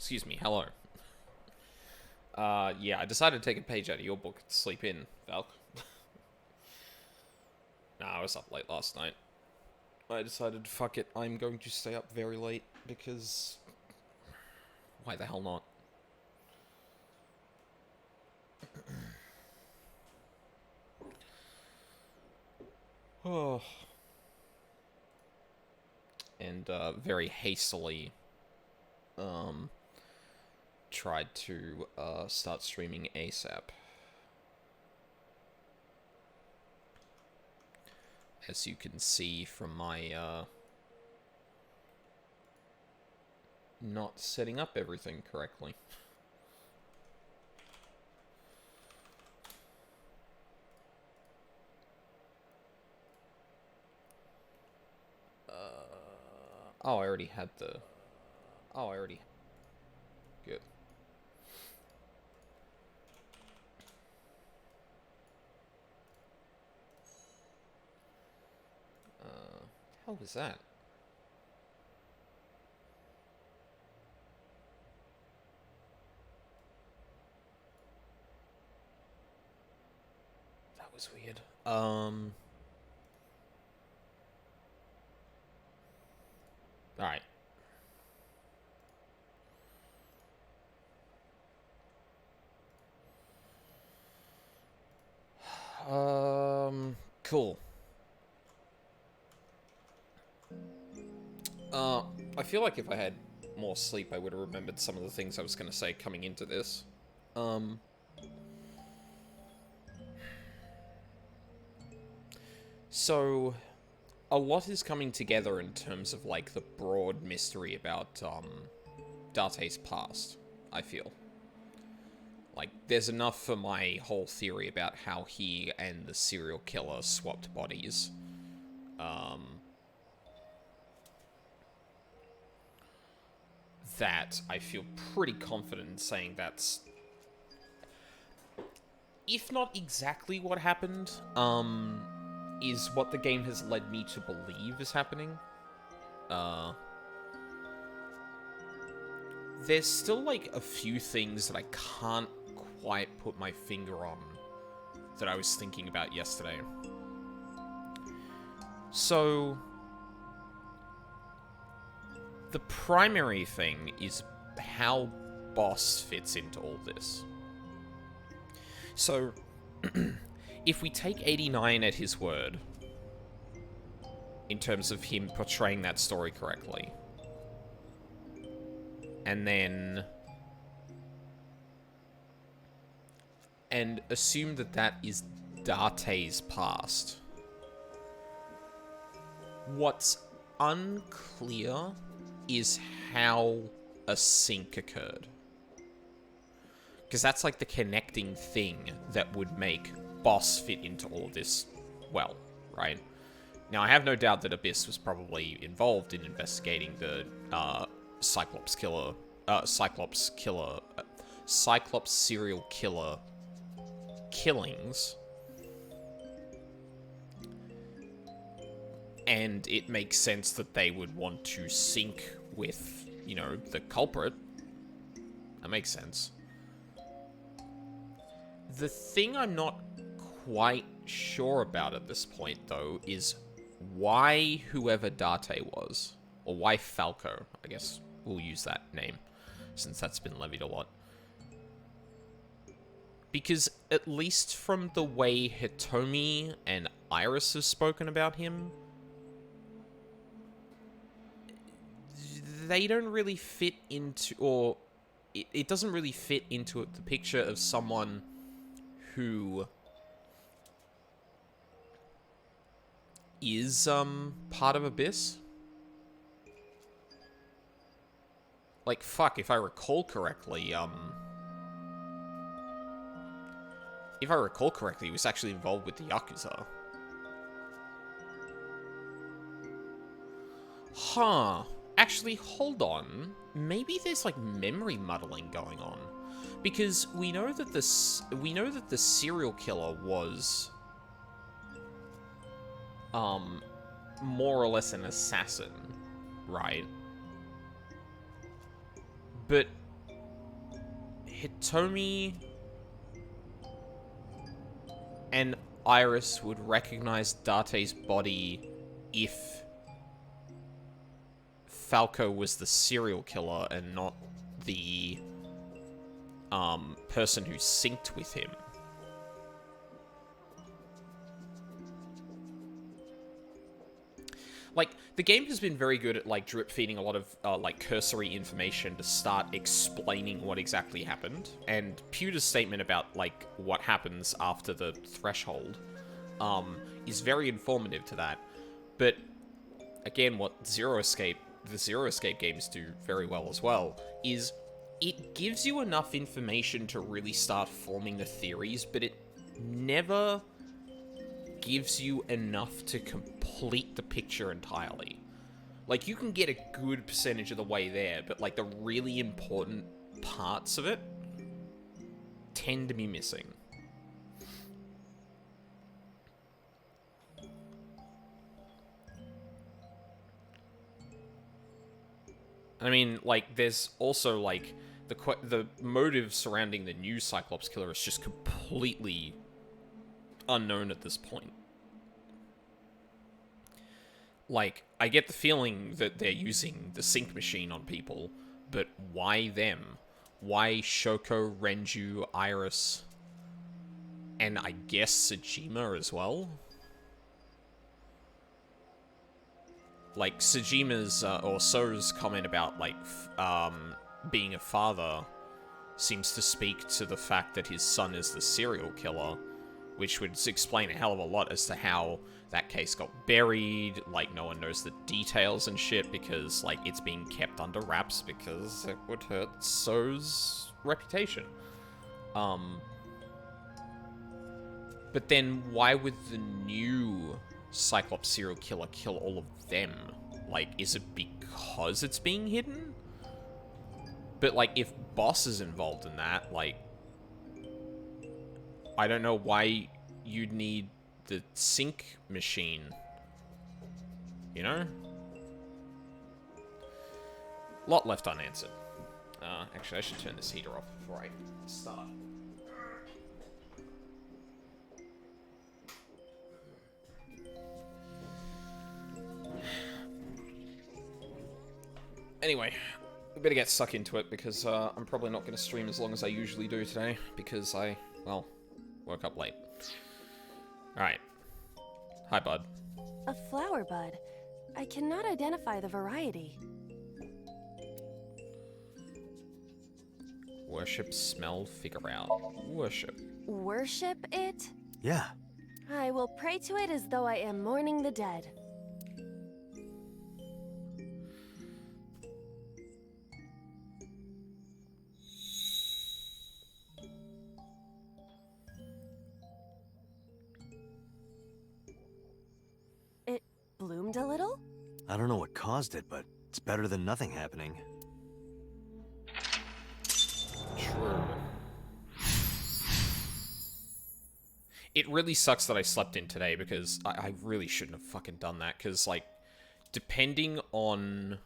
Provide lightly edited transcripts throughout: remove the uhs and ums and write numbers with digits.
Excuse me, hello. Yeah, I decided to take a page out of your book to sleep in, Valk. Nah, I was up late last night. I decided, fuck it, I'm going to stay up very late, because... Why the hell not? Oh. And, very hastily, tried to, start streaming ASAP. As you can see from my, not setting up everything correctly. Oh, I already had the... Oh, I already... Good. How was that? That was weird. Alright. Cool. I feel like if I had more sleep, I would have remembered some of the things I was going to say coming into this. So, a lot is coming together in terms of, like, the broad mystery about, Darte's past, I feel. Like, there's enough for my whole theory about how he and the serial killer swapped bodies. That I feel pretty confident in saying that's... If not exactly what happened, is what the game has led me to believe is happening. There's still, like, a few things that I can't quite put my finger on that I was thinking about yesterday. So, the primary thing is how Boss fits into all this. So, if we take 89 at his word, in terms of him portraying that story correctly, and then... and assume that that is Darte's past. What's unclear is how a sync occurred. Because that's like the connecting thing that would make Boss fit into all of this well, right? Now, I have no doubt that Abyss was probably involved in investigating the Cyclops serial killer killings. And it makes sense that they would want to sync with, you know, the culprit. That makes sense. The thing I'm not quite sure about at this point, though, is why whoever Darte was, or why Falco, I guess we'll use that name, since that's been levied a lot. Because at least from the way Hitomi and Iris have spoken about him, they don't really fit into, or it doesn't really fit into the picture of someone who is, part of Abyss. Like, fuck, if I recall correctly, he was actually involved with the Yakuza. Huh. Actually, hold on. Maybe there's, like, memory muddling going on. Because we know that the serial killer was, more or less an assassin, right? But Hitomi and Iris would recognize Date's body if Falco was the serial killer and not the person who synced with him. Like, the game has been very good at, like, drip feeding a lot of, like, cursory information to start explaining what exactly happened. And Pewter's statement about, like, what happens after the threshold, is very informative to that. But, again, what the Zero Escape games do very well as well, is it gives you enough information to really start forming the theories, but it never gives you enough to complete the picture entirely. Like, you can get a good percentage of the way there, but, like, the really important parts of it tend to be missing. I mean, like, there's also, like, the motive surrounding the new Cyclops killer is just completely unknown at this point. Like, I get the feeling that they're using the sync machine on people, but why them? Why Shoko, Renju, Iris, and I guess Sejima as well? Like, Sejima's, or So's comment about, like, being a father seems to speak to the fact that his son is the serial killer, which would explain a hell of a lot as to how that case got buried, like, no one knows the details and shit, because, like, it's being kept under wraps because it would hurt So's reputation. But then why would the new Cyclops serial killer kill all of them? Like, is it because it's being hidden? But, like, if Boss is involved in that, like, I don't know why you'd need the sync machine. You know? Lot left unanswered. Actually, I should turn this heater off before I start. Anyway, we better get stuck into it because I'm probably not going to stream as long as I usually do today because I, well, woke up late. Alright. Hi, bud. A flower bud. I cannot identify the variety. Worship, smell, figure out. Worship. Worship it? Yeah. I will pray to it as though I am mourning the dead. It bloomed a little? I don't know what caused it, but it's better than nothing happening. True. It really sucks that I slept in today because I really shouldn't have fucking done that because, like, depending on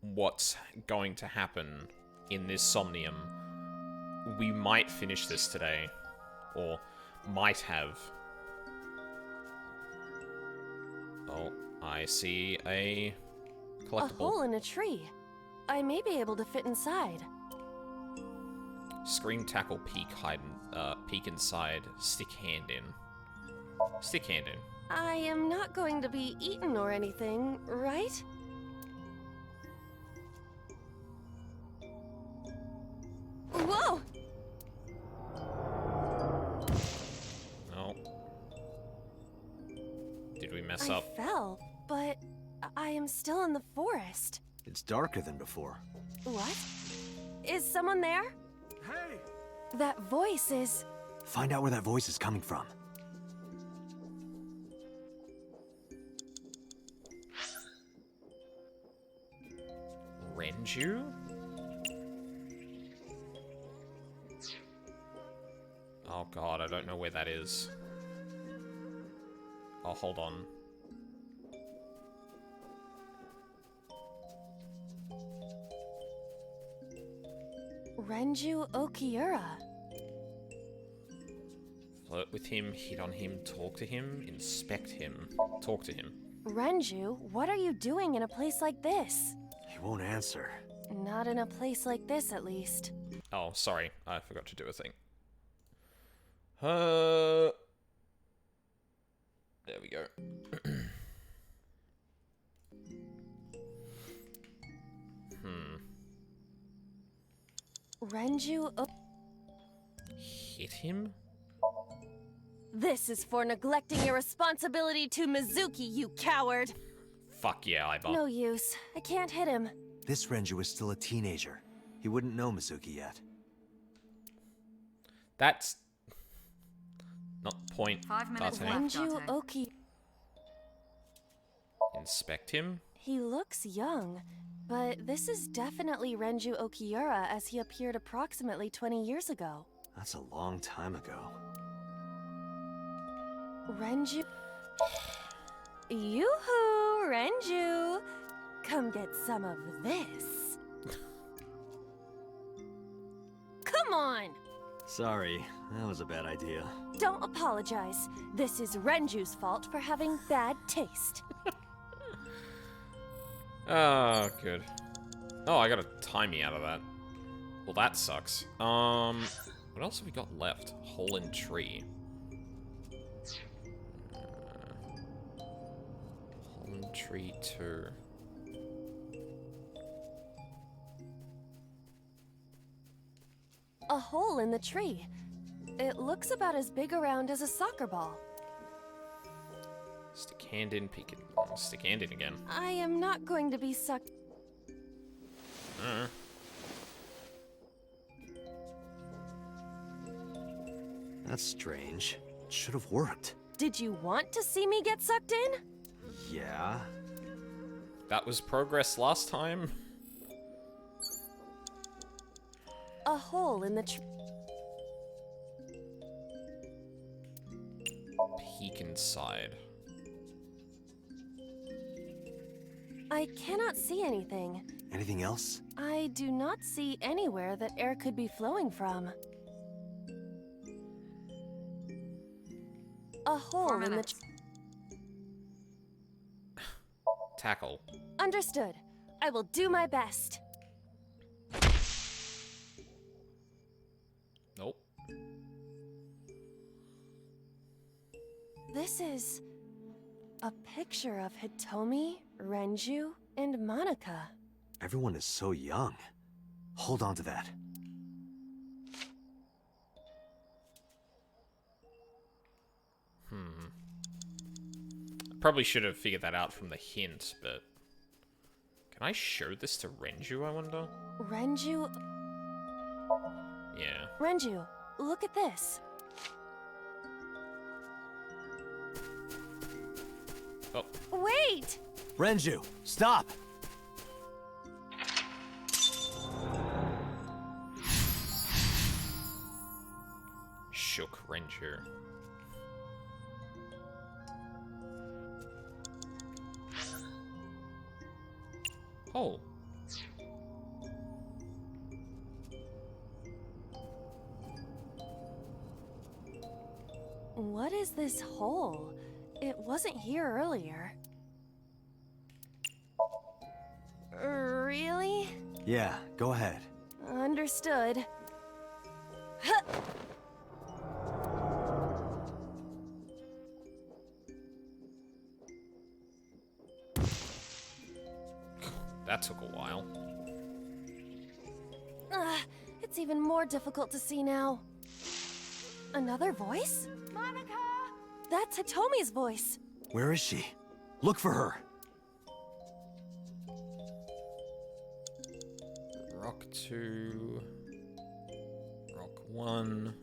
what's going to happen in this Somnium, we might finish this today. Or might have. Oh, I see a collectible. A hole in a tree. I may be able to fit inside. Scream, tackle, peek, hide, peek inside, stick hand in. Stick hand in. I am not going to be eaten or anything, right? Whoa! No. Did we mess I up? fell, but I am still in the forest. It's darker than before. What? Is someone there? Hey! That voice is... Find out where that voice is coming from. Renju? Oh god, I don't know where that is. Oh, hold on. Renju Okiura. Flirt with him, hit on him, talk to him, inspect him, talk to him. Renju, what are you doing in a place like this? He won't answer. Not in a place like this, at least. Oh, sorry. I forgot to do a thing. There we go. Renju Hit him? This is for neglecting your responsibility to Mizuki, you coward! Fuck yeah, Iba. No use. I can't hit him. This Renju is still a teenager. He wouldn't know Mizuki yet. That's not the point. 5 minutes Date. left. Renju Date. Oki... Inspect him? He looks young, but this is definitely Renju Okiura as he appeared approximately 20 years ago. That's a long time ago. Renju... Yoo-hoo, Renju! Come get some of this. Come on! Sorry, that was a bad idea. Don't apologize. This is Renju's fault for having bad taste. Oh, good. Oh, I got a timey out of that. Well, that sucks. What else have we got left? Hole in tree. Hole in tree 2. A hole in the tree. It looks about as big around as a soccer ball. Stick hand in, peek it. Stick hand in again. I am not going to be sucked. That's strange. It should have worked. Did you want to see me get sucked in? Yeah? That was progress last time. A hole in the tree. Peek inside. I cannot see anything. Anything else? I do not see anywhere that air could be flowing from. A hole 4 in the minutes. Tackle. Understood. I will do my best. Nope. This is a picture of Hitomi, Renju, and Monica. Everyone is so young. Hold on to that. Probably should have figured that out from the hint, but... Can I show this to Renju, I wonder? Renju... Yeah. Renju, look at this. Oh, Wait! Renju, stop! shook Renju. Oh. What is this hole? It wasn't here earlier. Really? Yeah, go ahead. Understood. Huh. That took a while. It's even more difficult to see now. Another voice? Monica! That's Hitomi's voice. Where is she? Look for her. Rock 2. Rock 1.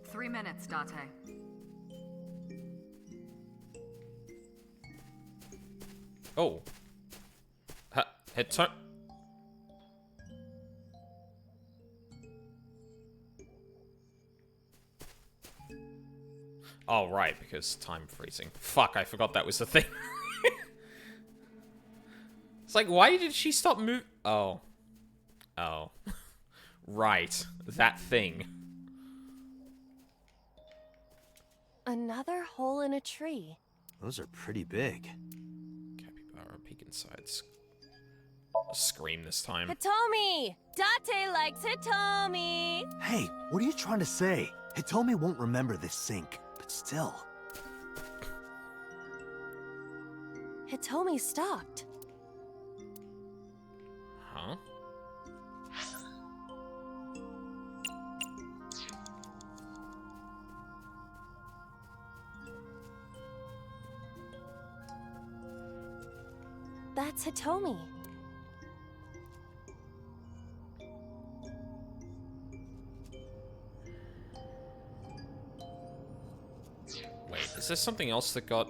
3 minutes, Date. Oh. Head turn. Oh, right, because time freezing. Fuck, I forgot that was the thing. It's like, why did she stop moving? Oh. Oh. Right. That thing. Another hole in a tree. Those are pretty big. Capybara, peek inside. Scream this time. Hitomi! Date likes Hitomi! Hey, what are you trying to say? Hitomi won't remember this sink, but still. Hitomi stopped. Huh? That's Hitomi. Wait, is there something else that got...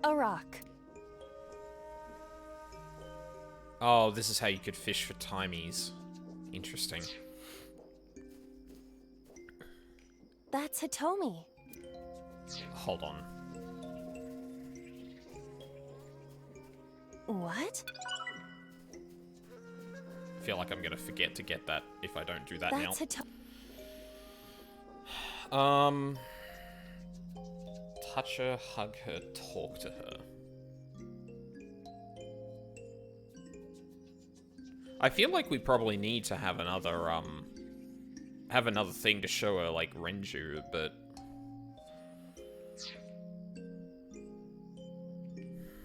A rock. Oh, this is how you could fish for timies. Interesting. That's Hitomi. Hold on. What? I feel like I'm gonna forget to get that if I don't do that That's now. Touch her, hug her, talk to her. I feel like we probably need to have another thing to show her, like Renju, but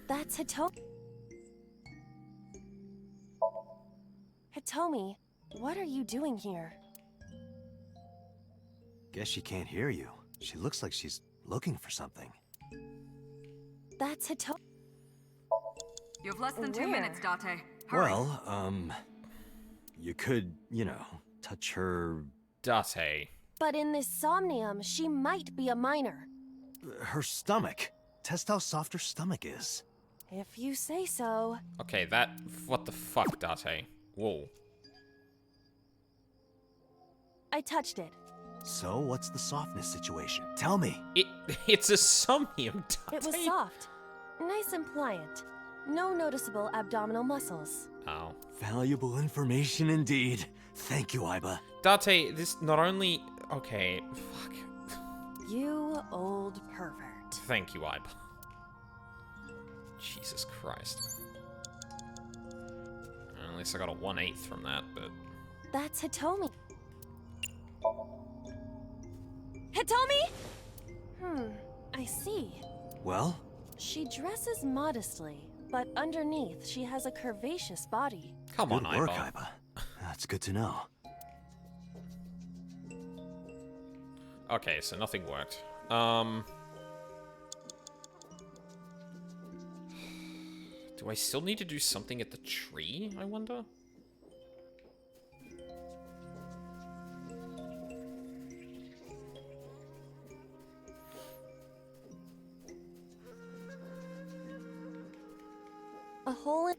That's Hitomi. Hitomi, what are you doing here? Guess she can't hear you. She looks like she's looking for something. That's Hitomi. You have less than 2 Where? minutes, Date. Hurry. Well, you could, you know, touch her... Date. But in this Somnium, she might be a minor. her stomach. Test how soft her stomach is. If you say so. Okay, that... What the fuck, Date? Whoa. I touched it. So, what's the softness situation? Tell me. It's a Somnium, Date. It was soft. Nice and pliant. No noticeable abdominal muscles. Oh. Valuable information indeed. Thank you, Iba. Date, this not only... Okay, fuck. You old pervert. Thank you, Iba. Jesus Christ. At least I got a 1/8 from that, but... That's Hitomi. Hitomi? I see. Well? She dresses modestly, but underneath she has a curvaceous body. Come on, Good work, Iba. Iba. That's good to know. Okay, so nothing worked. Do I still need to do something at the tree, I wonder? A hole in...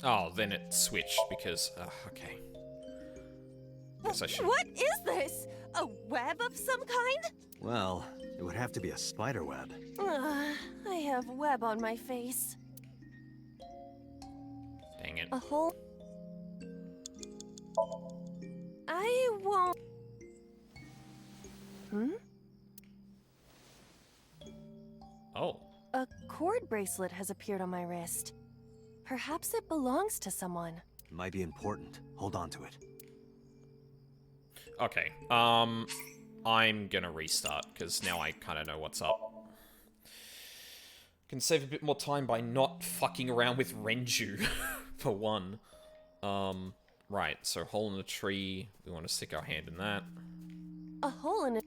Oh, then it switched because... okay. Guess I should... What is this? A web of some kind? Well, it would have to be a spider web. I have web on my face. Dang it. A hole... I won't... Oh. A cord bracelet has appeared on my wrist. Perhaps it belongs to someone. Might be important. Hold on to it. Okay. I'm gonna restart, because now I kind of know what's up. Can save a bit more time by not fucking around with Renju, for one. Right, so hole in the tree. We want to stick our hand in that. A hole in it.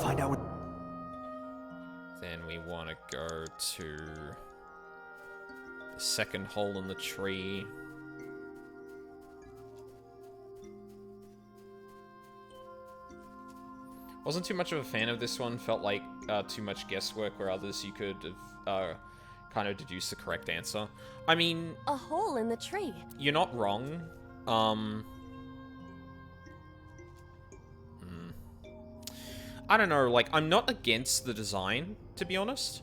Find out what... Then we want to go to the second hole in the tree. Wasn't too much of a fan of this one. Felt like too much guesswork where others you could have kind of deduced the correct answer. I mean, A hole in the tree. you're not wrong. I don't know, like, I'm not against the design, to be honest.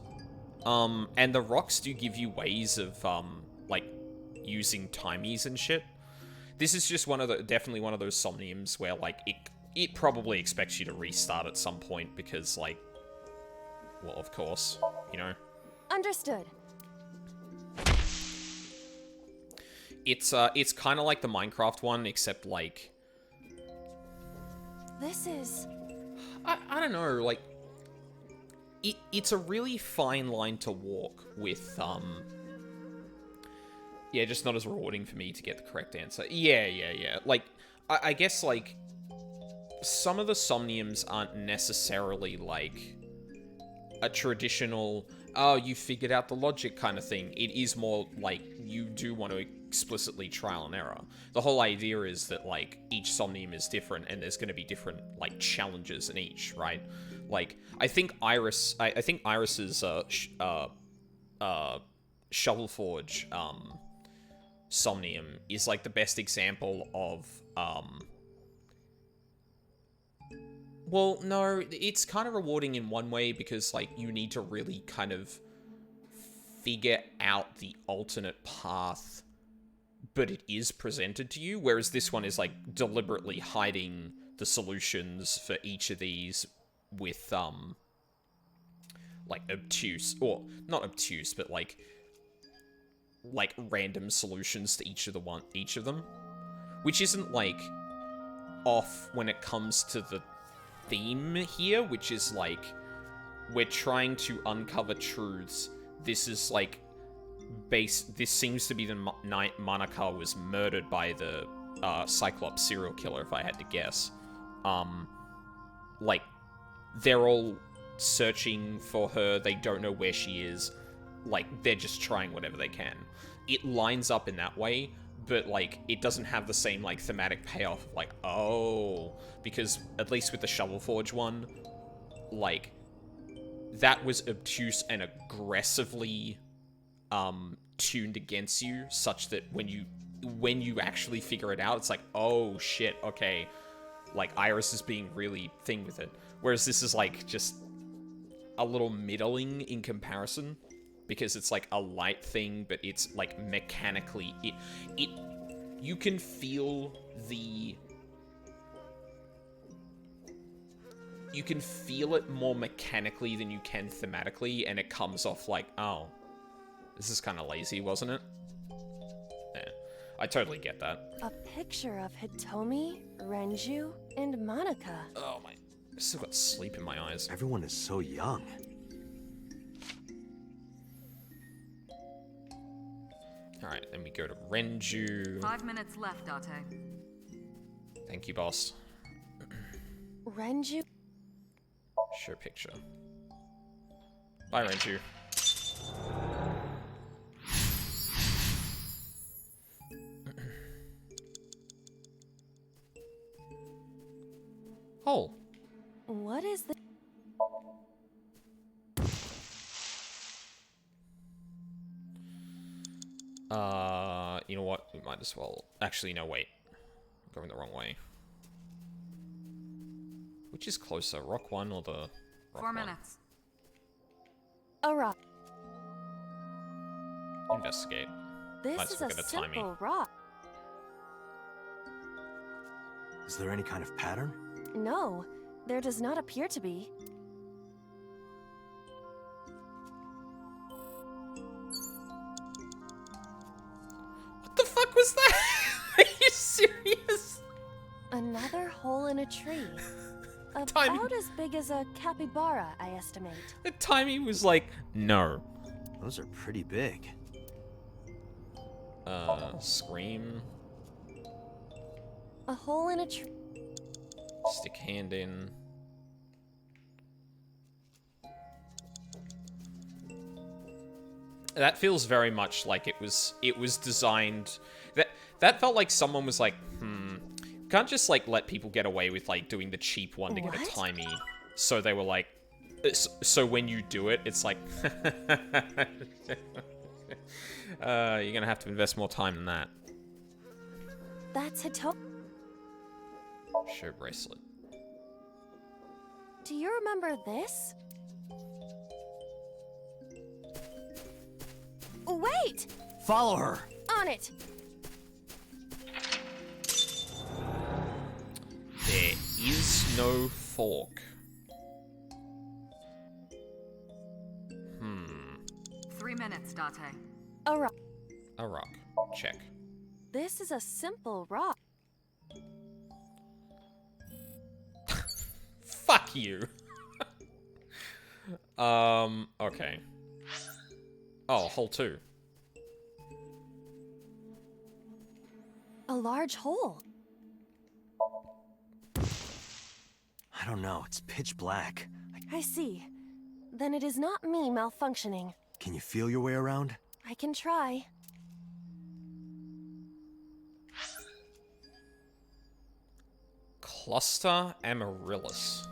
And the rocks do give you ways of, like, using timies and shit. This is just definitely one of those Somniums where, like, it probably expects you to restart at some point because, like, well, of course, you know? Understood. It's kind of like the Minecraft one, except, like... This is... I don't know, like... It's a really fine line to walk with, yeah, just not as rewarding for me to get the correct answer. Yeah. Like, I guess, like, some of the Somniums aren't necessarily, like, a traditional, oh, you figured out the logic kind of thing. It is more, like, you do want to explicitly trial and error. The whole idea is that, like, each Somnium is different, and there's going to be different, like, challenges in each, right? Like, I think Iris's, Shovelforge, Somnium is, like, the best example of, well, no, it's kind of rewarding in one way because, like, you need to really kind of figure out the alternate path, but it is presented to you, whereas this one is, like, deliberately hiding the solutions for each of these with, like, obtuse, or not obtuse, but, like random solutions to each of them, which isn't, like, off when it comes to the theme here, which is, like, we're trying to uncover truths. This is, like, this seems to be the night Manaka was murdered by the Cyclops serial killer, if I had to guess. Like, they're all searching for her, they don't know where she is, like, they're just trying whatever they can. It lines up in that way, but, like, it doesn't have the same, like, thematic payoff of, like, oh, because at least with the Shovelforge one, like, that was obtuse and aggressively tuned against you, such that when you actually figure it out, it's like, oh shit, okay, like, Iris is being really thing with it, whereas this is, like, just a little middling in comparison, because it's, like, a light thing, but it's, like, mechanically, you can feel you can feel it more mechanically than you can thematically, and it comes off like, oh, this is kind of lazy, wasn't it? Yeah, I totally get that. A picture of Hitomi, Renju, and Monica. Oh my, I still got sleep in my eyes. Everyone is so young. Alright, then we go to Renju. 5 minutes left, Date. Thank you, boss. Renju? Show picture. Bye, Renju. Oh. What is the... You know what? We might as well... Actually, no, wait. I'm going the wrong way. Which is closer, Rock 1 or the... Rock 4 1? minutes. A rock. Investigate. This Let's is look a at the timing. simple rock. Is there any kind of pattern? No, there does not appear to be. What the fuck was that? Are you serious? Another hole in a tree. Timing. About as big as a capybara, I estimate. The timing was like, no. Those are pretty big. Scream. A hole in a tree. Stick hand in. That feels very much like it was designed... That felt like someone was like, can't just, like, let people get away with, like, doing the cheap one to get a What? timey. So they were like, So when you do it, it's like... you're gonna have to invest more time than that. That's Hitomi. Show bracelet. Do you remember this? Wait! Follow her. On it! There is no fork. 3 minutes, Date. A rock. A rock. Check. This is a simple rock. Fuck you. Okay. Oh, hole 2. A large hole. I don't know. It's pitch black. I see. Then it is not me malfunctioning. Can you feel your way around? I can try. Cluster Amaryllis.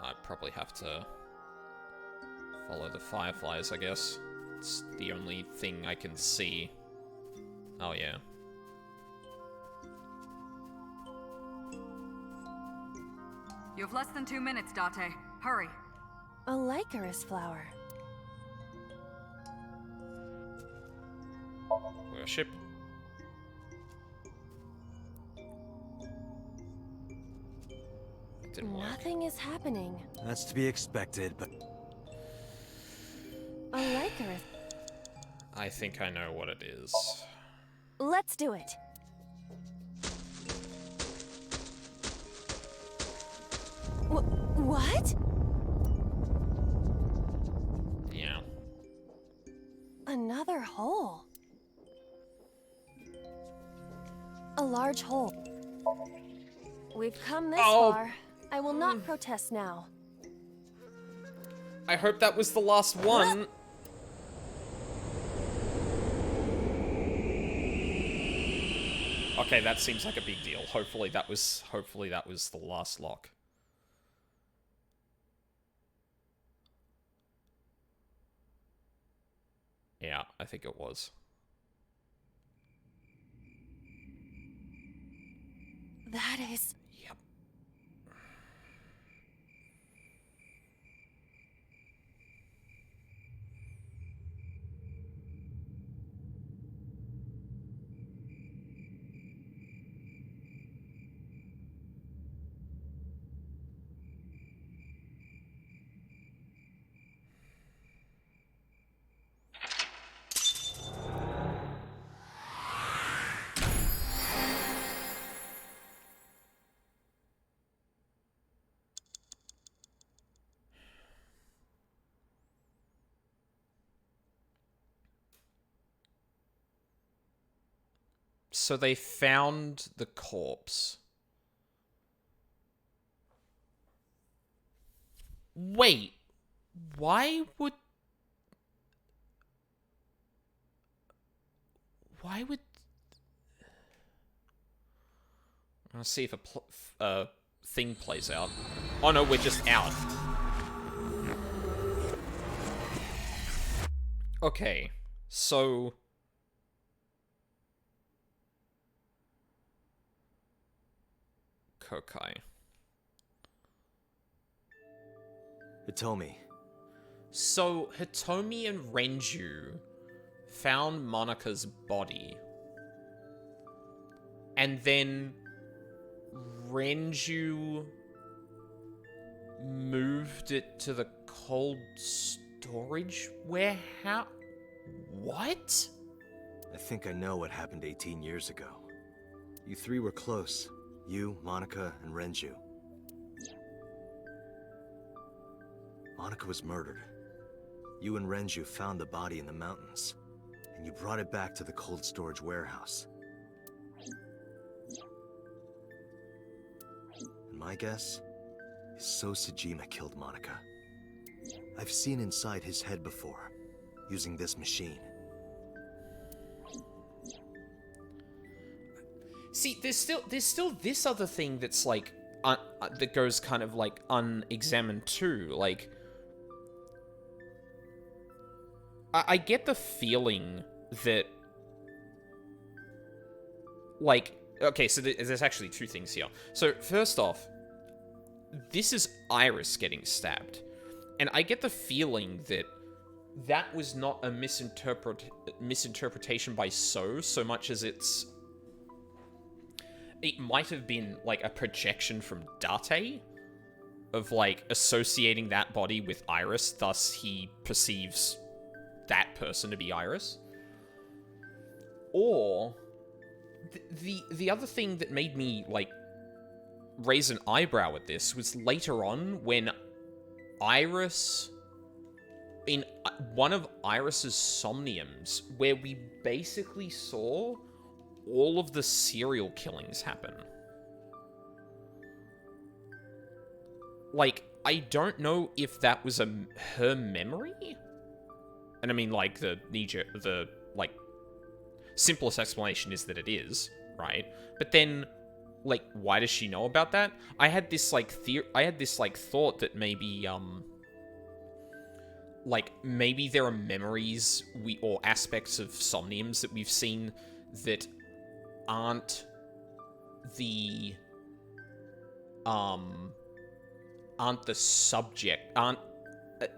I probably have to follow the fireflies, I guess. It's the only thing I can see. Oh, yeah. You have less than 2 minutes, Date. Hurry. A Lycoris flower. Worship. Didn't work. Nothing is happening. That's to be expected, but... A Lycoris. I think I know what it is. Let's do it. What? Yeah. Another hole. A large hole. We've come this far. I will not protest now. I hope that was the last one. Okay, that seems like a big deal. Hopefully that was the last lock. Yeah, I think it was. That is... Yep. So they found the corpse. Wait, why would... I'll see if a thing plays out. Oh no, we're just out. Okay, so... Kokai. Hitomi. So, Hitomi and Renju found Monika's body. And then Renju moved it to the cold storage warehouse? What? I think I know what happened 18 years ago. You three were close. You, Monika, and Renju. Monika was murdered. You and Renju found the body in the mountains, and you brought it back to the cold storage warehouse. And my guess is So Sejima killed Monika. I've seen inside his head before, using this machine. See, there's still this other thing that's like that goes kind of, like, unexamined too. Like, I get the feeling that, like, okay, so there's actually two things here. So, first off, this is Iris getting stabbed. And I get the feeling that that was not a misinterpretation by so much as it might have been, like, a projection from Date of, like, associating that body with Iris, thus he perceives that person to be Iris. Or the other thing that made me, like, raise an eyebrow at this was later on when Iris, in one of Iris's Somniums, where we basically saw all of the serial killings happen. Like, I don't know if that was her memory. And I mean, like, the simplest explanation is that it is, right? But then, like, why does she know about that? I had this thought that maybe, like, maybe there are memories or aspects of Somniums that we've seen that aren't the subject,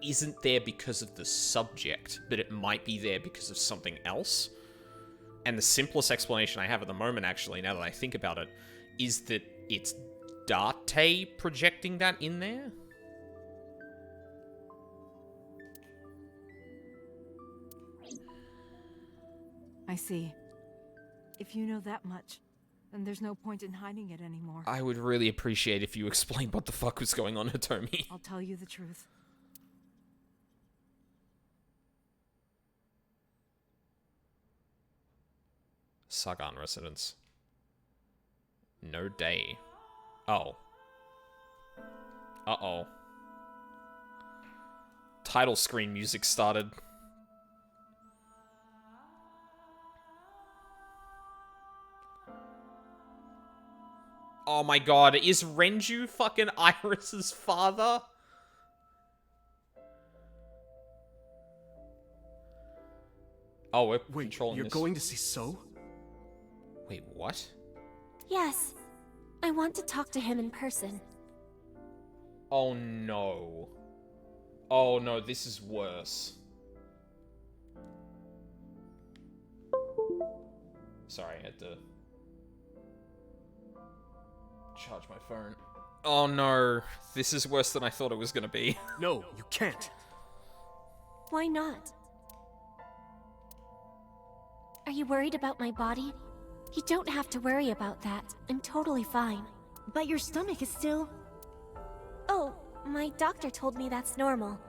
isn't there because of the subject, but it might be there because of something else. And the simplest explanation I have at the moment, actually, now that I think about it, is that it's Date projecting that in there. I see. If you know that much, then there's no point in hiding it anymore. I would really appreciate if you explained what the fuck was going on, Hitomi. I'll tell you the truth. Sagan residence. No day. Oh. Uh-oh. Title screen music started. Oh my god, is Renju fucking Iris's father? Oh, we're controlling you're this. going to see So? Wait, what? Yes. I want to talk to him in person. Oh no. Oh no, this is worse. Sorry, I had to charge my phone. Oh no, this is worse than I thought it was gonna be. No, you can't. Why not? Are you worried about my body? You don't have to worry about that. I'm totally fine. But your stomach is still... Oh, my doctor told me that's normal.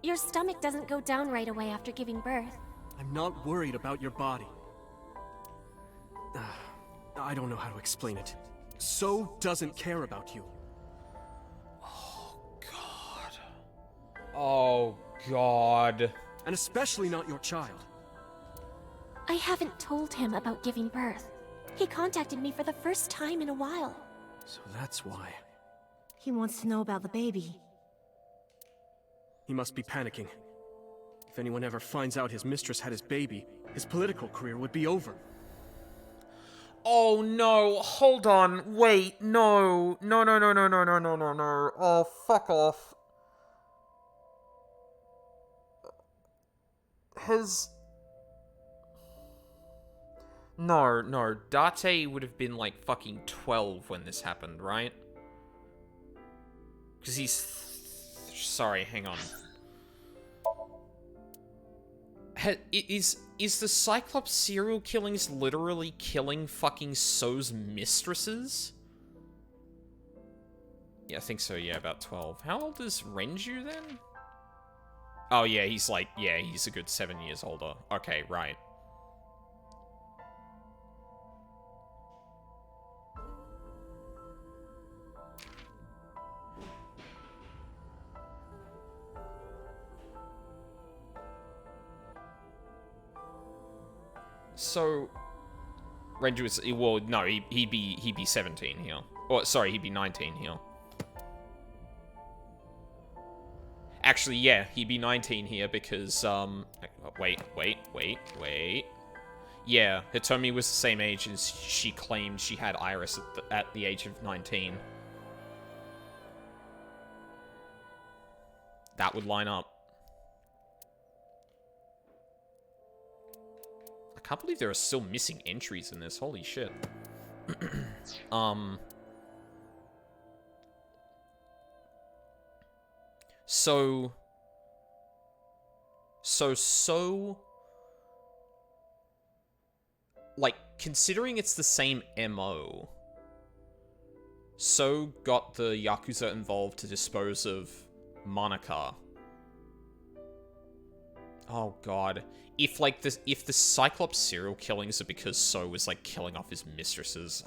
Your stomach doesn't go down right away after giving birth. I'm not worried about your body. I don't know how to explain it. So doesn't care about you. Oh god. Oh god. And especially not your child. I haven't told him about giving birth. He contacted me for the first time in a while. So that's why. He wants to know about the baby. He must be panicking. If anyone ever finds out his mistress had his baby, his political career would be over. Oh no, hold on, wait, no. No. Oh, fuck off. No, Date would have been like fucking 12 when this happened, right? Because he's... Sorry, hang on. Is the Cyclops serial killings literally killing fucking So's mistresses? Yeah, I think so, yeah, about 12. How old is Renju then? Oh yeah, he's like, yeah, he's a good 7 years older. Okay, right. So, Renju is, well, no, he'd be 17 here. Or, sorry, he'd be 19 here. Actually, yeah, he'd be 19 here because, wait. Yeah, Hitomi was the same age as she claimed she had Iris at the age of 19. That would line up. I can't believe there are still missing entries in this. Holy shit. So, like, considering it's the same MO, So got the Yakuza involved to dispose of Monica. Oh god. If the Cyclops serial killings are because So was like killing off his mistresses,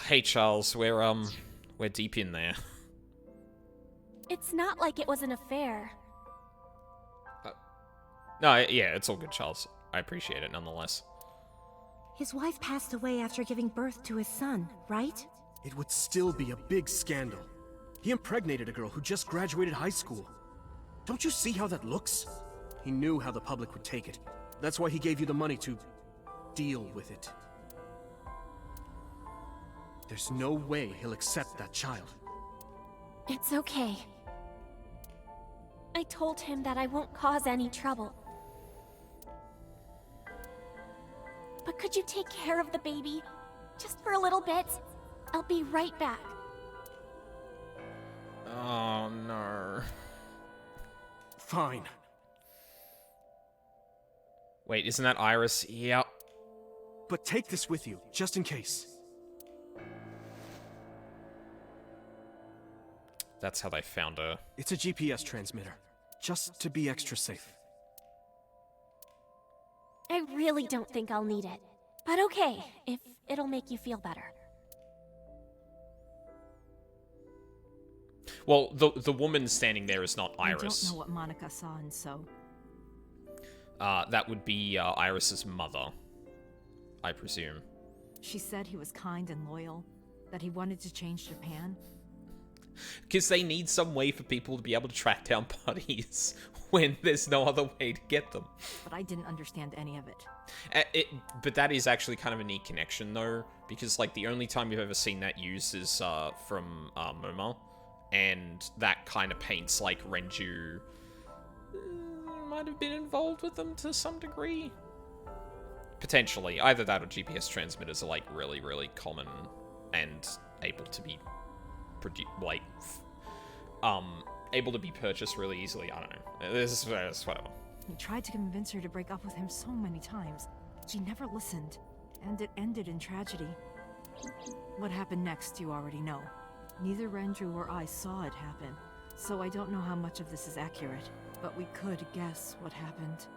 Hey Charles, we're deep in there. It's not like it was an affair. No, yeah, it's all good, Charles. I appreciate it nonetheless. His wife passed away after giving birth to his son, right? It would still be a big scandal. He impregnated a girl who just graduated high school. Don't you see how that looks? He knew how the public would take it. That's why he gave you the money to deal with it. There's no way he'll accept that child. It's okay. I told him that I won't cause any trouble. But could you take care of the baby? Just for a little bit? I'll be right back. Oh, no. Fine. Wait, isn't that Iris? Yep. But take this with you, just in case. That's how they found her. It's a GPS transmitter, just to be extra safe. I really don't think I'll need it. But okay, if it'll make you feel better. Well, the woman standing there is not Iris. I don't know what Monica saw in So. That would be Iris's mother, I presume. She said he was kind and loyal, that he wanted to change Japan. Because they need some way for people to be able to track down bodies when there's no other way to get them. But I didn't understand any of it. But that is actually kind of a neat connection, though, because, like, the only time you've ever seen that used is from MoMA, and that kind of paints, like, Renju might have been involved with them to some degree. Potentially. Either that or GPS transmitters are, like, really, really common and able to be able to be purchased really easily. I don't know. This is whatever. He tried to convince her to break up with him so many times. She never listened, and it ended in tragedy. What happened next, you already know. Neither Renju or I saw it happen, so I don't know how much of this is accurate, but we could guess what happened.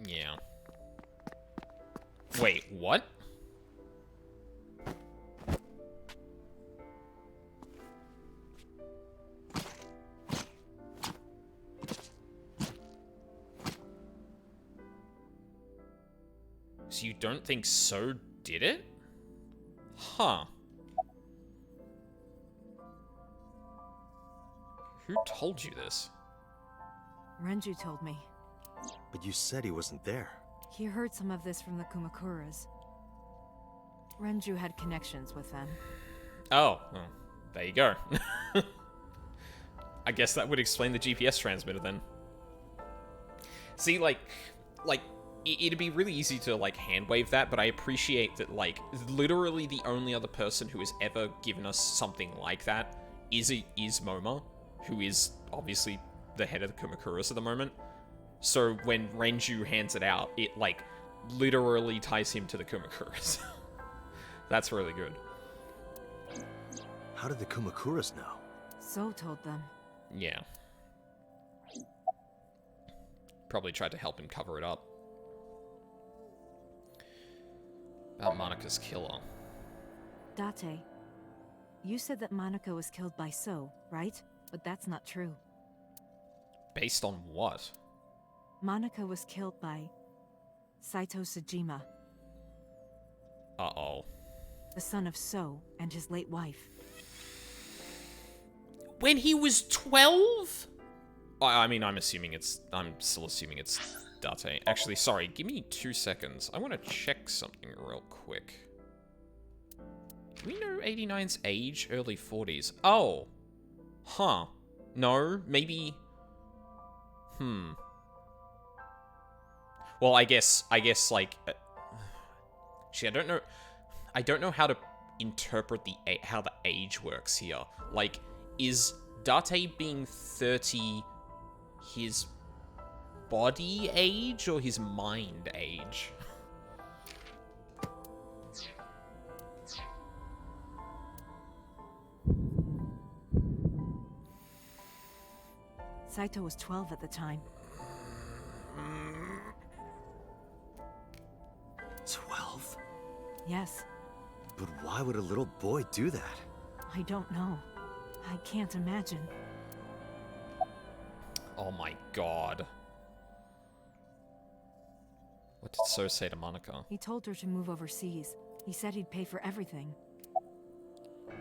Yeah. Wait, what? So you don't think So did it? Huh. Who told you this? Renju told me. But you said he wasn't there. He heard some of this from the Kumakuras. Renju had connections with them. Oh, well, there you go. I guess that would explain the GPS transmitter then. See, like, it'd be really easy to, like, hand-wave that, but I appreciate that, like, literally the only other person who has ever given us something like that is Moma, who is obviously the head of the Kumakuras at the moment. So when Renju hands it out, it, like, literally ties him to the Kumakuras. That's really good. How did the Kumakuras know? So told them. Yeah. probably tried to help him cover it up. About Monika's killer. Date, you said that Monica was killed by So, right? But that's not true. Based on what? Monica was killed by Saito Sejima, Uh-oh. the son of So and his late wife. When he was 12? I mean, I'm still assuming it's Date. Actually, sorry, give me 2 seconds. I want to check something real quick. Do we know 89's age? Early 40s. Oh. Huh. No, maybe... Well, I guess, like... Actually, I don't know how to interpret how the age works here. Like, is Date being 30 his body age or his mind age? Saito was 12 at the time. 12? Yes, But why would a little boy do that? I don't know. I can't imagine. Oh my god. What did So say to Monika? He told her to move overseas. He said he'd pay for everything.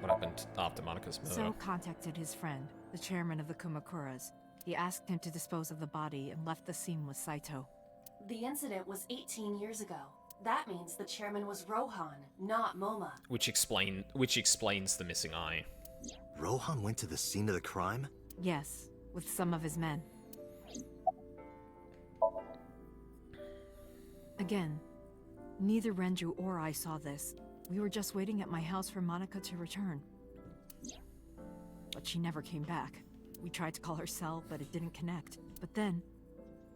What happened after Monika's murder? So contacted his friend, the chairman of the Kumakuras. He asked him to dispose of the body and left the scene with Saito. The incident was 18 years ago. That means the chairman was Rohan, not Moma. Which explains the missing eye. Rohan went to the scene of the crime? Yes, with some of his men. Again, neither Renju or I saw this. We were just waiting at my house for Monika to return. But she never came back. We tried to call her cell, but it didn't connect. But then,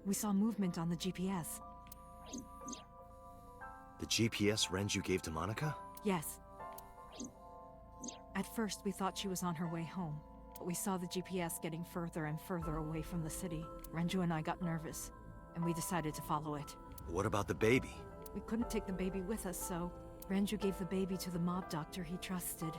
we saw movement on the GPS. The GPS Renju gave to Monika? Yes. At first, we thought she was on her way home, but we saw the GPS getting further and further away from the city. Renju and I got nervous, and we decided to follow it. What about the baby? We couldn't take the baby with us, so Renju gave the baby to the mob doctor he trusted.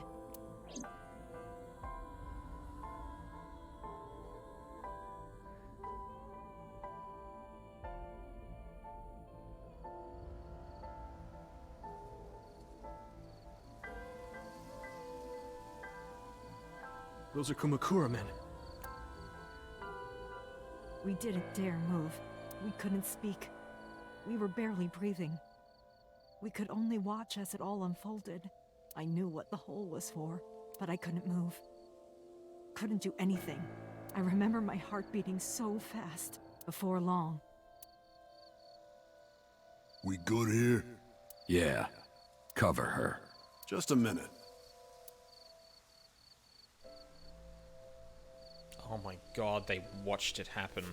Those are Kumakura men. We didn't dare move. We couldn't speak. We were barely breathing. We could only watch as it all unfolded. I knew what the hole was for, but I couldn't move. Couldn't do anything. I remember my heart beating so fast. Before long. We good here? Yeah. Cover her. Just a minute. Oh my god, they watched it happen.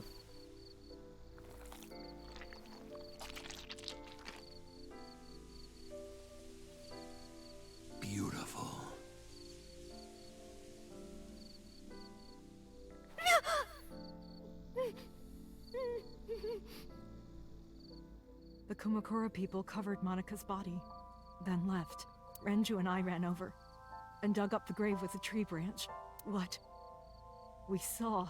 Beautiful. The Kumakura people covered Monika's body, then left. Renju and I ran over and dug up the grave with a tree branch. What we saw.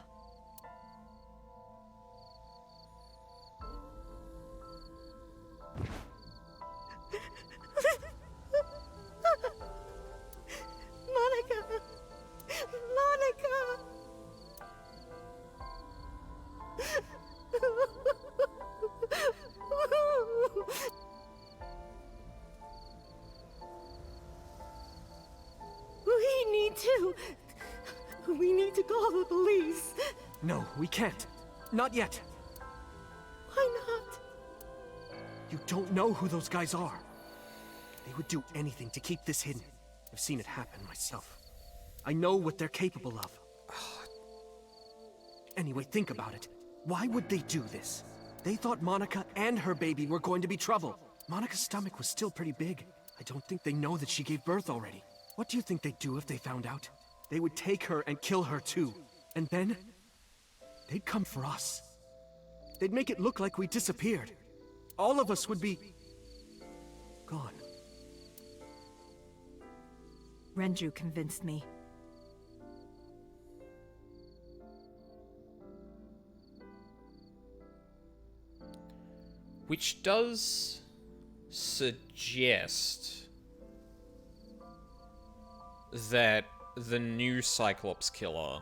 Monika! Monika! We need to call the police. No, we can't. Not yet. Why not? You don't know who those guys are. They would do anything to keep this hidden. I've seen it happen myself. I know what they're capable of. Anyway, think about it. Why would they do this? They thought Monika and her baby were going to be trouble. Monika's stomach was still pretty big. I don't think they know that she gave birth already. What do you think they'd do if they found out? They would take her and kill her too. And then, they'd come for us. They'd make it look like we disappeared. All of us would be... gone. Renju convinced me. Which does suggest that the new Cyclops killer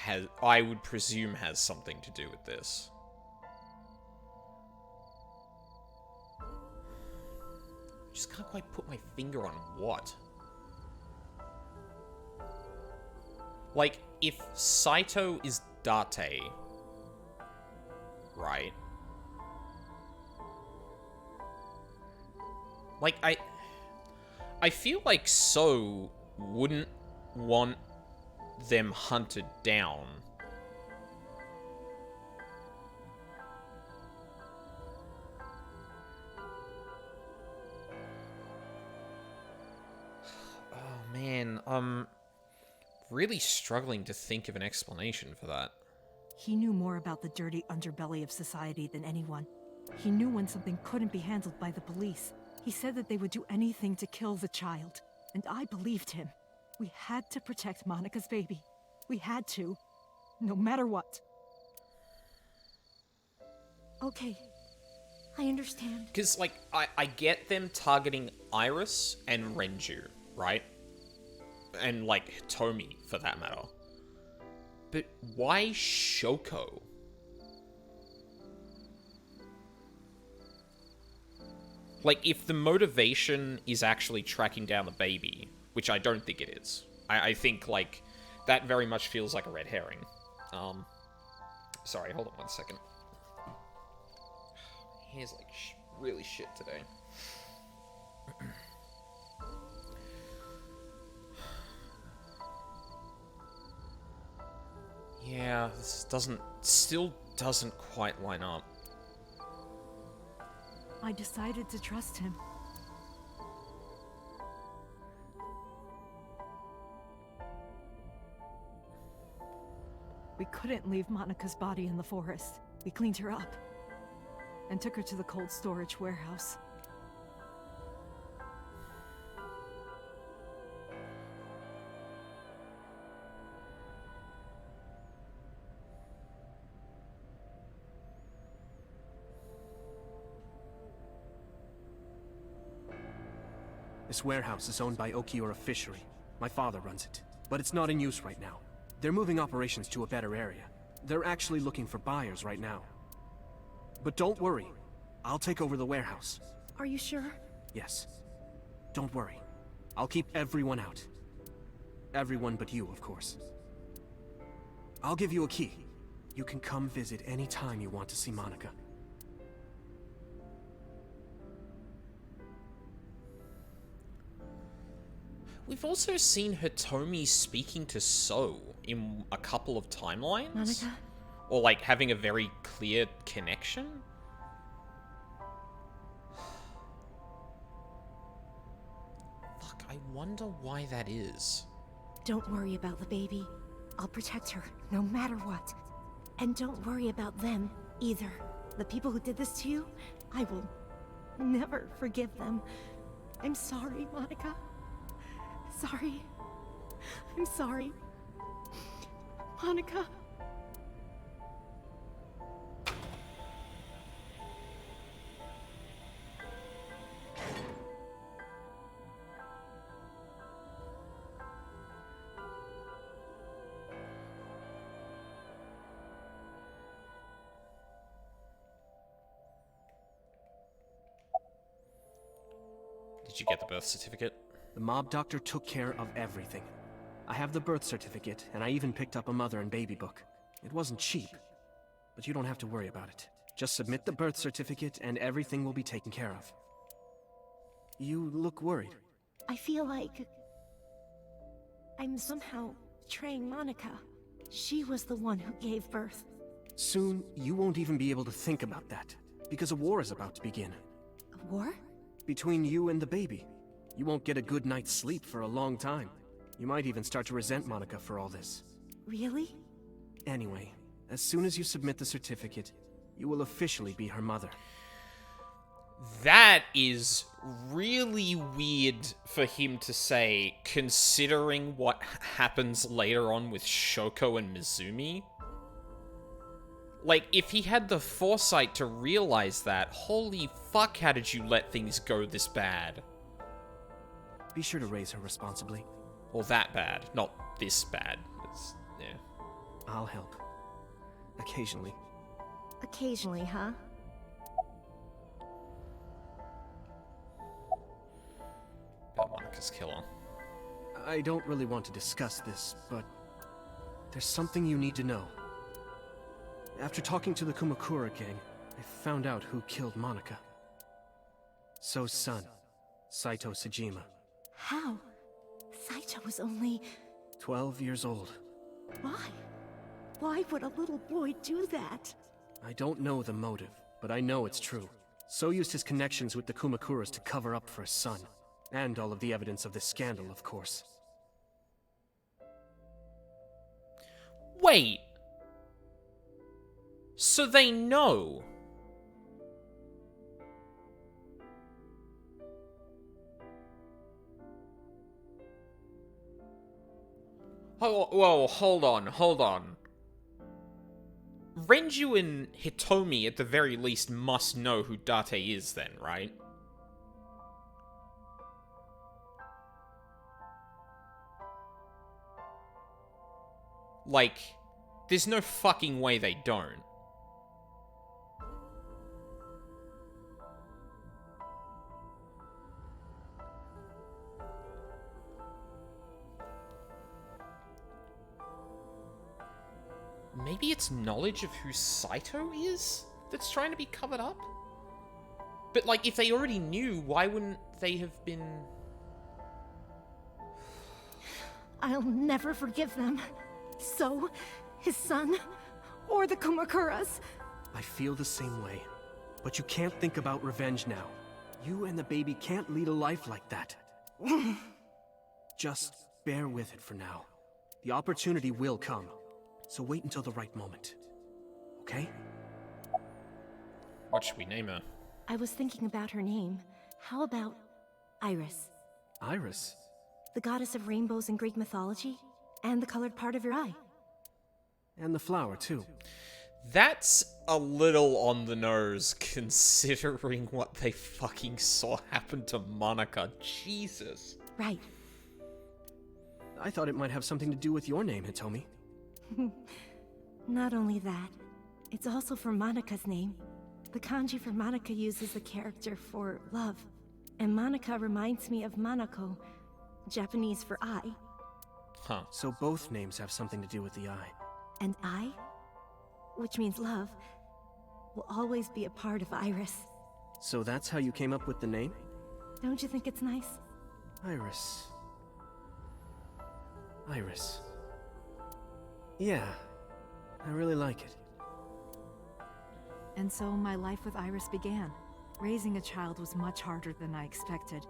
has, I would presume, has something to do with this. Just can't quite put my finger on what. Like, if Saito is Date, right? Like, I feel like So wouldn't want them hunted down. Oh man, really struggling to think of an explanation for that. He knew more about the dirty underbelly of society than anyone. He knew when something couldn't be handled by the police. He said that they would do anything to kill the child, and I believed him. We had to protect Monica's baby. We had to, no matter what. Okay, I understand. Because, like, I get them targeting Iris and Renju, right? And, like, Hitomi, for that matter. But why Shoko? Like, if the motivation is actually tracking down the baby, which I don't think it is. I think, like, that very much feels like a red herring. Sorry, hold on 1 second. Hair's, like, really shit today. Yeah, this still doesn't quite line up. I decided to trust him. We couldn't leave Monica's body in the forest. We cleaned her up and took her to the cold storage warehouse. This warehouse is owned by Okiura Fishery. My father runs it, but it's not in use right now. They're moving operations to a better area. They're actually looking for buyers right now. But don't worry, I'll take over the warehouse. Are you sure? Yes. Don't worry. I'll keep everyone out. Everyone but you, of course. I'll give you a key. You can come visit any time you want to see Monica. We've also seen Hitomi speaking to So in a couple of timelines. Monica? Or, like, having a very clear connection. Fuck, I wonder why that is. Don't worry about the baby. I'll protect her, no matter what. And don't worry about them, either. The people who did this to you, I will never forgive them. I'm sorry, Monica. Sorry. I'm sorry. Monica. Did you get the birth certificate? The mob doctor took care of everything. I have the birth certificate, and I even picked up a mother and baby book. It wasn't cheap, but you don't have to worry about it. Just submit the birth certificate, and everything will be taken care of. You look worried. I feel like I'm somehow betraying Monica. She was the one who gave birth. Soon, you won't even be able to think about that, because a war is about to begin. A war? Between you and the baby. You won't get a good night's sleep for a long time. You might even start to resent Monica for all this. Really? Anyway, As soon as you submit the certificate, you will officially be her mother. That is really weird for him to say, considering what happens later on with Shoko and Mizumi. Like, if he had the foresight to realize that, holy fuck, how did you let things go this bad? Be sure to raise her responsibly. Or that bad, not this bad. Yeah. I'll help. Occasionally. Occasionally, huh? About Monika's killer. I don't really want to discuss this, but there's something you need to know. After talking to the Kumakura gang, I found out who killed Monika. So's son, Saito Sejima. How? Saito was only... 12 years old. Why? Why would a little boy do that? I don't know the motive, but I know it's true. So used his connections with the Kumakuras to cover up for his son. And all of the evidence of this scandal, of course. Wait! So they know? Oh, whoa, hold on. Renju and Hitomi, at the very least, must know who Date is then, right? Like, there's no fucking way they don't. Maybe it's knowledge of who Saito is that's trying to be covered up? But, like, if they already knew, why wouldn't they have been... I'll never forgive them. So, his son, or the Kumakuras. I feel the same way. But you can't think about revenge now. You and the baby can't lead a life like that. Just bear with it for now. The opportunity will come. So wait until the right moment. Okay? What should we name her? I was thinking about her name. How about Iris? Iris? The goddess of rainbows in Greek mythology, and the colored part of your eye. And the flower, too. That's a little on the nose, considering what they fucking saw happen to Monika. Jesus. Right. I thought it might have something to do with your name, Hitomi. Not only that, it's also for Monika's name. The kanji for Monika uses the character for love, and Monika reminds me of Manako, Japanese for eye. Huh. So both names have something to do with the eye. And eye, which means love, will always be a part of Iris. So that's how you came up with the name? Don't you think it's nice? Iris. Iris. Yeah, I really like it. And so my life with Iris began. Raising a child was much harder than I expected.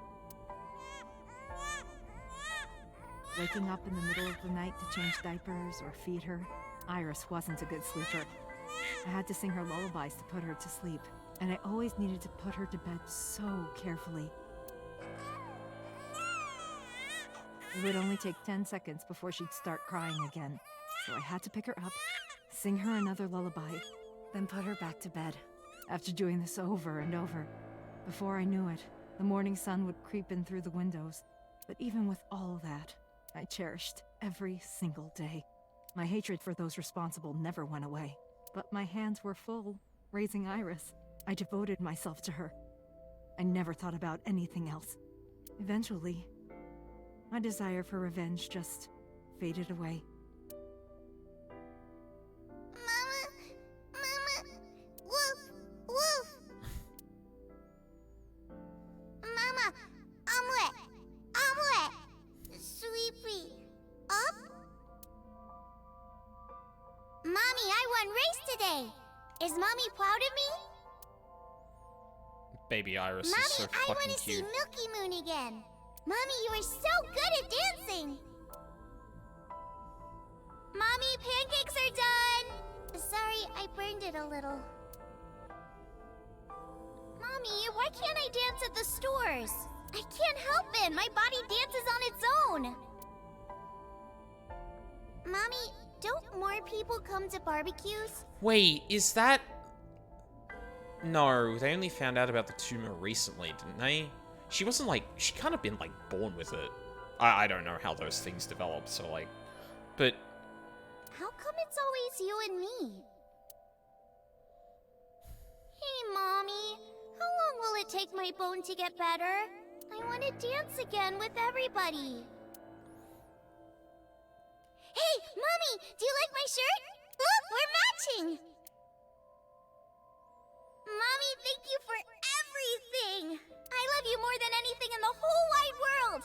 Waking up in the middle of the night to change diapers or feed her, Iris wasn't a good sleeper. I had to sing her lullabies to put her to sleep, and I always needed to put her to bed so carefully. It would only take 10 seconds before she'd start crying again, so I had to pick her up, sing her another lullaby, then put her back to bed. After doing this over and over, before I knew it, the morning sun would creep in through the windows. But even with all that, I cherished every single day. My hatred for those responsible never went away. But my hands were full, raising Iris. I devoted myself to her. I never thought about anything else. Eventually, my desire for revenge just faded away. Mama, woof, woof. Mama, I'm wet, sleepy, up. Mommy, I won race today. Is Mommy proud of me? Baby Iris Mommy, is so I want fucking to see cute. Milky Moon again. Mommy, you are so good at dancing. Mommy, pancakes are done. So mind it a little. Mommy, why can't I dance at the stores? I can't help it. My body dances on its own. Mommy, don't more people come to barbecues? Wait, is that... No, they only found out about the tumor recently, didn't they? She wasn't like... She kind of been like born with it. I don't know how those things develop, so like... But... How come it's always you and me? Hey, Mommy. How long will it take my bone to get better? I want to dance again with everybody. Hey, Mommy! Do you like my shirt? Look, we're matching! Mommy, thank you for everything! I love you more than anything in the whole wide world!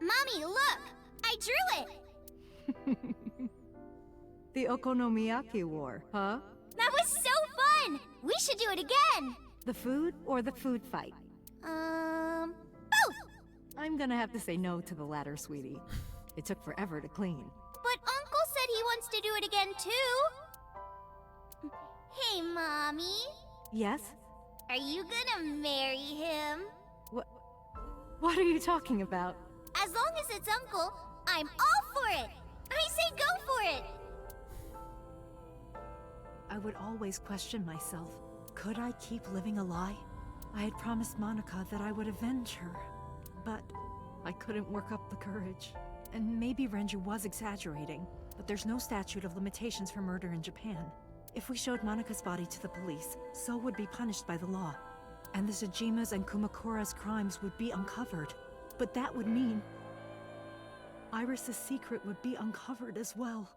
Mommy, look! I drew it! The Okonomiyaki War, huh? That was so fun! We should do it again! The food or the food fight? Both! I'm gonna have to say no to the latter, sweetie. It took forever to clean. But Uncle said he wants to do it again, too! Hey, Mommy. Yes? Are you gonna marry him? What are you talking about? As long as it's Uncle, I'm all for it! I say go for it! I would always question myself. Could I keep living a lie? I had promised Monica that I would avenge her, but I couldn't work up the courage. And maybe Renju was exaggerating, but there's no statute of limitations for murder in Japan. If we showed Monica's body to the police, So would be punished by the law. And the Tsujima's and Kumakura's crimes would be uncovered. But that would mean Iris's secret would be uncovered as well.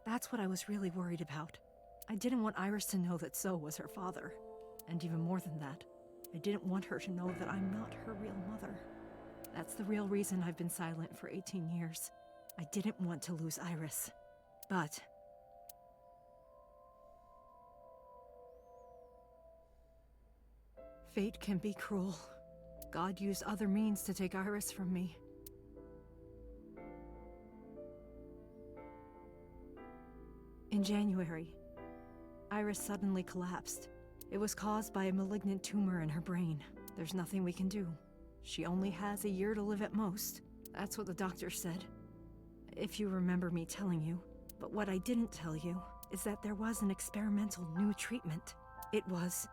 That's what I was really worried about. I didn't want Iris to know that So was her father. And even more than that, I didn't want her to know that I'm not her real mother. That's the real reason I've been silent for 18 years. I didn't want to lose Iris. But fate can be cruel. God used other means to take Iris from me. In January, Iris suddenly collapsed. It was caused by a malignant tumor in her brain. There's nothing we can do. She only has a year to live at most. That's what the doctor said. If you remember me telling you. But what I didn't tell you is that there was an experimental new treatment. It was...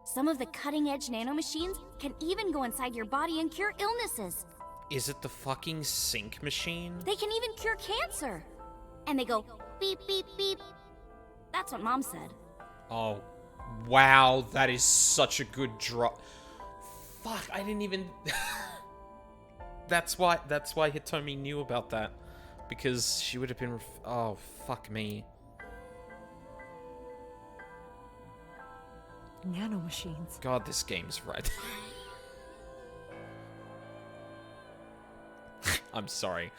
Some of the cutting-edge nanomachines can even go inside your body and cure illnesses. Is it the fucking sync machine? They can even cure cancer. And they go beep, beep, beep. That's what Mom said. Oh, wow, that is such a good drop. Fuck, I didn't even... That's why Hitomi knew about that. Because she would have been... Oh, fuck me. Nanomachines. God, this game's right. I'm sorry.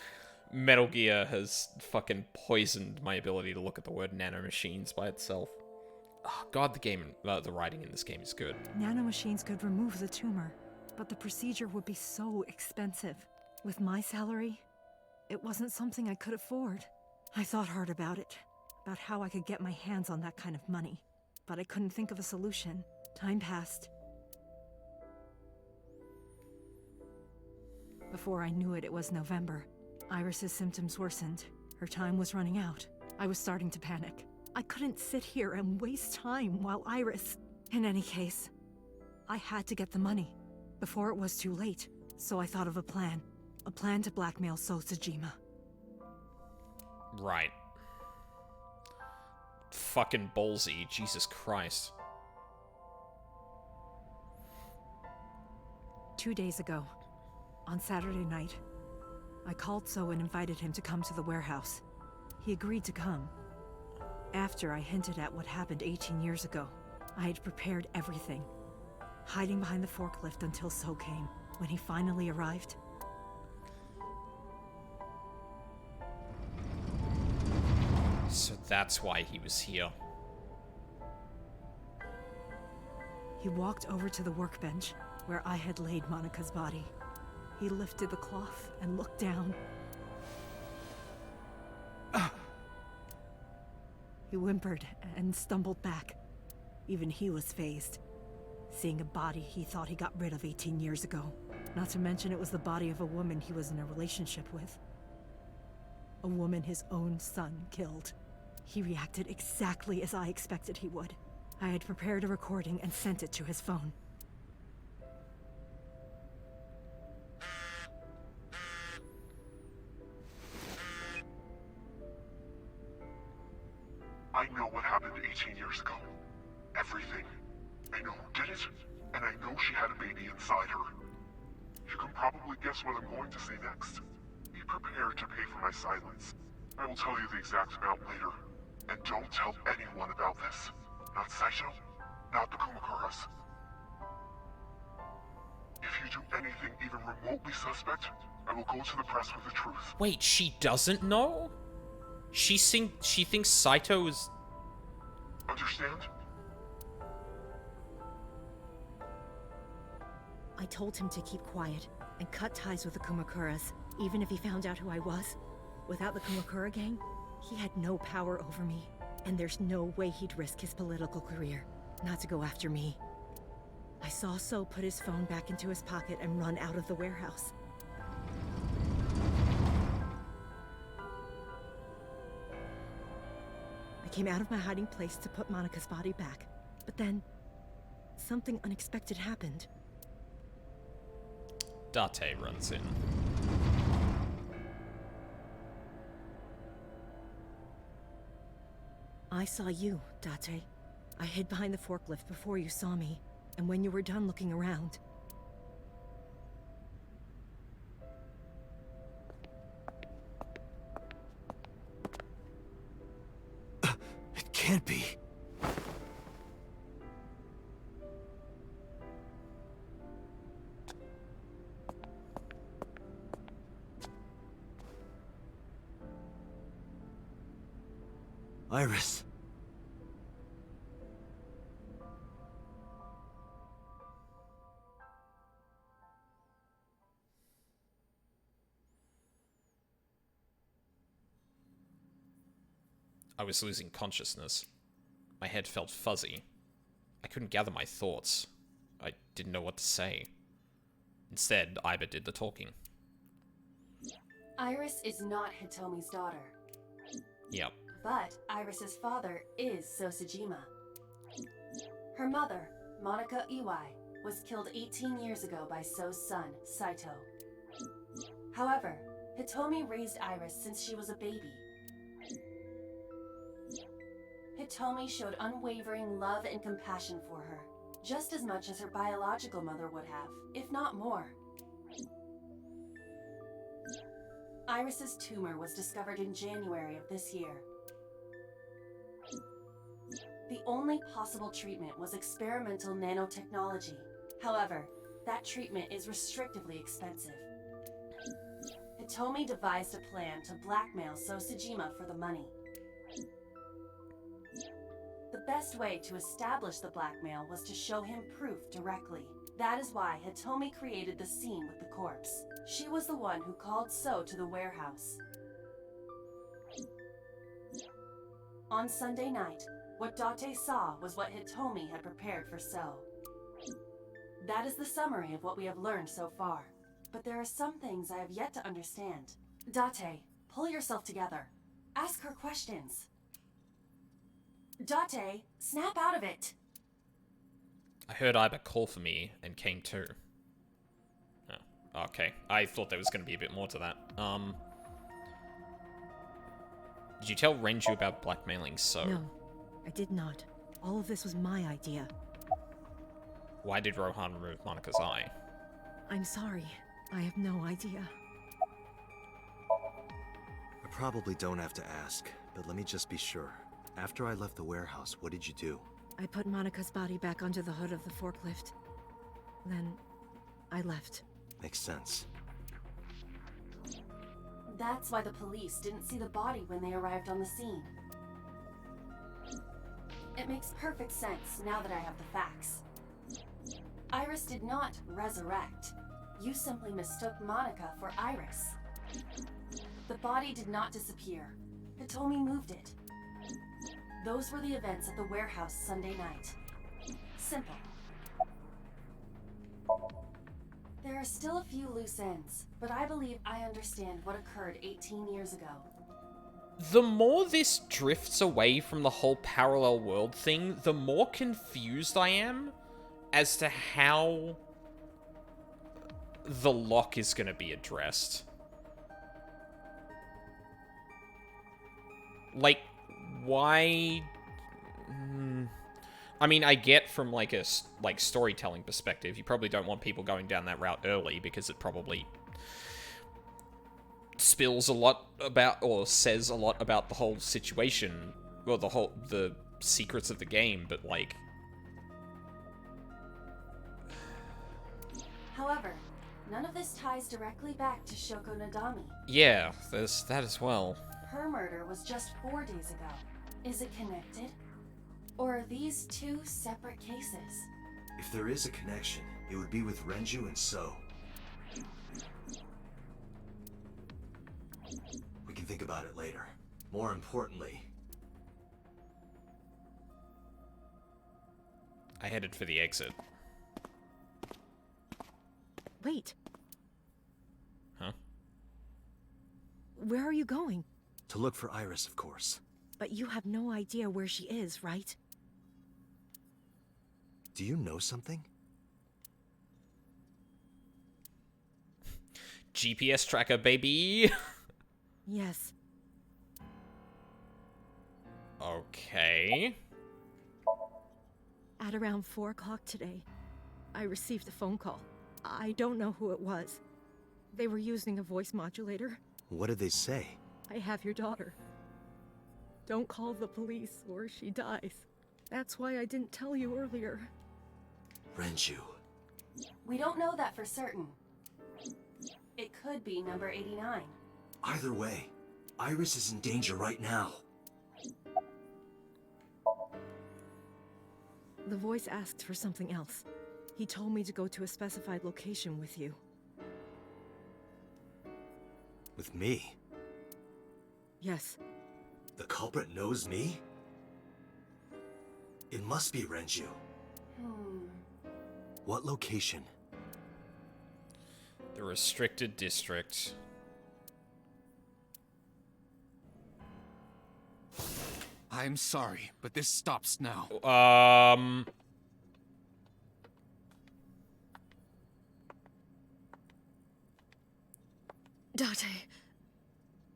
Metal Gear has fucking poisoned my ability to look at the word nanomachines by itself. Oh, God, the writing in this game is good. Nanomachines could remove the tumor, but the procedure would be so expensive. With my salary, it wasn't something I could afford. I thought hard about it, about how I could get my hands on that kind of money, but I couldn't think of a solution. Time passed. Before I knew it, it was November. Iris's symptoms worsened. Her time was running out. I was starting to panic. I couldn't sit here and waste time while Iris... In any case, I had to get the money before it was too late. So I thought of a plan. A plan to blackmail So Tsujima. Right. Fucking ballsy, Jesus Christ. 2 days ago, on Saturday night, I called So and invited him to come to the warehouse. He agreed to come. After I hinted at what happened 18 years ago, I had prepared everything, hiding behind the forklift until So came. When he finally arrived, So that's why he was here. he walked over to the workbench where I had laid Monica's body. He lifted the cloth and looked down. He whimpered and stumbled back. Even he was fazed, seeing a body he thought he got rid of 18 years ago. Not to mention it was the body of a woman he was in a relationship with. A woman his own son killed. He reacted exactly as I expected he would. I had prepared a recording and sent it to his phone. I know what happened 18 years ago. Everything. I know who did it, and I know she had a baby inside her. You can probably guess what I'm going to say next. Be prepared to pay for my silence. I will tell you the exact amount later. And don't tell anyone about this. Not Saito, not the Kumakuras. If you do anything even remotely suspect, I will go to the press with the truth. Wait, she doesn't know? She thinks Saito is... Understand? I told him to keep quiet and cut ties with the Kumakuras, even if he found out who I was. Without the Kumakura gang, he had no power over me, and there's no way he'd risk his political career, not to go after me. I saw So put his phone back into his pocket and run out of the warehouse. I came out of my hiding place to put Monica's body back, but then something unexpected happened. Date runs in. I saw you, Date. I hid behind the forklift before you saw me, and when you were done looking around... It can't be. Iris. I was losing consciousness. My head felt fuzzy. I couldn't gather my thoughts. I didn't know what to say. Instead, Iba did the talking. Iris is not Hitomi's daughter. Yep. But Iris's father is Sosajima. Her mother, Monica Iwai, was killed 18 years ago by So's son, Saito. However, Hitomi raised Iris since she was a baby. Hitomi showed unwavering love and compassion for her, just as much as her biological mother would have, if not more. Iris's tumor was discovered in January of this year. The only possible treatment was experimental nanotechnology. However, that treatment is restrictively expensive. Hitomi devised a plan to blackmail Sosajima for the money. The best way to establish the blackmail was to show him proof directly. That is why Hitomi created the scene with the corpse. She was the one who called So to the warehouse. On Sunday night, what Date saw was what Hitomi had prepared for So. That is the summary of what we have learned so far. But there are some things I have yet to understand. Date, pull yourself together. Ask her questions. Date, snap out of it! I heard Iba call for me and came to. Oh, okay. I thought there was going to be a bit more to that. Did you tell Renju about blackmailing So? No, I did not. All of this was my idea. Why did Rohan remove Monica's eye? I'm sorry. I have no idea. I probably don't have to ask, but let me just be sure. After I left the warehouse, what did you do? I put Monica's body back onto the hood of the forklift. Then, I left. Makes sense. That's why the police didn't see the body when they arrived on the scene. It makes perfect sense now that I have the facts. Iris did not resurrect. You simply mistook Monica for Iris. The body did not disappear. Hitomi moved it. Those were the events at the warehouse Sunday night. Simple. There are still a few loose ends, but I believe I understand what occurred 18 years ago. The more this drifts away from the whole parallel world thing, the more confused I am as to how the lock is going to be addressed. Like, why... I mean, I get from, like, a storytelling perspective, you probably don't want people going down that route early, because it probably spills a lot about, or says a lot about the whole situation, or the secrets of the game, but, like... However, none of this ties directly back to Shoko Nadami. Yeah, there's that as well. Her murder was just 4 days ago. Is it connected? Or are these two separate cases? If there is a connection, it would be with Renju and So. We can think about it later. More importantly... I headed for the exit. Wait. Huh? Where are you going? To look for Iris, of course. But you have no idea where she is, right? Do you know something? GPS tracker, baby! Yes. Okay. At around 4 o'clock today, I received a phone call. I don't know who it was. They were using a voice modulator. What did they say? I have your daughter. Don't call the police or she dies. That's why I didn't tell you earlier. Renju. We don't know that for certain. It could be number 89. Either way, Iris is in danger right now. The voice asked for something else. He told me to go to a specified location with you. With me? Yes. The culprit knows me? It must be Renju. What location? The restricted district. I'm sorry, but this stops now. Date.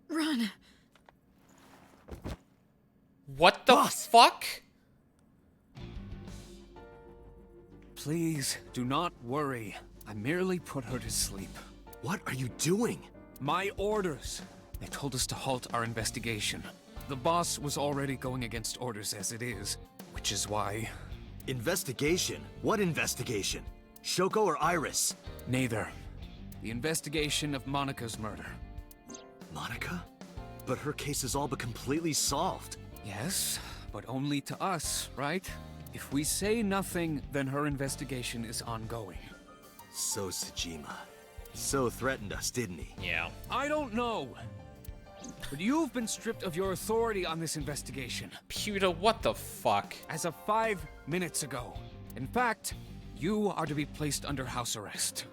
Run. What the fuck? Please, do not worry. I merely put her to sleep. What are you doing? My orders. They told us to halt our investigation. The boss was already going against orders as it is, which is why... Investigation? What investigation? Shoko or Iris? Neither. The investigation of Monica's murder. Monica? But her case is all but completely solved. Yes, but only to us, right? If we say nothing, then her investigation is ongoing. So Tsujima. So threatened us, didn't he? Yeah. I don't know. But you've been stripped of your authority on this investigation. Pewter, what the fuck? As of 5 minutes ago. In fact, you are to be placed under house arrest.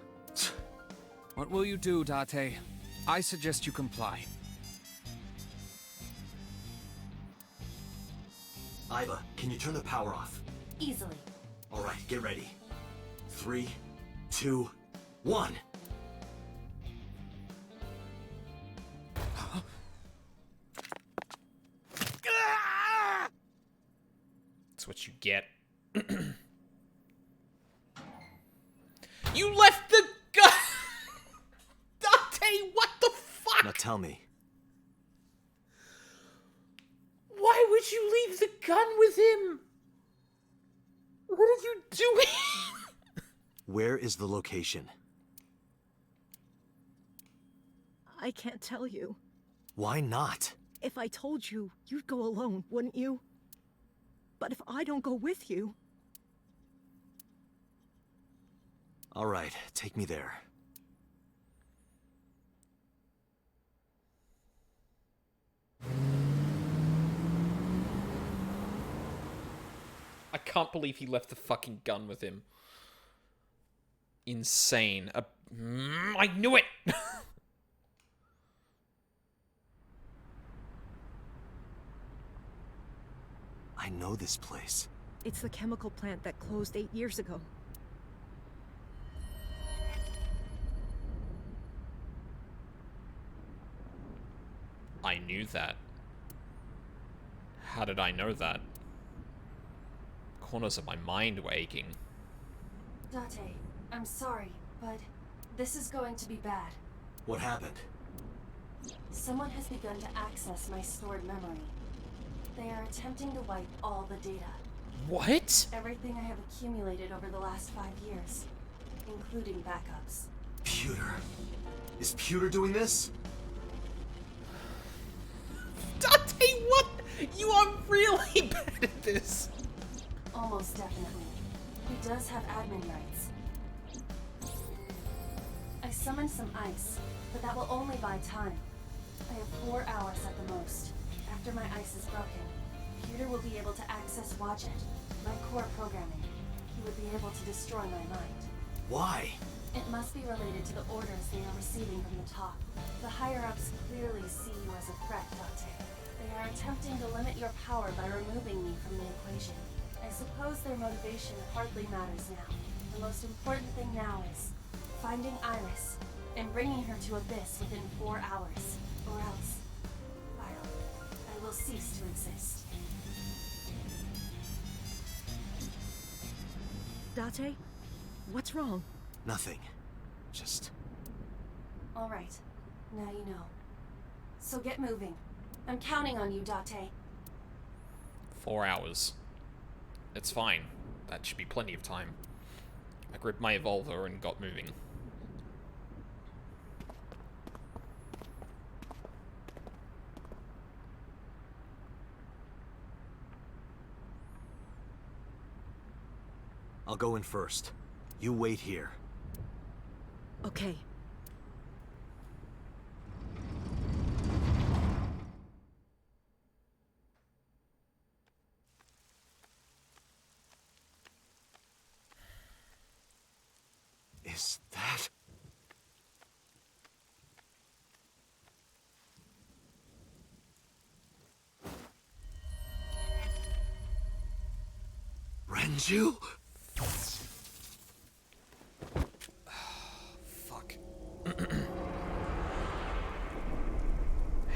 What will you do, Date? I suggest you comply. Iva, can you turn the power off? Easily. Alright, get ready. 3, 2, 1. That's what you get. You left the gun! Dante, what the fuck? Now tell me. Why would you leave the gun with him? What are you doing? Where is the location? I can't tell you. Why not? If I told you, you'd go alone, wouldn't you? But if I don't go with you... All right, take me there. I can't believe he left the fucking gun with him. Insane. I knew it! I know this place. It's the chemical plant that closed 8 years ago. I knew that. How did I know that? Corners of my mind were aching. Date, I'm sorry, but this is going to be bad. What happened? Someone has begun to access my stored memory. They are attempting to wipe all the data. What? Everything I have accumulated over the last 5 years, including backups. Pewter. Is Pewter doing this? Dante, what? You are really bad at this. Almost definitely. He does have admin rights. I summoned some ice, but that will only buy time. I have 4 hours at the most. After my ice is broken, Pewter will be able to access Wadjet, my core programming. He would be able to destroy my mind. Why? It must be related to the orders they are receiving from the top. The higher-ups clearly see you as a threat, Date. They are attempting to limit your power by removing me from the equation. I suppose their motivation hardly matters now. The most important thing now is finding Iris and bringing her to Abyss within 4 hours, or else I will cease to exist. Date? What's wrong? Nothing. Just... All right, now you know. So get moving. I'm counting on you, Date. 4 hours. It's fine. That should be plenty of time. I gripped my Evolver and got moving. I'll go in first. You wait here. Okay. Is that... Renju? Fuck.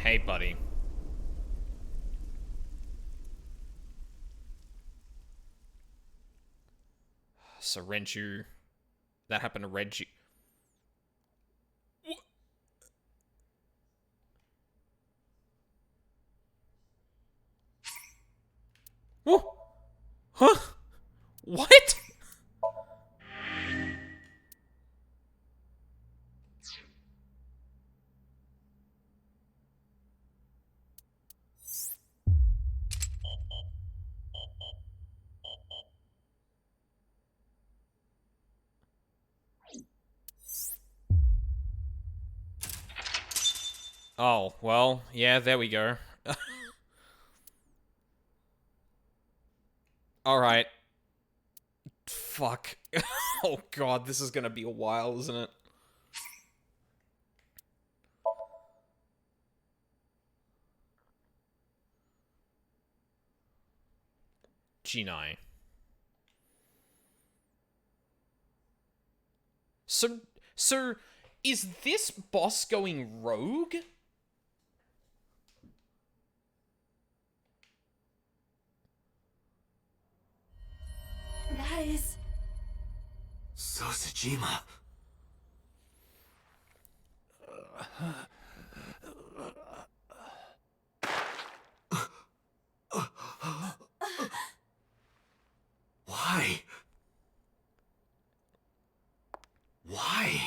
Hey, buddy. So Renju... That happened to Renju... Whoa! Huh? What? Oh, well, yeah, there we go. Alright. Fuck. Oh god, this is gonna be a while, isn't it? Jinai. So, is this boss going rogue? That is... Sosajima. Why? Why?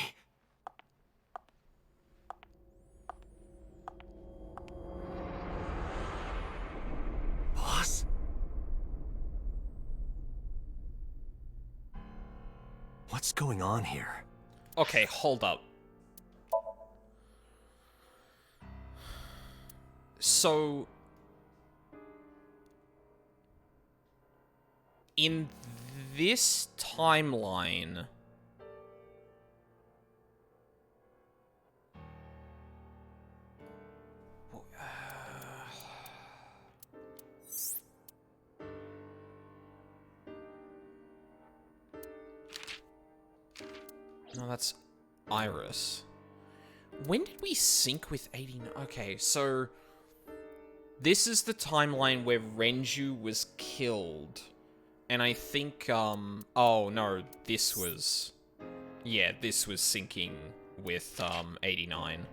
Boss? What's going on here? Okay, hold up. So, in this timeline, no, that's Iris. When did we sync with 89? Okay, so this is the timeline where Renju was killed. And I think, oh no, this was, yeah, this was syncing with, 89.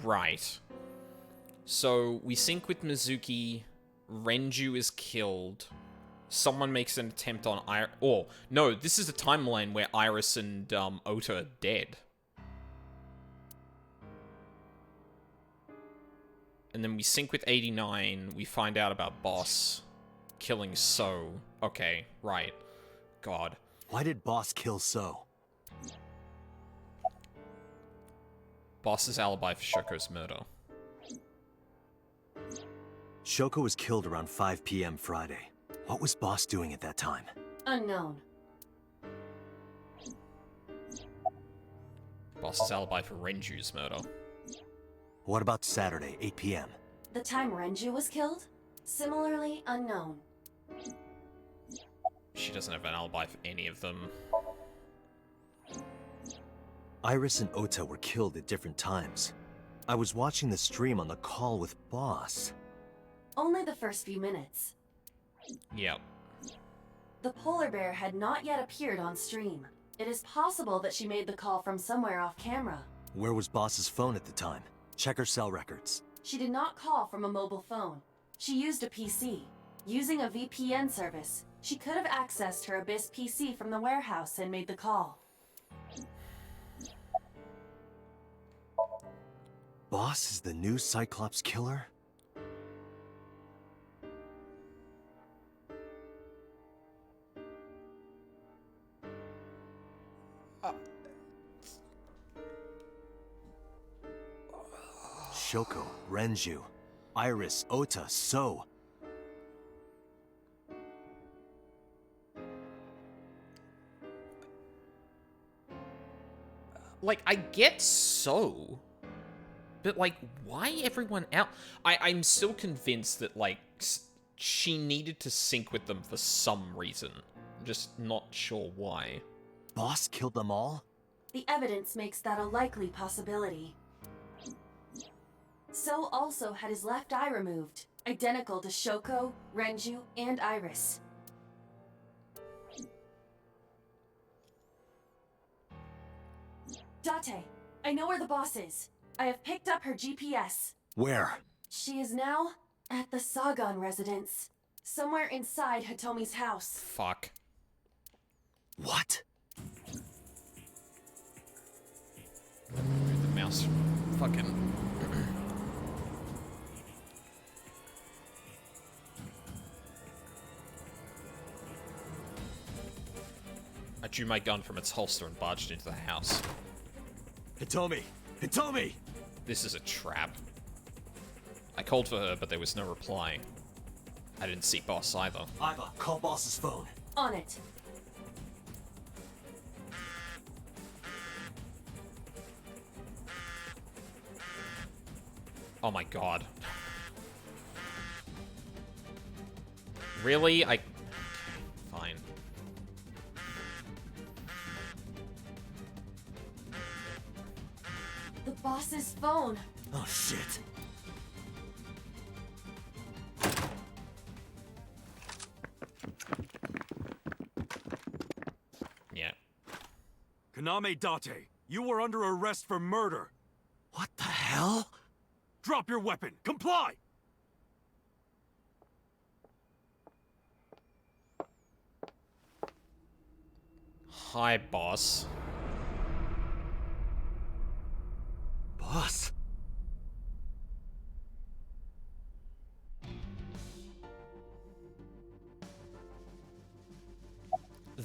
Right. So, we sync with Mizuki, Renju is killed, someone makes an attempt on Iris, oh, no, this is a timeline where Iris and, Ota are dead. And then we sync with 89, we find out about Boss killing So. Okay, right. God. Why did Boss kill So? Boss's alibi for Shoko's murder. Shoko was killed around 5 p.m. Friday. What was Boss doing at that time? Unknown. Boss's alibi for Renju's murder. What about Saturday, 8 p.m.? The time Renju was killed? Similarly unknown. She doesn't have an alibi for any of them. Iris and Ota were killed at different times. I was watching the stream on the call with Boss. Only the first few minutes. Yep. The polar bear had not yet appeared on stream. It is possible that she made the call from somewhere off camera. Where was Boss's phone at the time? Check her cell records. She did not call from a mobile phone. She used a PC. Using a VPN service, she could have accessed her Abyss PC from the warehouse and made the call. Boss is the new Cyclops killer? Shoko, Renju, Iris, Ota, So. Like, I get So, but, like, why everyone else? I'm still convinced that, like, she needed to sync with them for some reason. I'm just not sure why. Boss killed them all? The evidence makes that a likely possibility. So also had his left eye removed, identical to Shoko, Renju, and Iris. Date, I know where the boss is. I have picked up her GPS. Where? She is now at the Sagan residence. Somewhere inside Hitomi's house. Fuck. What? The mouse fucking... I drew my gun from its holster and barged into the house. Hitomi! Hitomi! This is a trap. I called for her, but there was no reply. I didn't see Boss either. Iva, call Boss's phone. On it. Oh my god. Really? Fine. The boss's phone. Oh shit. Yeah. Kaname Date, you were under arrest for murder. What the hell? Drop your weapon! Comply! Hi, boss. Boss?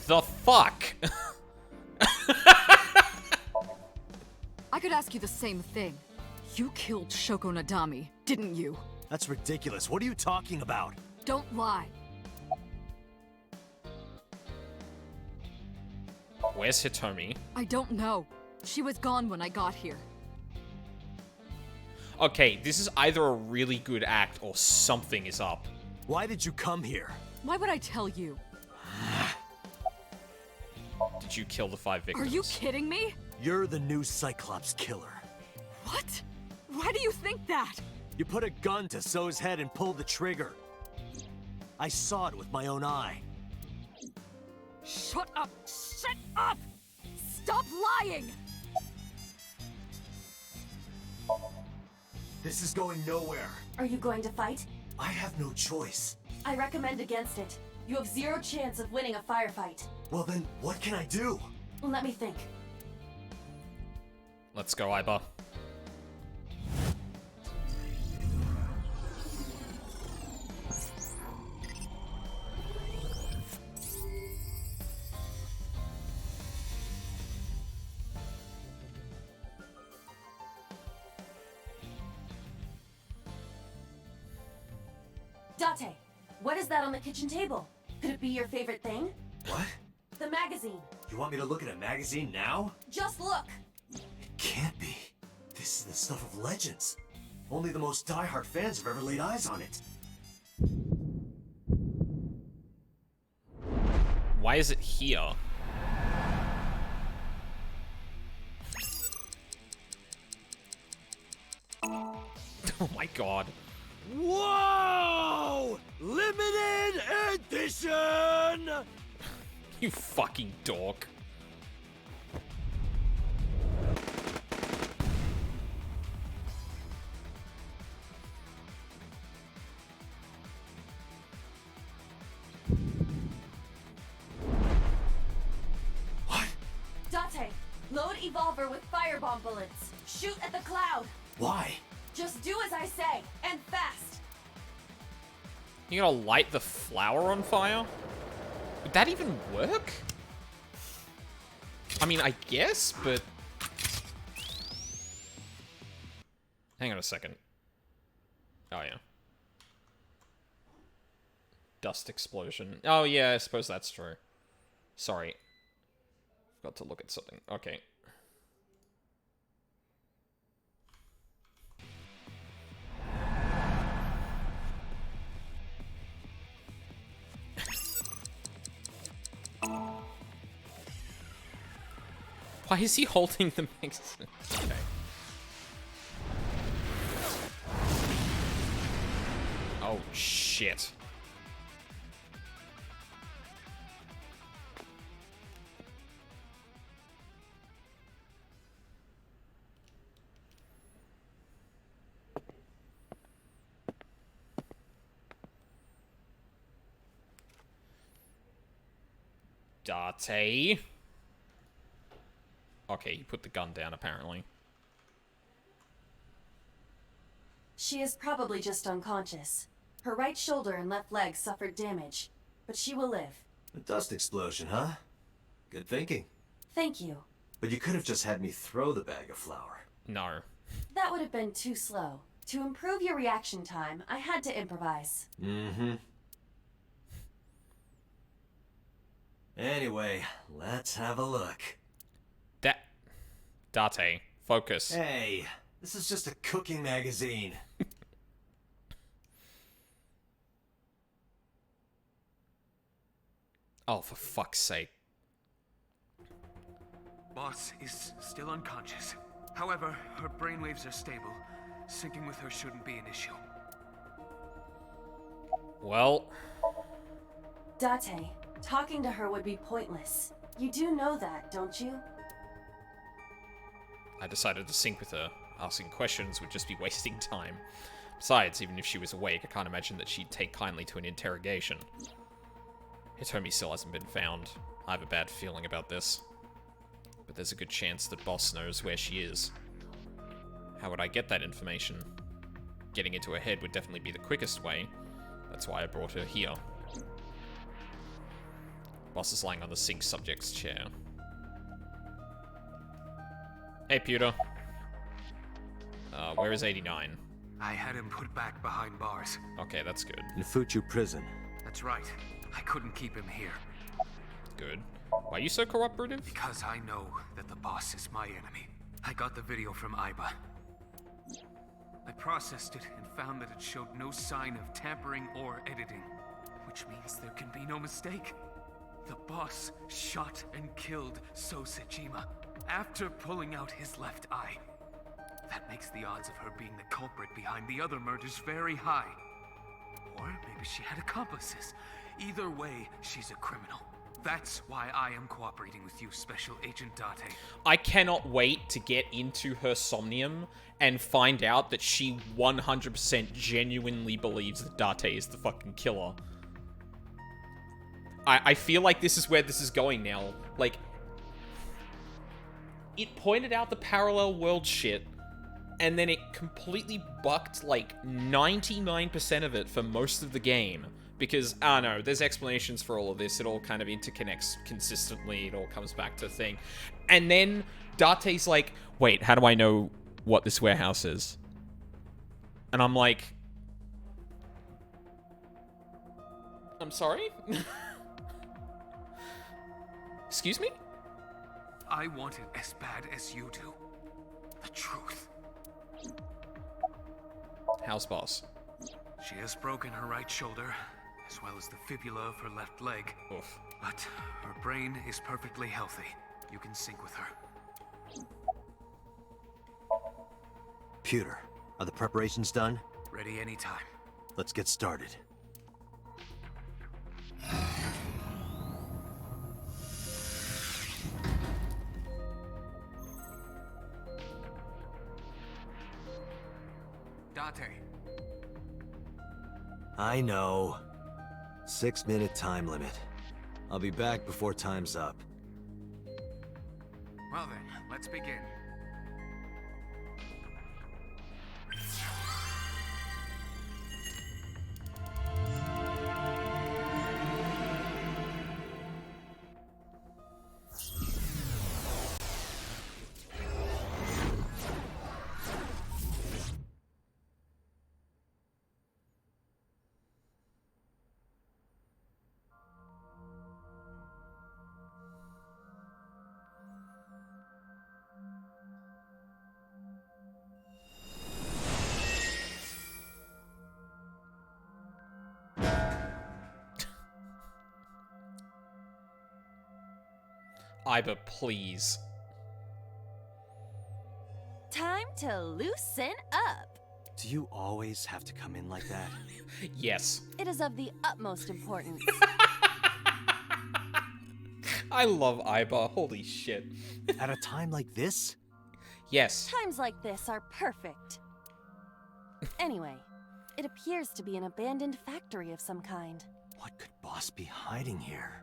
The fuck? I could ask you the same thing. You killed Shoko Nadami, didn't you? That's ridiculous. What are you talking about? Don't lie. Where's Hitomi? I don't know. She was gone when I got here. Okay, this is either a really good act or something is up. Why did you come here? Why would I tell you? Did you kill the 5 victims? Are you kidding me? You're the new Cyclops killer. What? Why do you think that? You put a gun to So's head and pulled the trigger. I saw it with my own eye. Shut up! Shut up! Stop lying! This is going nowhere. Are you going to fight? I have no choice. I recommend against it. You have 0 chance of winning a firefight. Well then, what can I do? Let me think. Let's go, Iba. Date, what is that on the kitchen table? Could it be your favorite thing? What? The magazine. You want me to look at a magazine now? Just look. It can't be. This is the stuff of legends. Only the most diehard fans have ever laid eyes on it. Why is it here? Oh my god. Whoa! Limited edition! You fucking dork. What? Date, load Evolver with firebomb bullets. Shoot at the cloud. Why? Just do as I say, and fast. You gonna light the flower on fire? Would that even work? I mean, I guess, but... Hang on a second. Oh, yeah. Dust explosion. Oh, yeah, I suppose that's true. Sorry. Forgot to look at something. Okay. Why is he holding the magazine? Okay. Oh, shit. Date. Okay, he put the gun down, apparently. She is probably just unconscious. Her right shoulder and left leg suffered damage, but she will live. A dust explosion, huh? Good thinking. Thank you. But you could have just had me throw the bag of flour. No. That would have been too slow. To improve your reaction time, I had to improvise. Mm-hmm. Anyway, let's have a look. Date, focus. Hey, this is just a cooking magazine. Oh, for fuck's sake. Boss is still unconscious. However, her brainwaves are stable. Syncing with her shouldn't be an issue. Well... Date, talking to her would be pointless. You do know that, don't you? I decided to sync with her. Asking questions would just be wasting time. Besides, even if she was awake, I can't imagine that she'd take kindly to an interrogation. Hitomi still hasn't been found. I have a bad feeling about this. But there's a good chance that Boss knows where she is. How would I get that information? Getting into her head would definitely be the quickest way. That's why I brought her here. Boss is lying on the sync subject's chair. Hey, Pewter. Where is 89? I had him put back behind bars. Okay, that's good. In Fuchu prison. That's right. I couldn't keep him here. Good. Why are you so cooperative? Because I know that the boss is my enemy. I got the video from Aiba. I processed it and found that it showed no sign of tampering or editing, which means there can be no mistake. The boss shot and killed So Sejima after pulling out his left eye. That makes the odds of her being the culprit behind the other murders very high. Or maybe she had accomplices. Either way, she's a criminal. That's why I am cooperating with you, Special Agent Date. I cannot wait to get into her Somnium and find out that she 100% genuinely believes that Date is the fucking killer. I feel like this is where this is going now. Like, it pointed out the parallel world shit, and then it completely bucked like 99% of it for most of the game. Because, I don't know, there's explanations for all of this. It all kind of interconnects consistently. It all comes back to the thing. And then Date's like, wait, how do I know what this warehouse is? And I'm like, I'm sorry? Excuse me? I want it as bad as you do. The truth. How's boss? She has broken her right shoulder, as well as the fibula of her left leg. Oof. But her brain is perfectly healthy. You can sync with her. Pewter, are the preparations done? Ready anytime. Let's get started. Date. I know. 6-minute time limit. I'll be back before time's up. Well then, let's begin. Aiba, please. Time to loosen up. Do you always have to come in like that? Yes. It is of the utmost importance. I love Aiba. Holy shit. At a time like this? Yes. Times like this are perfect. Anyway, it appears to be an abandoned factory of some kind. What could Boss be hiding here?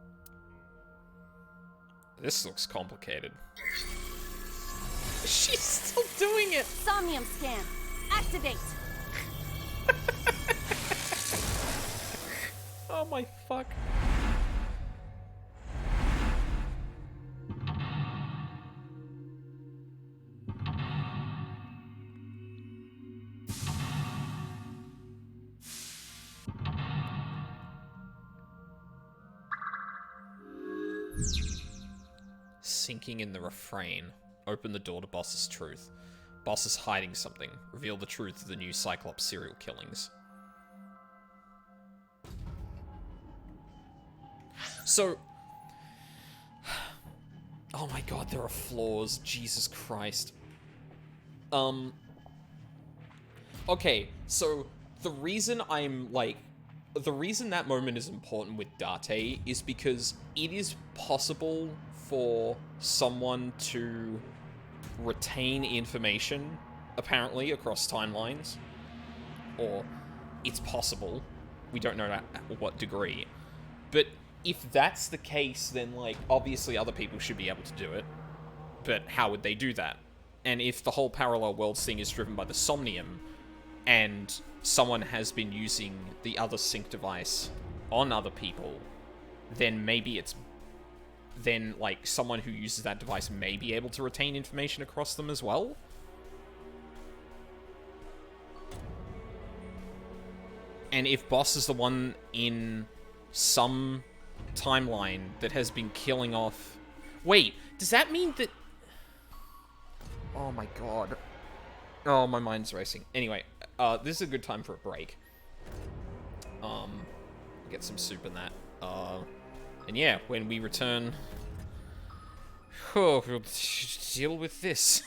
This looks complicated. She's still doing it! Somnium scan. Activate! Oh my fuck. Sinking in the refrain. Open the door to Boss's truth. Boss is hiding something. Reveal the truth of the new Cyclops serial killings. So... Oh my god, there are flaws. Jesus Christ. Okay, so the reason I'm like... The reason that moment is important with Date is because it is possible for someone to retain information, apparently, across timelines. Or, it's possible. We don't know at what degree. But if that's the case, then, like, obviously other people should be able to do it. But how would they do that? And if the whole parallel worlds thing is driven by the Somnium, and someone has been using the other sync device on other people, then maybe it's then, like, someone who uses that device may be able to retain information across them as well. And if Boss is the one in some timeline that has been killing off... Wait, does that mean that... Oh my god. Oh, my mind's racing. Anyway, this is a good time for a break. Get some soup in that. And yeah, when we return... Oh, we'll deal with this.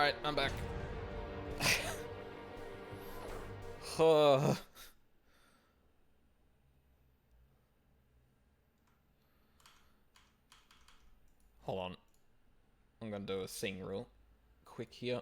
Alright, I'm back. Hold on. I'm gonna do a thing real quick here.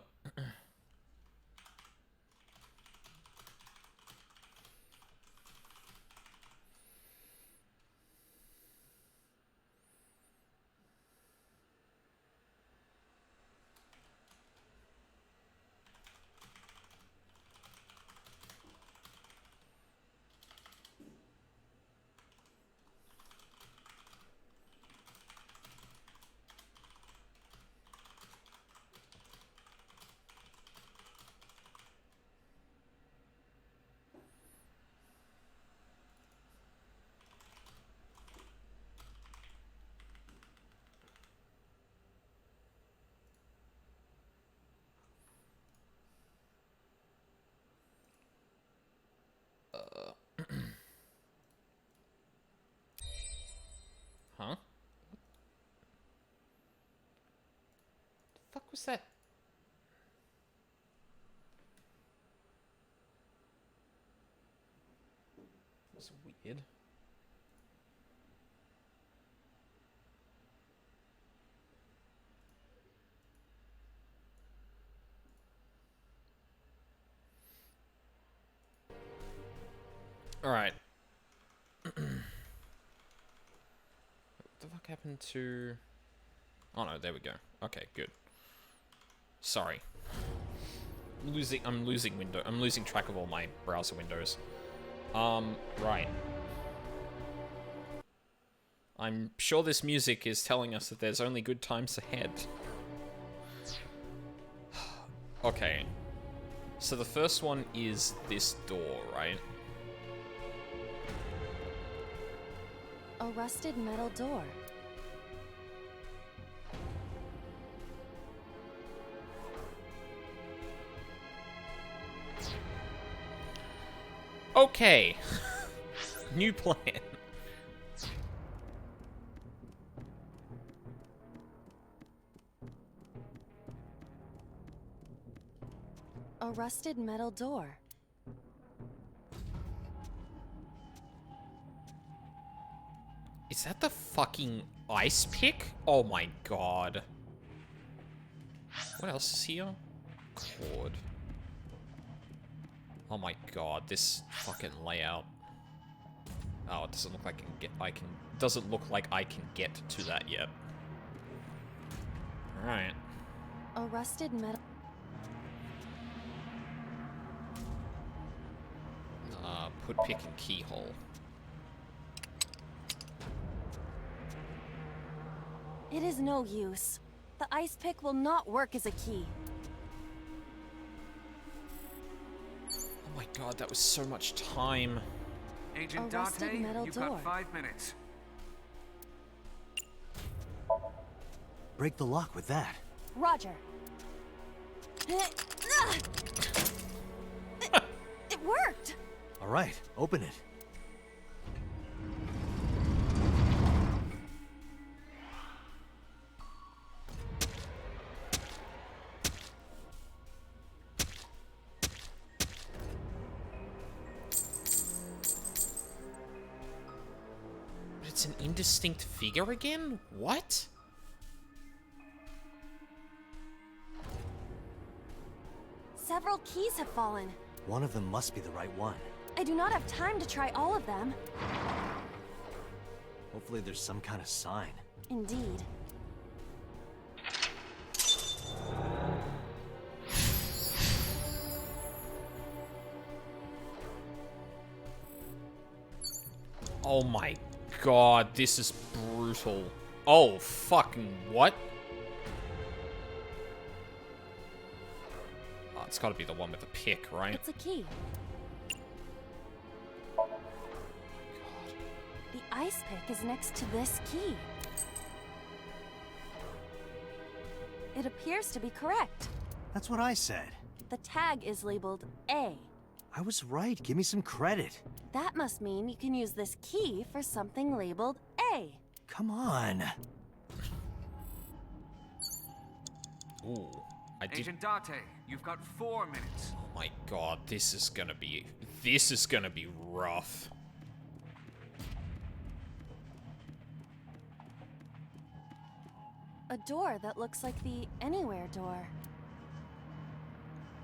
Huh? The fuck was that? That's weird. Alright. What the fuck happened to... Oh no, there we go. Okay, good. Sorry. I'm losing track of all my browser windows. Right. I'm sure this music is telling us that there's only good times ahead. Okay. So the first one is this door, right? A rusted metal door. Okay. New plan. A rusted metal door. Is that the fucking ice pick? Oh my god. What else is here? Cord. Oh my god, this fucking layout. Oh, it doesn't look like doesn't look like I can get to that yet. Alright. A rusted metal... Put pick in keyhole. It is no use. The ice pick will not work as a key. Oh my god, that was so much time. Agent A rusted Date, metal you've door. got 5 minutes. Break the lock with that. Roger. It worked! All right, open it. But it's an indistinct figure again? What? Several keys have fallen. One of them must be the right one. I do not have time to try all of them. Hopefully there's some kind of sign. Indeed. Oh my god, this is brutal. Oh, fucking what? Oh, it's gotta be the one with the pick, right? It's a key. The ice pick is next to this key. It appears to be correct. That's what I said. The tag is labeled A. I was right. Give me some credit. That must mean you can use this key for something labeled A. Come on. Ooh, I did. Agent Date, you've got 4 minutes. Oh my god, this is gonna be rough. A door that looks like the Anywhere door.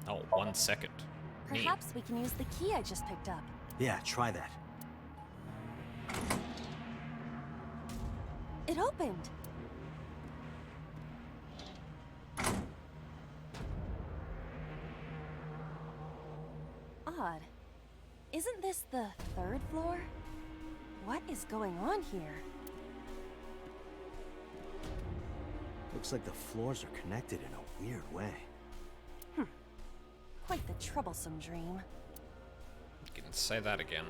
Oh, 1 second. Neat. Perhaps we can use the key I just picked up. Yeah, try that. It opened. Odd. Isn't this the 3rd floor? What is going on here? Looks like the floors are connected in a weird way. Quite the troublesome dream. You can say that again.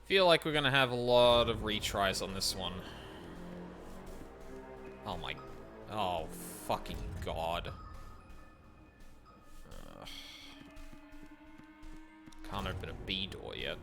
Feel like we're gonna have a lot of retries on this one. Oh my... Oh, fucking god. Can't open a B door yet.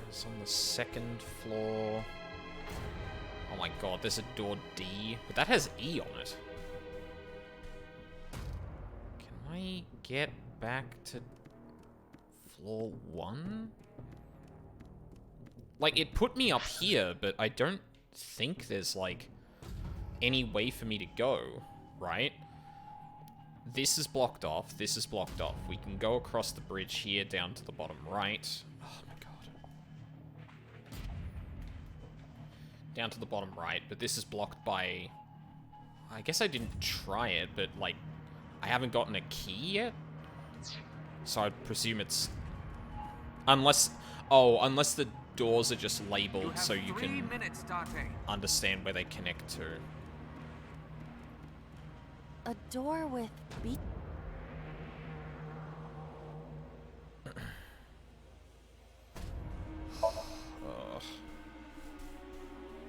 It's on the 2nd floor. Oh my god, there's a door D, but that has E on it. Can I get back to floor 1? Like, it put me up here, but I don't think there's, like, any way for me to go, right? This is blocked off, this is blocked off. We can go across the bridge here down to the bottom right. Oh my god. Down to the bottom right, but this is blocked by... I guess I didn't try it, but, like, I haven't gotten a key yet? So I presume it's... Unless... Oh, unless the doors are just labeled so you can understand where they connect to. A door with B.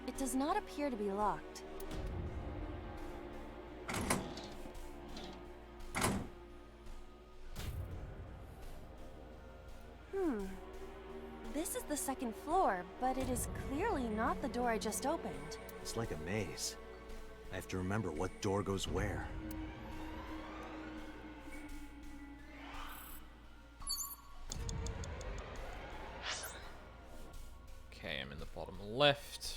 It does not appear to be locked. This is the 2nd floor, but it is clearly not the door I just opened. It's like a maze. I have to remember what door goes where. Okay, I'm in the bottom left.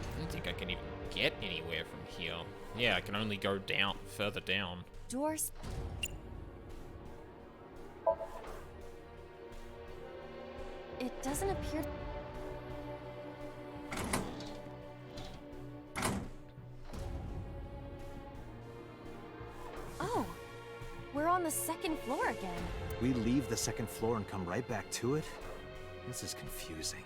I don't think I can even get anywhere from here. Yeah, I can only go down, further down. Doors. It doesn't appear. Oh, we're on the 2nd floor again. We leave the 2nd floor and come right back to it? This is confusing.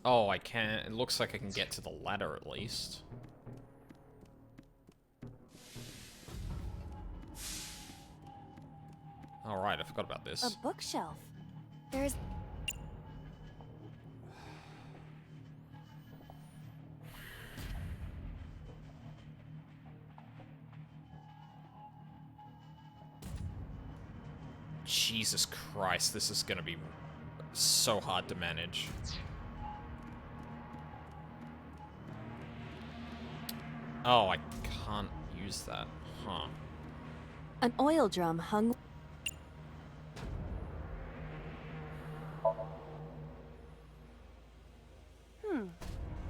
Oh, I can. It looks like I can get to the ladder at least. Alright, I forgot about this. A bookshelf. There's... Jesus Christ, this is gonna be So hard to manage. Oh, I can't use that. Huh. An oil drum hung...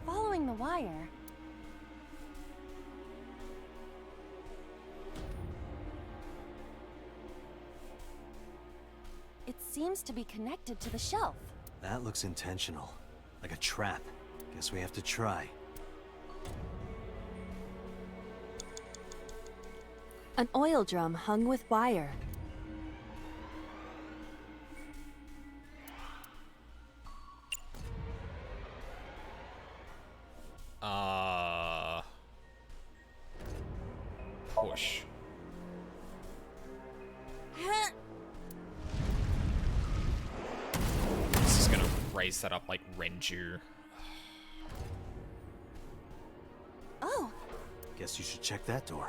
Following the wire. It seems to be connected to the shelf. That looks intentional. Like a trap. Guess we have to try. An oil drum hung with wire. Push. This is gonna raise that up like Renju. Oh. Guess you should check that door.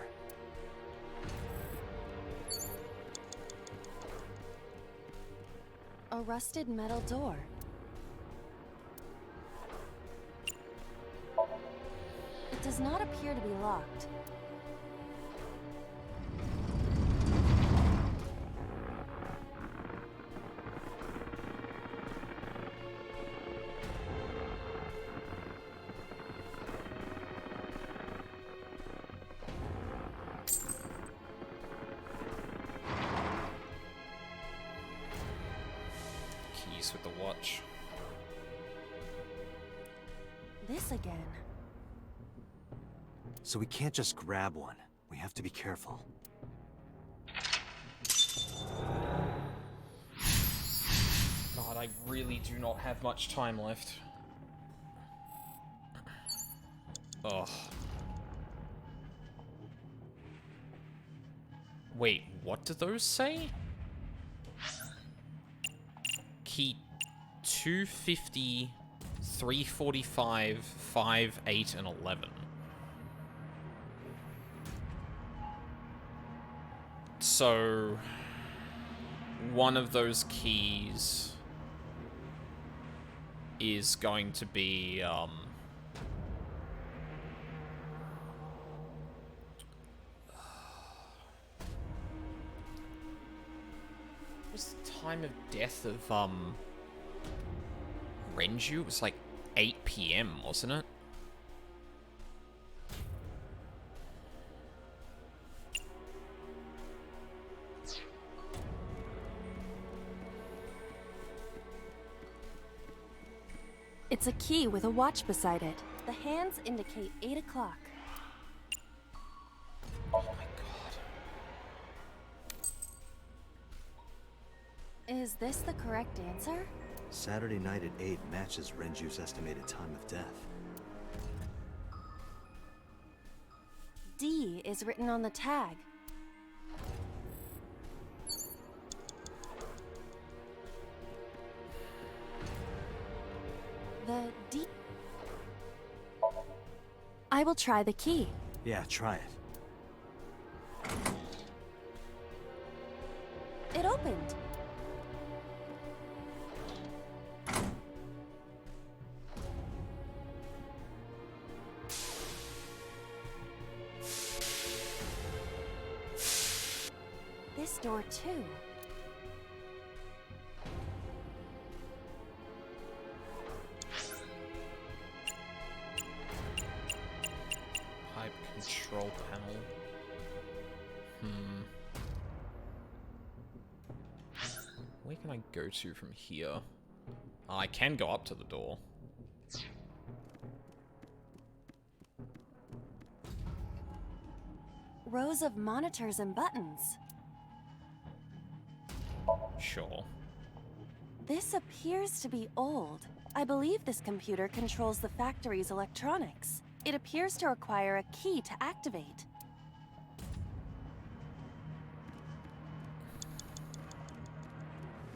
A rusted metal door. It does not appear to be locked. Keys with the watch. This again. So we can't just grab one. We have to be careful. God, I really do not have much time left. Ugh. Wait, what do those say? Key 250, 345, 5, 8, and 11. So, one of those keys is going to be, what's the time of death of, Renju? It was like 8 PM, wasn't it? It's a key with a watch beside it. The hands indicate 8 o'clock. Oh my god. Is this the correct answer? Saturday night at 8 matches Renju's estimated time of death. D is written on the tag. The D... I will try the key. Yeah, try it. It opened. This door too. Pipe control panel. Where can I go to from here? I can go up to the door. Rows of monitors and buttons. Sure. This appears to be old. I believe this computer controls the factory's electronics. It appears to require a key to activate.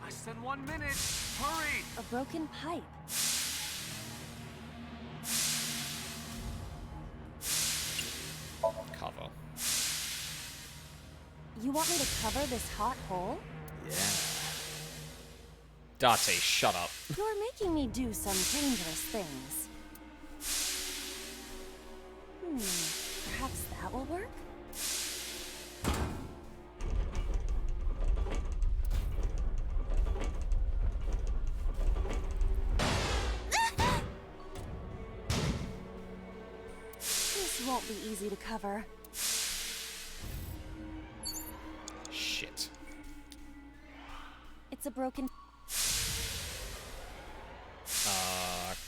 Less than 1 minute! Hurry! A broken pipe. Cover. You want me to cover this hot hole? Yeah. Date, shut up. You're making me do some dangerous things. Perhaps that will work? This won't be easy to cover. Shit. It's a broken...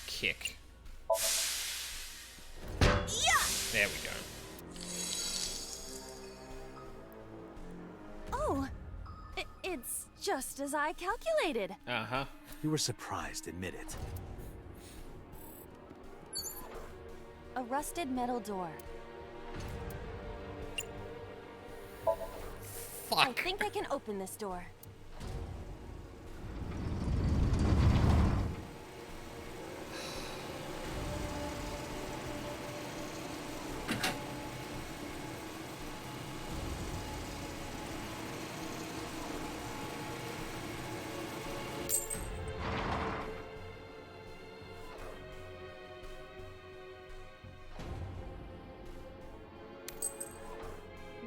Kick. Yeah! There we go. Oh! It's just as I calculated. Uh-huh. You were surprised, admit it. A rusted metal door. Fuck. I think I can open this door.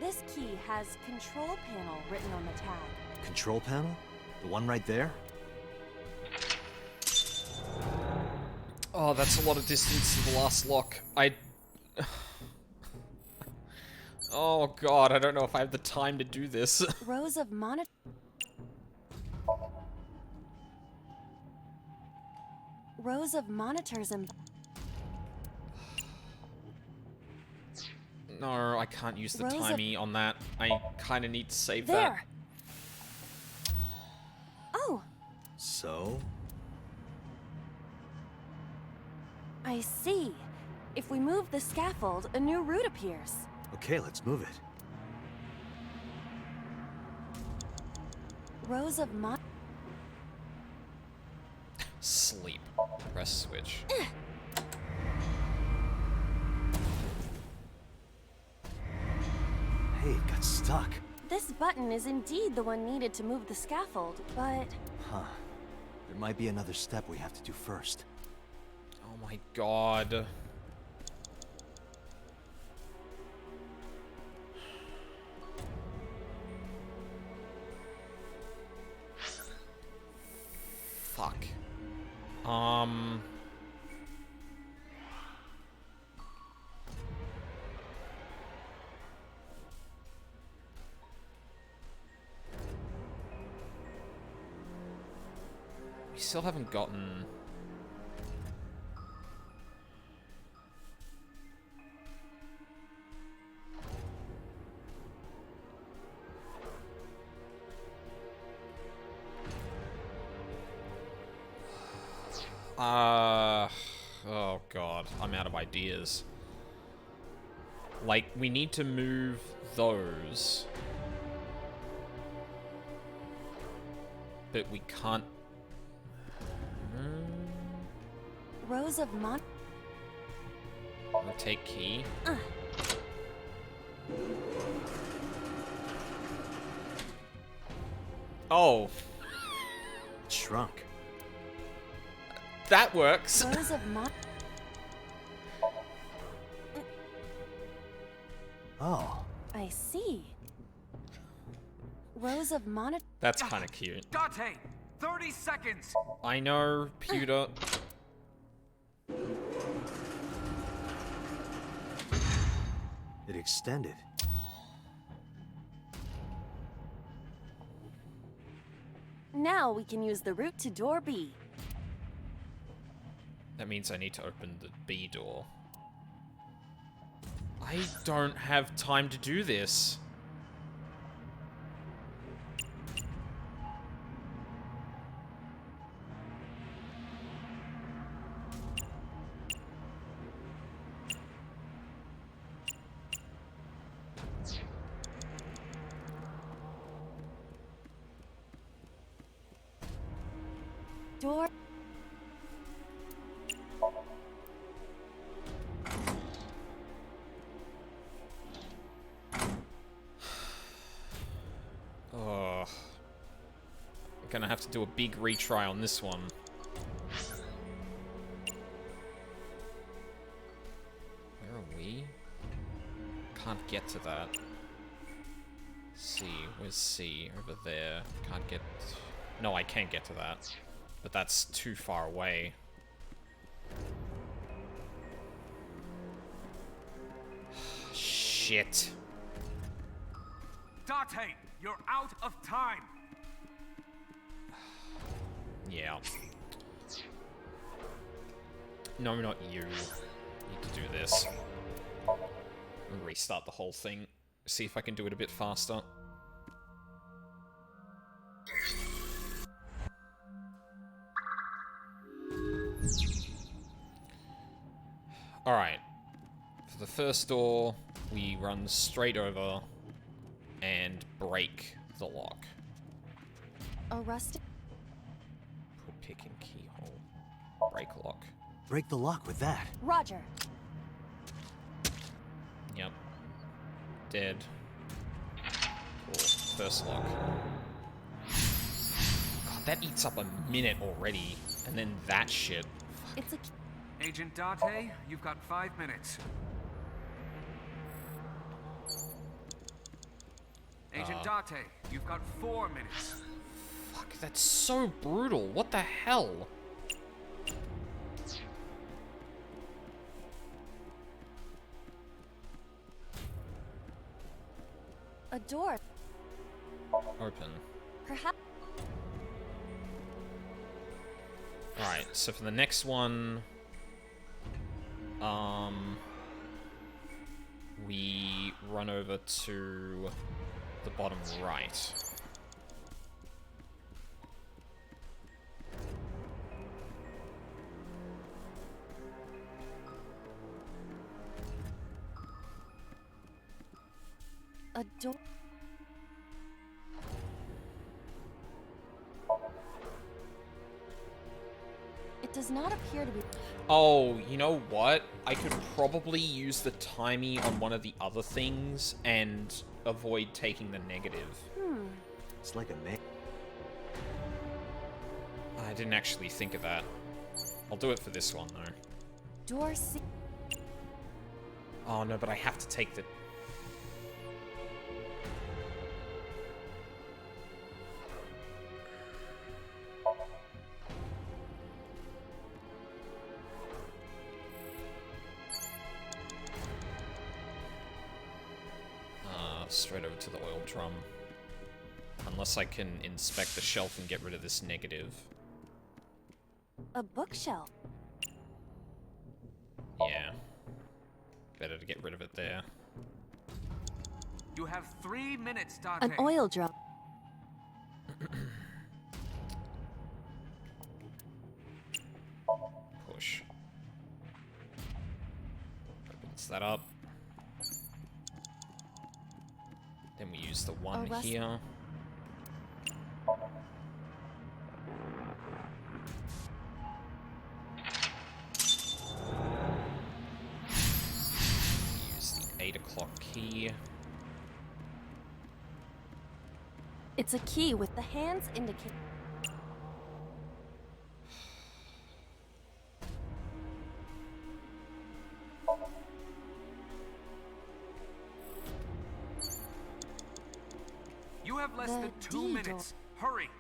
This key has control panel written on the tag. Control panel? The one right there? Oh, that's a lot of distance to the last lock. Oh god, I don't know if I have the time to do this. Rows of monitors and... No, I can't use the timey on that. I kind of need to save there. Oh. So? I see. If we move the scaffold, a new route appears. Okay, let's move it. Rows of Sleep. Press switch. Hey, it got stuck. This button is indeed the one needed to move the scaffold, but... Huh. There might be another step we have to do first. Oh my god. Fuck. We still haven't gotten... oh god, I'm out of ideas. Like, we need to move those. But we can't... Rows of I'll take key. Oh. Shrunk. That works. Rows of Oh. I see. Rows of That's kind of cute. Date! 30 seconds! I know, pewter. It extended. Now we can use the route to door B. That means I need to open the B door. I don't have time to do this. Door. Gonna have to do a big retry on this one. Where are we? Can't get to that. C. Where's C? Over there. Can't get... No, I can't get to that. But that's too far away. Shit. Date, you're out of time. Yeah. No, not you. Need to do this. Restart the whole thing. See if I can do it a bit faster. Alright. For the first door, we run straight over and break the lock. A rusted... Put pick in keyhole. Break lock. Break the lock with that. Roger. Yep. Dead. Cool. First lock. God, that eats up a minute already. And then that shit. It's a... Agent Date, you've got 5 minutes. Agent Date, you've got 4 minutes. Fuck, that's so brutal. What the hell? A door. Open. Perhaps... Alright, so for the next one... we run over to the bottom right. A door... It does not appear to be... Oh, you know what? I could probably use the timey on one of the other things and avoid taking the negative. It's like a man. I didn't actually think of that. I'll do it for this one, though. Door C... Oh, no, but I have to take the... Straight over to the oil drum. Unless I can inspect the shelf and get rid of this negative. A bookshelf. Yeah. Better to get rid of it there. You have 3 minutes, Date. An oil drum. Push. Opens that up. Then we use the one here. Use the 8 o'clock key. It's a key with the hands indicate. You have less than 2 minutes. Hurry.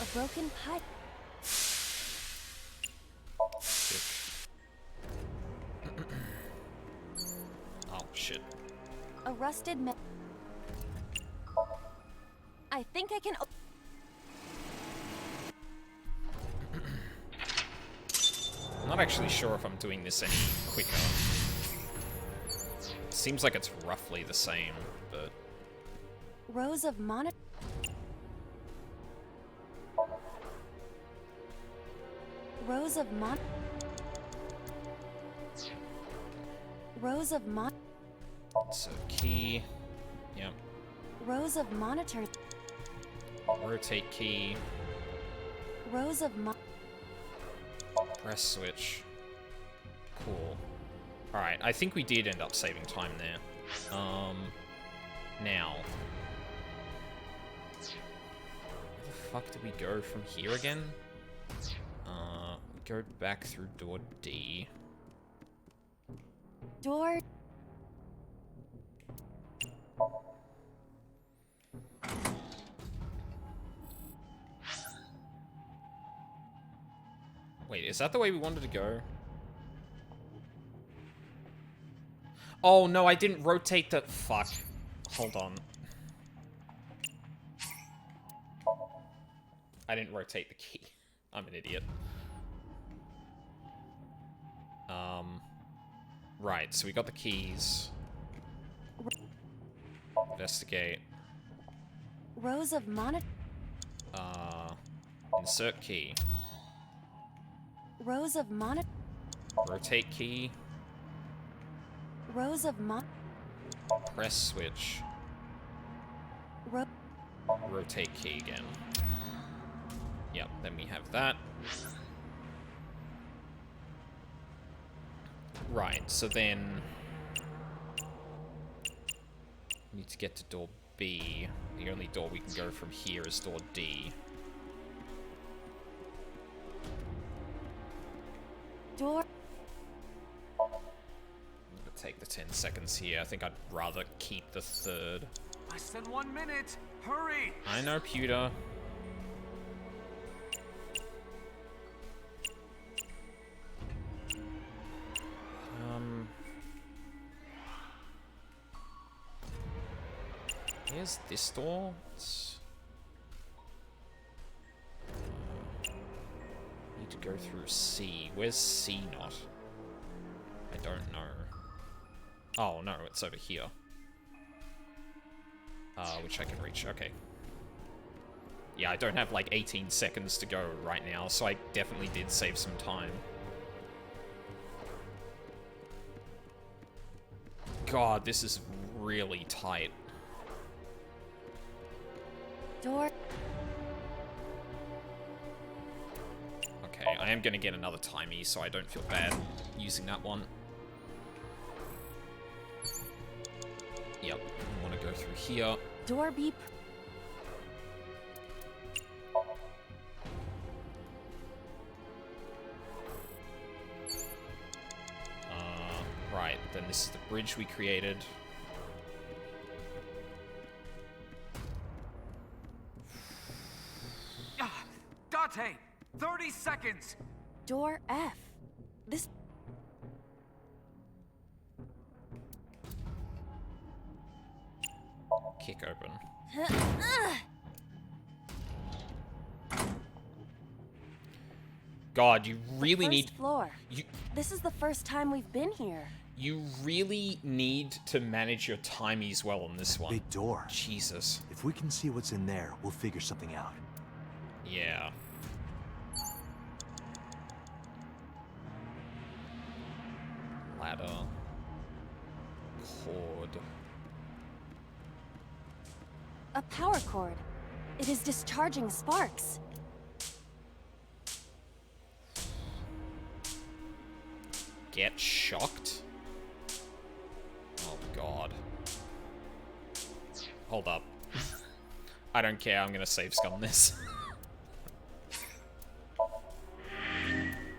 A broken pipe. Oh, shit. A rusted I think I can... I'm not actually sure if I'm doing this any quicker. It seems like it's roughly the same, but... Rows of monitor... Rows of mon... Rows of mon... So, key... Yep. Rows of monitors. Rotate key. Rows of Press switch. Cool. Alright, I think we did end up saving time there. Now. Where the fuck do we go from here again? Go back through door D. Door. Wait, is that the way we wanted to go? Oh, no, I didn't rotate the... Fuck. Hold on. I didn't rotate the key. I'm an idiot. Right, so we got the keys. Investigate. Rows of monitor. Insert key. Rows of monitor. Rotate key. Rows of Press switch. Rotate key again. Yep, then we have that. Right, so then... we need to get to door B. The only door we can go from here is door D. Door. I'm gonna take the 10 seconds here. I think I'd rather keep the third. Less than 1 minute! Hurry! I know, Pewter. Here's this door. It's... need to go through C. Where's C not? I don't know. Oh, no, it's over here. Which I can reach. Okay. Yeah, I don't have like 18 seconds to go right now, so I definitely did save some time. God, this is really tight. Door. Okay, I am gonna get another timey, so I don't feel bad using that one. Yep, I want to go through here. Door beep. Right, then this is the bridge we created. Date! 30 seconds! Door F. This... Kick open. God, you really need... floor. This is the first time we've been here. You really need to manage your timies well on this one. Big door. Jesus. If we can see what's in there, we'll figure something out. Yeah. Ladder. Cord. A power cord. It is discharging sparks. Get shocked? Oh, God. Hold up. I don't care, I'm gonna save scum this.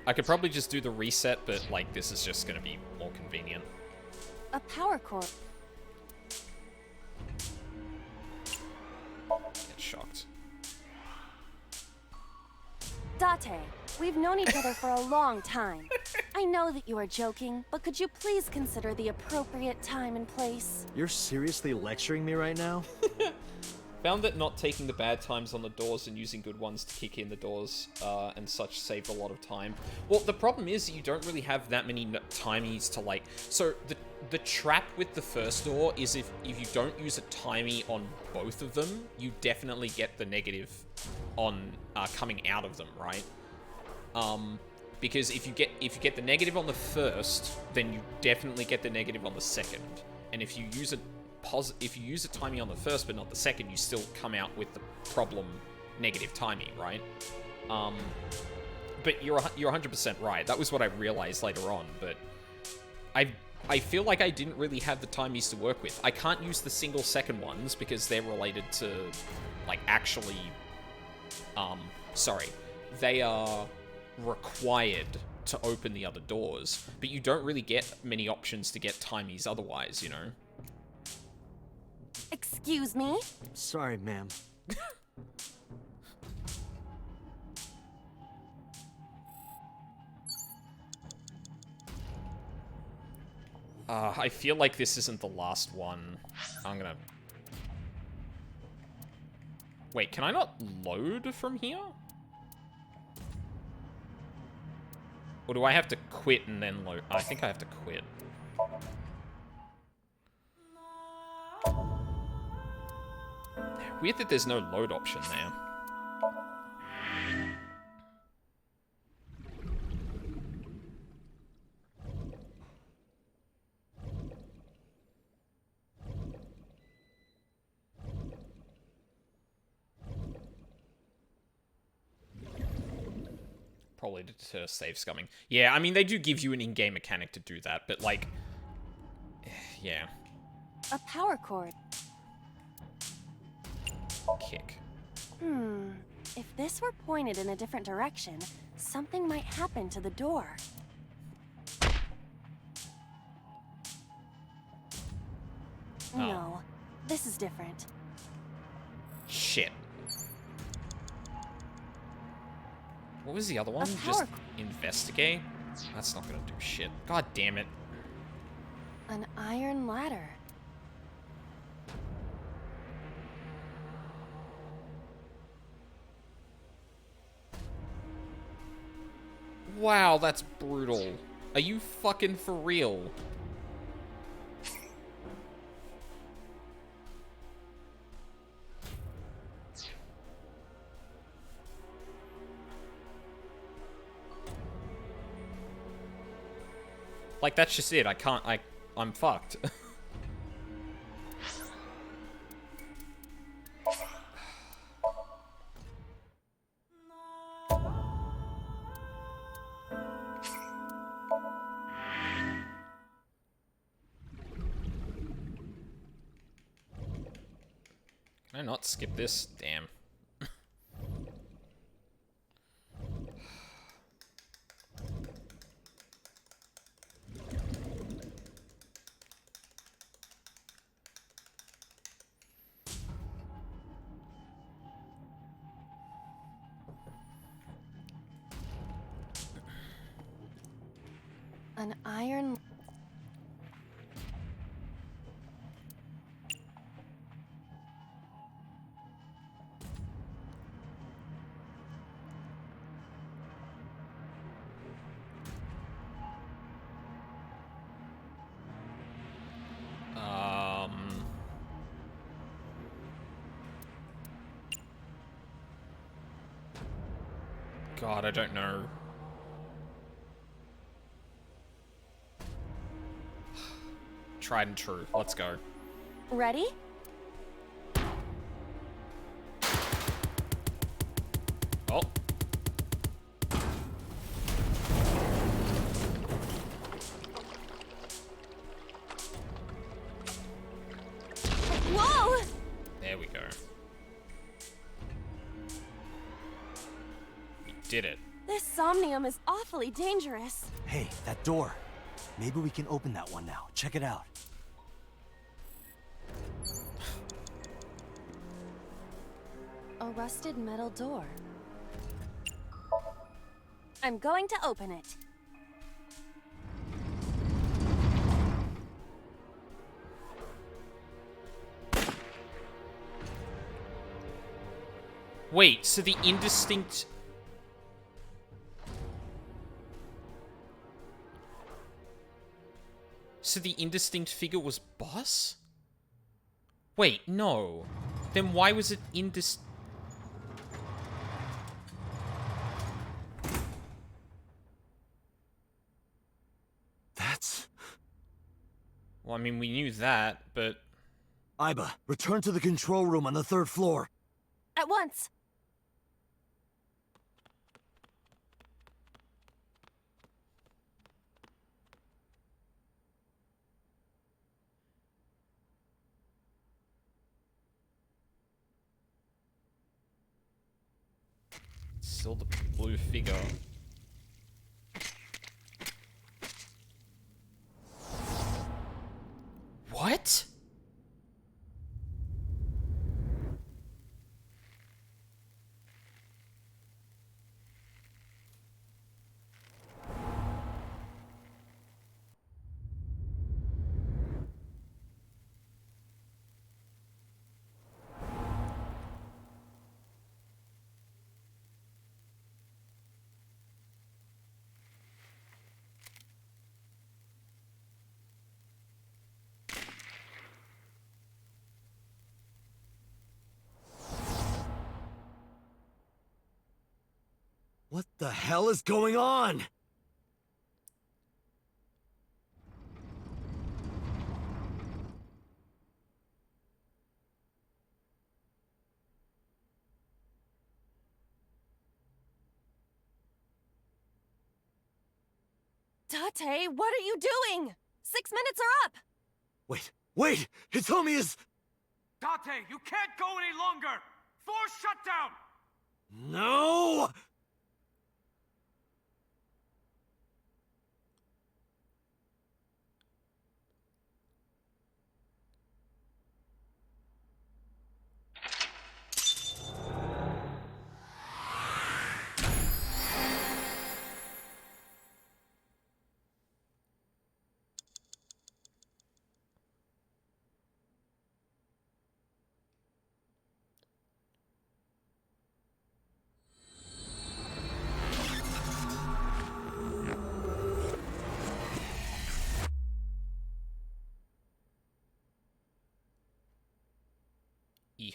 I could probably just do the reset, but, like, this is just gonna be more convenient. A power cord. Get shocked. Date, we've known each other for a long time. I know that you are joking, but could you please consider the appropriate time and place? You're seriously lecturing me right now? Found that not taking the bad times on the doors and using good ones to kick in the doors and such saved a lot of time. Well, the problem is you don't really have that many timies to, like... So, the trap with the first door is if you don't use a timey on both of them, you definitely get the negative on coming out of them, right? Because if you get the negative on the first, then you definitely get the negative on the second. And if you use a if you use a timey on the first but not the second, you still come out with the problem negative timey, right? But you're 100% right. That was what I realized later on, but I feel like I didn't really have the timies to work with. I can't use the single second ones because they're related to, like, actually, sorry. They are required to open the other doors, but you don't really get many options to get timies otherwise, you know? Excuse me? Sorry, ma'am. I feel like this isn't the last one. I'm gonna... Wait, can I not load from here? Or do I have to quit and then load? I think I have to quit. Weird that there's no load option there. Probably to deter save scumming. Yeah, I mean, they do give you an in-game mechanic to do that, but, like... Yeah. A power cord. Kick. If this were pointed in a different direction, something might happen to the door. Oh. No, this is different. Shit. What was the other one? Just investigate? That's not gonna do shit. God damn it. An iron ladder. Wow, that's brutal. Are you fucking for real? Like, that's just it. I can't, I'm fucked. Can I not skip this? Damn. An iron... God, I don't know. Tried and true. Let's go. Ready? Oh. Whoa! There we go. We did it. This Somnium is awfully dangerous. Hey, that door. Maybe we can open that one now. Check it out. A rusted metal door. I'm going to open it. Wait, so the indistinct... So the indistinct figure was Boss? Wait, no. Then why was it indistinct? That's... Well, I mean, we knew that, but... Aiba, return to the control room on the 3rd floor. At once! Still the blue figure. What? What the hell is going on? Date, what are you doing? 6 minutes are up! Wait! Hitomi is... Date, you can't go any longer! Force shutdown! No!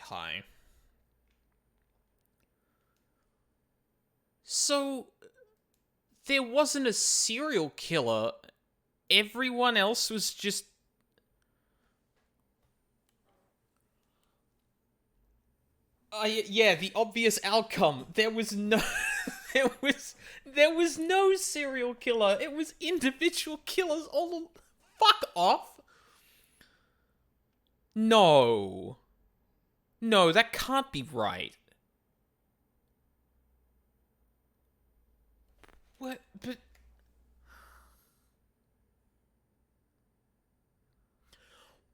High. So, there wasn't a serial killer. Everyone else was just... yeah, the obvious outcome. There was no... there was no serial killer. It was individual killers all... Fuck off! No. No, that can't be right. What? But...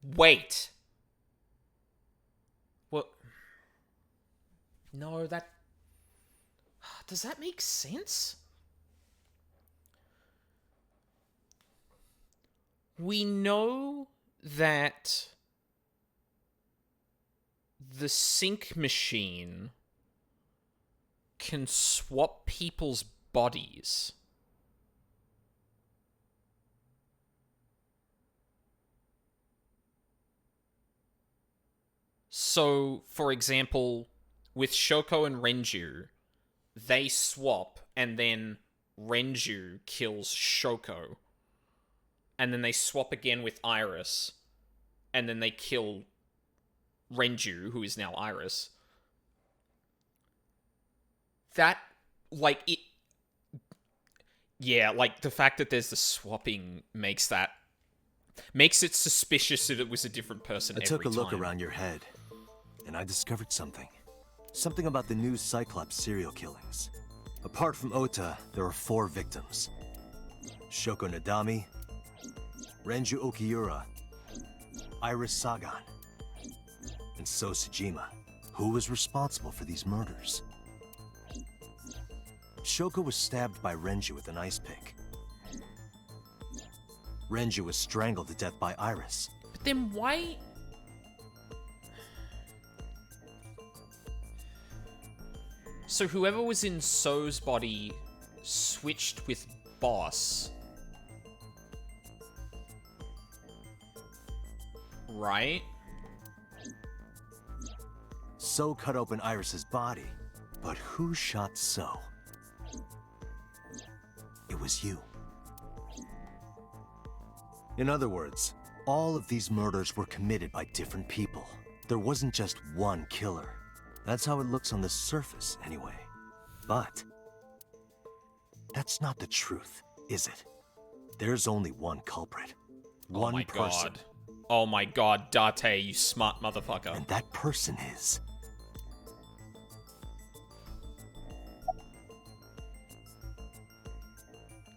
Wait. What? No, that... Does that make sense? We know that the sync machine can swap people's bodies. So, for example, with Shoko and Renju, they swap, and then Renju kills Shoko. And then they swap again with Iris, and then they kill Renju, who is now Iris. That, like, it... Yeah, like, the fact that there's the swapping makes it suspicious that it was a different person every time. I took a look around your head, and I discovered something. Something about the new Cyclops serial killings. Apart from Ota, there are 4 victims. Shoko Nadami, Renju Okiura, Iris Sagan, and So Sejima. Who was responsible for these murders? Shoko was stabbed by Renju with an ice pick. Renju was strangled to death by Iris. But then why... So whoever was in So's body switched with Boss. Right? So cut open Iris's body, but who shot So? It was you. In other words, all of these murders were committed by different people. There wasn't just one killer. That's how it looks on the surface, anyway. But that's not the truth, is it? There's only one culprit. One person. God. Oh my god, Date, you smart motherfucker. And that person is...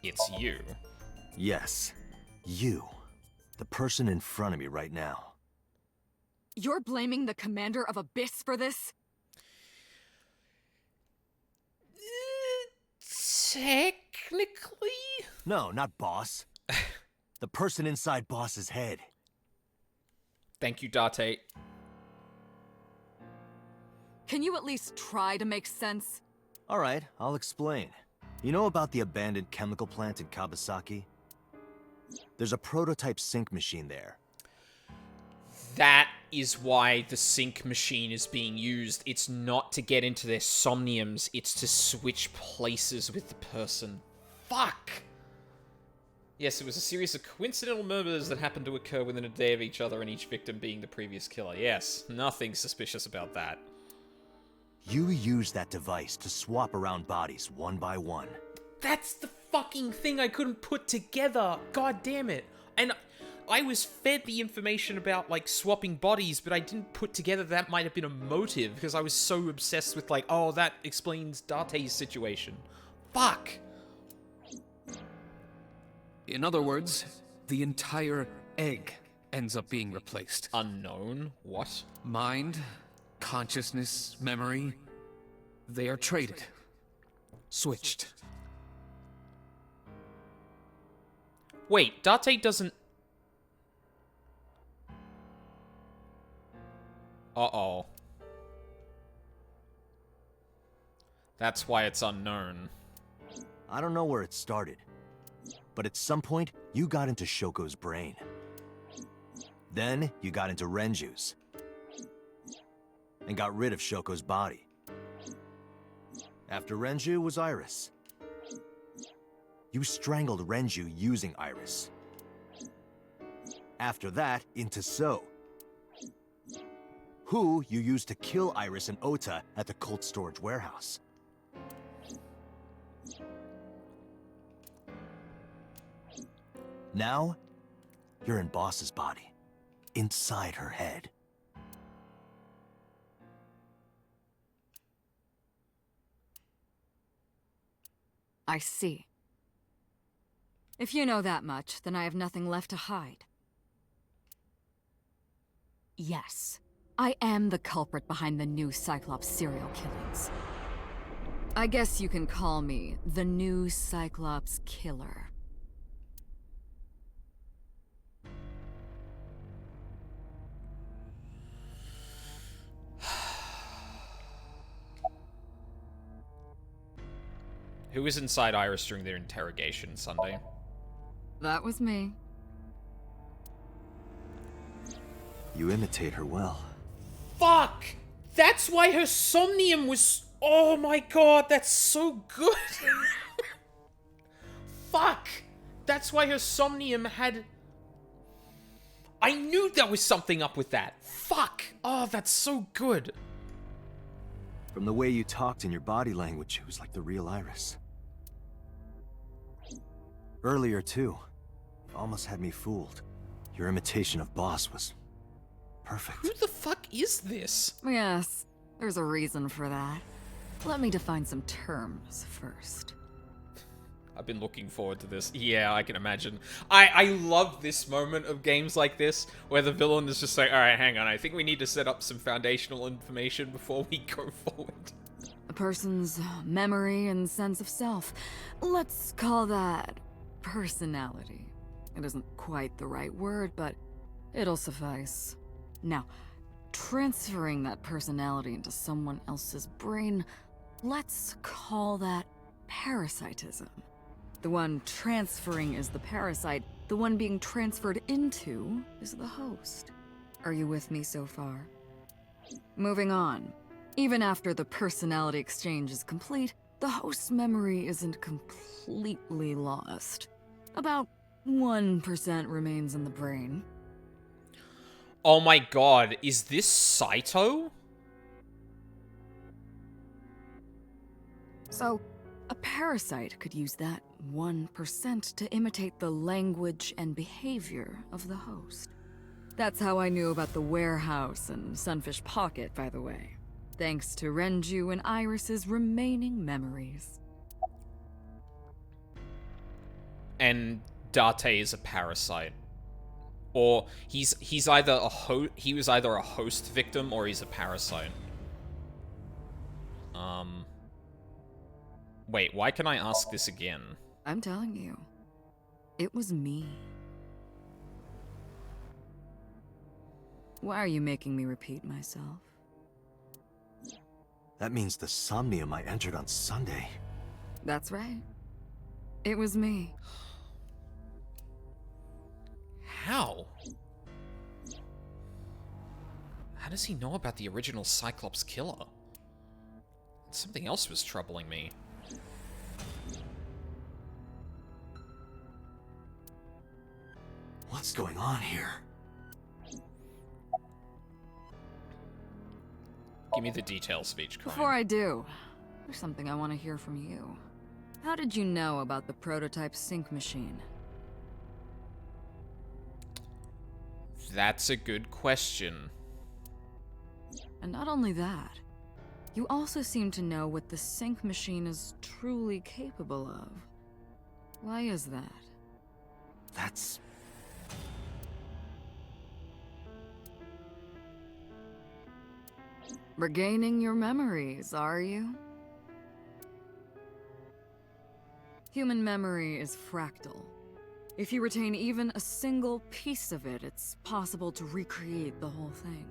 It's you. Yes, you. The person in front of me right now. You're blaming the commander of Abyss for this? Technically? No, not boss. The person inside boss's head. Thank you, Date. Can you at least try to make sense? Alright, I'll explain. You know about the abandoned chemical plant in Kawasaki? There's a prototype sync machine there. That is why the sync machine is being used. It's not to get into their somniums, it's to switch places with the person. Fuck! Yes, it was a series of coincidental murders that happened to occur within a day of each other, and each victim being the previous killer. Yes, nothing suspicious about that. You use that device to swap around bodies one by one. That's the fucking thing I couldn't put together. God damn it. And I was fed the information about, like, swapping bodies, but I didn't put together that might have been a motive, because I was so obsessed with, like, oh, that explains Date's situation. Fuck. In other words, the entire egg ends up being replaced. Unknown? What? Mind, consciousness, memory, they are traded. Switched. Wait, Date doesn't... Uh-oh. That's why it's unknown. I don't know where it started, but at some point, you got into Shoko's brain. Then, you got into Renju's. And got rid of Shoko's body. After Renju was Iris. You strangled Renju using Iris. After that, into So. Who you used to kill Iris and Ota at the cold storage warehouse. Now, you're in Boss's body. Inside her head. I see. If you know that much, then I have nothing left to hide. Yes, I am the culprit behind the new Cyclops serial killings. I guess you can call me the new Cyclops killer. Who was inside Iris during their interrogation Sunday? That was me. You imitate her well. Fuck! That's why her Somnium was... Oh my god, that's so good! Fuck! That's why her Somnium had... I knew there was something up with that. Fuck! Oh, that's so good. From the way you talked in your body language, it was like the real Iris. Earlier, too. You almost had me fooled. Your imitation of Boss was... perfect. Who the fuck is this? Yes, there's a reason for that. Let me define some terms first. I've been looking forward to this. Yeah, I can imagine. I love this moment of games like this, where the villain is just like, alright, hang on, I think we need to set up some foundational information before we go forward. A person's memory and sense of self. Let's call that personality. It isn't quite the right word, but it'll suffice. Now, transferring that personality into someone else's brain, let's call that parasitism. The one transferring is the parasite, the one being transferred into is the host. Are you with me so far? Moving on. Even after the personality exchange is complete, the host's memory isn't completely lost. About 1% remains in the brain. Oh my god, is this Saito? So, a parasite could use that 1% to imitate the language and behavior of the host. That's how I knew about the warehouse and Sunfish Pocket, by the way. Thanks to Renju and Iris's remaining memories. And Date is a parasite. Or he was either a host victim or he's a parasite. Wait, why can I ask this again? I'm telling you, it was me. Why are you making me repeat myself? That means the Somnium I entered on Sunday. That's right. It was me. How? How does he know about the original Cyclops killer? Something else was troubling me. What's going on here? Give me the details of each crime. Before I do, there's something I want to hear from you. How did you know about the prototype sync machine? That's a good question. And not only that, you also seem to know what the sync machine is truly capable of. Why is that? That's... Regaining your memories, are you? Human memory is fractal. If you retain even a single piece of it, it's possible to recreate the whole thing.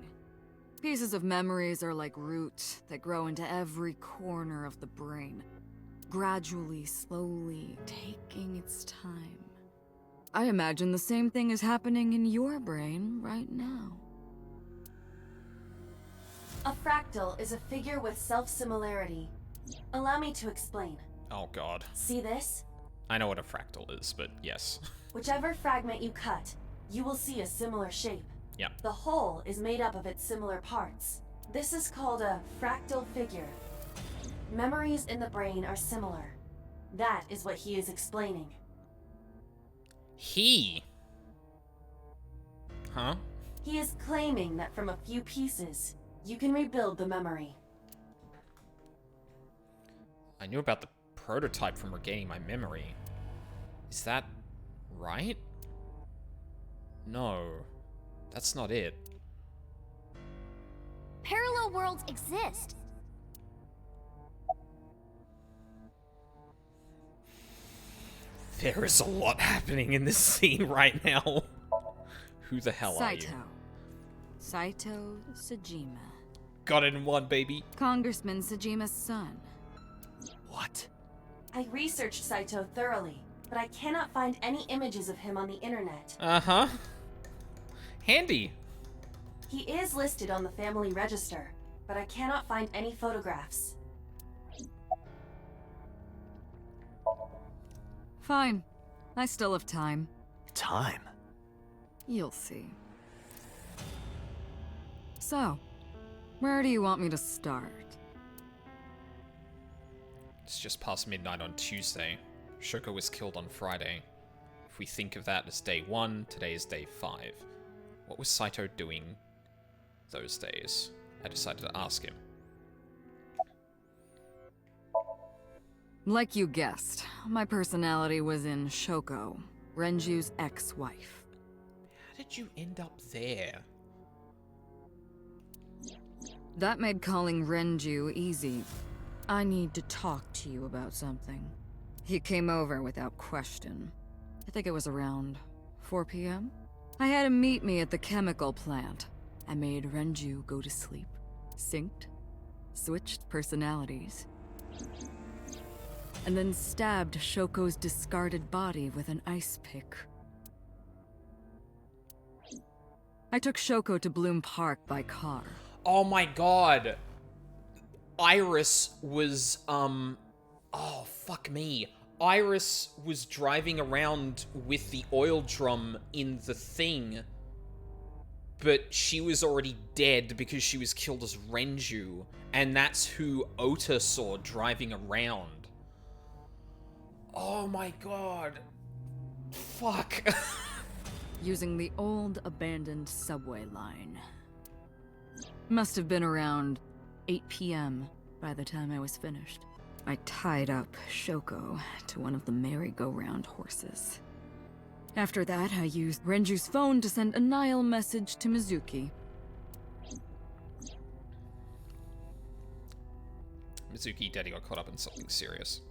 Pieces of memories are like roots that grow into every corner of the brain, gradually, slowly, taking its time. I imagine the same thing is happening in your brain right now. A fractal is a figure with self-similarity. Allow me to explain. Oh god. See this? I know what a fractal is, but yes. Whichever fragment you cut, you will see a similar shape. Yeah. The whole is made up of its similar parts. This is called a fractal figure. Memories in the brain are similar. That is what he is explaining. He? Huh? He is claiming that from a few pieces, you can rebuild the memory. I knew about the prototype from regaining my memory. Is that right? No. That's not it. Parallel worlds exist. There is a lot happening in this scene right now. Who the hell are you? Saito Sajima. Got it in one, baby. Congressman Sajima's son. What? I researched Saito thoroughly, but I cannot find any images of him on the internet. Uh-huh. Handy. He is listed on the family register, but I cannot find any photographs. Fine. I still have time. Time? You'll see. So, where do you want me to start? It's just past midnight on Tuesday. Shoko was killed on Friday. If we think of that as day 1, today is day 5. What was Saito doing those days? I decided to ask him. Like you guessed, my personality was in Shoko, Renju's ex-wife. How did you end up there? That made calling Renju easy. I need to talk to you about something. He came over without question. I think it was around 4 p.m. I had him meet me at the chemical plant. I made Renju go to sleep. Synced. Switched personalities. And then stabbed Shoko's discarded body with an ice pick. I took Shoko to Bloom Park by car. Oh my god. Iris was, oh, fuck me. Iris was driving around with the oil drum in the thing. but she was already dead because she was killed as Renju, and that's who Ota saw driving around. Oh my god. Fuck. Using the old abandoned subway line. Must have been around 8 p.m. by the time I was finished. I tied up Shoko to one of the merry-go-round horses. After that, I used Renju's phone to send a Nile message to Mizuki. Mizuki Daddy got caught up in something serious.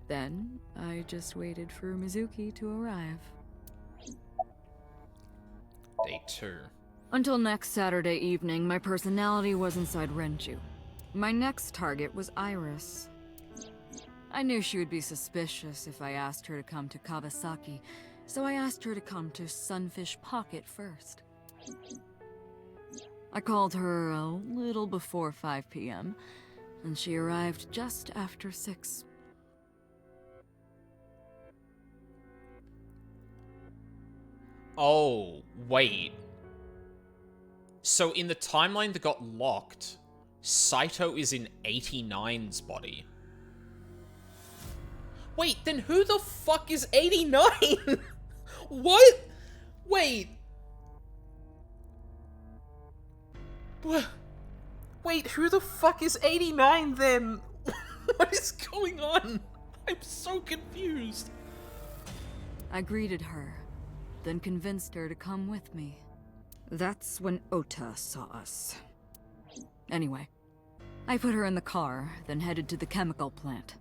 Then, I just waited for Mizuki to arrive. Day 2. Until next Saturday evening, my personality was inside Renju. My next target was Iris. I knew she would be suspicious if I asked her to come to Kawasaki, so I asked her to come to Sunfish Pocket first. I called her a little before 5 p.m., and she arrived just after 6. Oh, wait. So in the timeline that got locked, Saito is in 89's body. Wait, then who the fuck is 89? What? Wait. Wait, who the fuck is 89 then? What is going on? I'm so confused. I greeted her, then convinced her to come with me. That's when Ota saw us. Anyway, I put her in the car, then headed to the chemical plant.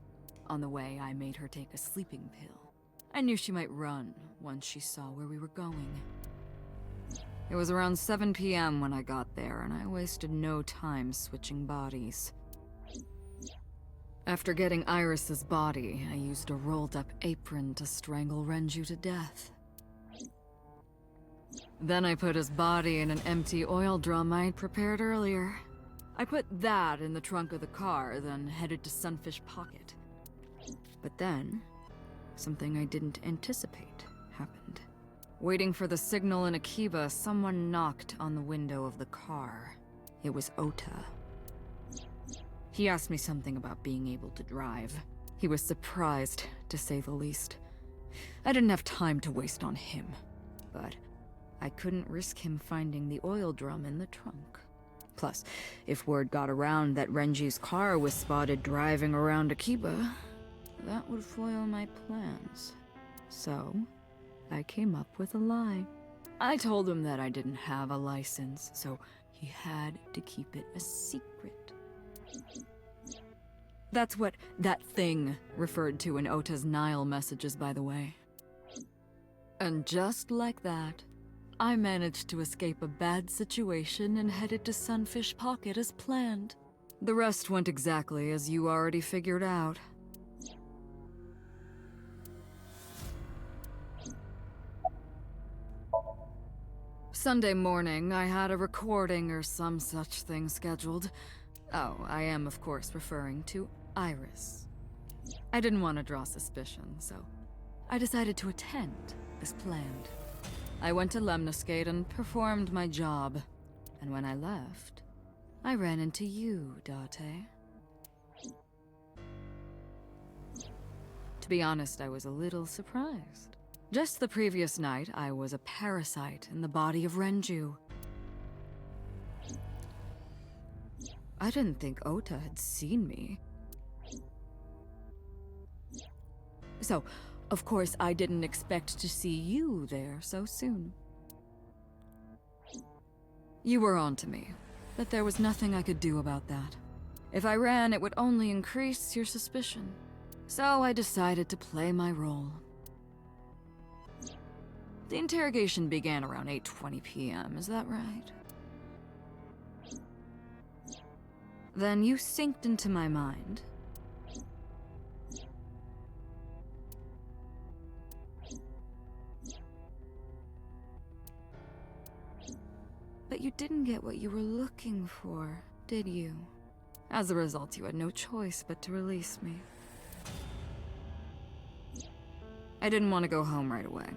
On the way, I made her take a sleeping pill. I knew she might run once she saw where we were going. It was around 7 p.m. when I got there, and I wasted no time switching bodies. After getting Iris's body, I used a rolled-up apron to strangle Renju to death. Then I put his body in an empty oil drum I'd prepared earlier. I put that in the trunk of the car, then headed to Sunfish Pocket. But then, something I didn't anticipate happened. Waiting for the signal in Akiba, someone knocked on the window of the car. It was Ota. He asked me something about being able to drive. He was surprised, to say the least. I didn't have time to waste on him, but I couldn't risk him finding the oil drum in the trunk. Plus, if word got around that Renji's car was spotted driving around Akiba, that would foil my plans. So, I came up with a lie. I told him that I didn't have a license, so he had to keep it a secret. That's what that thing referred to in Ota's Nile messages, by the way. And just like that, I managed to escape a bad situation and headed to Sunfish Pocket as planned. The rest went exactly as you already figured out. Sunday morning, I had a recording or some such thing scheduled. Oh, I am of course referring to Iris. I didn't want to draw suspicion, so I decided to attend as planned. I went to Lemniscate and performed my job. And when I left, I ran into you, Date. To be honest, I was a little surprised. Just the previous night, I was a parasite in the body of Renju. I didn't think Ota had seen me. So, of course, I didn't expect to see you there so soon. You were on to me, but there was nothing I could do about that. If I ran, it would only increase your suspicion. So I decided to play my role. The interrogation began around 8:20 p.m., is that right? Then you synced into my mind. But you didn't get what you were looking for, did you? As a result, you had no choice but to release me. I didn't want to go home right away.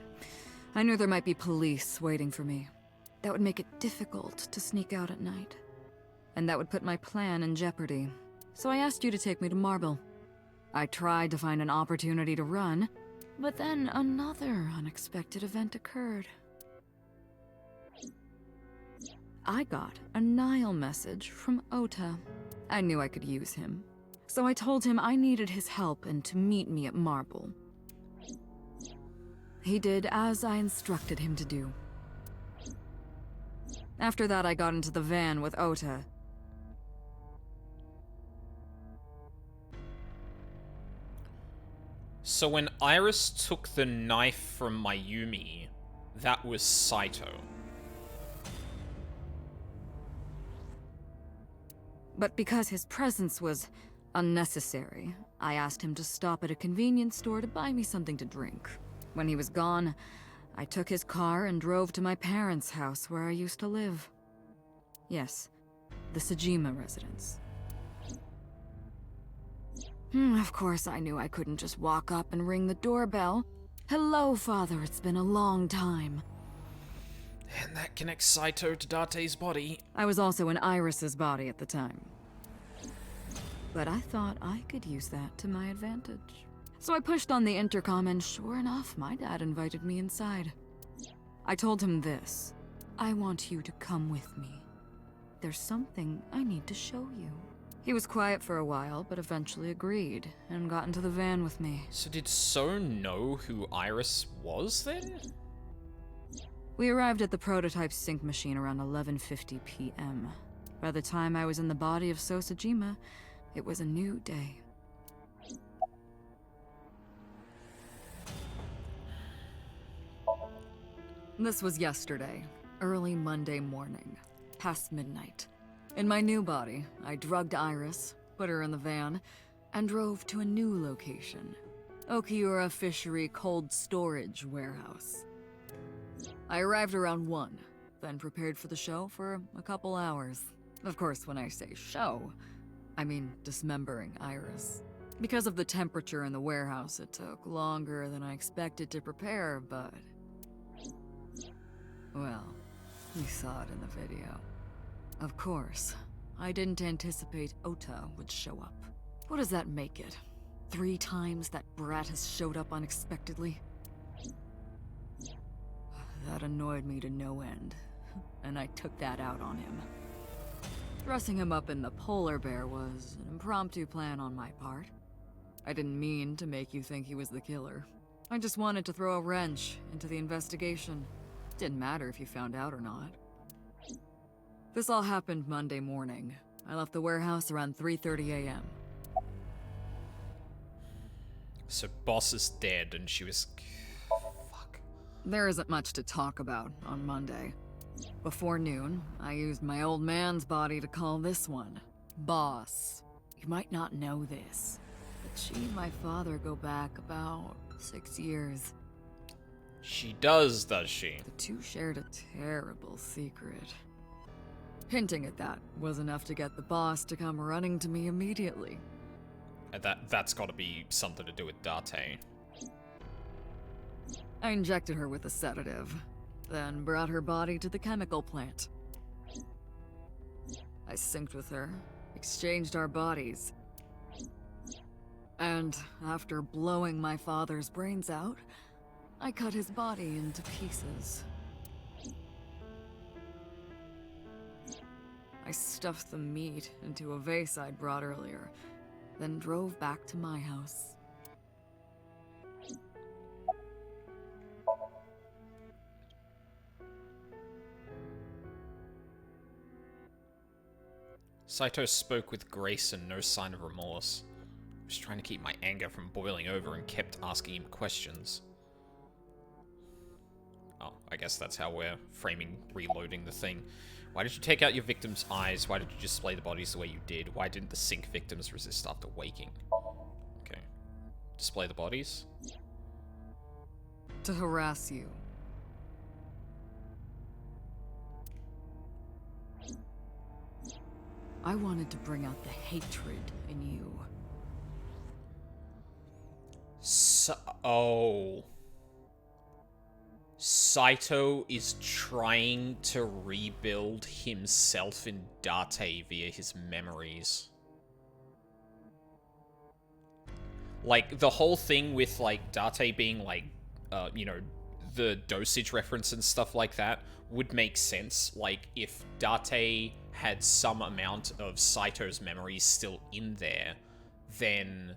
I knew there might be police waiting for me. That would make it difficult to sneak out at night. And that would put my plan in jeopardy. So I asked you to take me to Marble. I tried to find an opportunity to run, but then another unexpected event occurred. I got a Nile message from Ota. I knew I could use him. So I told him I needed his help and to meet me at Marble. He did as I instructed him to do. After that, I got into the van with Ota. So when Iris took the knife from Mayumi, that was Saito. But because his presence was unnecessary, I asked him to stop at a convenience store to buy me something to drink. When he was gone, I took his car and drove to my parents' house where I used to live. Yes, the Sajima residence. Of course, I knew I couldn't just walk up and ring the doorbell. Hello, Father, it's been a long time. And that connects Saito to Date's body. I was also in Iris's body at the time. But I thought I could use that to my advantage. So I pushed on the intercom and sure enough, my dad invited me inside. I told him this. I want you to come with me. There's something I need to show you. He was quiet for a while, but eventually agreed and got into the van with me. So did So know who Iris was then? We arrived at the prototype sync machine around 11:50 p.m. By the time I was in the body of So Sajima, it was a new day. This was yesterday, early Monday morning, past midnight. In my new body, I drugged Iris, put her in the van, and drove to a new location, Okiura Fishery Cold Storage Warehouse. I arrived around 1, then prepared for the show for a couple hours. Of course, when I say show, I mean dismembering Iris. Because of the temperature in the warehouse, it took longer than I expected to prepare, but... well, you saw it in the video. Of course, I didn't anticipate Ota would show up. What does that make it? 3 times that brat has showed up unexpectedly? That annoyed me to no end, and I took that out on him. Dressing him up in the polar bear was an impromptu plan on my part. I didn't mean to make you think he was the killer. I just wanted to throw a wrench into the investigation. Didn't matter if you found out or not. This all happened Monday morning. I left the warehouse around 3:30 a.m. So Boss is dead and she was... fuck. There isn't much to talk about on Monday. Before noon, I used my old man's body to call this one Boss. You might not know this, but she and my father go back about 6 years. She does she? The two shared a terrible secret. Hinting at that was enough to get the boss to come running to me immediately. That's gotta be something to do with Date. I injected her with a sedative, then brought her body to the chemical plant. I synced with her, exchanged our bodies, and after blowing my father's brains out, I cut his body into pieces. I stuffed the meat into a vase I'd brought earlier, then drove back to my house. Saito spoke with grace and no sign of remorse. I was trying to keep my anger from boiling over and kept asking him questions. Oh, I guess that's how we're framing reloading the thing. Why did you take out your victims' eyes? Why did you display the bodies the way you did? Why didn't the sink victims resist after waking? Okay. Display the bodies? To harass you. I wanted to bring out the hatred in you. So... oh... Saito is trying to rebuild himself in Date via his memories. Like, the whole thing with, like, Date being, like, you know, the dosage reference and stuff like that would make sense. Like, if Date had some amount of Saito's memories still in there, then,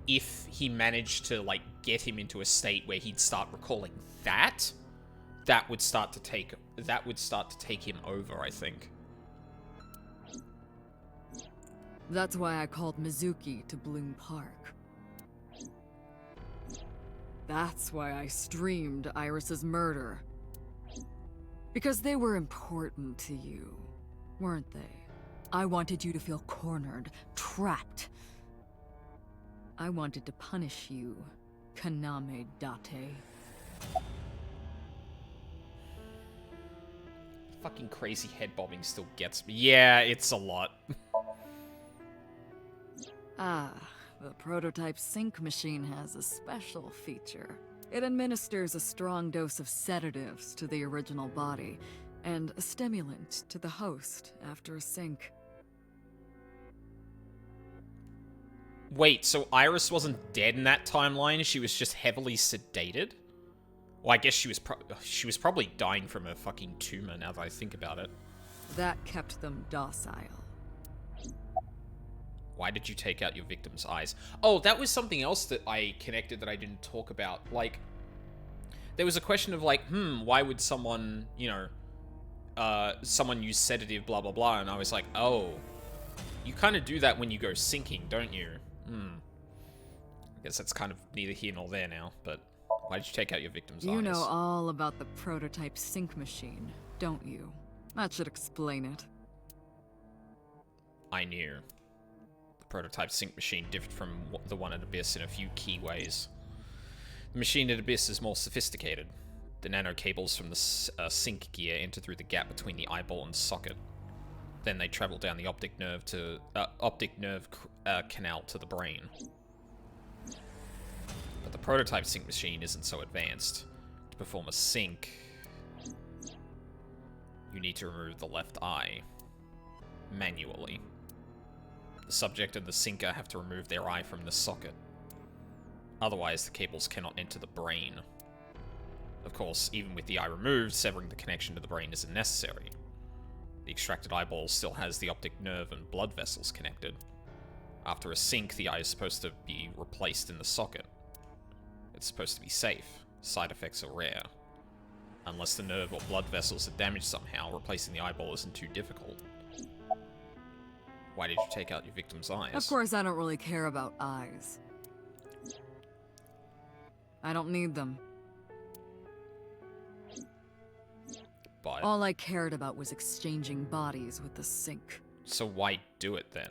if he managed to, like, get him into a state where he'd start recalling that, that would start to take him over, I think. That's why I called Mizuki to Bloom Park. That's why I streamed Iris's murder. Because they were important to you, weren't they? I wanted you to feel cornered, trapped. I wanted to punish you, Kaname Date. Fucking crazy head bobbing still gets me. Yeah, it's a lot. The prototype sync machine has a special feature. It administers a strong dose of sedatives to the original body, and a stimulant to the host after a sync. Wait, so Iris wasn't dead in that timeline? She was just heavily sedated? Well, I guess she was probably dying from a fucking tumor now that I think about it. That kept them docile. Why did you take out your victim's eyes? Oh, that was something else that I connected that I didn't talk about. Like, there was a question of like, why would someone, you know, someone use sedative, blah, blah, blah. And I was like, oh, you kind of do that when you go sinking, don't you? I guess that's kind of neither here nor there now, but why did you take out your victim's eyes? You know all about the prototype sync machine, don't you? That should explain it. I knew. The prototype sync machine differed from the one at Abyss in a few key ways. The machine at Abyss is more sophisticated. The nano cables from the sync gear enter through the gap between the eyeball and socket. Then they travel down the optic nerve canal to the brain. But the prototype sync machine isn't so advanced. To perform a sync, you need to remove the left eye manually. The subject and the syncer have to remove their eye from the socket. Otherwise, the cables cannot enter the brain. Of course, even with the eye removed, severing the connection to the brain isn't necessary. The extracted eyeball still has the optic nerve and blood vessels connected. After a sync, the eye is supposed to be replaced in the socket. It's supposed to be safe. Side effects are rare. Unless the nerve or blood vessels are damaged somehow, replacing the eyeball isn't too difficult. Why did you take out your victim's eyes? Of course, I don't really care about eyes. I don't need them. But all I cared about was exchanging bodies with the sync. So why do it then?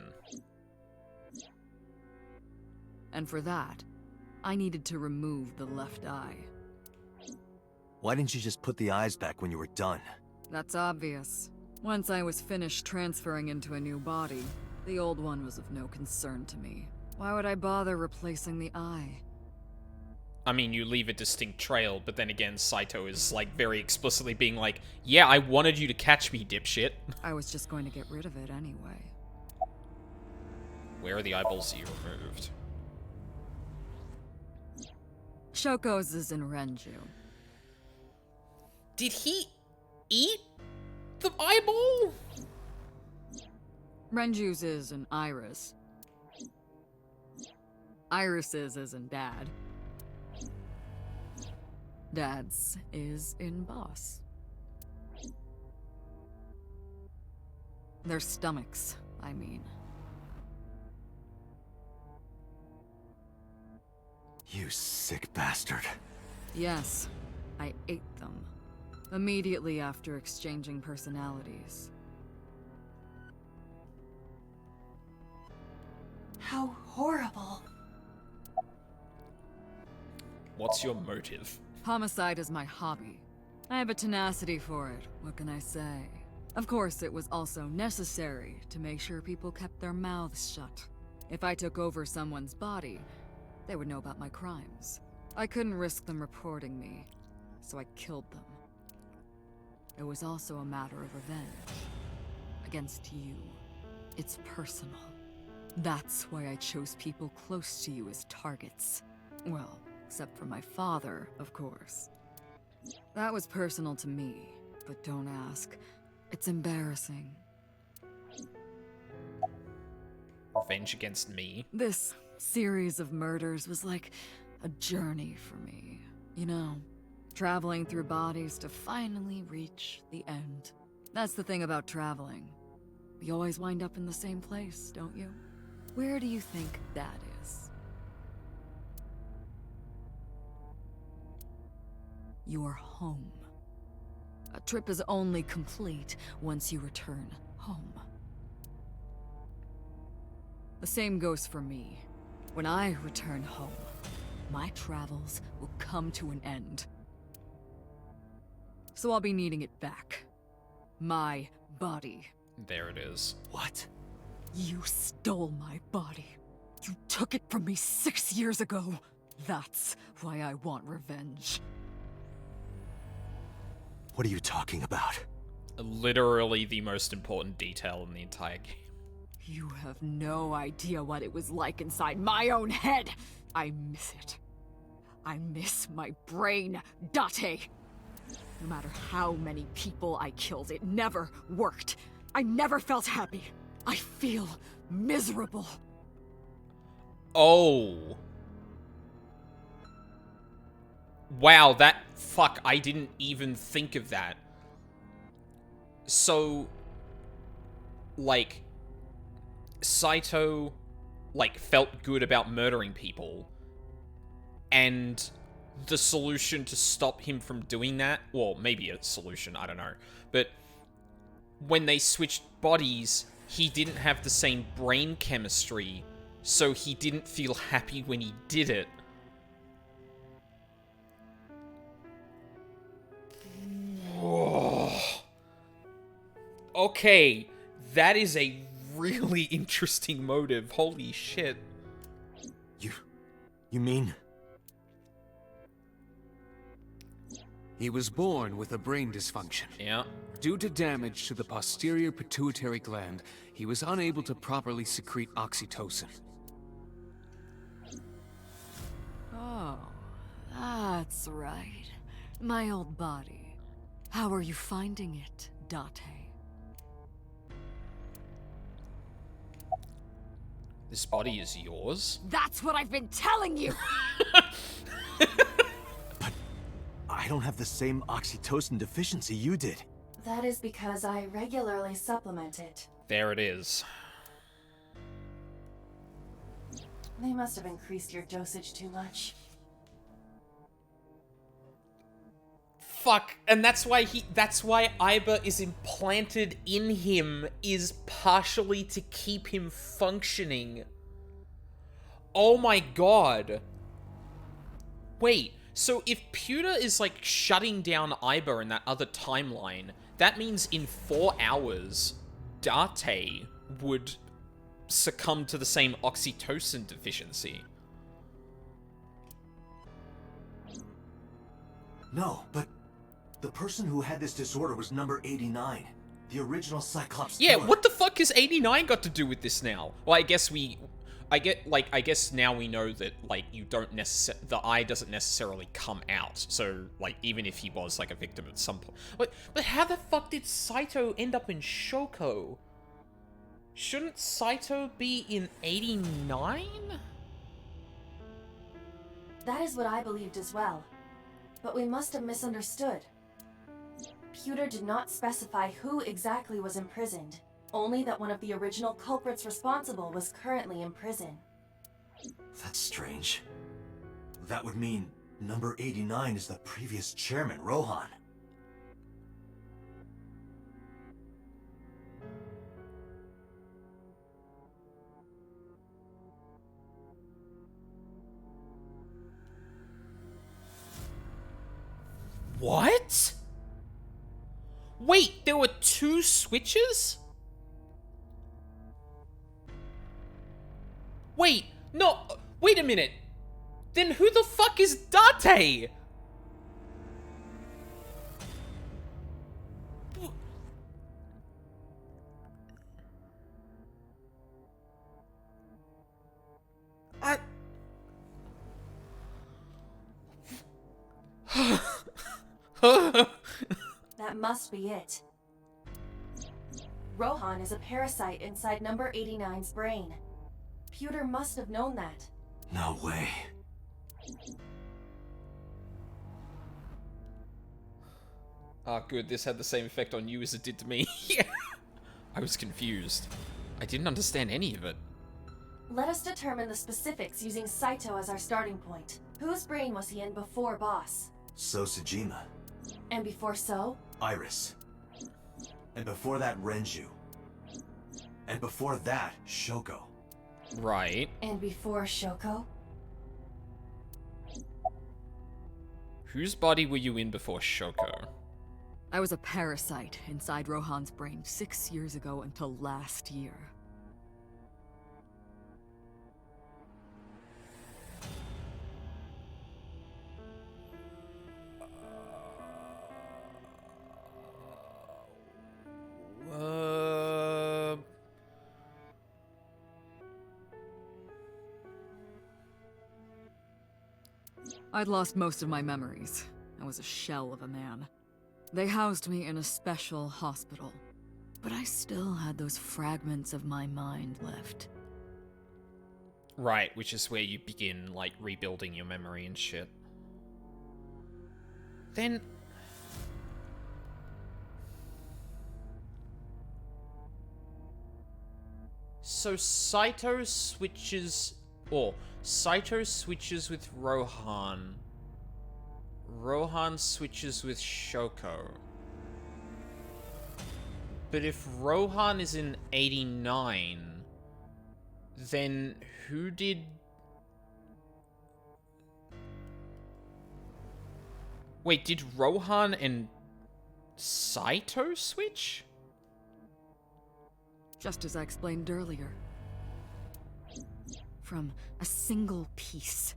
And for that, I needed to remove the left eye. Why didn't you just put the eyes back when you were done? That's obvious. Once I was finished transferring into a new body, the old one was of no concern to me. Why would I bother replacing the eye? I mean, you leave a distinct trail, but then again, Saito is, like, very explicitly being like, yeah, I wanted you to catch me, dipshit. I was just going to get rid of it anyway. Where are the eyeballs that you removed? Shoko's is in Renju. Did he eat the eyeball? Renju's is in Iris. Iris's is in Dad. Dad's is in Boss. Their stomachs, I mean. You sick bastard. Yes, I ate them. Immediately after exchanging personalities. How horrible. What's your motive? Homicide is my hobby. I have a tenacity for it, what can I say? Of course, it was also necessary to make sure people kept their mouths shut. If I took over someone's body, they would know about my crimes. I couldn't risk them reporting me, so I killed them. It was also a matter of revenge. Against you. It's personal. That's why I chose people close to you as targets. Well, except for my father, of course. That was personal to me, but don't ask. It's embarrassing. Revenge against me? This series of murders was like a journey for me. You know, traveling through bodies to finally reach the end. That's the thing about traveling. You always wind up in the same place, don't you? Where do you think that is? Your home. A trip is only complete once you return home. The same goes for me. When I return home, my travels will come to an end. So I'll be needing it back. My body. There it is. What? You stole my body. You took it from me 6 years ago. That's why I want revenge. What are you talking about? Literally the most important detail in the entire game. You have no idea what it was like inside my own head. I miss it. I miss my brain, Date. No matter how many people I killed, it never worked. I never felt happy. I feel miserable. Oh. Wow, fuck, I didn't even think of that. So, like, Saito, like, felt good about murdering people, and the solution to stop him from doing that, well, maybe a solution, I don't know, but when they switched bodies, he didn't have the same brain chemistry, so he didn't feel happy when he did it. Whoa. Okay, that is a really interesting motive. Holy shit. You mean? He was born with a brain dysfunction. Yeah. Due to damage to the posterior pituitary gland, he was unable to properly secrete oxytocin. Oh, that's right. My old body. How are you finding it, Date? This body is yours? That's what I've been telling you! But I don't have the same oxytocin deficiency you did. That is because I regularly supplement it. There it is. They must have increased your dosage too much. Fuck, and that's why Aiba is implanted in him, is partially to keep him functioning. Oh my god. Wait, so if Pewter is like shutting down Aiba in that other timeline, that means in 4 hours, Date would succumb to the same oxytocin deficiency. No, but the person who had this disorder was number 89. The original Cyclops Yeah, killer. what the fuck has 89 got to do with this now? Well, I guess now we know that, like, the eye doesn't necessarily come out. So, like, even if he was, like, a victim at some point. But how the fuck did Saito end up in Shoko? Shouldn't Saito be in 89? That is what I believed as well. But we must have misunderstood. Pewter did not specify who exactly was imprisoned, only that one of the original culprits responsible was currently in prison. That's strange. That would mean number 89 is the previous chairman, Rohan. What? Wait, there were 2 switches? Wait, no, wait a minute. Then who the fuck is Date? That must be it. Rohan is a parasite inside number 89's brain. Pewter must have known that. No way. Ah, good. This had the same effect on you as it did to me. Yeah. I was confused. I didn't understand any of it. Let us determine the specifics using Saito as our starting point. Whose brain was he in before Boss? So Sejima. And before So? Iris. And before that, Renju. And before that, Shoko. Right. And before Shoko? Whose body were you in before Shoko? I was a parasite inside Rohan's brain 6 years ago until last year. I'd lost most of my memories. I was a shell of a man. They housed me in a special hospital, but I still had those fragments of my mind left. Right, which is where you begin, like, rebuilding your memory and shit. Then... So Saito switches... Or, Saito switches with Rohan. Rohan switches with Shoko. But if Rohan is in 89, then who did... Wait, did Rohan and Saito switch? Just as I explained earlier. From a single piece,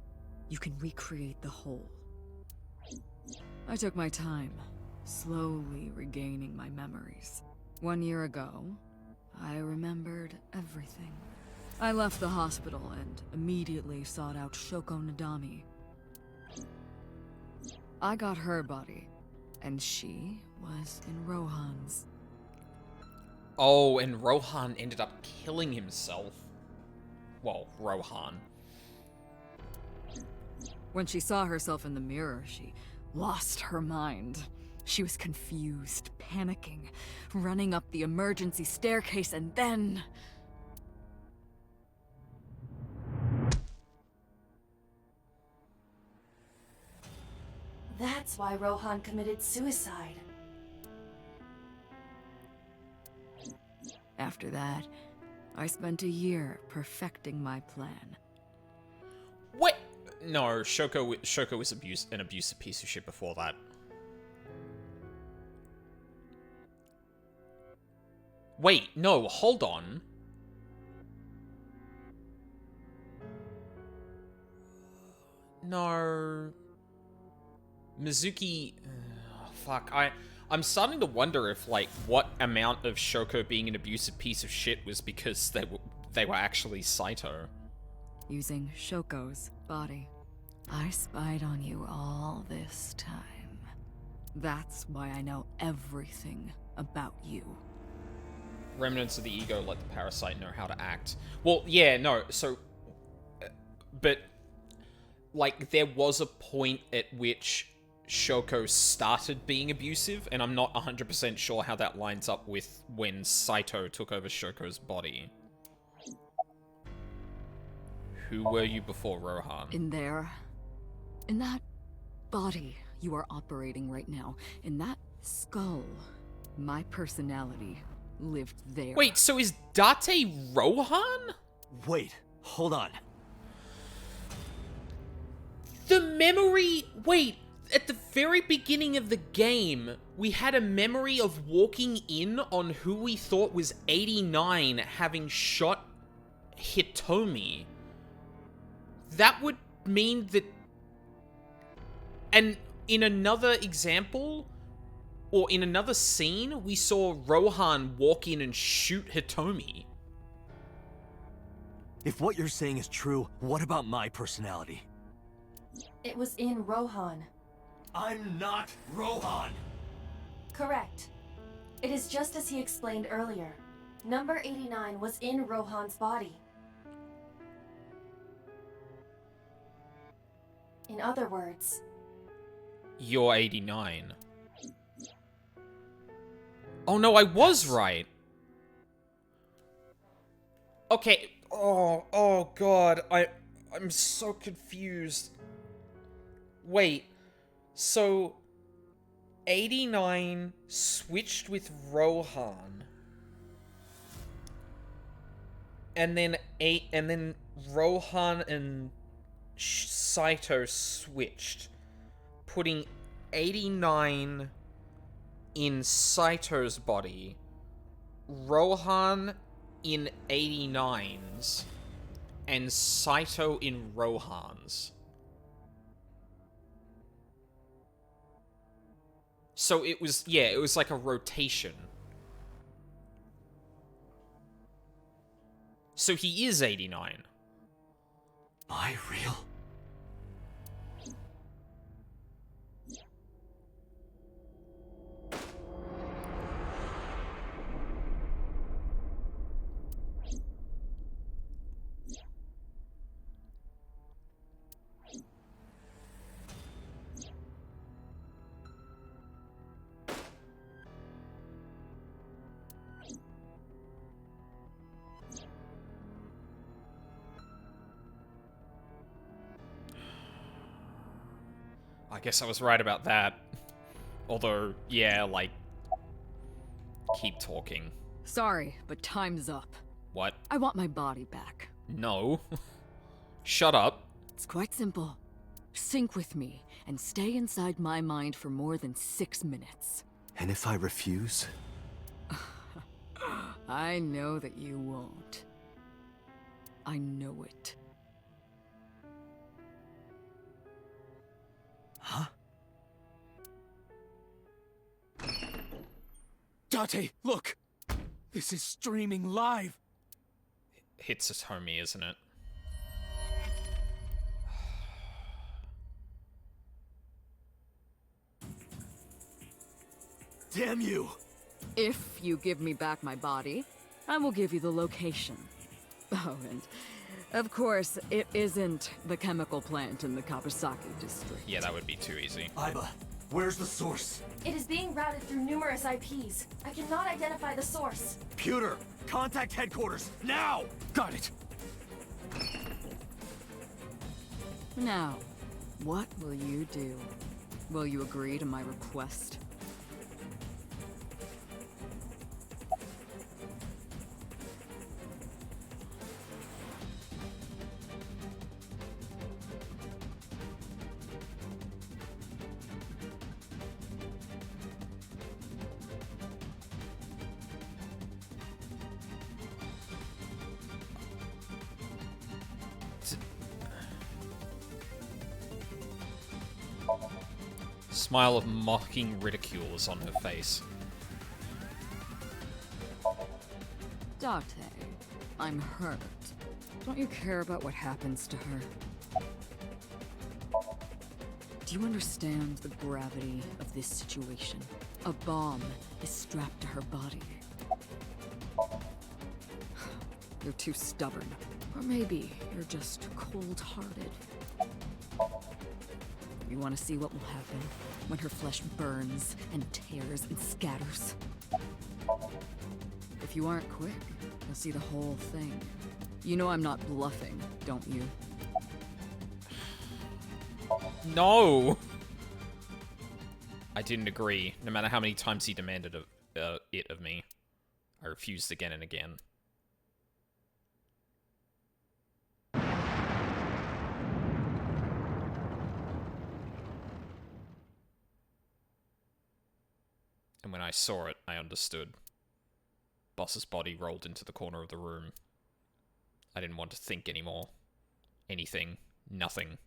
you can recreate the whole. I took my time, slowly regaining my memories. 1 year ago, I remembered everything. I left the hospital and immediately sought out Shoko Nadami. I got her body, and she was in Rohan's. Oh, and Rohan ended up killing himself. Well, Rohan. When she saw herself in the mirror, she lost her mind. She was confused, panicking, running up the emergency staircase, and then... That's why Rohan committed suicide. After that, I spent a year perfecting my plan. What? No, Shoko was an abusive piece of shit before that. Wait, no, hold on. No. Mizuki... fuck, I'm starting to wonder if, like, what amount of Shoko being an abusive piece of shit was because they were actually Saito. Using Shoko's body. I spied on you all this time. That's why I know everything about you. Remnants of the ego let the parasite know how to act. Well, yeah, no, so... But, like, there was a point at which Shoko started being abusive, and I'm not 100% sure how that lines up with when Saito took over Shoko's body. Who were you before Rohan? In there. In that body you are operating right now. In that skull. My personality lived there. Wait, so is Date Rohan? Wait, hold on. The memory... Wait, at the very beginning of the game, we had a memory of walking in on who we thought was 89 having shot Hitomi. That would mean that... And in another example, or in another scene, we saw Rohan walk in and shoot Hitomi. If what you're saying is true, what about my personality? It was in Rohan. I'm not Rohan! Correct. It is just as he explained earlier. Number 89 was in Rohan's body. In other words... You're 89. Oh no, I was right! Okay, oh god, I'm so confused. Wait, so 89 switched with Rohan, and then Rohan and Saito switched, putting 89 in Saito's body, Rohan in 89's, and Saito in Rohan's. So it was, yeah, it was like a rotation. So he is 89. Am I real? I guess I was right about that. Although, yeah, like... Keep talking. Sorry, but time's up. What? I want my body back. No. Shut up. It's quite simple. Sync with me, and stay inside my mind for more than 6 minutes. And if I refuse? I know that you won't. I know it. Huh? Date, look! This is streaming live! Hits us homie, isn't it? Damn you! If you give me back my body, I will give you the location. Oh, and of course, it isn't the chemical plant in the Kawasaki district. Yeah, that would be too easy. Aiba, where's the source? It is being routed through numerous IPs. I cannot identify the source. Pewter, contact headquarters, now! Got it! Now, what will you do? Will you agree to my request? Smile of mocking ridicule is on her face. Date, I'm hurt. Don't you care about what happens to her? Do you understand the gravity of this situation? A bomb is strapped to her body. You're too stubborn. Or maybe you're just cold-hearted. You want to see what will happen when her flesh burns and tears and scatters? If you aren't quick, you'll see the whole thing. You know I'm not bluffing, don't you? No! I didn't agree, no matter how many times he demanded it of me. I refused again and again. And when I saw it, I understood. Boss's body rolled into the corner of the room. I didn't want to think anymore. Anything. Nothing.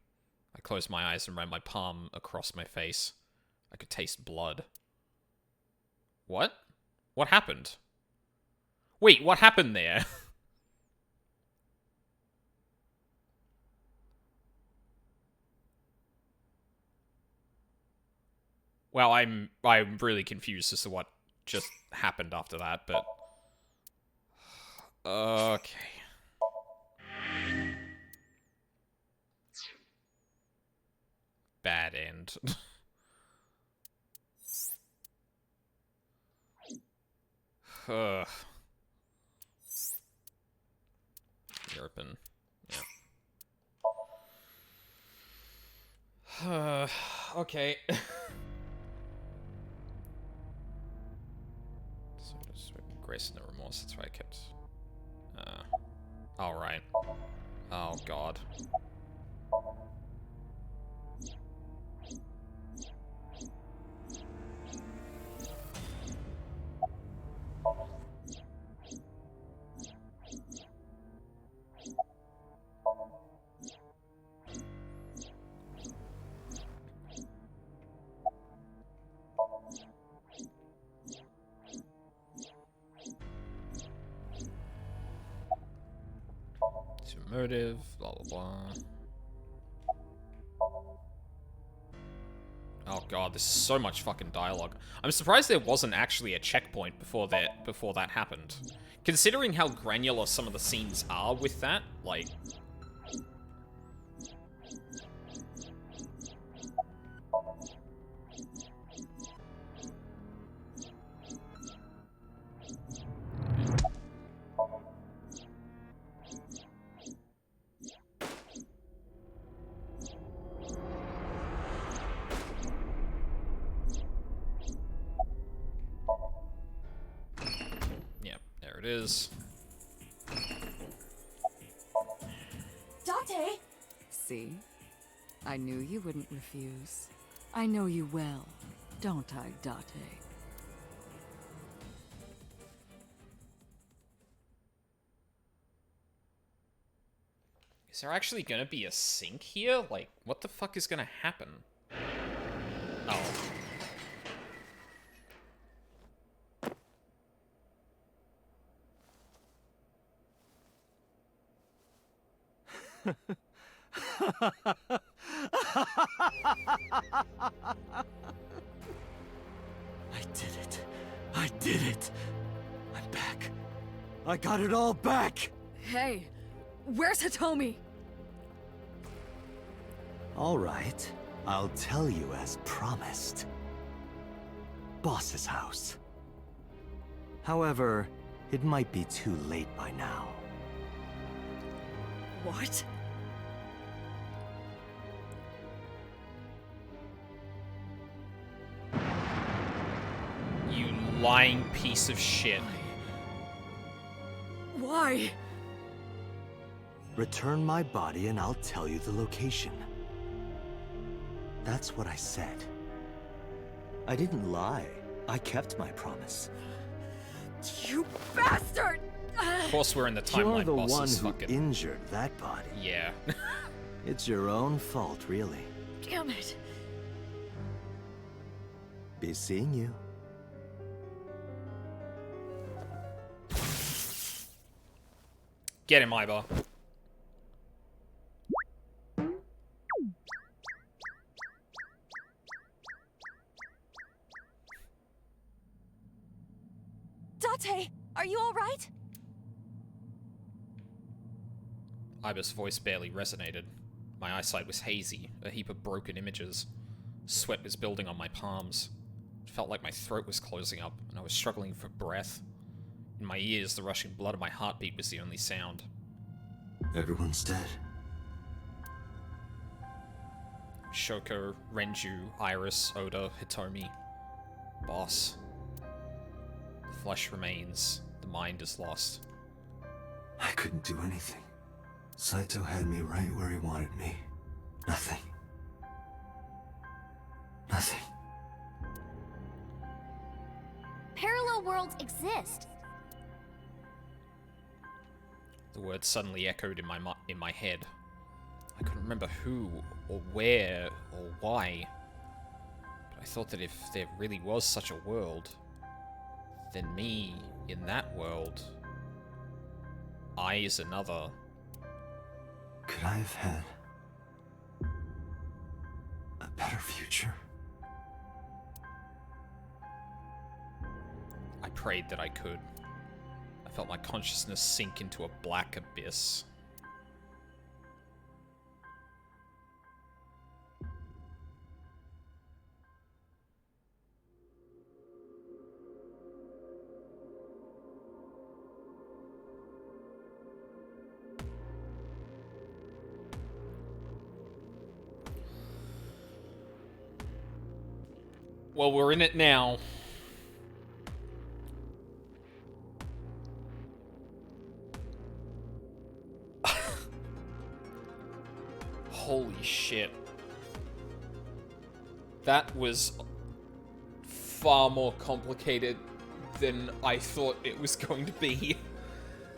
I closed my eyes and ran my palm across my face. I could taste blood. What? What happened? Wait, what happened there? Well, I'm really confused as to what just happened after that, but... Okay. Bad end. Ugh. Open. Yep. Okay. So just grace and no remorse, that's why I kept... Alright. Oh god. Motive, blah blah blah. Oh god, this is so much fucking dialogue. I'm surprised there wasn't actually a checkpoint before that happened. Considering how granular some of the scenes are with that, like... There it is. Date! See? I knew you wouldn't refuse. I know you well, don't I, Date? Is there actually gonna be a sink here? Like, what the fuck is gonna happen? Oh. I did it. I did it. I'm back. I got it all back! Hey, where's Hitomi? All right. I'll tell you as promised. Boss's house. However, it might be too late by now. What? You lying piece of shit. Why? Return my body and I'll tell you the location. That's what I said. I didn't lie. I kept my promise. You bastard! Of course we're in the timeline. You're the boss one is who fucking... injured that body. Yeah. It's your own fault, really. Damn it. Be seeing you. Get him, Iba. Date, are you all right? Iba's voice barely resonated. My eyesight was hazy, a heap of broken images. Sweat was building on my palms. It felt like my throat was closing up, and I was struggling for breath. In my ears, the rushing blood of my heartbeat was the only sound. Everyone's dead. Shoko, Renju, Iris, Oda, Hitomi. Boss. The flesh remains. The mind is lost. I couldn't do anything. Saito had me right where he wanted me. Nothing. Nothing. Parallel worlds exist. The words suddenly echoed in my head. I couldn't remember who or where or why. But I thought that if there really was such a world, then me in that world, I is another. Could I have had a better future? I prayed that I could. I felt my consciousness sink into a black abyss. Well, we're in it now. Holy shit. That was far more complicated than I thought it was going to be.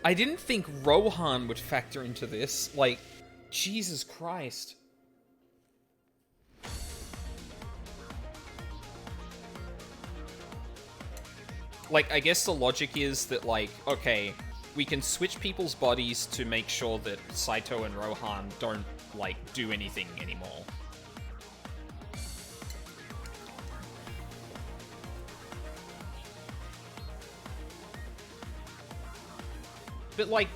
I didn't think Rohan would factor into this. Like, Jesus Christ. Like, I guess the logic is that, like, okay, we can switch people's bodies to make sure that Saito and Rohan don't, like, do anything anymore. But, like,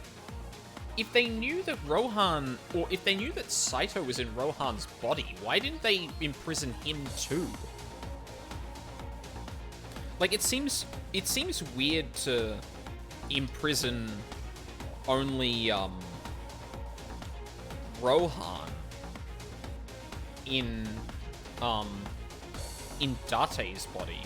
if they knew that Rohan, or if they knew that Saito was in Rohan's body, why didn't they imprison him too? Like, it seems weird to imprison only, Rohan in Date's body.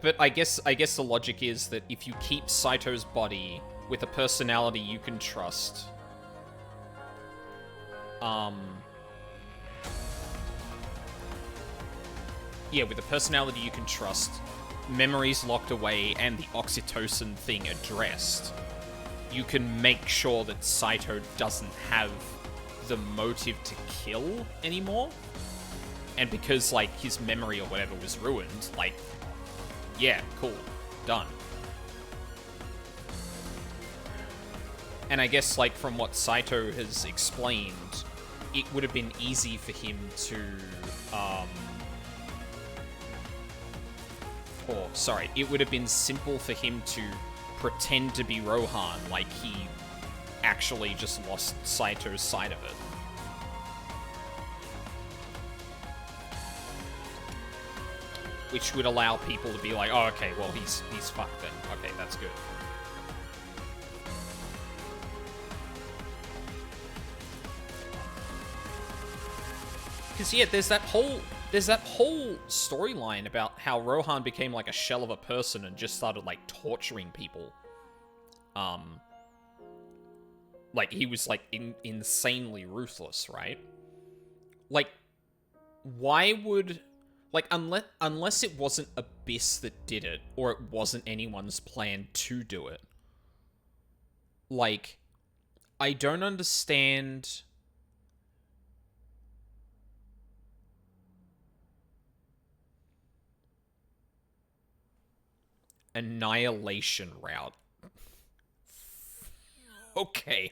But I guess the logic is that if you keep Saito's body with a personality you can trust, yeah, with a personality you can trust, memories locked away, and the oxytocin thing addressed, you can make sure that Saito doesn't have the motive to kill anymore. And because, like, his memory or whatever was ruined, like, yeah, cool, done. And I guess, like, from what Saito has explained, it would have been easy for him to, it would have been simple for him to pretend to be Rohan, like he actually just lost Saito's side of it. Which would allow people to be like, oh, okay, well, he's fucked then. Okay, that's good. Because, yeah, there's that whole storyline about how Rohan became, like, a shell of a person and just started, like, torturing people. Like, he was, like, insanely ruthless, right? Like, why would... Like, unless it wasn't Abyss that did it, or it wasn't anyone's plan to do it. Like, I don't understand... Annihilation route. Okay.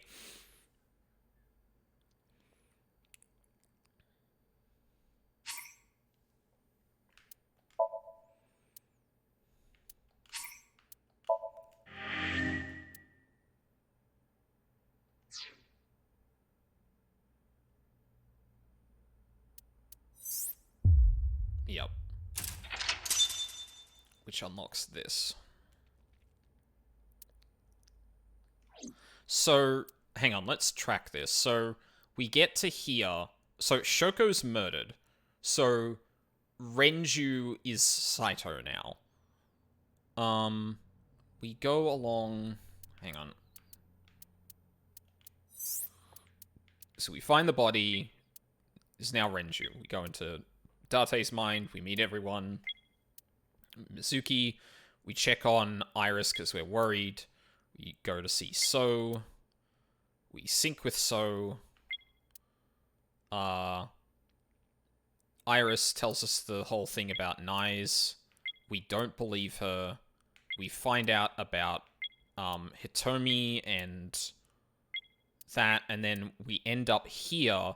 Yep. Which unlocks this. So, hang on, let's track this. So, we get to here. So, Shoko's murdered. So, Renju is Saito now. We go along... Hang on. So, we find the body. Is now Renju. We go into Date's mind. We meet everyone. Mizuki. We check on Iris because we're worried. We go to see So. We sync with So. Iris tells us the whole thing about Nyes. We don't believe her. We find out about Hitomi and that, and then we end up here.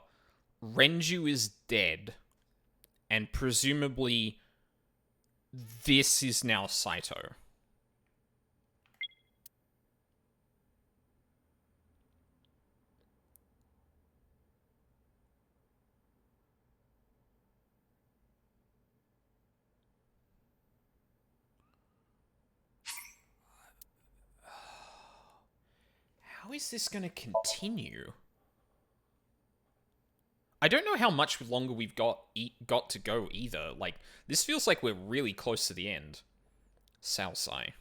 Renju is dead, and presumably this is now Saito. How is this going to continue? I don't know how much longer we've got to go either. Like, this feels like we're really close to the end. Saosai.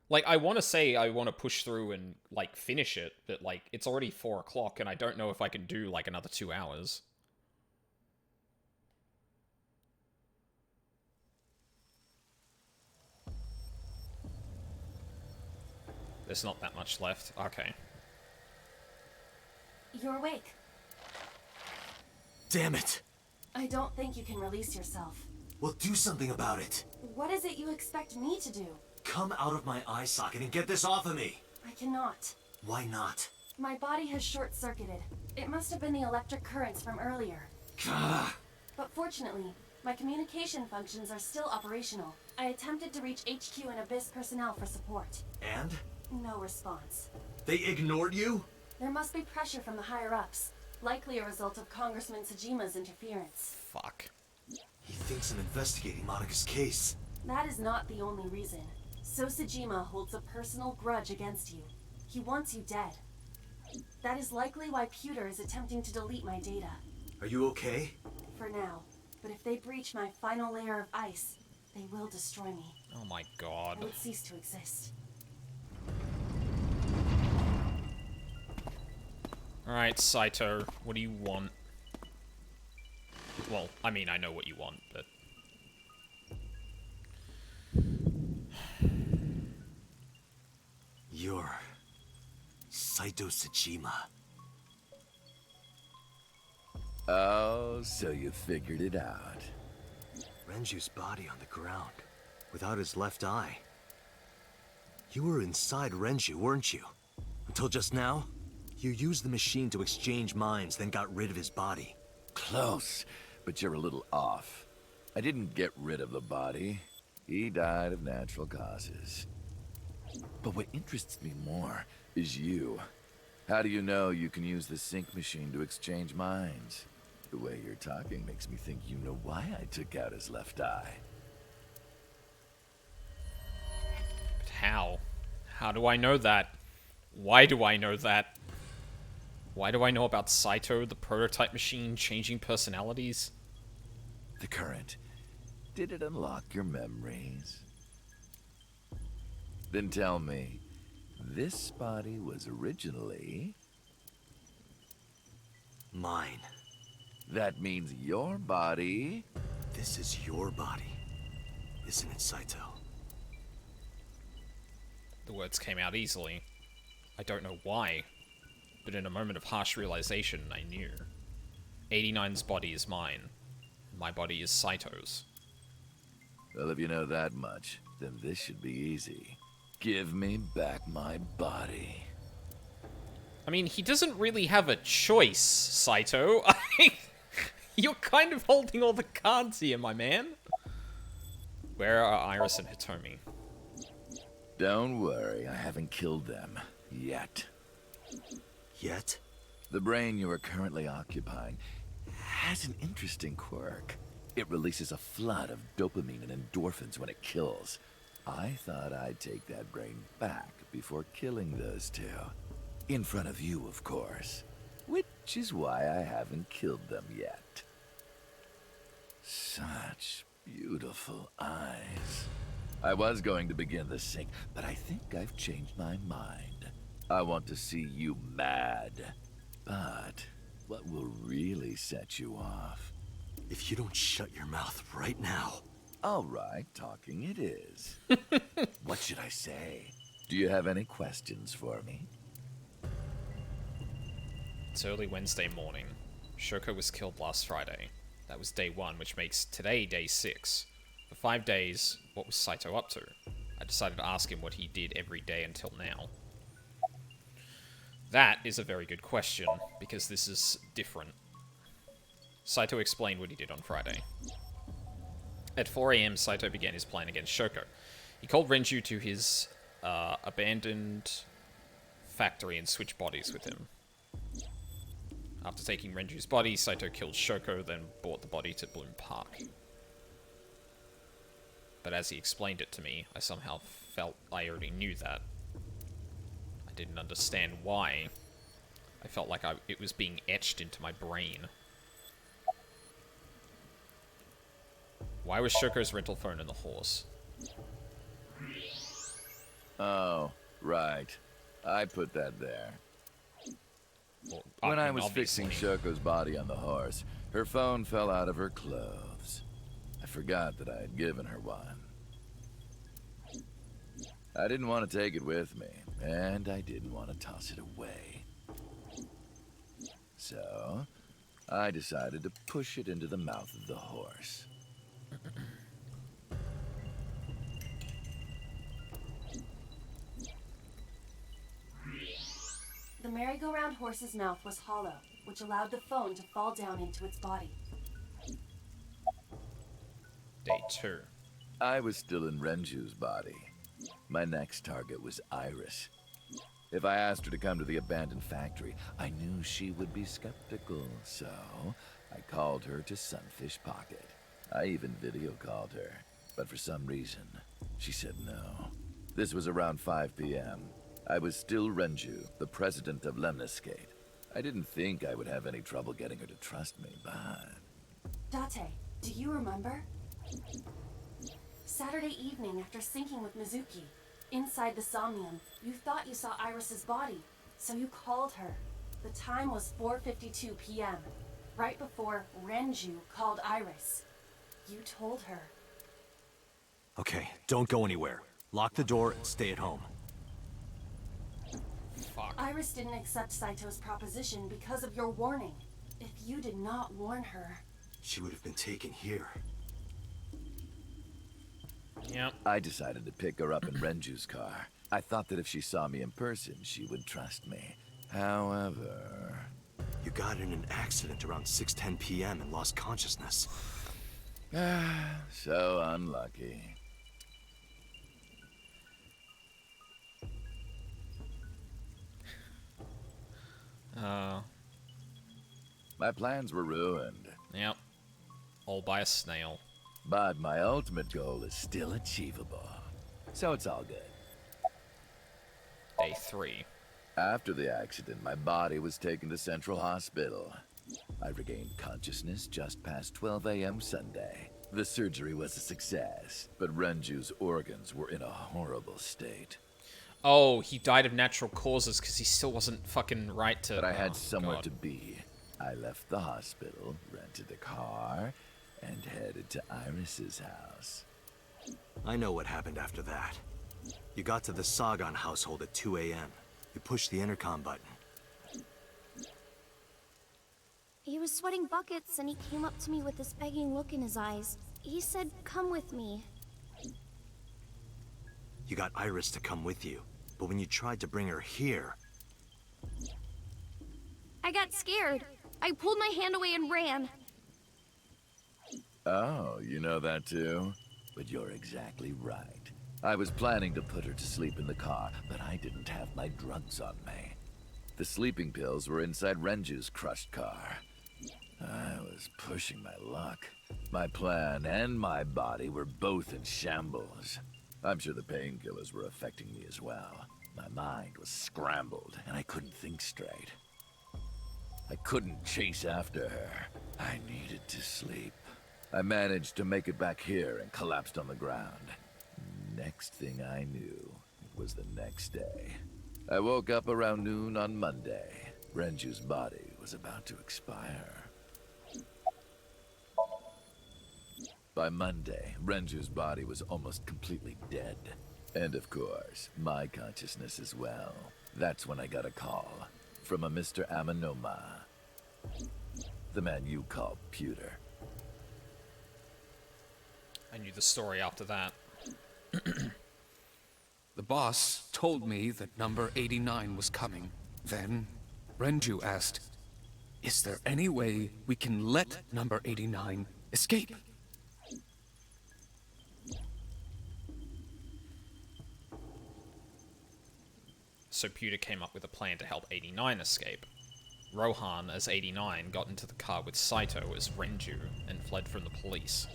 Like, I want to say I want to push through and, like, finish it, but, like, it's already 4 o'clock, and I don't know if I can do, like, another 2 hours. There's not that much left. Okay. You're awake. Damn it! I don't think you can release yourself. Well, do something about it. What is it you expect me to do? Come out of my eye socket and get this off of me! I cannot. Why not? My body has short-circuited. It must have been the electric currents from earlier. Gah. But fortunately, my communication functions are still operational. I attempted to reach HQ and Abyss personnel for support. And? No response. They ignored you? There must be pressure from the higher-ups. Likely a result of Congressman Tsujima's interference. Fuck. He thinks I'm investigating Monika's case. That is not the only reason. So Tsujima holds a personal grudge against you. He wants you dead. That is likely why Pewter is attempting to delete my data. Are you okay? For now. But if they breach my final layer of ice, they will destroy me. Oh my god. I would cease to exist. Alright, Saito, what do you want? Well, I mean, I know what you want, but... You're... Saito Tsujima. Oh, so you figured it out. Renju's body on the ground, without his left eye. You were inside Renju, weren't you? Until just now? You used the machine to exchange minds, then got rid of his body. Close, but you're a little off. I didn't get rid of the body. He died of natural causes. But what interests me more is you. How do you know you can use the sync machine to exchange minds? The way you're talking makes me think you know why I took out his left eye. But how? How do I know that? Why do I know that? Why do I know about Saito, the prototype machine, changing personalities? The current. Did it unlock your memories? Then tell me, this body was originally... mine. That means your body... This is your body, isn't it, Saito? The words came out easily. I don't know why, but in a moment of harsh realization, I knew. 89's body is mine. My body is Saito's. Well, if you know that much, then this should be easy. Give me back my body. I mean, he doesn't really have a choice, Saito. You're kind of holding all the cards here, my man. Where are Iris and Hitomi? Don't worry, I haven't killed them. Yet. Yet? The brain you are currently occupying has an interesting quirk. It releases a flood of dopamine and endorphins when it kills. I thought I'd take that brain back before killing those two. In front of you, of course. Which is why I haven't killed them yet. Such beautiful eyes. I was going to begin the sync, but I think I've changed my mind. I want to see you mad. But what will really set you off? If you don't shut your mouth right now. All right, talking it is. What should I say? Do you have any questions for me? It's early Wednesday morning. Shoko was killed last Friday. That was day 1, which makes today day 6. For 5 days, what was Saito up to? I decided to ask him what he did every day until now. That is a very good question, because this is different. Saito explained what he did on Friday. At 4 AM, Saito began his plan against Shoko. He called Renju to his abandoned factory and switched bodies with him. After taking Renju's body, Saito killed Shoko, then brought the body to Bloom Park. But as he explained it to me, I somehow felt I already knew that. I didn't understand why. I felt like it was being etched into my brain. Why was Shoko's rental phone in the horse? Oh, right. I put that there. Well, when I was obviously. fixing Shoko's body on the horse, her phone fell out of her clothes. I forgot that I had given her one. I didn't want to take it with me, and I didn't want to toss it away. So, I decided to push it into the mouth of the horse. The merry-go-round horse's mouth was hollow, which allowed the phone to fall down into its body. Day 2. I was still in Renju's body. My next target was Iris. If I asked her to come to the abandoned factory, I knew she would be skeptical, so I called her to Sunfish Pocket. I even video called her, but for some reason, she said no. This was around 5 p.m. I was still Renju, the president of Lemniscate. I didn't think I would have any trouble getting her to trust me, but... Date, do you remember? Saturday evening after syncing with Mizuki, inside the Somnium, you thought you saw Iris's body, so you called her. The time was 4:52 p.m., right before Renju called Iris. You told her. Okay, don't go anywhere. Lock the door and stay at home. Fuck. Iris didn't accept Saito's proposition because of your warning. If you did not warn her... She would have been taken here. Yep. I decided to pick her up in Renju's car. I thought that if she saw me in person, she would trust me. However... You got in an accident around 6:10 p.m. and lost consciousness. So unlucky. My plans were ruined. Yep. All by a snail. But my ultimate goal is still achievable. So it's all good. Day 3. After the accident, my body was taken to Central Hospital. I regained consciousness just past 12 a.m. Sunday. The surgery was a success, but Renju's organs were in a horrible state. Oh, he died of natural causes because he still wasn't fucking right to... But I had oh, somewhere God. to be. I left the hospital, rented a car, and headed to Iris's house. I know what happened after that. You got to the Sagan household at 2 a.m. You pushed the intercom button. He was sweating buckets and he came up to me with this begging look in his eyes. He said, "Come with me." You got Iris to come with you, but when you tried to bring her here... I got scared. I pulled my hand away and ran. Oh, you know that too? But you're exactly right. I was planning to put her to sleep in the car, but I didn't have my drugs on me. The sleeping pills were inside Renju's crushed car. I was pushing my luck. My plan and my body were both in shambles. I'm sure the painkillers were affecting me as well. My mind was scrambled, and I couldn't think straight. I couldn't chase after her. I needed to sleep. I managed to make it back here and collapsed on the ground. Next thing I knew, it was the next day. I woke up around noon on Monday. Renju's body was about to expire. By Monday, Renju's body was almost completely dead. And of course, my consciousness as well. That's when I got a call from a Mr. Amanoma. The man you call Pewter. I knew the story after that. The boss told me that number 89 was coming. Then, Renju asked, "Is there any way we can let number 89 escape?" So Pewter came up with a plan to help 89 escape. Rohan, as 89, got into the car with Saito as Renju and fled from the police.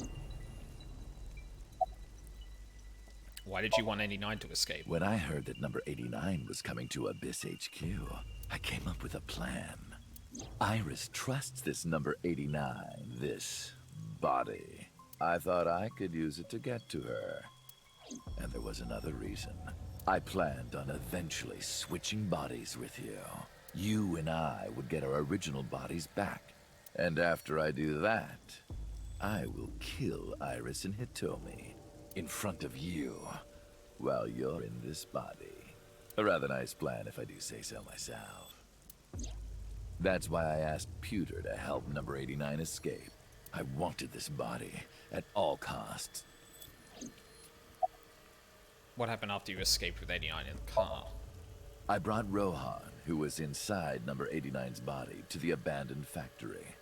Why did you want 89 to escape? When I heard that number 89 was coming to Abyss HQ, I came up with a plan. Iris trusts this number 89, this body. I thought I could use it to get to her. And there was another reason. I planned on eventually switching bodies with you. You and I would get our original bodies back. And after I do that, I will kill Iris and Hitomi in front of you while you're in this body. A rather nice plan if I do say so myself. That's why I asked Pewter to help number 89 escape. I wanted this body at all costs. What happened after you escaped with 89 in the car? I brought Rohan, who was inside number 89's body, to the abandoned factory.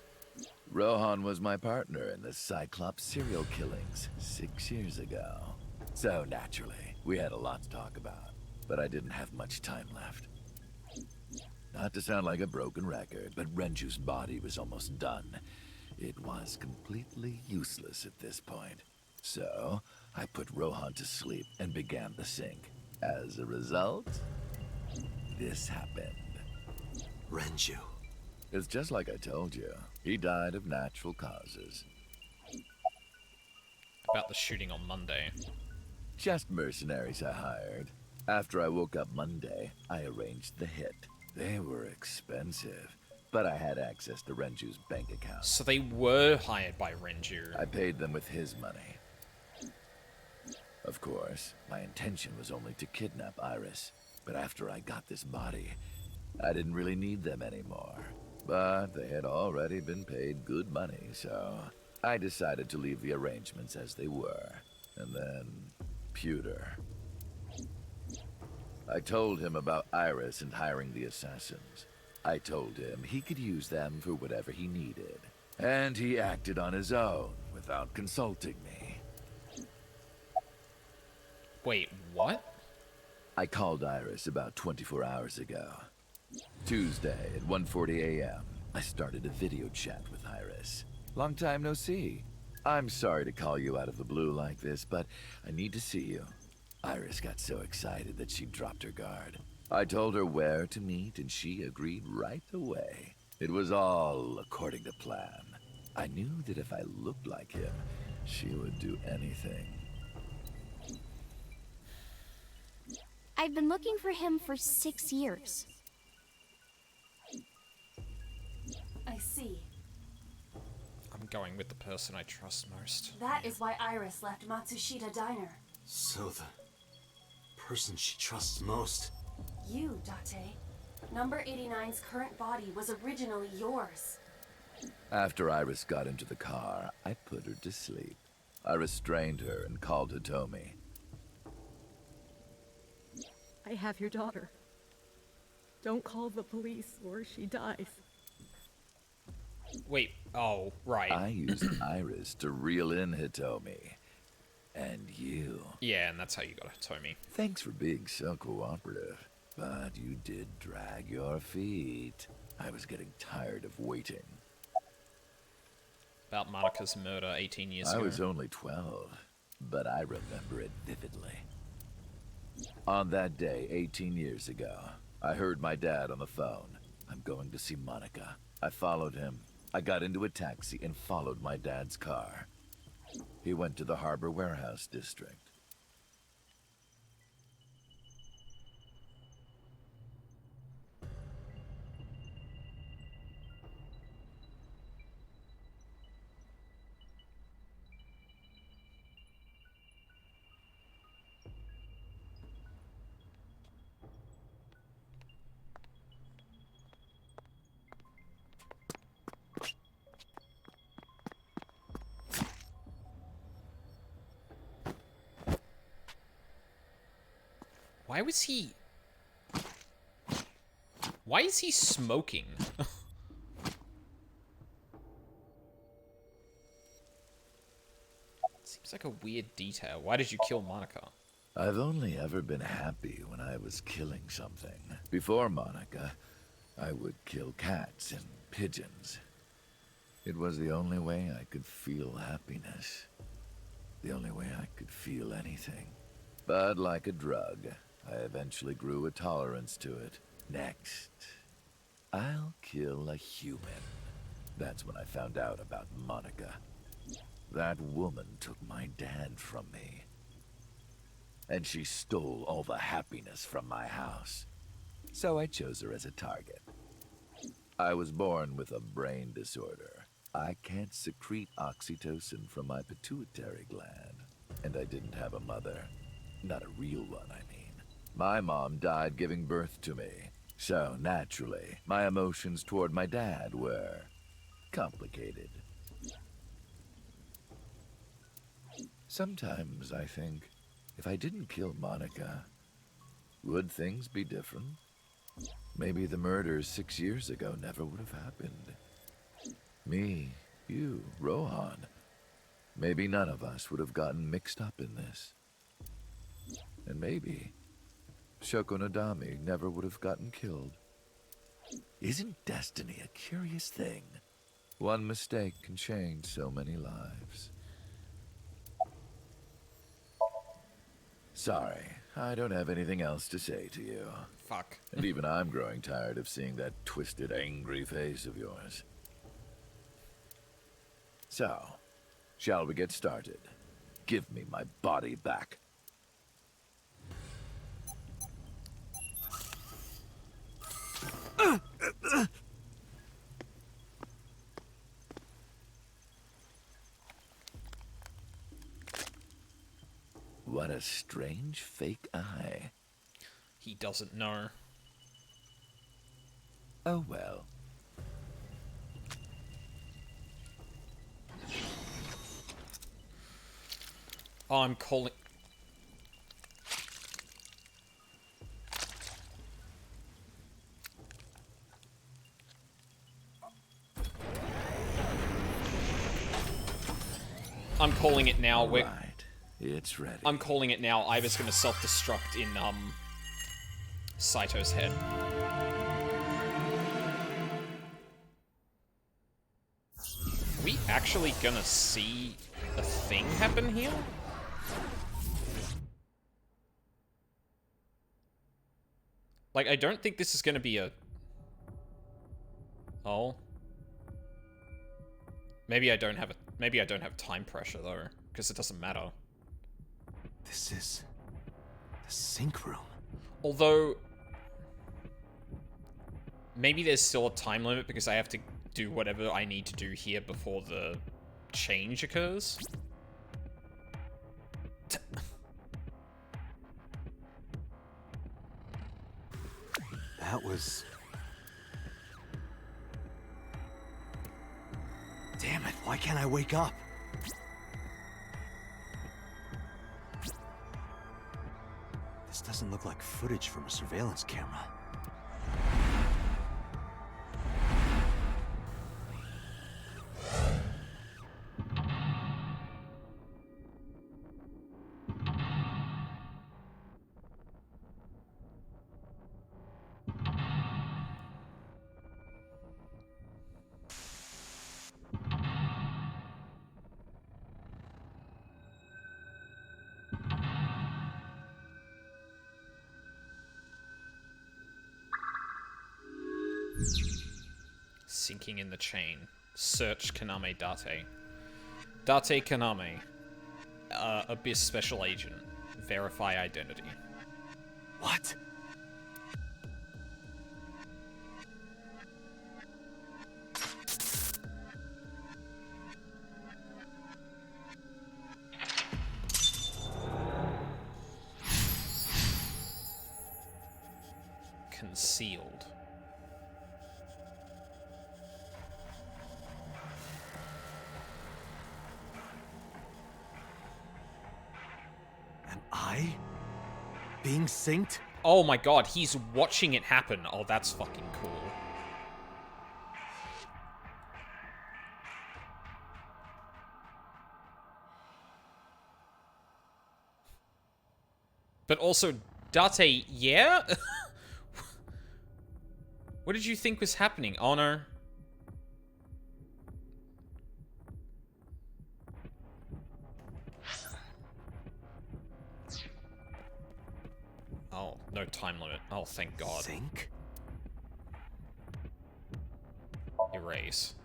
Rohan was my partner in the Cyclops serial killings 6 years ago. So naturally, we had a lot to talk about, but I didn't have much time left. Not to sound like a broken record, but Renju's body was almost done. It was completely useless at this point. So, I put Rohan to sleep and began the sync. As a result, this happened. Renju. It's just like I told you. He died of natural causes. About the shooting on Monday. Just mercenaries I hired. After I woke up Monday, I arranged the hit. They were expensive, but I had access to Renju's bank account. So they were hired by Renju. I paid them with his money. Of course, my intention was only to kidnap Iris, but after I got this body, I didn't really need them anymore. But they had already been paid good money, so I decided to leave the arrangements as they were. And then, Pewter. I told him about Iris and hiring the assassins. I told him he could use them for whatever he needed. And he acted on his own, without consulting me. Wait, what? I called Iris about 24 hours ago. Tuesday at 1:40 a.m., I started a video chat with Iris. Long time no see. I'm sorry to call you out of the blue like this, but I need to see you. Iris got so excited that she dropped her guard. I told her where to meet, and she agreed right away. It was all according to plan. I knew that if I looked like him, she would do anything. I've been looking for him for 6 years. I see. I'm going with the person I trust most. That is why Iris left Matsushita Diner. So the person she trusts most. You, Date. Number 89's current body was originally yours. After Iris got into the car, I put her to sleep. I restrained her and called Hitomi. I have your daughter. Don't call the police or she dies. Wait, oh, right. I used Iris to reel in Hitomi. And you. Yeah, and that's how you got Hitomi. Thanks for being so cooperative. But you did drag your feet. I was getting tired of waiting. About Monika's murder 18 years ago. I was only 12, but I remember it vividly. On that day, 18 years ago, I heard my dad on the phone. I'm going to see Monica. I followed him. I got into a taxi and followed my dad's car. He went to the Harbor Warehouse District. Why is he smoking? Seems like a weird detail. Why did you kill Monica? I've only ever been happy when I was killing something. Before Monica, I would kill cats and pigeons. It was the only way I could feel happiness. The only way I could feel anything. But like a drug, I eventually grew a tolerance to it. Next, I'll kill a human. That's when I found out about Monica. That woman took my dad from me. And she stole all the happiness from my house. So I chose her as a target. I was born with a brain disorder. I can't secrete oxytocin from my pituitary gland. And I didn't have a mother. Not a real one, I mean. My mom died giving birth to me. So, naturally, my emotions toward my dad were complicated. Sometimes I think, if I didn't kill Monica, would things be different? Maybe the murders 6 years ago never would have happened. Me, you, Rohan. Maybe none of us would have gotten mixed up in this. And maybe Shoko Nadami never would have gotten killed. Isn't destiny a curious thing? One mistake can change so many lives. Sorry, I don't have anything else to say to you. Fuck. And even I'm growing tired of seeing that twisted, angry face of yours. So, shall we get started? Give me my body back. What a strange fake eye. He doesn't know. Oh well. Oh, I'm calling... I'm calling it now. Right. It's ready. I'm calling it now. Iva's gonna self-destruct in, Saito's head. Are we actually gonna see a thing happen here? Like, I don't think this is gonna be a... Oh. Maybe I don't have time pressure, though, because it doesn't matter. This is the sync room. Although, maybe there's still a time limit because I have to do whatever I need to do here before the change occurs. That was... Damn it, why can't I wake up? This doesn't look like footage from a surveillance camera. Sinking in the chain. Search Kaname Date. Date Kaname. Abyss Special Agent. Verify identity. What? Concealed. Am I being synced? Oh my god, he's watching it happen. Oh, that's fucking cool. But also, Date, yeah? What did you think was happening? Oh no. Oh, no time limit. Oh, thank God. Sync? Erase.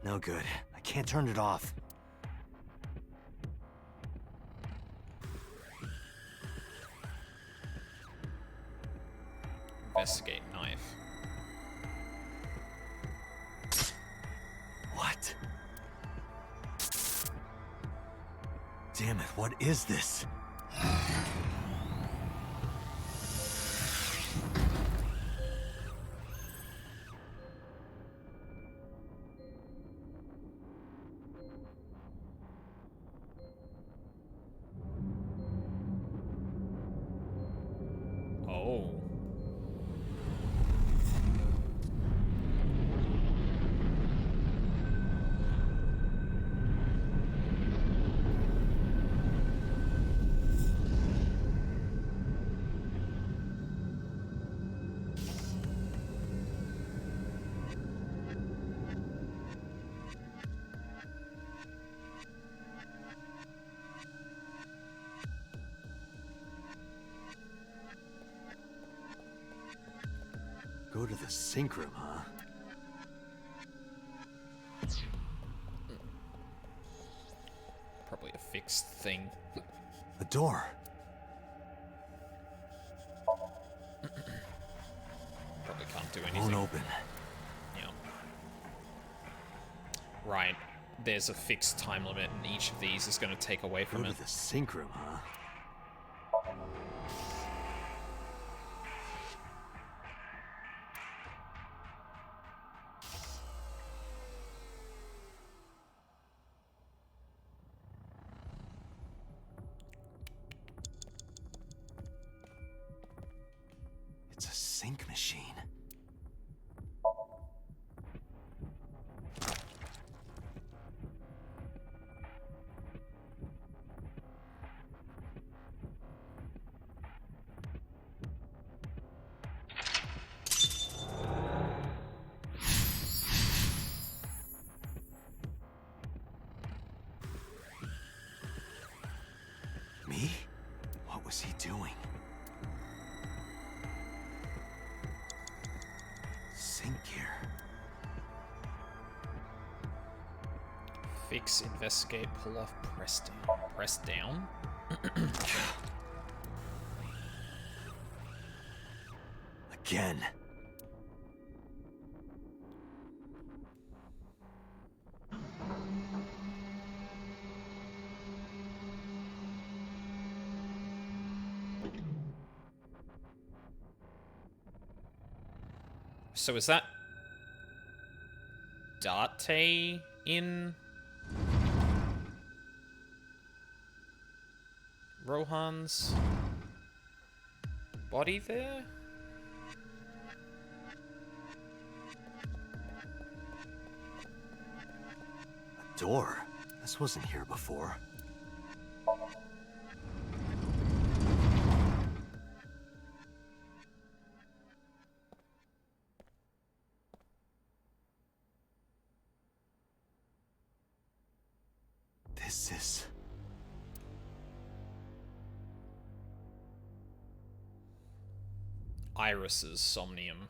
No good. I can't turn it off. Investigate knife. What? Damn it, what is this? Oh. Go to the sync room, huh? Probably a fixed thing. A door. Probably can't do anything. Won't open. Yeah. Right. There's a fixed time limit, and each of these is going to take away from Go it. to the sync room, huh? It's a sync machine. Me? What was he doing? Sync gear. Fix, investigate, pull off, press down. Press down? Again. So is that Date in Rohan's body there? A door? This wasn't here before. This is... Iris's Somnium.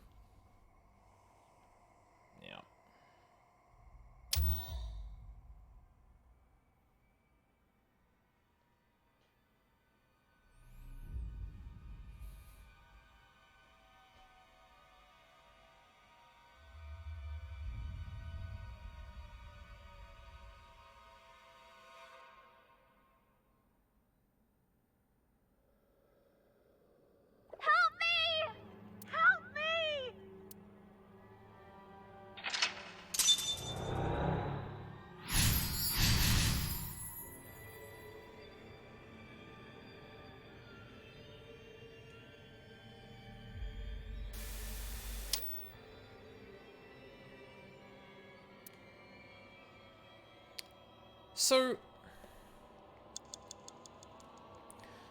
So,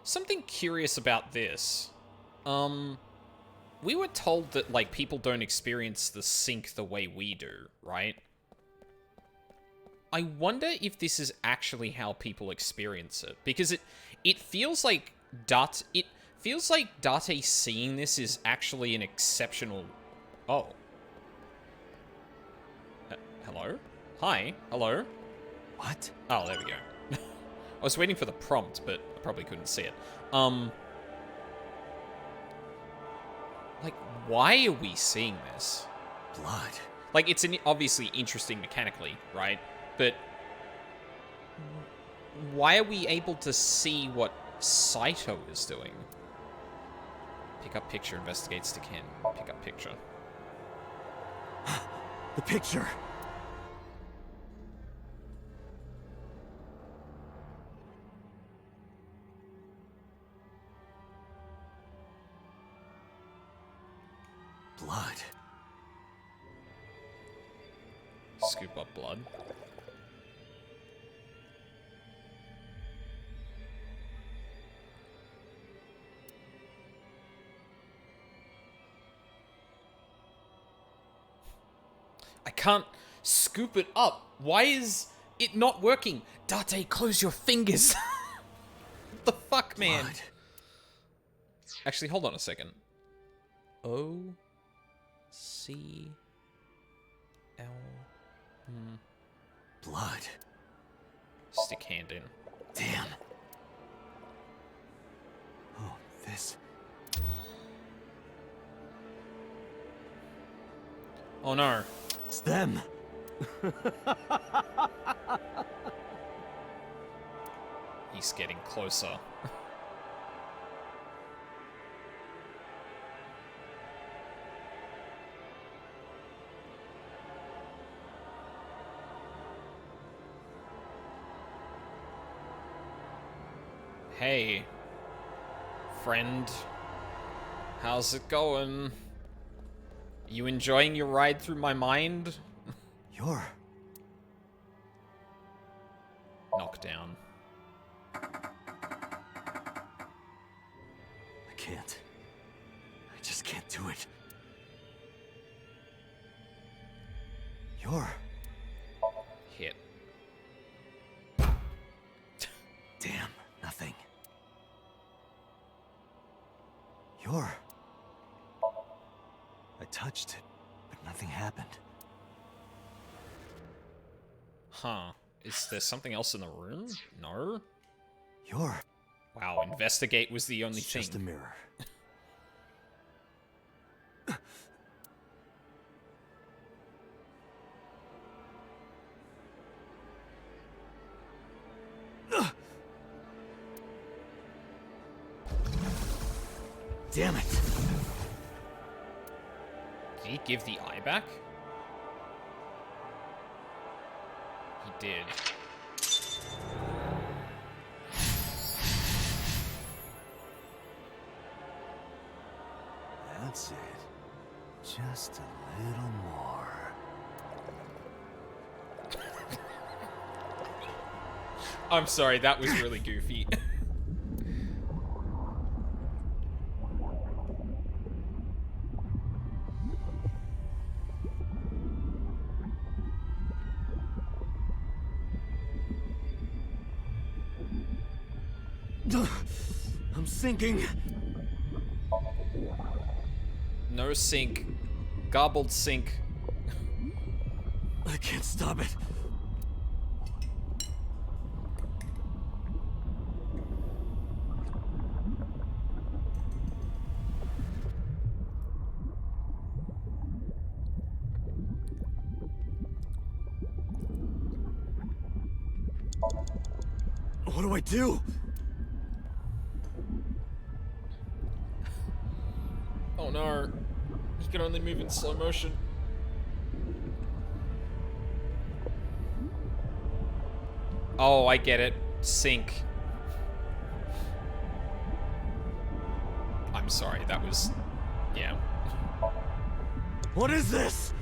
something curious about this. We were told that, like, people don't experience the sink the way we do, right? I wonder if this is actually how people experience it, because it feels like Date seeing this is actually an exceptional. Oh. Hello? Hi? Hello? What? Oh, there we go. I was waiting for the prompt, but I probably couldn't see it. Like, why are we seeing this? Blood. Like, it's obviously interesting mechanically, right? But why are we able to see what Saito is doing? Pick up picture, investigates to Ken. Pick up picture. The picture. Blood. Scoop up blood. I can't scoop it up. Why is it not working? Date, close your fingers. What the fuck, man? Blood. Actually, hold on a second. O-C-L... Blood. Stick hand in. Damn. Oh, this... Oh no. It's them. He's getting closer. Hey, friend. How's it going? You enjoying your ride through my mind? You're... Knockdown. I can't. I just can't do it. You're... Hit. Damn, nothing. You're... I touched it, but nothing happened. Huh. Is there something else in the room? No? You're... Wow, investigate was the only thing. Just a mirror. Damn it! Did he give the eye back? He did. That's it. Just a little more. I'm sorry, that was really goofy. I'm sinking. No sink. Gobbled sink. I can't stop it. What do I do? Oh no. He can only move in slow motion. Oh, I get it. Sink. I'm sorry, that was... yeah. What is this?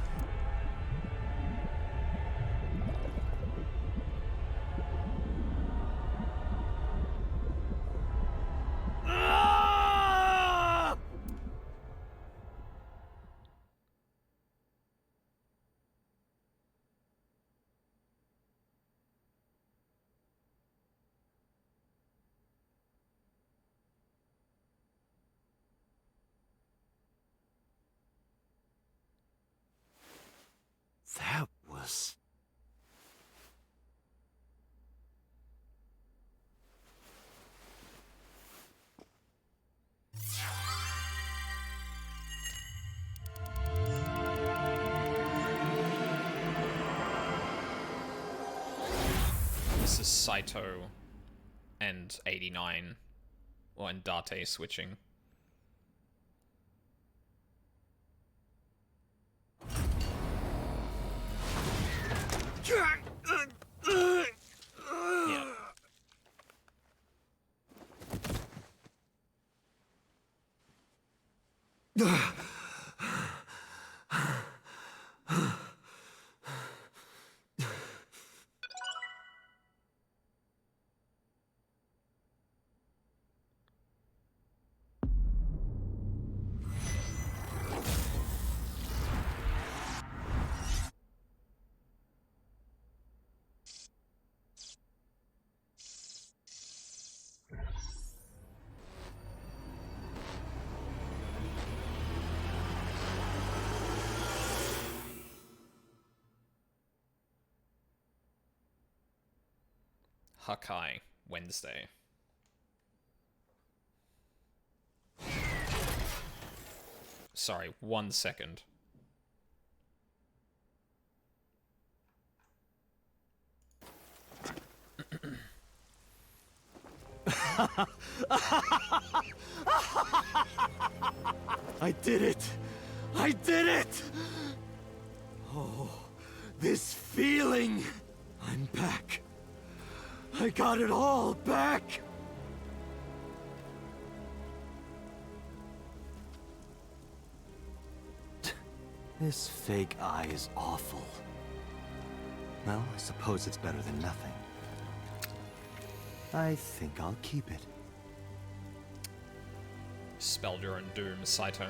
this is Saito and 89, or and Date switching. Yeah. Hakai, Wednesday. Sorry, 1 second. I did it! I did it! Oh, this feeling! I'm back. I got it all back! This fake eye is awful. Well, I suppose it's better than nothing. I think I'll keep it. Spelled your own doom, Saito.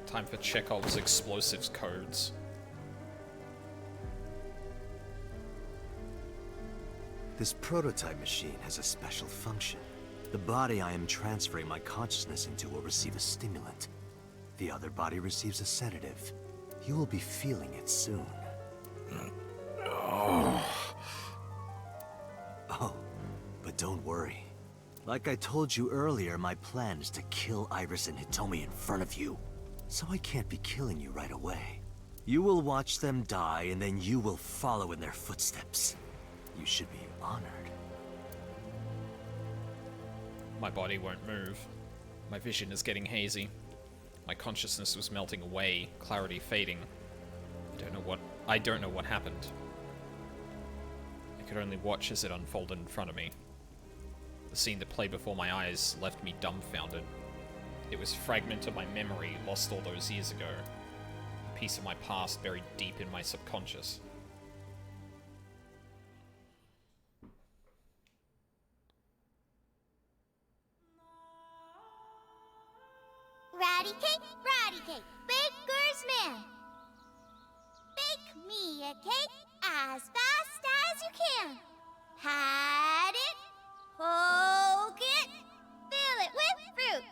Time for Chekhov's explosives codes. This prototype machine has a special function. The body I am transferring my consciousness into will receive a stimulant. The other body receives a sedative. You will be feeling it soon. Oh, but don't worry. Like I told you earlier, my plan is to kill Iris and Hitomi in front of you. So I can't be killing you right away. You will watch them die, and then you will follow in their footsteps. You should be honored. My body won't move. My vision is getting hazy. My consciousness was melting away, clarity fading. I don't know what happened. I could only watch as it unfolded in front of me. The scene that played before my eyes left me dumbfounded. It was a fragment of my memory lost all those years ago. A piece of my past buried deep in my subconscious. Ratty cake, baker's man. Bake me a cake as fast as you can. Pat it, poke it, fill it with fruit.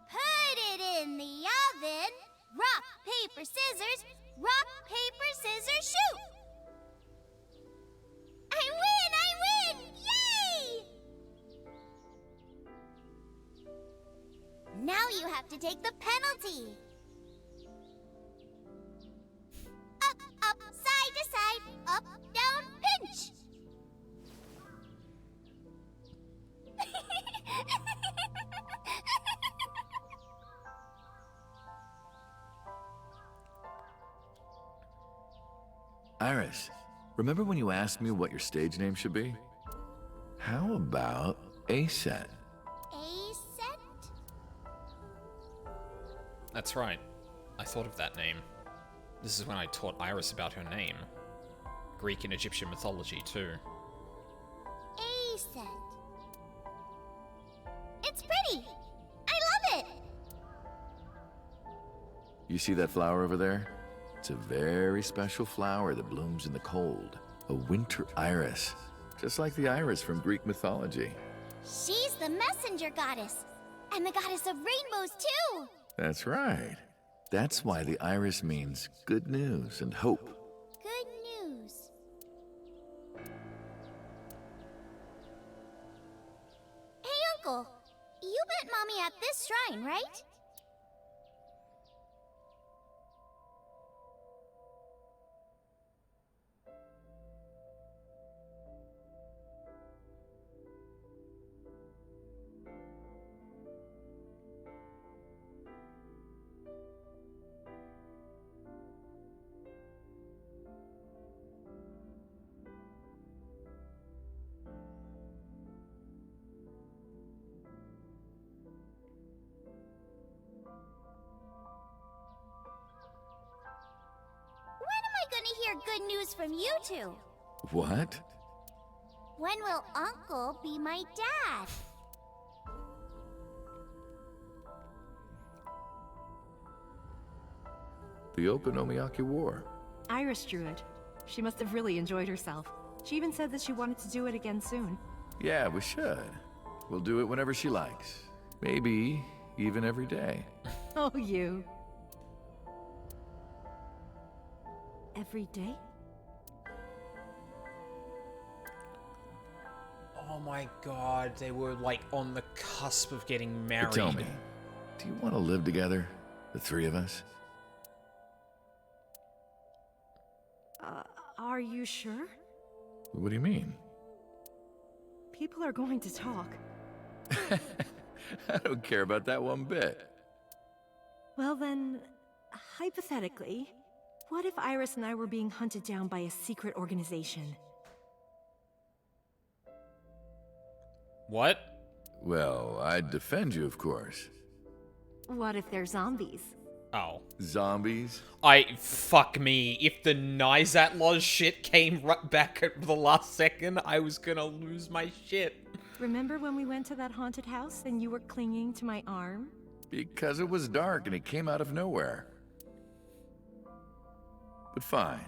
Put it in the oven. Rock, paper, scissors. Rock, paper, scissors, shoot. I win! Yay! Now you have to take the penalty. Up, up, side to side, up, down, pinch. Iris, remember when you asked me what your stage name should be? How about A-Set? A-Set? That's right. I thought of that name. This is when I taught Iris about her name. Greek and Egyptian mythology, too. A-Set. It's pretty. I love it. You see that flower over there? It's a very special flower that blooms in the cold. A winter iris. Just like the iris from Greek mythology. She's the messenger goddess. And the goddess of rainbows, too. That's right. That's why the iris means good news and hope. Good news. shrine, right? When am I gonna hear good news from you two? What? When will Uncle be my dad? The Okonomiyaki War. Iris drew it. She must have really enjoyed herself. She even said that she wanted to do it again soon. Yeah, we should. We'll do it whenever she likes. Maybe even every day. Oh, you. Every day? Oh my god, they were like on the cusp of getting married. But tell me, do you want to live together? The three of us? Are you sure? What do you mean? People are going to talk. I don't care about that one bit. Well then, hypothetically, what if Iris and I were being hunted down by a secret organization? What? Well, I'd defend you, of course. What if they're zombies? Oh. Zombies? Fuck me. If the Nizatlos shit came right back at the last second, I was gonna lose my shit. Remember when we went to that haunted house and you were clinging to my arm? Because it was dark and it came out of nowhere. But fine.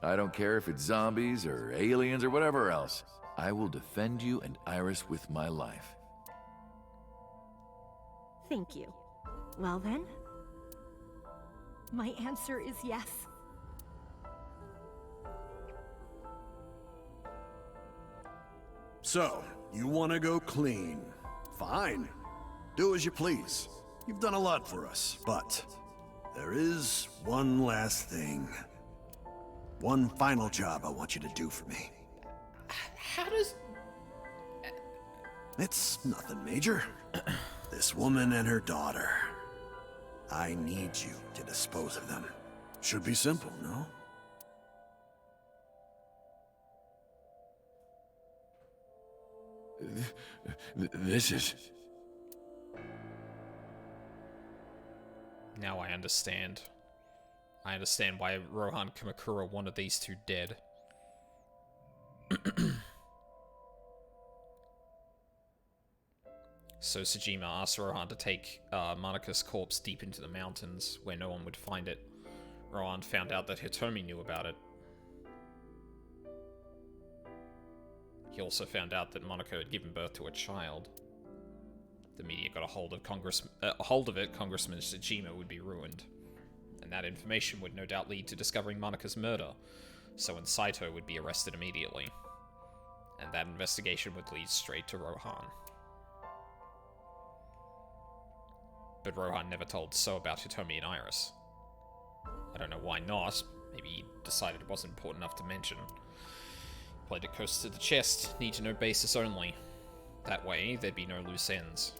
I don't care if it's zombies or aliens or whatever else. I will defend you and Iris with my life. Thank you. Well then, my answer is yes. So, you want to go clean? Fine. Do as you please. You've done a lot for us, but there is one last thing. One final job I want you to do for me. How does... It's nothing major. This woman and her daughter. I need you to dispose of them. Should be simple, no? This is... Now I understand. I understand why Rohan Kamakura wanted these two dead. So Sejima asked Rohan to take Monika's corpse deep into the mountains, where no one would find it. Rohan found out that Hitomi knew about it. He also found out that Monika had given birth to a child. The media got a hold of it, Congressman Sejima would be ruined. And that information would no doubt lead to discovering Monika's murder, so Saito would be arrested immediately. And that investigation would lead straight to Rohan. But Rohan never told So about Hitomi and Iris. I don't know why not. Maybe he decided it wasn't important enough to mention. Played it close to the chest, need to know basis only. That way, there'd be no loose ends.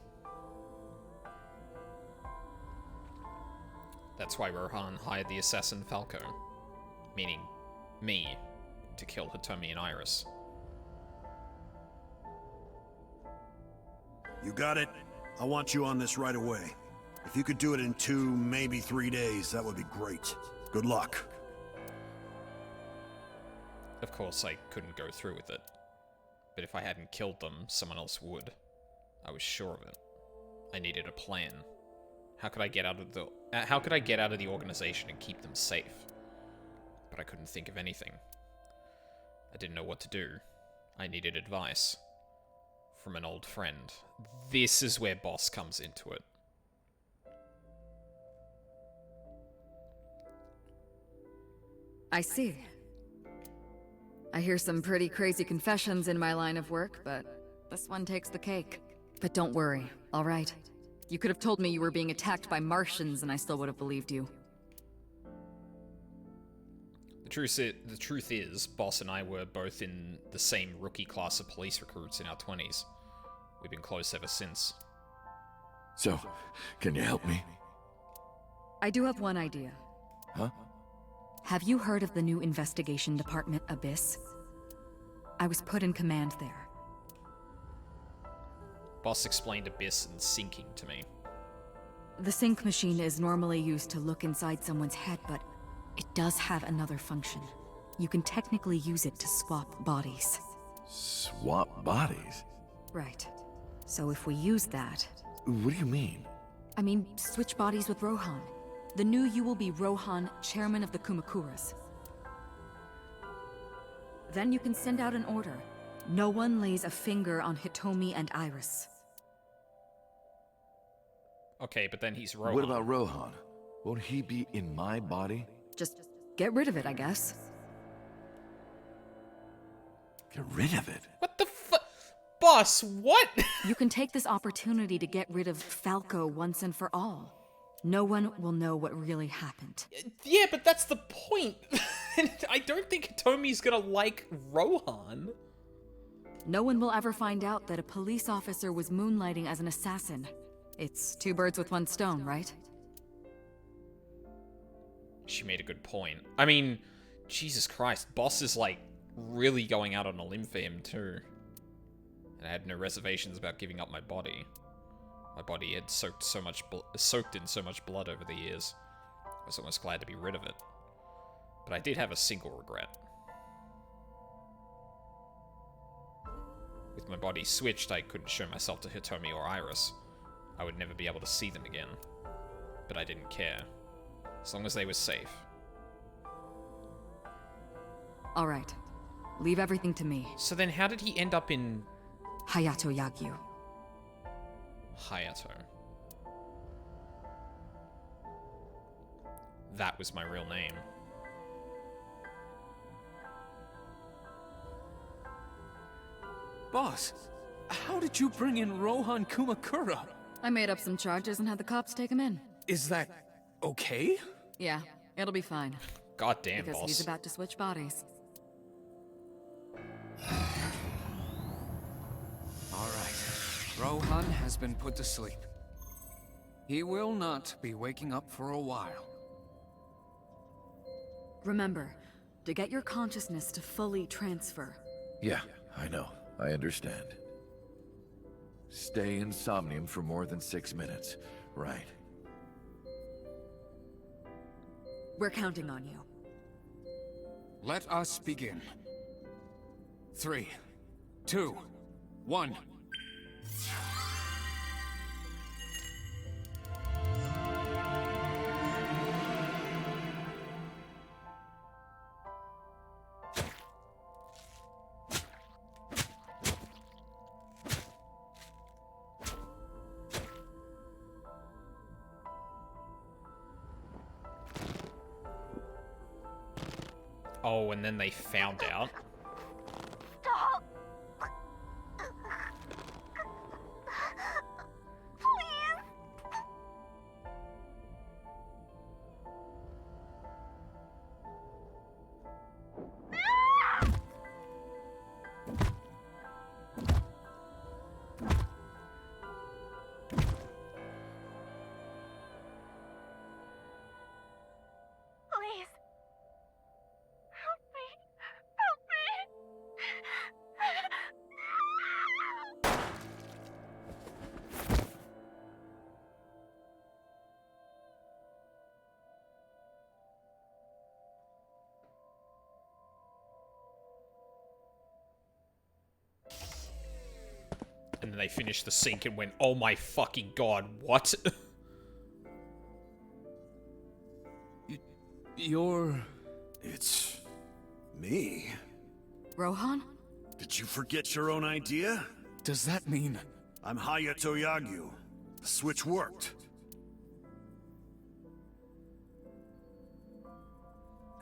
That's why Rohan hired the assassin Falco, meaning me, to kill Hitomi and Iris. You got it. I want you on this right away. If you could do it in 2, maybe 3 days, that would be great. Good luck. Of course, I couldn't go through with it. But if I hadn't killed them, someone else would. I was sure of it. I needed a plan. How could I get out of the organization and keep them safe? But I couldn't think of anything. I didn't know what to do. I needed advice. From an old friend. This is where Boss comes into it. I see. I hear some pretty crazy confessions in my line of work, but this one takes the cake. But don't worry, all right? You could have told me you were being attacked by Martians and I still would have believed you. The truth is, Boss and I were both in the same rookie class of police recruits in our 20s. We've been close ever since. So, can you help me? I do have one idea. Huh? Have you heard of the new investigation department, Abyss? I was put in command there. Boss explained Abyss and sinking to me. The sync machine is normally used to look inside someone's head, but it does have another function. You can technically use it to swap bodies. Swap bodies? Right. So if we use that... What do you mean? I mean, switch bodies with Rohan. The new you will be Rohan, chairman of the Kumakuras. Then you can send out an order. No one lays a finger on Hitomi and Iris. Okay, but then he's Rohan. What about Rohan? Won't he be in my body? Just get rid of it, I guess. Get rid of it? What the fu- Boss, what? You can take this opportunity to get rid of Falco once and for all. No one will know what really happened. Yeah, but that's the point. I don't think Hitomi's gonna like Rohan. No one will ever find out that a police officer was moonlighting as an assassin. It's two birds with one stone, right? She made a good point. I mean, Jesus Christ, Boss is like really going out on a limb for him too. And I had no reservations about giving up my body. My body had soaked in so much blood over the years. I was almost glad to be rid of it. But I did have a single regret. With my body switched, I couldn't show myself to Hitomi or Iris. I would never be able to see them again. But I didn't care. As long as they were safe. All right. Leave everything to me. So then how did he end up in... Hayato Yagyu. Hayato. That was my real name. Boss, how did you bring in Rohan Kumakura? I made up some charges and had the cops take him in. Is that okay? Yeah, it'll be fine. God damn, because boss. He's about to switch bodies. All right. Rohan has been put to sleep. He will not be waking up for a while. Remember, to get your consciousness to fully transfer. Yeah, I know. I understand. Stay in Somnium for more than 6 minutes. Right. We're counting on you. Let us begin. 3, 2, 1. Oh, and then they found out. Stop! Please! Please. Help me. Help me. And then they finished the sync and went, oh my fucking god, what? You're... It's... me. Rohan? Did you forget your own idea? Does that mean... I'm Hayato Yagyu. The switch worked.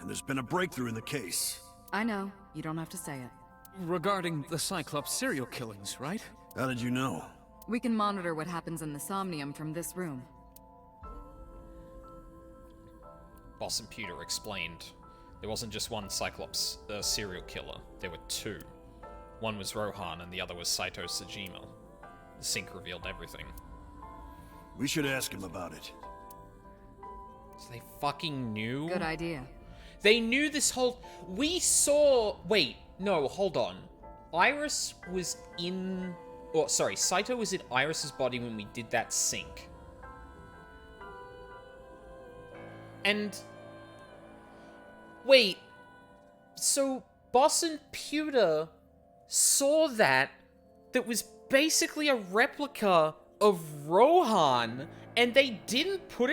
And there's been a breakthrough in the case. I know. You don't have to say it. regarding the Cyclops serial killings, right? How did you know? We can monitor what happens in the Somnium from this room. Boss and Pewter explained there wasn't just one Cyclops serial killer, there were two. One was Rohan and the other was Saito Sajima. The sync revealed everything. We should ask him about it. So they fucking knew? Good idea. They knew this whole... We saw... Wait, no, hold on. Iris was in... Oh, sorry, Saito was in Iris's body when we did that sync. And... Wait. So, Boss and Pewter saw that was basically a replica of Rohan, and they didn't put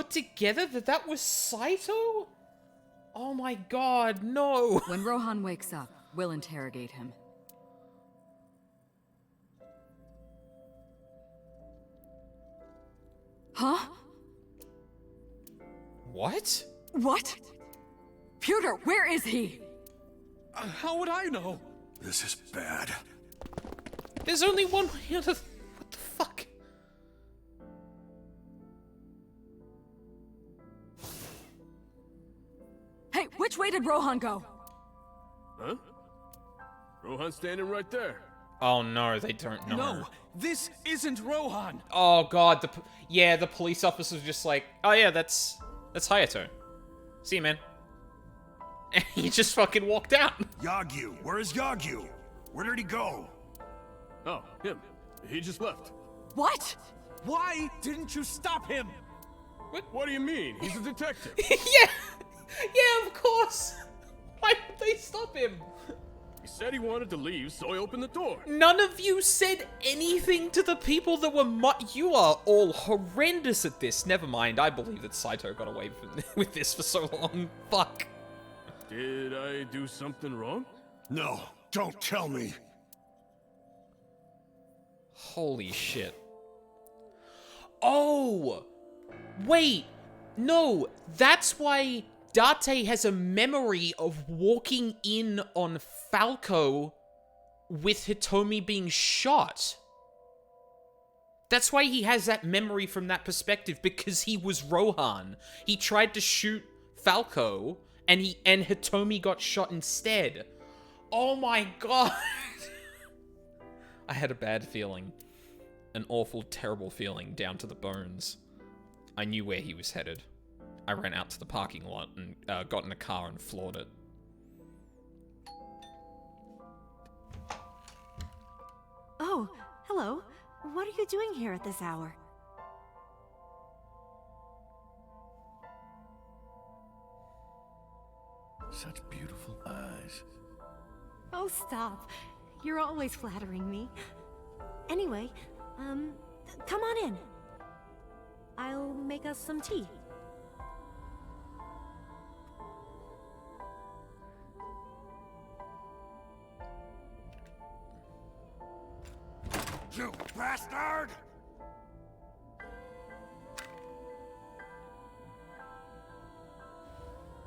together that was Saito? Oh my god, no. When Rohan wakes up, we'll interrogate him. Huh? What? What? Pewter, where is he? How would I know? This is bad. There's only one way to... What the fuck? Hey, which way did Rohan go? Huh? Rohan's standing right there. Oh no, they don't know. No, this isn't Rohan. Oh god, the police officer was just like, oh yeah, that's Hayato. See you, man. And he just fucking walked out. Yagyu, where is Yagyu? Where did he go? Oh, him. He just left. What? Why didn't you stop him? What do you mean? He's a detective. Yeah, of course. Why did they stop him? He said he wanted to leave, so I opened the door. None of you said anything to the people that were You are all horrendous at this. Never mind, I believe that Saito got away with this for so long. Fuck. Did I do something wrong? No, don't tell me. Holy shit. Oh! Wait! No, that's why Date has a memory of walking in on Falco with Hitomi being shot. That's why he has that memory from that perspective, because he was Rohan. He tried to shoot Falco, and Hitomi got shot instead. Oh my god! I had a bad feeling. An awful, terrible feeling down to the bones. I knew where he was headed. I ran out to the parking lot and got in a car and floored it. Oh, hello. What are you doing here at this hour? Such beautiful eyes. Oh, stop. You're always flattering me. Anyway, come on in. I'll make us some tea. You bastard!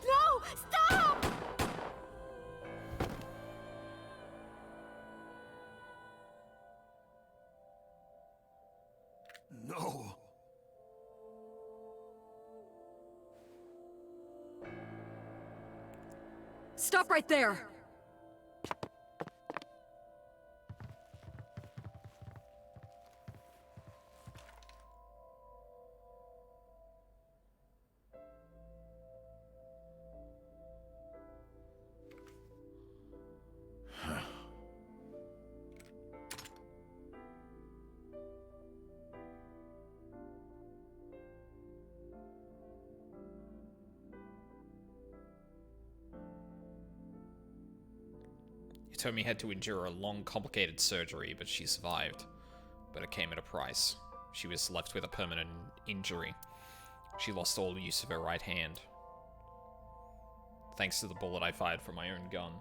No! Stop! No. Stop right there! Hitomi had to endure a long, complicated surgery, but she survived. But it came at a price. She was left with a permanent injury. She lost all use of her right hand. Thanks to the bullet I fired from my own gun.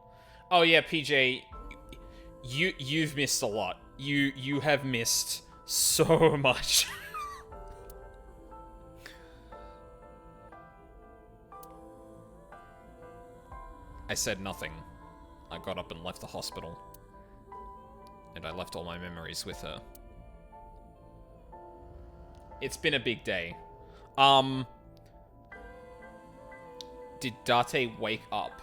Oh yeah, PJ, you've missed a lot. You have missed so much. I said nothing. I got up and left the hospital. And I left all my memories with her. It's been a big day. Did Date wake up?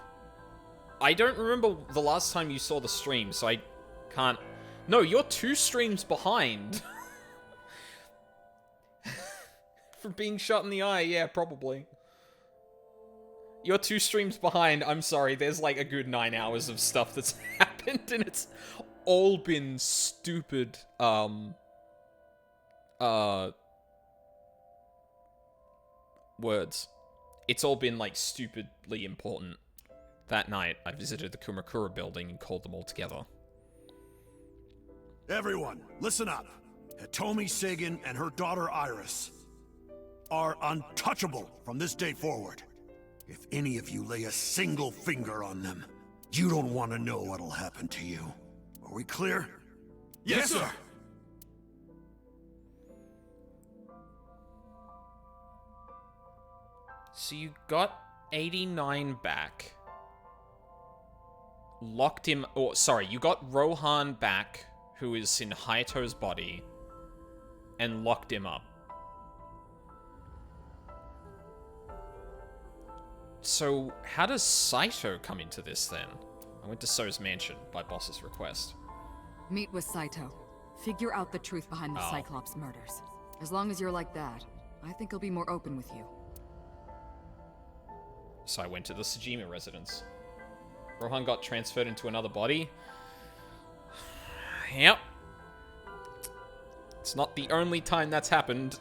I don't remember the last time you saw the stream, so I can't... No, you're 2 streams behind. For being shot in the eye, yeah, probably. You're 2 streams behind. I'm sorry, there's like a good 9 hours of stuff that's happened, and it's all been stupid, words. It's all been, like, stupidly important. That night, I visited the Kumakura building and called them all together. Everyone, listen up. Hitomi Sagan and her daughter Iris are untouchable from this day forward. If any of you lay a single finger on them, you don't want to know what'll happen to you. Are we clear? Yes, sir! So you got 89 back. Locked him... Oh, sorry, you got Rohan back, who is in Hayato's body, and locked him up. So, how does Saito come into this, then? I went to So's mansion, by boss's request. Meet with Saito. Figure out the truth behind the Cyclops murders. As long as you're like that, I think he'll be more open with you. So I went to the Sejima residence. Rohan got transferred into another body. Yep. It's not the only time that's happened.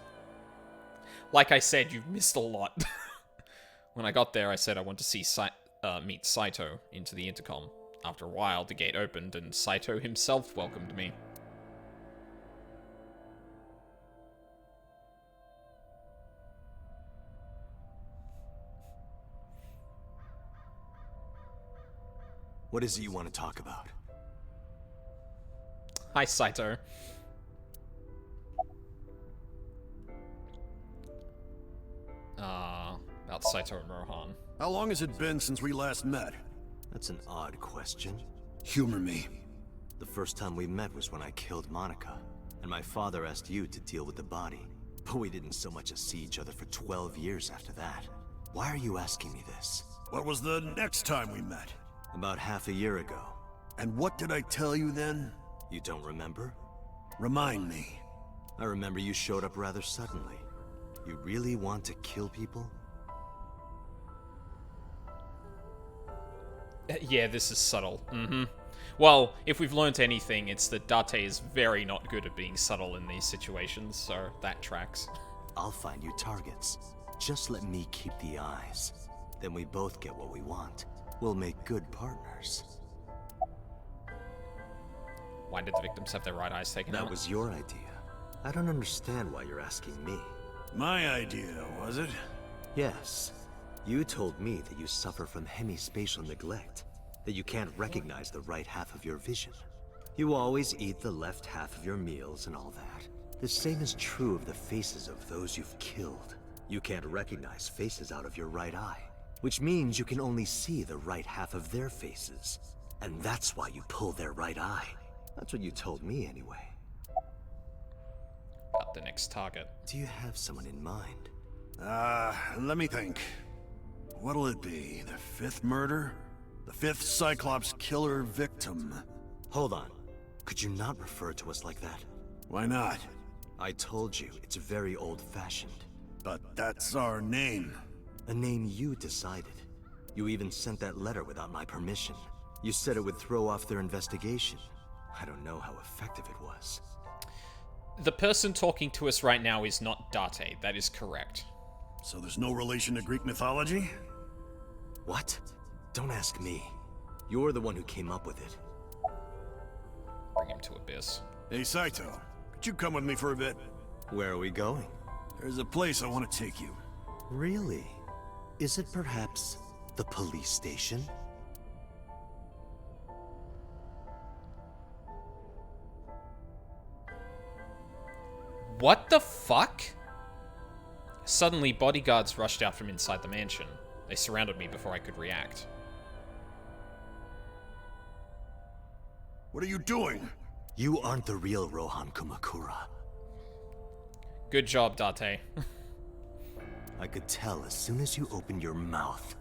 Like I said, you've missed a lot. When I got there, I said I want to see meet Saito into the intercom. After a while, the gate opened, and Saito himself welcomed me. What is it you want to talk about? Hi, Saito. About Saito and Rohan. How long has it been since we last met? That's an odd question. Humor me. The first time we met was when I killed Monica, and my father asked you to deal with the body. But we didn't so much as see each other for 12 years after that. Why are you asking me this? What was the next time we met? About half a year ago. And what did I tell you then? You don't remember? Remind me. I remember you showed up rather suddenly. You really want to kill people? Yeah, this is subtle. Well, if we've learnt anything, it's that Date is very not good at being subtle in these situations, so that tracks. I'll find you targets. Just let me keep the eyes. Then we both get what we want. We'll make good partners. Why did the victims have their right eyes taken out? That was your idea. I don't understand why you're asking me. My idea, was it? Yes. You told me that you suffer from hemispatial neglect, that you can't recognize the right half of your vision. You always eat the left half of your meals and all that. The same is true of the faces of those you've killed. You can't recognize faces out of your right eye, which means you can only see the right half of their faces. And that's why you pull their right eye. That's what you told me anyway. About the next target. Do you have someone in mind? Let me think. What'll it be? The 5th murder? The 5th Cyclops killer victim? Hold on. Could you not refer to us like that? Why not? I told you, it's very old-fashioned. But that's our name. A name you decided. You even sent that letter without my permission. You said it would throw off their investigation. I don't know how effective it was. The person talking to us right now is not Date. That is correct. So there's no relation to Greek mythology? What? Don't ask me. You're the one who came up with it. Bring him to Abyss. Hey, Saito. Could you come with me for a bit? Where are we going? There's a place I want to take you. Really? Is it perhaps the police station? What the fuck? Suddenly, bodyguards rushed out from inside the mansion. They surrounded me before I could react. What are you doing? You aren't the real Rohan Kumakura. Good job, Date. I could tell as soon as you opened your mouth.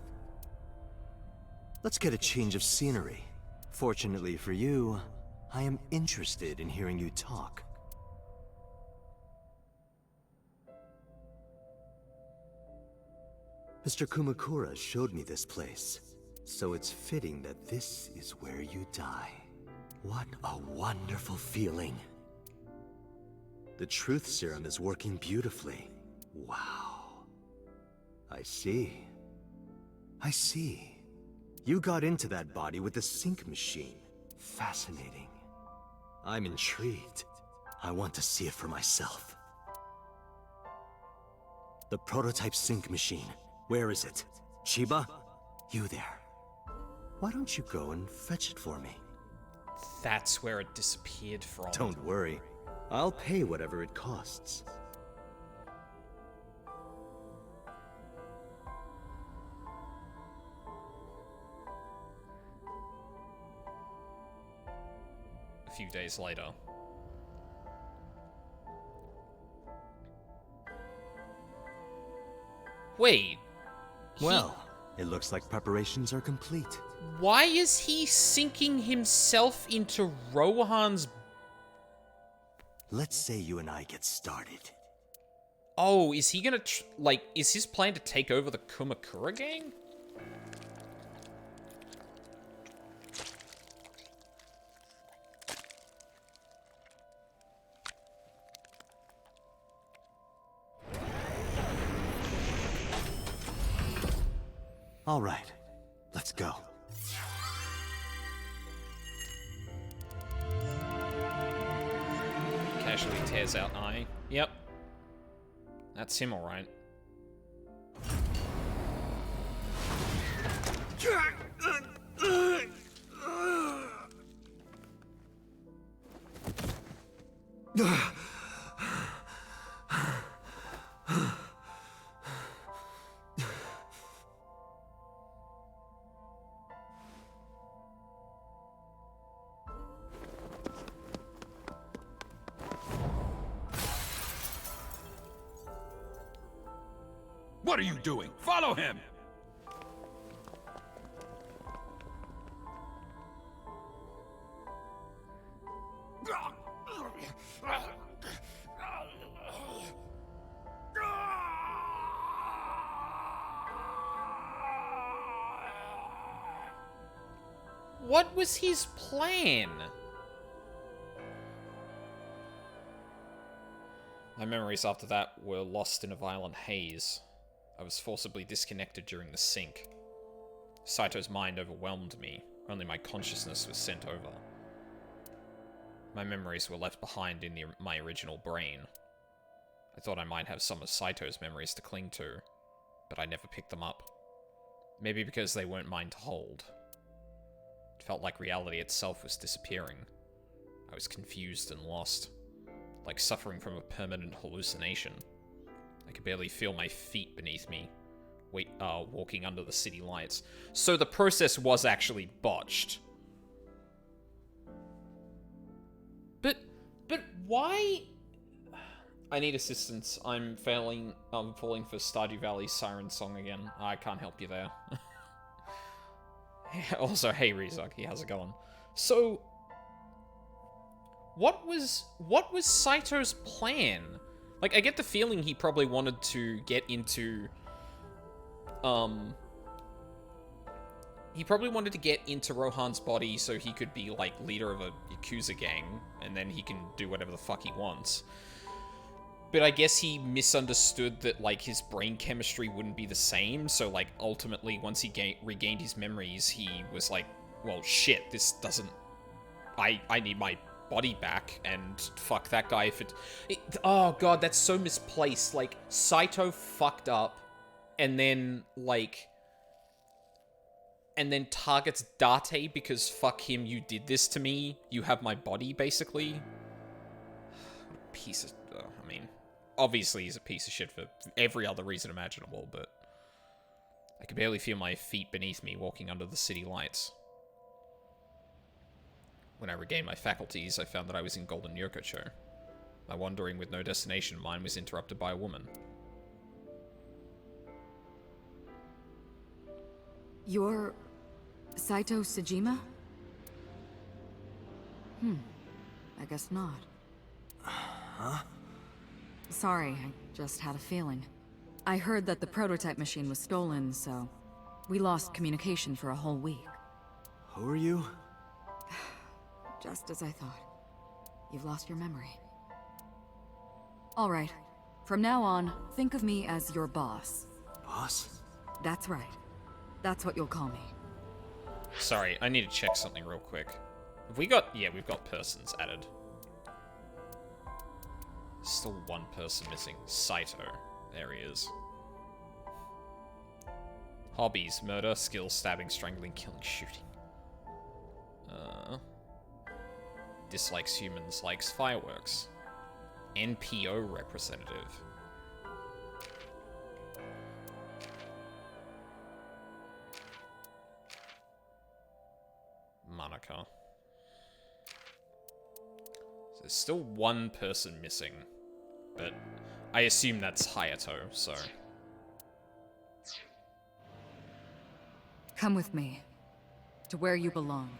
Let's get a change of scenery. Fortunately for you, I am interested in hearing you talk. Mr. Kumakura showed me this place, so it's fitting that this is where you die. What a wonderful feeling. The truth serum is working beautifully. Wow. I see. I see. You got into that body with the sync machine. Fascinating. I'm intrigued. I want to see it for myself. The prototype sync machine. Where is it? Chiba? You there. Why don't you go and fetch it for me? That's where it disappeared from. Don't worry. I'll pay whatever it costs. A few days later. Wait. Well, it looks like preparations are complete. Why is he sinking himself into Rohan's... Let's say you and I get started. Oh, is he gonna, like, is his plan to take over the Kumakura gang? All right, let's go. Casually tears out eye. Yep. That's him, alright. What are you doing? Follow him! What was his plan? My memories after that were lost in a violent haze. I was forcibly disconnected during the sync. Saito's mind overwhelmed me. Only my consciousness was sent over. My memories were left behind in my original brain. I thought I might have some of Saito's memories to cling to, but I never picked them up. Maybe because they weren't mine to hold. It felt like reality itself was disappearing. I was confused and lost, like suffering from a permanent hallucination. I could barely feel my feet beneath me, walking under the city lights. So the process was actually botched. But why? I need assistance. I'm falling for Stardew Valley's Siren Song again. I can't help you there. Also, hey Rizaki, how's it going? So, what was Saito's plan? Like, I get the feeling he probably wanted to get into, he probably wanted to get into Rohan's body so he could be, like, leader of a Yakuza gang, and then he can do whatever the fuck he wants. But I guess he misunderstood that, like, his brain chemistry wouldn't be the same, so, like, ultimately, once he regained his memories, he was like, well, shit, this doesn't... I need my body back, and fuck that guy if it... Oh, God, that's so misplaced. Like, Saito fucked up, and then, like... And then targets Date because, fuck him, you did this to me. You have my body, basically. Piece of... I mean, obviously he's a piece of shit for every other reason imaginable, but... I could barely feel my feet beneath me walking under the city lights. When I regained my faculties, I found that I was in Golden Yokocho. My wandering with no destination mind was interrupted by a woman. You're... Saito Sejima? I guess not. Huh? Sorry, I just had a feeling. I heard that the prototype machine was stolen, so... we lost communication for a whole week. Who are you? Just as I thought. You've lost your memory. Alright. From now on, think of me as your boss. Boss? That's right. That's what you'll call me. Sorry, I need to check something real quick. Have we got... yeah, we've got persons added. Still one person missing. Saito. There he is. Hobbies. Murder, skills, stabbing, strangling, killing, shooting. Dislikes humans, likes fireworks. NPO representative. Monica. So there's still one person missing, but I assume that's Hayato, so... Come with me. To where you belong.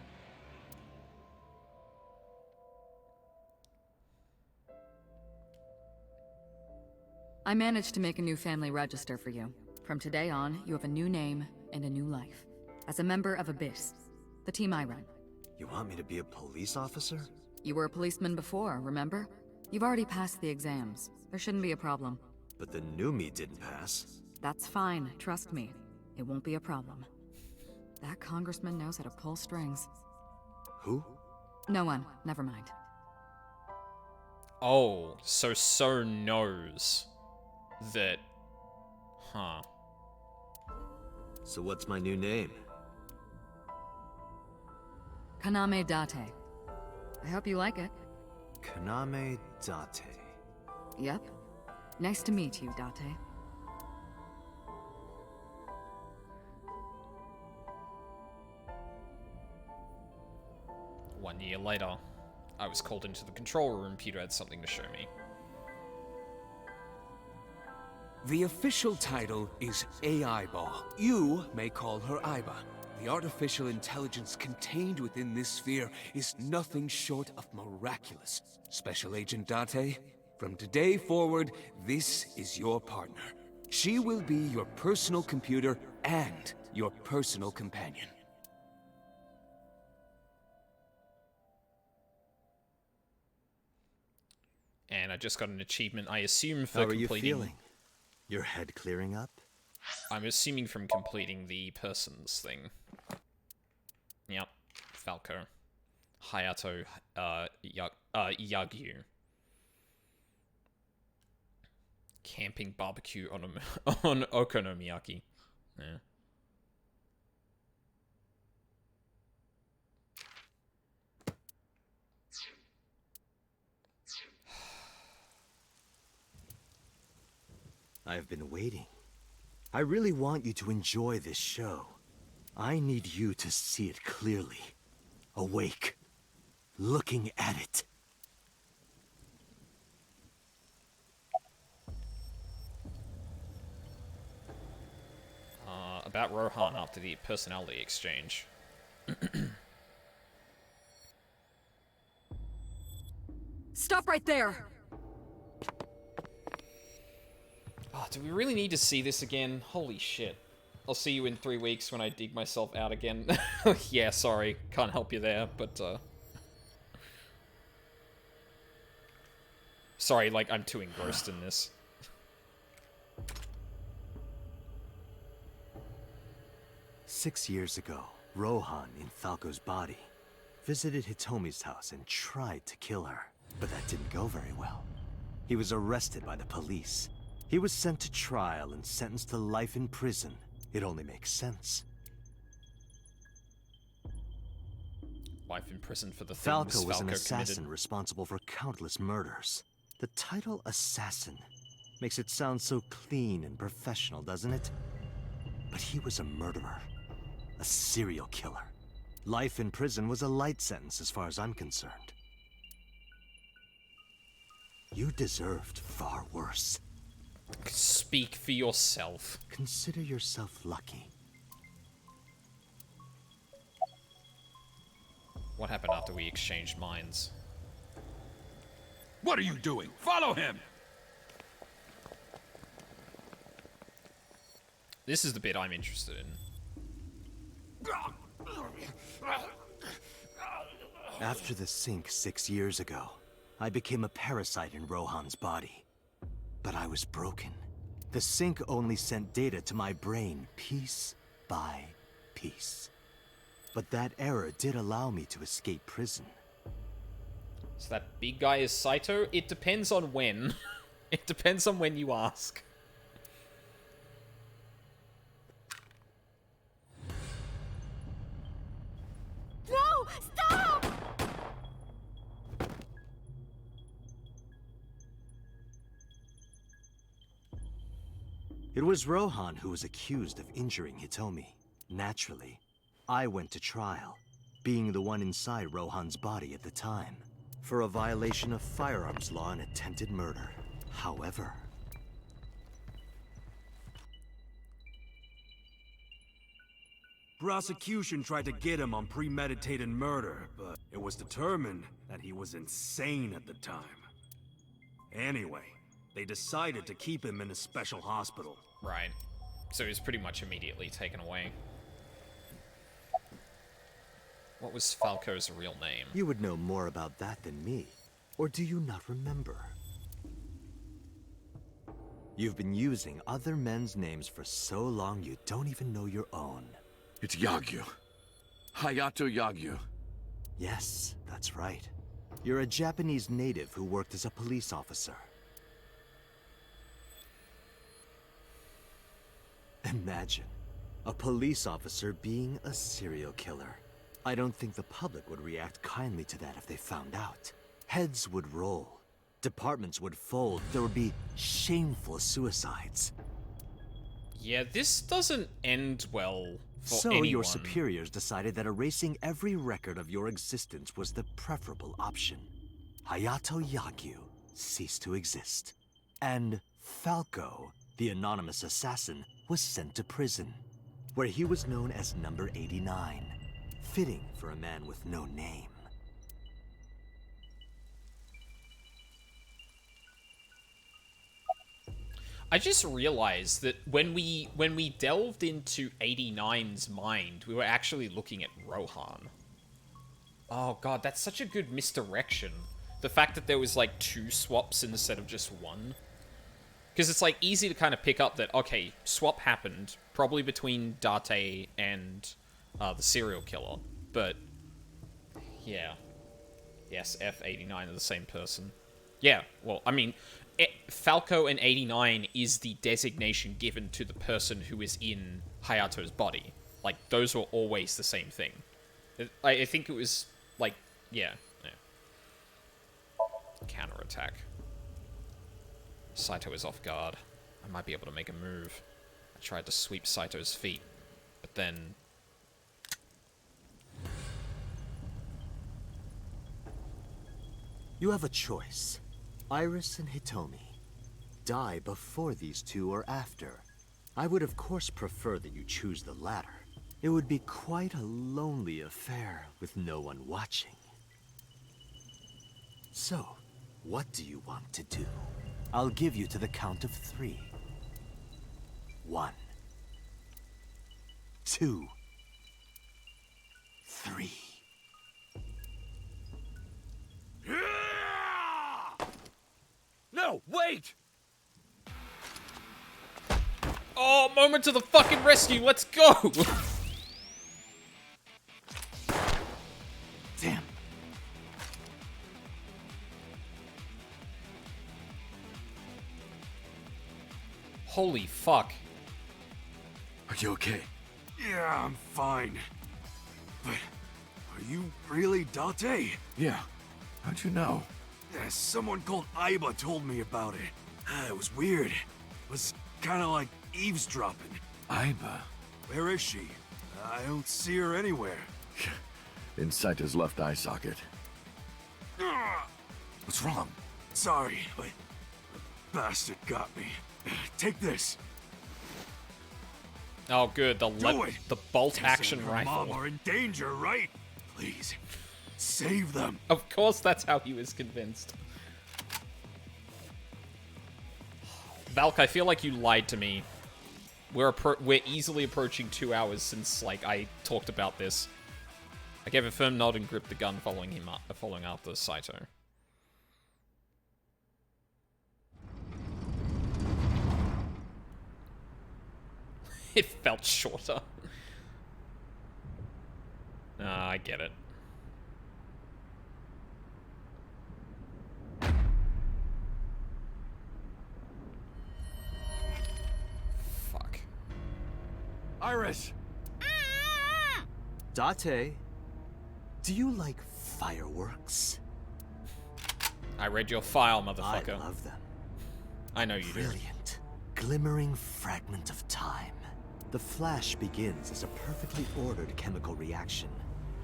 I managed to make a new family register for you. From today on, you have a new name and a new life. As a member of Abyss, the team I run. You want me to be a police officer? You were a policeman before, remember? You've already passed the exams. There shouldn't be a problem. But the new me didn't pass. That's fine, trust me. It won't be a problem. That congressman knows how to pull strings. Who? No one, never mind. Oh, so knows that... Huh. So what's my new name? Kaname Date. I hope you like it. Kaname Date. Yep. Nice to meet you, Date. One year later, I was called into the control room. Peter had something to show me. The official title is AI Ball. You may call her Aiba. The artificial intelligence contained within this sphere is nothing short of miraculous. Special Agent Date, from today forward, this is your partner. She will be your personal computer and your personal companion. And I just got an achievement, I assume, for How are completing... you feeling? Your head clearing up? I'm assuming from completing the persons thing. Yep. Falco. Hayato, Yagyu. Camping barbecue on Okonomiyaki. Yeah. I have been waiting. I really want you to enjoy this show. I need you to see it clearly. Awake. Looking at it. About Rohan after the personality exchange. Stop right there! Oh, do we really need to see this again? Holy shit. I'll see you in 3 weeks when I dig myself out again. Yeah, sorry. Can't help you there, but, sorry, like, I'm too engrossed in this. "6 years ago, Rohan, in Falco's body, visited Hitomi's house and tried to kill her. But that didn't go very well. He was arrested by the police. He was sent to trial and sentenced to life in prison. It only makes sense. Life in prison for the things Falco was an Falco assassin committed. responsible for countless murders. The title assassin makes it sound so clean and professional, doesn't it? But he was a murderer. A serial killer. Life in prison was a light sentence as far as I'm concerned. You deserved far worse. Speak for yourself. Consider yourself lucky. What happened after we exchanged minds? What are you doing? Follow him! This is the bit I'm interested in. After the sink 6 years ago, I became a parasite in Rohan's body. But I was broken. The sink only sent data to my brain piece by piece. But that error did allow me to escape prison. So that big guy is Saito? It depends on when. It depends on when you ask. No! Stop! It was Rohan who was accused of injuring Hitomi. Naturally, I went to trial, being the one inside Rohan's body at the time, for a violation of firearms law and attempted murder. However, Prosecution tried to get him on premeditated murder, but it was determined that he was insane at the time. Anyway, they decided to keep him in a special hospital. Right. So he was pretty much immediately taken away. What was Falco's real name? you would know more about that than me. Or do you not remember? You've been using other men's names for so long you don't even know your own. It's Yagyu. Hayato Yagyu. Yes, that's right. You're a Japanese native who worked as a police officer. Imagine, a police officer being a serial killer. I don't think the public would react kindly to that if they found out. Heads would roll. Departments would fold. There would be shameful suicides. Yeah, this doesn't end well for So anyone. your superiors decided that erasing every record of your existence was the preferable option. Hayato Yagyu ceased to exist. And Falco, the anonymous assassin, was sent to prison, where he was known as Number 89. Fitting for a man with no name. I just realized that when we delved into 89's mind, we were actually looking at Rohan. Oh god, that's such a good misdirection. The fact that there was like 2 swaps instead of just 1. Because it's like easy to kind of pick up that, okay, swap happened, probably between Date and the serial killer. But, yeah. Yes, F89 are the same person. Yeah, well, I mean, Falco and 89 is the designation given to the person who is in Hayato's body. Like, those were always the same thing. I think it was, like, yeah. Counterattack. Saito is off guard. I might be able to make a move. I tried to sweep Saito's feet, but then... You have a choice. Iris and Hitomi. Die before these two or after. I would of course prefer that you choose the latter. It would be quite a lonely affair with no one watching. So, what do you want to do? I'll give you to the count of 3. 1, 2, 3. No, wait! Oh, moment to the fucking rescue, let's go! Damn. Holy fuck. Are you okay? Yeah, I'm fine. But are you really Date? Yeah. How'd you know? Yeah, someone called Aiba told me about it. It was weird. It was kind of like eavesdropping. Aiba? Where is she? I don't see her anywhere. in Saito's left eye socket. What's wrong? Sorry, but the bastard got me. Take this. Oh, good. The bolt Tessa action and her rifle. Mom are in danger, right? Please, save them. Of course, that's how he was convinced. Valk, I feel like you lied to me. We're easily approaching 2 hours since I talked about this. I gave a firm nod and gripped the gun, following after Saito. It felt shorter. I get it. Fuck. Iris! Date, do you like fireworks? I read your file, motherfucker. I love them. I know you do. Brilliant, glimmering fragment of time. The flash begins as a perfectly ordered chemical reaction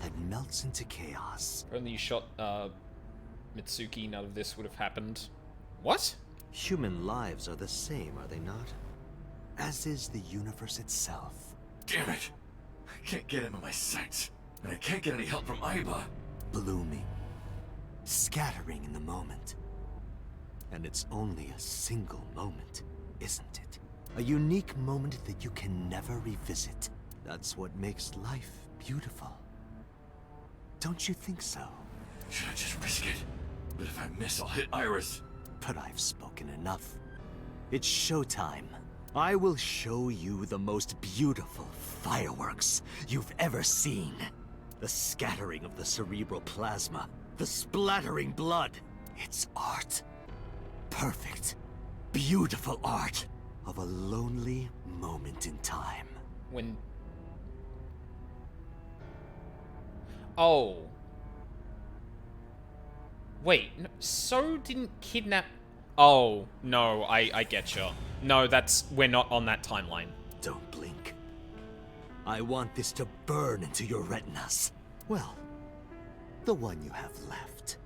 that melts into chaos. If only you shot Mitsuki, none of this would have happened. What? Human lives are the same, are they not? As is the universe itself. Damn it! I can't get him in my sights, and I can't get any help from Aiba. Blooming, scattering in the moment. And it's only a single moment, isn't it? A unique moment that you can never revisit. That's what makes life beautiful. Don't you think so? Should I just risk it? But if I miss, I'll hit Iris. But I've spoken enough. It's showtime. I will show you the most beautiful fireworks you've ever seen. The scattering of the cerebral plasma, the splattering blood. It's art. Perfect, beautiful art of a lonely moment in time. When... Oh. Wait, no, So didn't kidnap... Oh, no, I get you. No, we're not on that timeline. Don't blink. I want this to burn into your retinas. Well, the one you have left.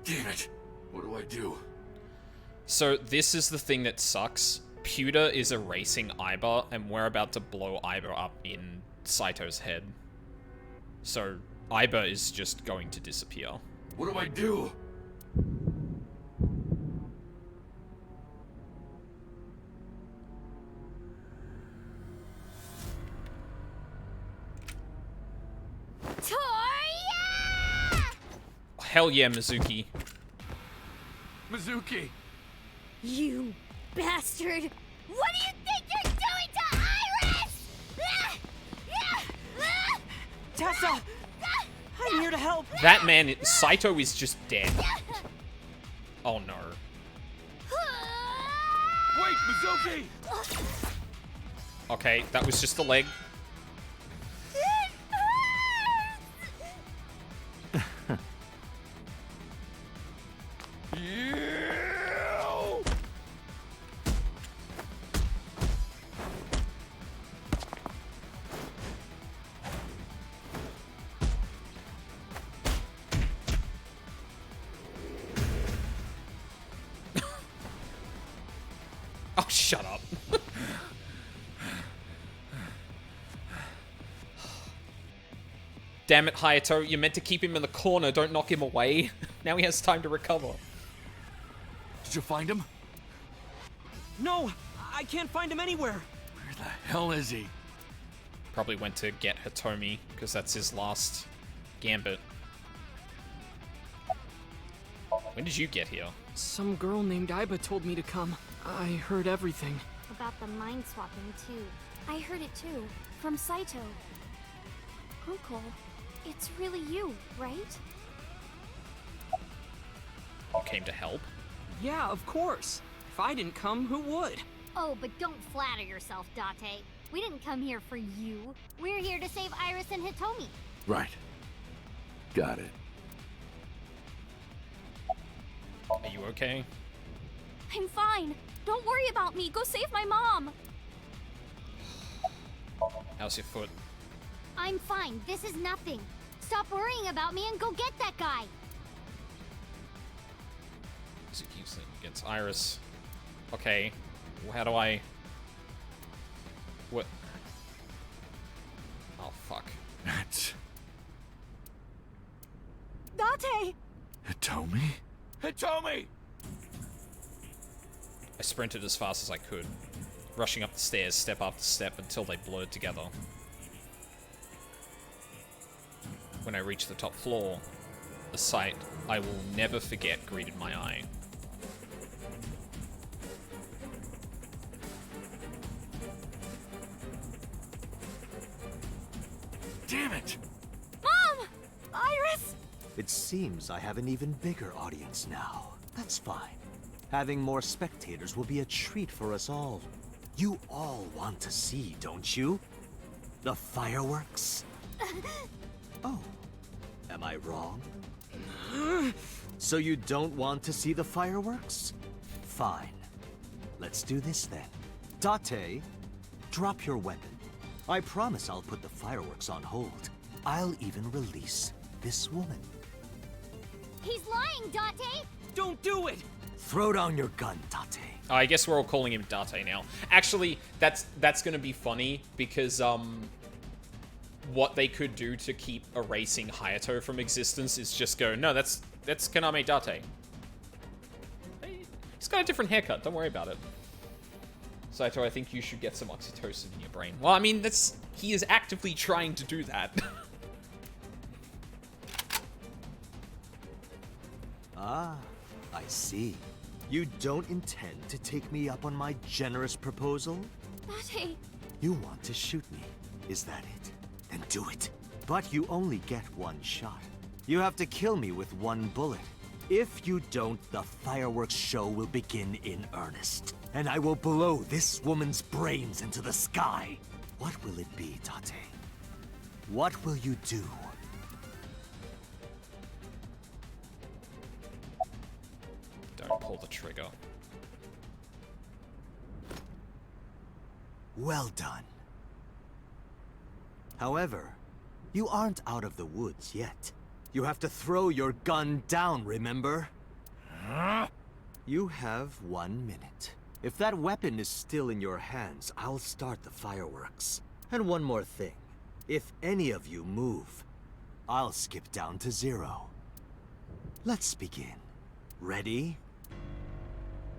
Damn it! What do I do? So this is the thing that sucks. Pewter is erasing Aiba, and we're about to blow Aiba up in Saito's head. So Aiba is just going to disappear. What do I do? Hell yeah, Mizuki. Mizuki! You bastard! What do you think you're doing to Iris? Tessa! I'm here to help! That man, Saito is just dead. Oh no. Wait, Mizuki! Okay, that was just the leg. Oh, shut up. Damn it, Hayato. You're meant to keep him in the corner. Don't knock him away. Now he has time to recover. Did you find him? No! I can't find him anywhere! Where the hell is he? Probably went to get Hitomi, because that's his last gambit. When did you get here? Some girl named Aiba told me to come. I heard everything. About the mind swapping, too. I heard it, too. From Saito. Uncle, it's really you, right? You came to help? Yeah, of course. If I didn't come, who would? Oh, but don't flatter yourself, Date. We didn't come here for you. We're here to save Iris and Hitomi. Right. Got it. Are you okay? I'm fine. Don't worry about me. Go save my mom. How's your foot? I'm fine. This is nothing. Stop worrying about me and go get that guy. Execution against Iris. Okay. How do I... What? Oh, fuck. That's... Date! Hitomi? Hitomi! I sprinted as fast as I could, rushing up the stairs step after step until they blurred together. When I reached the top floor, a sight I will never forget greeted my eye. Damn it! Mom! Iris! It seems I have an even bigger audience now. That's fine. Having more spectators will be a treat for us all. You all want to see, don't you? The fireworks? Oh, am I wrong? So you don't want to see the fireworks? Fine. Let's do this then. Date, drop your weapon. I promise I'll put the fireworks on hold. I'll even release this woman. He's lying, Date! Don't do it! Throw down your gun, Date. I guess we're all calling him Date now. Actually, that's gonna be funny because what they could do to keep erasing Hayato from existence is just go, no, that's Kaname Date. He's got a different haircut. Don't worry about it. Saito, I think you should get some oxytocin in your brain. Well, I mean, he is actively trying to do that. Ah, I see. You don't intend to take me up on my generous proposal? Date! You want to shoot me, is that it? Then do it. But you only get one shot. You have to kill me with one bullet. If you don't, the fireworks show will begin in earnest. And I will blow this woman's brains into the sky. What will it be, Date? What will you do? Don't pull the trigger. Well done. However, you aren't out of the woods yet. You have to throw your gun down, remember? You have 1 minute. If that weapon is still in your hands, I'll start the fireworks. And one more thing. If any of you move, I'll skip down to 0. Let's begin. Ready?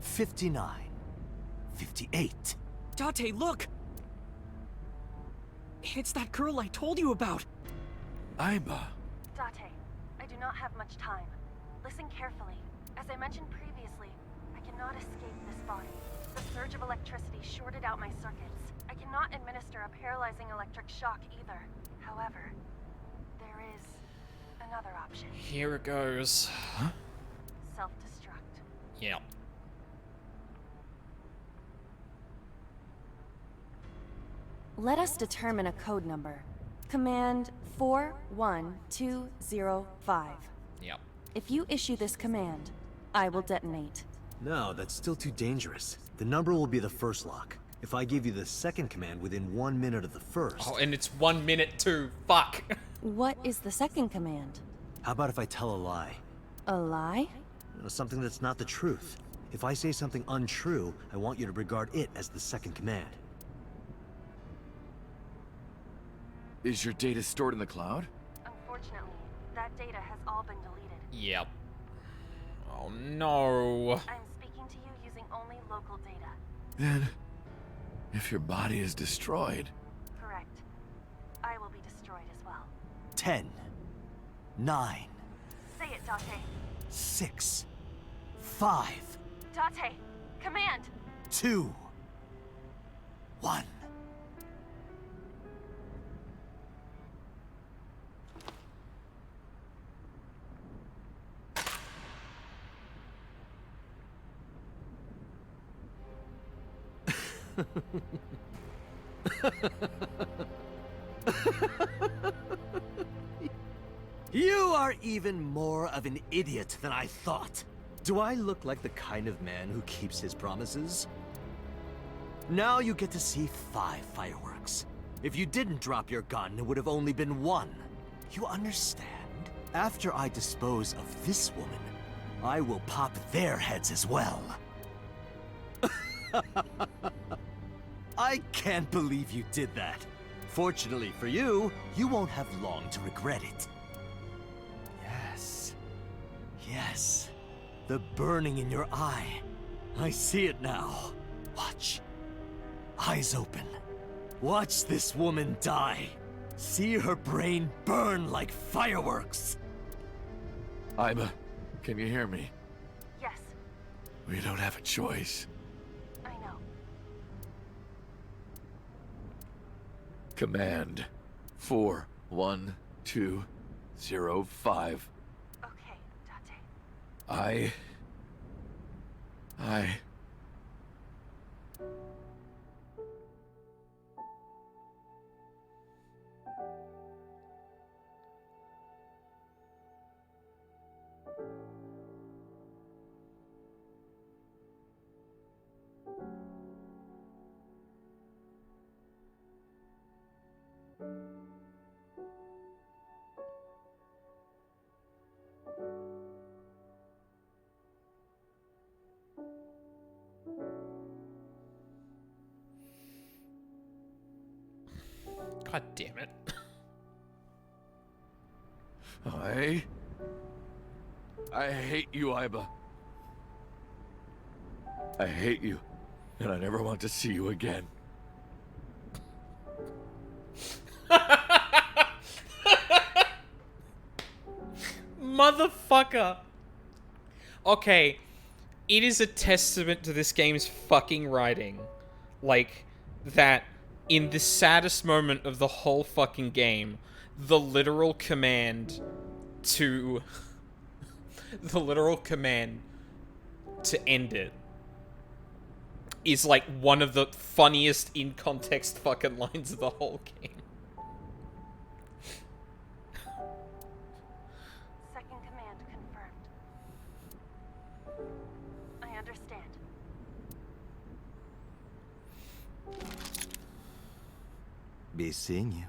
59. 58. Date, look! It's that girl I told you about! Aiba. Date, I do not have much time. Listen carefully. As I mentioned previously, I cannot escape this body. The surge of electricity shorted out my circuits. I cannot administer a paralyzing electric shock either. However, there is another option. Here it goes. Huh? Self-destruct. Yeah. Let us determine a code number. Command 41205. Yep. If you issue this command, I will detonate. No, that's still too dangerous. The number will be the first lock. If I give you the second command within 1 minute of the first... Oh, and it's 1 minute too. Fuck. What is the second command? How about if I tell a lie? A lie? Something that's not the truth. If I say something untrue, I want you to regard it as the second command. Is your data stored in the cloud? Unfortunately, that data has all been deleted. Yep. Oh no. I'm speaking to you using only local data. Then, if your body is destroyed... Correct. I will be destroyed as well. 10, 9, Say it, Date. 6, 5, Date, command! 2, 1. You are even more of an idiot than I thought. Do I look like the kind of man who keeps his promises? Now you get to see 5 fireworks. If you didn't drop your gun, it would have only been one. You understand? After I dispose of this woman, I will pop their heads as well. I can't believe you did that. Fortunately for you, you won't have long to regret it. Yes. Yes. The burning in your eye. I see it now. Watch. Eyes open. Watch this woman die. See her brain burn like fireworks. Iba, can you hear me? Yes, We don't have a choice. I know. Command 41205. Okay, Date. I... God damn it. I hate you, Iba. I hate you, and I never want to see you again. Motherfucker. Okay, it is a testament to this game's fucking writing. Like, that in the saddest moment of the whole fucking game, the literal command to... the literal command to end it is like one of the funniest in-context fucking lines of the whole game. Second command confirmed. I understand. Be seeing you.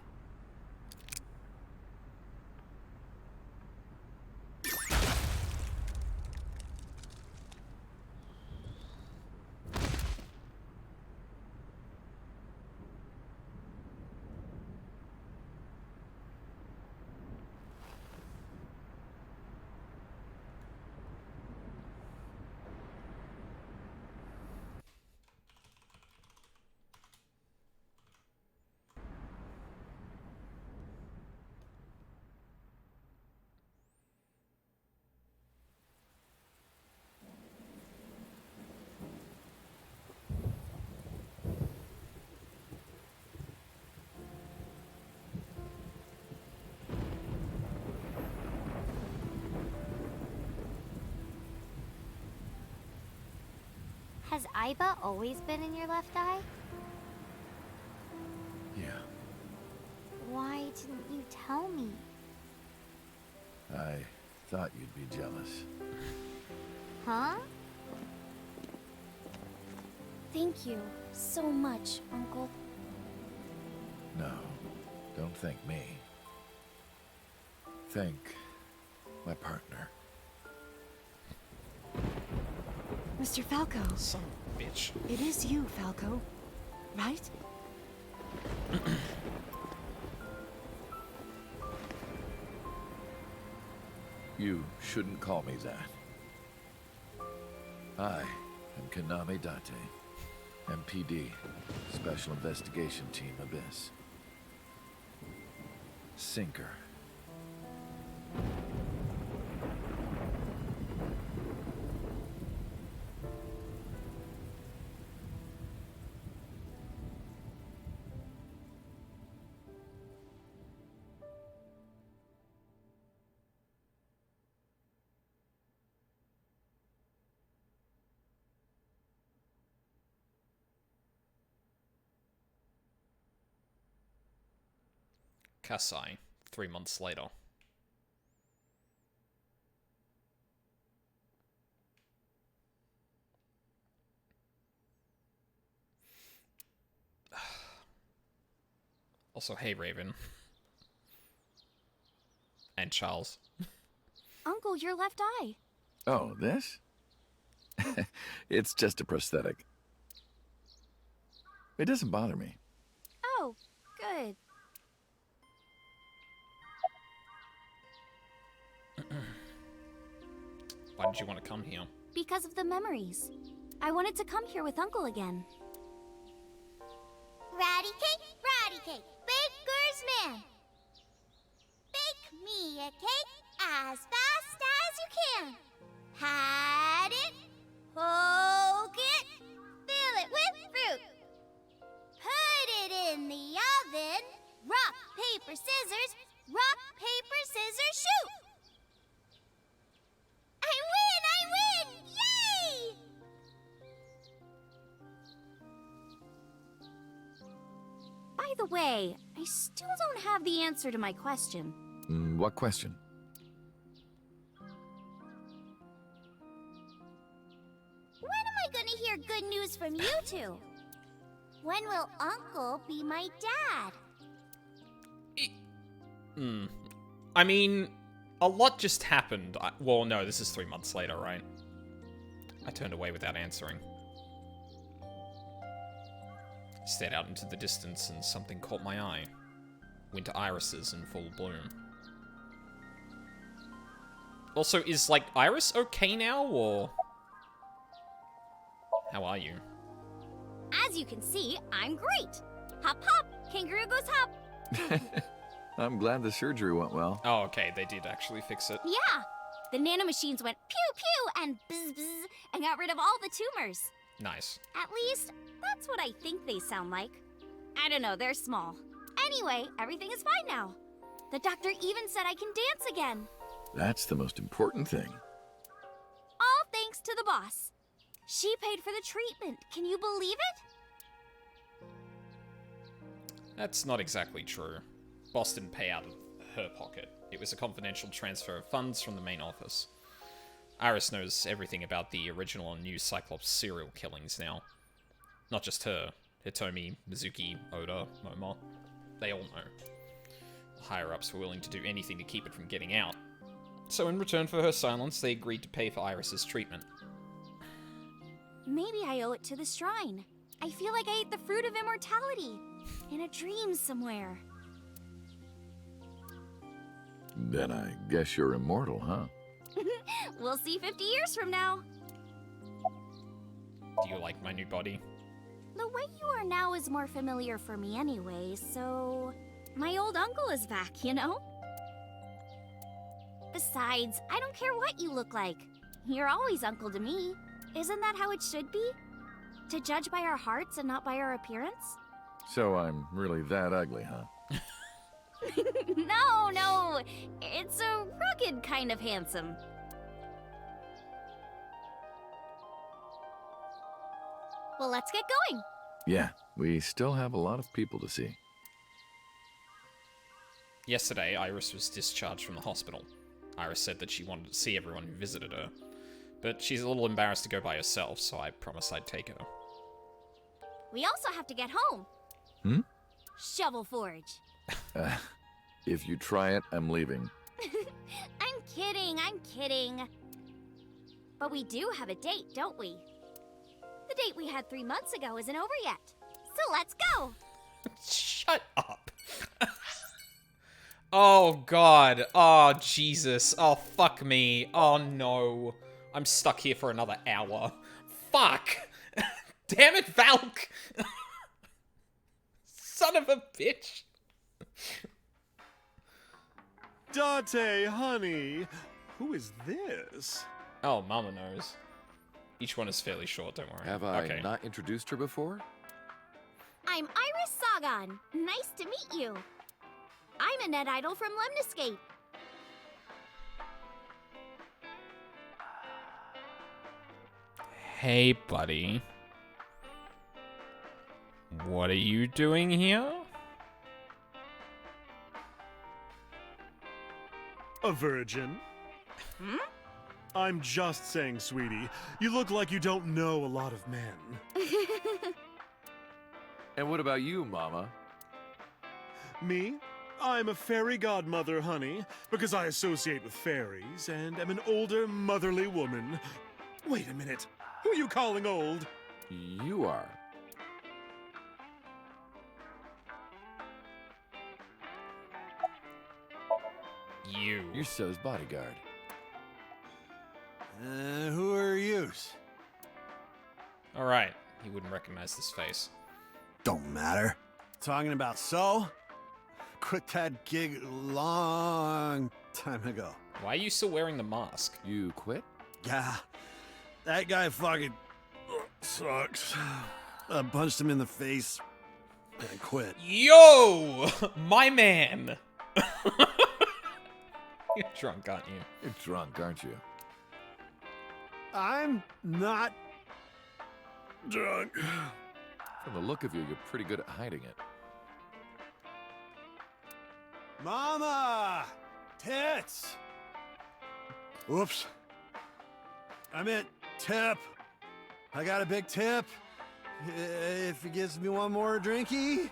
Has Iba always been in your left eye? Yeah, Why didn't you tell me? I thought you'd be jealous. Huh? Thank you so much, Uncle. No, don't thank me. Thank my partner. Mr. Falco. Son of a bitch. It is you, Falco. Right? You shouldn't call me that. I am Kaname Date, MPD, Special Investigation Team Abyss. Sinker. Kasai, 3 months later. Also, hey, Raven. And Charles. Uncle, your left eye. Oh, this? It's just a prosthetic. It doesn't bother me. Oh, good. Why did you want to come here? Because of the memories. I wanted to come here with Uncle again. Ratty cake, baker's man. Bake me a cake as fast as you can. Pat it, poke it, fill it with fruit. Put it in the oven. Rock, paper, scissors. Rock, paper, scissors, shoot. I win! Yay! By the way, I still don't have the answer to my question. What question? When am I gonna hear good news from you two? When will Uncle be my dad? I mean, a lot just happened. Well, no, this is 3 months later, right? I turned away without answering. Stared out into the distance and something caught my eye. Winter irises in full bloom. Also, is, like, Iris okay now, or...? How are you? As you can see, I'm great. Hop hop, kangaroo goes hop. I'm glad the surgery went well. Oh, okay, they did actually fix it. Yeah, the nanomachines went pew pew and bzz bzz and got rid of all the tumors. Nice. At least, that's what I think they sound like. I don't know, they're small. Anyway, everything is fine now. The doctor even said I can dance again. That's the most important thing. All thanks to the boss. She paid for the treatment. Can you believe it? That's not exactly true. Boss didn't pay out of her pocket. It was a confidential transfer of funds from the main office. Iris knows everything about the original and new Cyclops serial killings now. Not just her. Hitomi, Mizuki, Oda, Moma. They all know. The higher-ups were willing to do anything to keep it from getting out. So in return for her silence, they agreed to pay for Iris's treatment. Maybe I owe it to the shrine. I feel like I ate the fruit of immortality. In a dream somewhere. Then I guess you're immortal, huh? We'll see 50 years from now. Do you like my new body? The way you are now is more familiar for me anyway, so... My old uncle is back, you know? Besides, I don't care what you look like. You're always uncle to me. Isn't that how it should be? To judge by our hearts and not by our appearance? So I'm really that ugly, huh? No. It's a rugged kind of handsome. Well, let's get going. Yeah, we still have a lot of people to see. Yesterday, Iris was discharged from the hospital. Iris said that she wanted to see everyone who visited her. But she's a little embarrassed to go by herself, so I promised I'd take her. We also have to get home. Shovel Forge. If you try it, I'm leaving. I'm kidding. But we do have a date, don't we? The date we had 3 months ago isn't over yet. So let's go! Shut up. Oh, God. Oh, Jesus. Oh, fuck me. Oh, no. I'm stuck here for another hour. Fuck! Damn it, Valk! Son of a bitch! Date, honey, who is this? Oh, Mama knows. Each one is fairly short, don't worry. Have I not introduced her before? I'm Iris Sagan. Nice to meet you. I'm a net idol from Lemniscape. Hey, buddy. What are you doing here? A virgin. I'm just saying, sweetie. You look like you don't know a lot of men. And what about you, Mama? Me? I'm a fairy godmother, honey, because I associate with fairies and am an older, motherly woman. Wait a minute. Who are you calling old? You are. You're So's bodyguard. Who are yous? Alright, he wouldn't recognize this face. Don't matter. Talking about So? Quit that gig long time ago. Why are you still wearing the mask? You quit? Yeah. That guy fucking sucks. I punched him in the face and quit. Yo! My man! You're drunk, aren't you? You're drunk, aren't you? I'm not drunk. From the look of you, you're pretty good at hiding it. Mama! Tits! Whoops. I meant tip. I got a big tip. If he gives me one more drinky.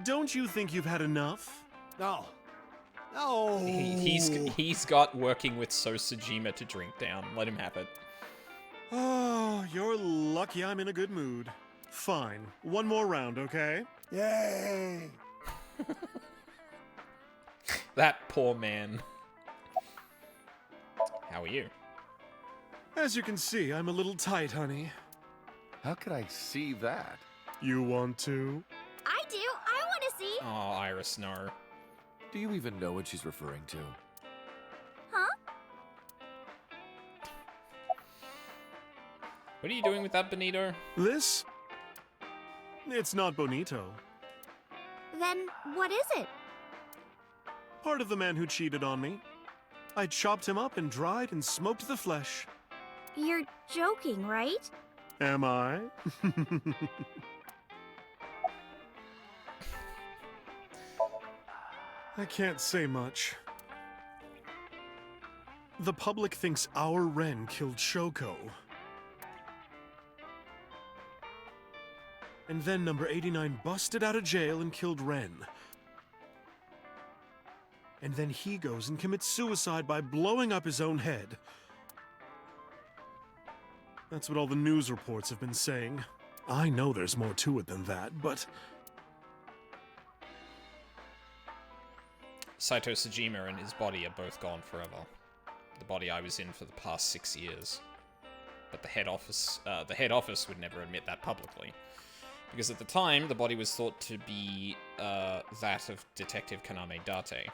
Don't you think you've had enough? No. No. He's got working with So Sejima to drink down. Let him have it. Oh, you're lucky I'm in a good mood. Fine. One more round, okay? Yay! That poor man. How are you? As you can see, I'm a little tight, honey. How could I see that? You want to? I do. I want to see. Oh, Iris, no. Do you even know what she's referring to? Huh? What are you doing with that, Benito? This? It's not bonito. Then what is it? Part of the man who cheated on me. I chopped him up and dried and smoked the flesh. You're joking, right? Am I? I can't say much. The public thinks our Ren killed Shoko. And then number 89 busted out of jail and killed Ren. And then he goes and commits suicide by blowing up his own head. That's what all the news reports have been saying. I know there's more to it than that, but... Saito Sejima and his body are both gone forever. The body I was in for the past 6 years. But the head office would never admit that publicly. Because at the time, the body was thought to be that of Detective Kaname Date.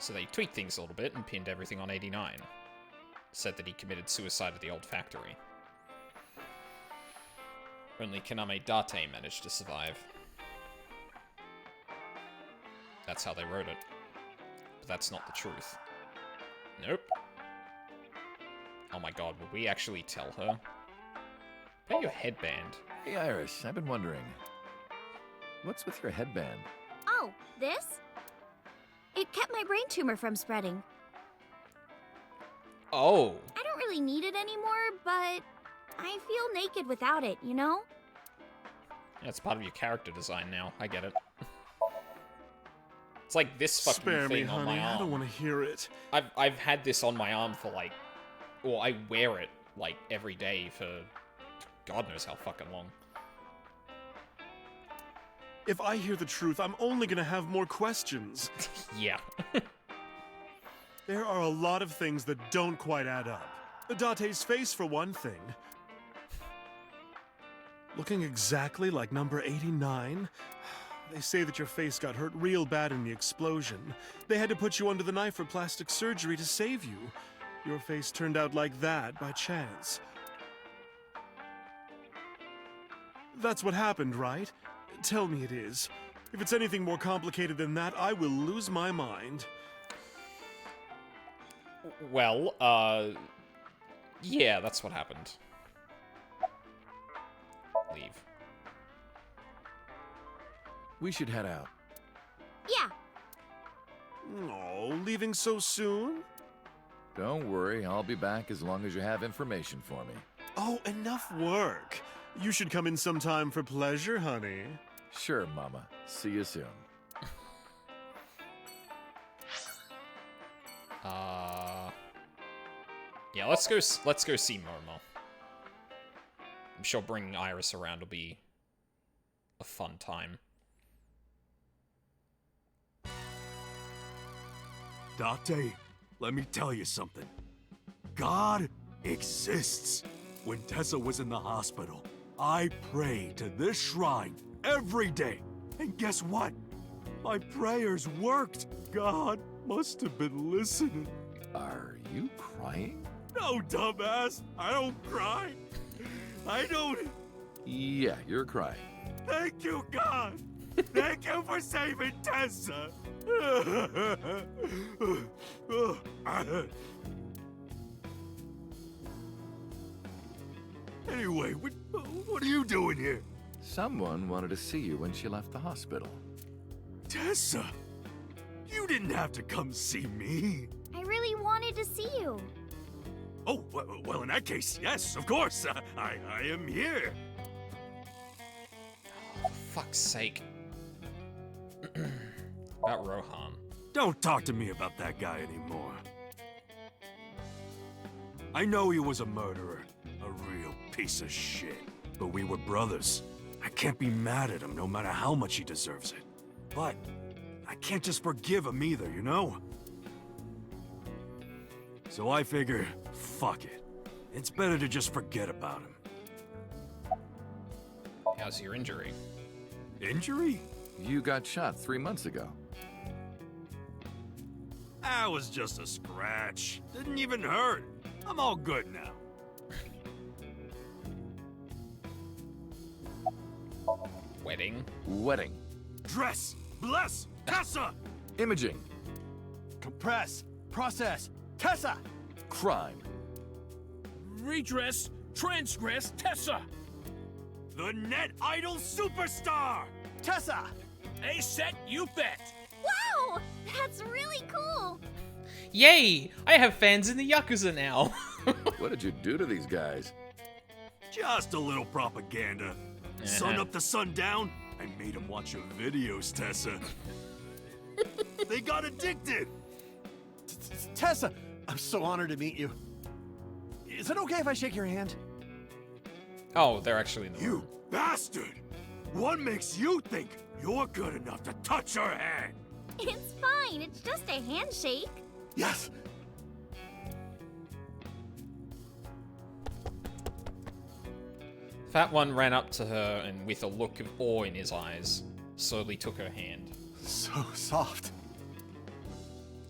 So they tweaked things a little bit and pinned everything on 89. Said that he committed suicide at the old factory. Only Kaname Date managed to survive. That's how they wrote it. But that's not the truth. Nope. Oh my god, will we actually tell her? Put your headband. Hey, Iris, I've been wondering. What's with your headband? Oh, this? It kept my brain tumor from spreading. Oh. I don't really need it anymore, but I feel naked without it, you know? Yeah, it's part of your character design now. I get it. It's like this fucking Spare thing me, on honey. my arm. I don't want to hear it. I've had this on my arm for like... Well, I wear it like every day for God knows how fucking long. If I hear the truth, I'm only gonna have more questions. Yeah. There are a lot of things that don't quite add up. Date's face, for one thing. Looking exactly like number 89? They say that your face got hurt real bad in the explosion. They had to put you under the knife for plastic surgery to save you. Your face turned out like that by chance. That's what happened, right? Tell me it is. If it's anything more complicated than that, I will lose my mind. Well, yeah, that's what happened. Leave. We should head out. Yeah. Oh, leaving so soon? Don't worry, I'll be back as long as you have information for me. Oh, enough work. You should come in sometime for pleasure, honey. Sure, Mama. See you soon. Yeah, let's go see Momo. I'm sure bringing Iris around will be a fun time. Date, let me tell you something. God exists. When Tessa was in the hospital, I prayed to this shrine every day. And guess what? My prayers worked. God must have been listening. Are you crying? No, dumbass. I don't cry. I don't... Yeah, you're crying. Thank you, God. Thank you for saving Tessa. Anyway, what are you doing here? Someone wanted to see you when she left the hospital. Tessa, you didn't have to come see me. I really wanted to see you. Oh, well, in that case, yes, of course. I am here. For fuck's sake. About Rohan. Don't talk to me about that guy anymore. I know he was a murderer, a real piece of shit. But we were brothers. I can't be mad at him no matter how much he deserves it. But I can't just forgive him either, you know? So I figure, fuck it. It's better to just forget about him. How's your injury? Injury? You got shot 3 months ago. That was just a scratch. Didn't even hurt. I'm all good now. Wedding? Wedding. Dress! Bless! Tessa! Imaging. Compress! Process! Tessa! Crime. Redress, transgress, Tessa! The net idol superstar! Tessa! A set, you bet! Wow! That's really cool! Yay! I have fans in the Yakuza now. What did you do to these guys? Just a little propaganda. Sun up to sun down, I made them watch your videos, Tessa. They got addicted! Tessa! I'm so honored to meet you. Is it okay if I shake your hand? Oh, they're actually in the You room. bastard! What makes you think you're good enough to touch her hand? It's fine, it's just a handshake. Yes! Fat One ran up to her and, with a look of awe in his eyes, slowly took her hand. So soft.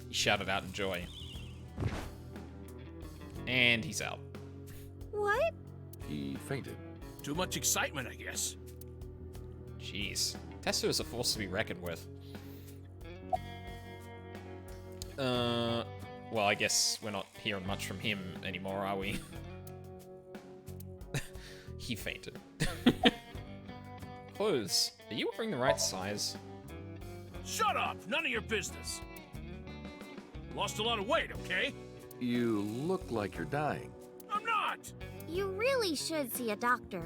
He shouted out in joy. And he's out. What? He fainted. Too much excitement, I guess. Jeez. Tessa is a force to be reckoned with. Well, I guess we're not hearing much from him anymore, are we? He fainted. Clothes. Are you wearing the right size? Shut up! None of your business! Lost a lot of weight, okay? You look like you're dying. I'm not! You really should see a doctor.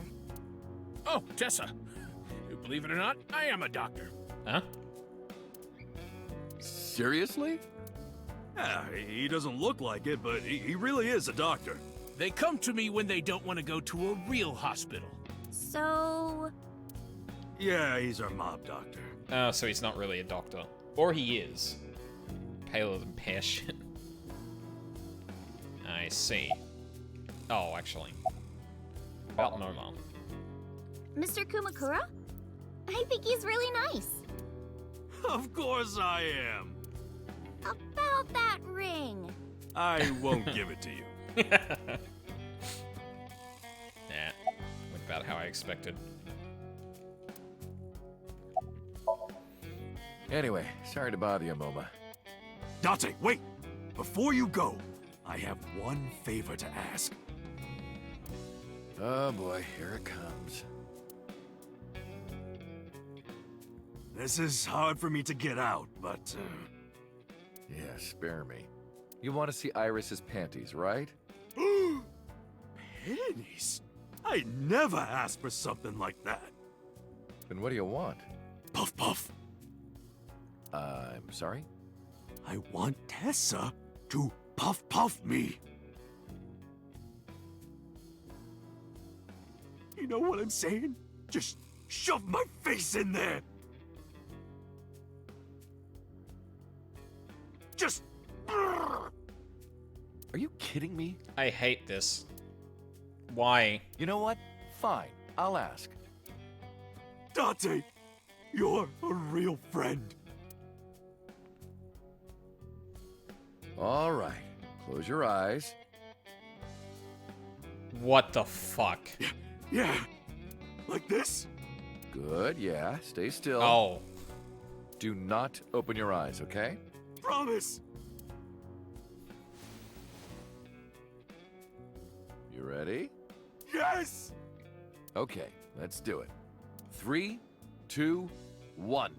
Oh, Tessa. Believe it or not, I am a doctor. Huh? Seriously? Yeah, he doesn't look like it, but he really is a doctor. They come to me when they don't want to go to a real hospital. So... Yeah, he's our mob doctor. Oh, so he's not really a doctor. Or he is. Paler than pear shit. I see. Oh, actually. About Momo. Mr. Kumakura? I think he's really nice. Of course I am. About that ring. I won't give it to you. Nah. Went about how I expected. Anyway, sorry to bother you, Momo. Date, wait! Before you go, I have one favor to ask. Oh boy, here it comes. This is hard for me to get out, but... Yeah, spare me. You want to see Iris's panties, right? Panties? I never asked for something like that. And what do you want? Puff Puff. I'm sorry? I want Tessa to Puff Puff me. You know what I'm saying? Just shove my face in there. Just... Are you kidding me? I hate this. Why? You know what? Fine. I'll ask. Dante, you're a real friend. All right. Close your eyes. What the fuck? Yeah. Like this? Good, yeah. Stay still. Oh. Do not open your eyes, okay? Promise. You ready? Yes! Okay, let's do it. 3, 2, 1.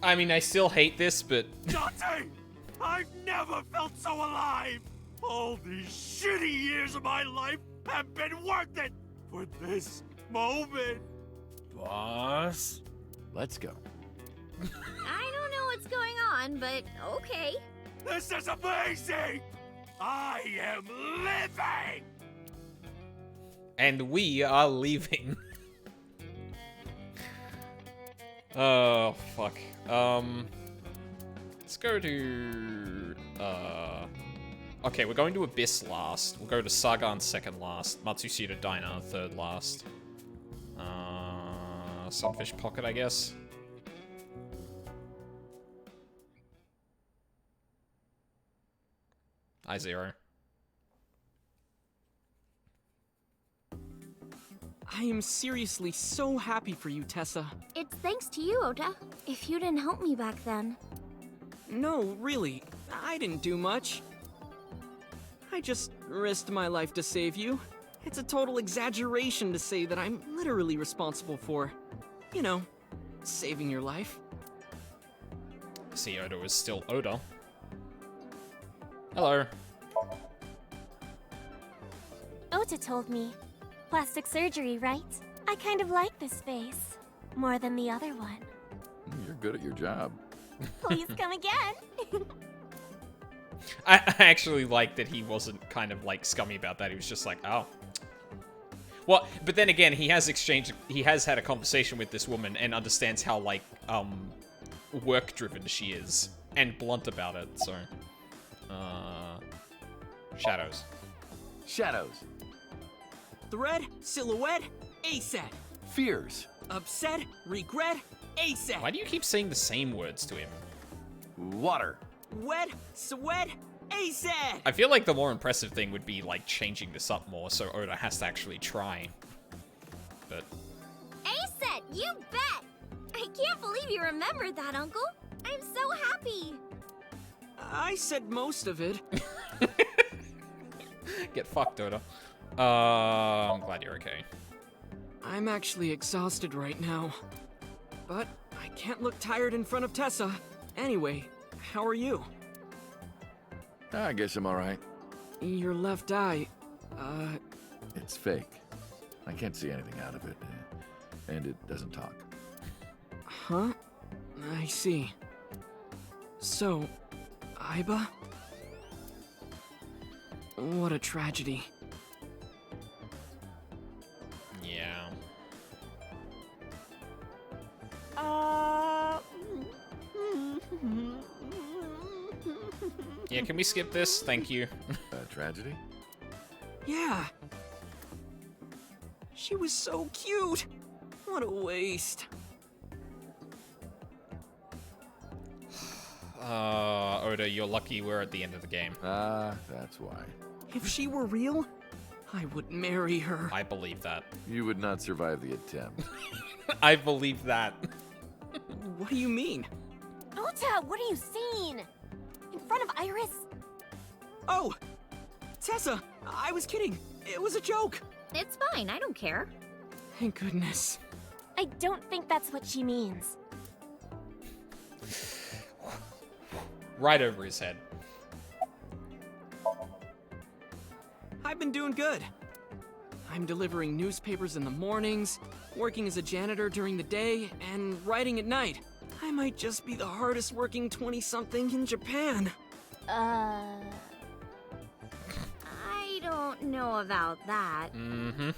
I mean, I still hate this, but... Dante! I've never felt so alive! All these shitty years of my life have been worth it for this moment! Boss? Let's go. I don't know what's going on, but okay. This is amazing! I am living! And we are leaving. Oh, fuck. Let's go to... Okay, we're going to Abyss last. We'll go to Sargon second last. Matsushita Diner third last. Sunfish Pocket, I guess. I0. I am seriously so happy for you, Tessa. It's thanks to you, Ota. If you didn't help me back then. No, really. I didn't do much. I just risked my life to save you. It's a total exaggeration to say that I'm literally responsible for, you know, saving your life. See, Oda is still Oda. Hello. Ota told me. Plastic surgery, right? I kind of like this face. More than the other one. You're good at your job. Please come again. I actually like that he wasn't kind of like scummy about that. He was just like, oh. Well, but then again, he has had a conversation with this woman and understands how like work-driven she is and blunt about it. So, shadows. Shadows. Thread, silhouette, ASAP. Fears. Upset, regret, ASAP. Why do you keep saying the same words to him? Water. Wet, sweat, ASAP. I feel like the more impressive thing would be like changing this up more so Oda has to actually try. But ASAP, you bet! I can't believe you remembered that, Uncle. I'm so happy. I said most of it. get fucked, Oda. I'm glad you're okay. I'm actually exhausted right now. But I can't look tired in front of Tessa. Anyway, how are you? I guess I'm alright. Your left eye, It's fake. I can't see anything out of it. And it doesn't talk. Huh? I see. So, Aiba? What a tragedy. Yeah. Yeah, can we skip this? Thank you. Tragedy? Yeah. She was so cute. What a waste. Oda, you're lucky we're at the end of the game. That's why. If she were real, I would marry her. I believe that. You would not survive the attempt. I believe that. What do you mean? Ota, what are you seeing? In front of Iris? Oh! Tessa, I was kidding. It was a joke. It's fine, I don't care. Thank goodness. I don't think that's what she means. Right over his head. I've been doing good. I'm delivering newspapers in the mornings, working as a janitor during the day, and writing at night. I might just be the hardest working 20-something in Japan. I don't know about that. Mm-hmm.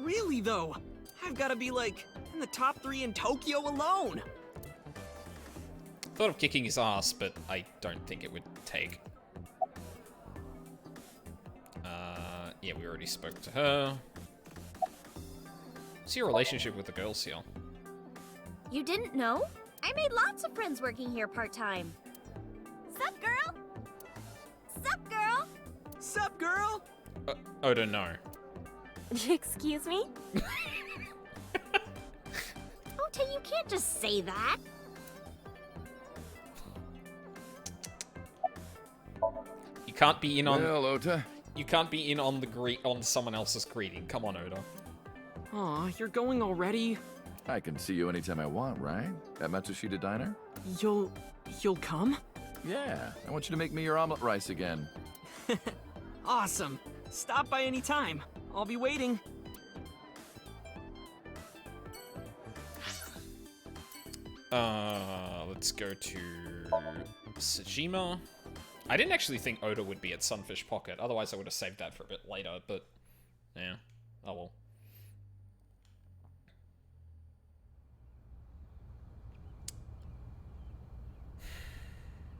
Really, though? I've got to be, like, in the top 3 in Tokyo alone. Thought of kicking his ass, but I don't think it would take. Yeah, we already spoke to her. What's your relationship with the girls here? You didn't know? I made lots of friends working here part-time. Sup, girl? Sup, girl? Sup, girl? Oda, no. Excuse me? Ota, you can't just say that. You can't be in on... Well, Ota. You can't be in on the on someone else's greeting. Come on, Oda. Aw, you're going already? I can see you anytime I want, right? At Matsushita Diner? You'll come? Yeah, I want you to make me your omelet rice again. Awesome. Stop by any time. I'll be waiting. Let's go to Sajima. I didn't actually think Oda would be at Sunfish Pocket. Otherwise, I would have saved that for a bit later, but... yeah. Oh well.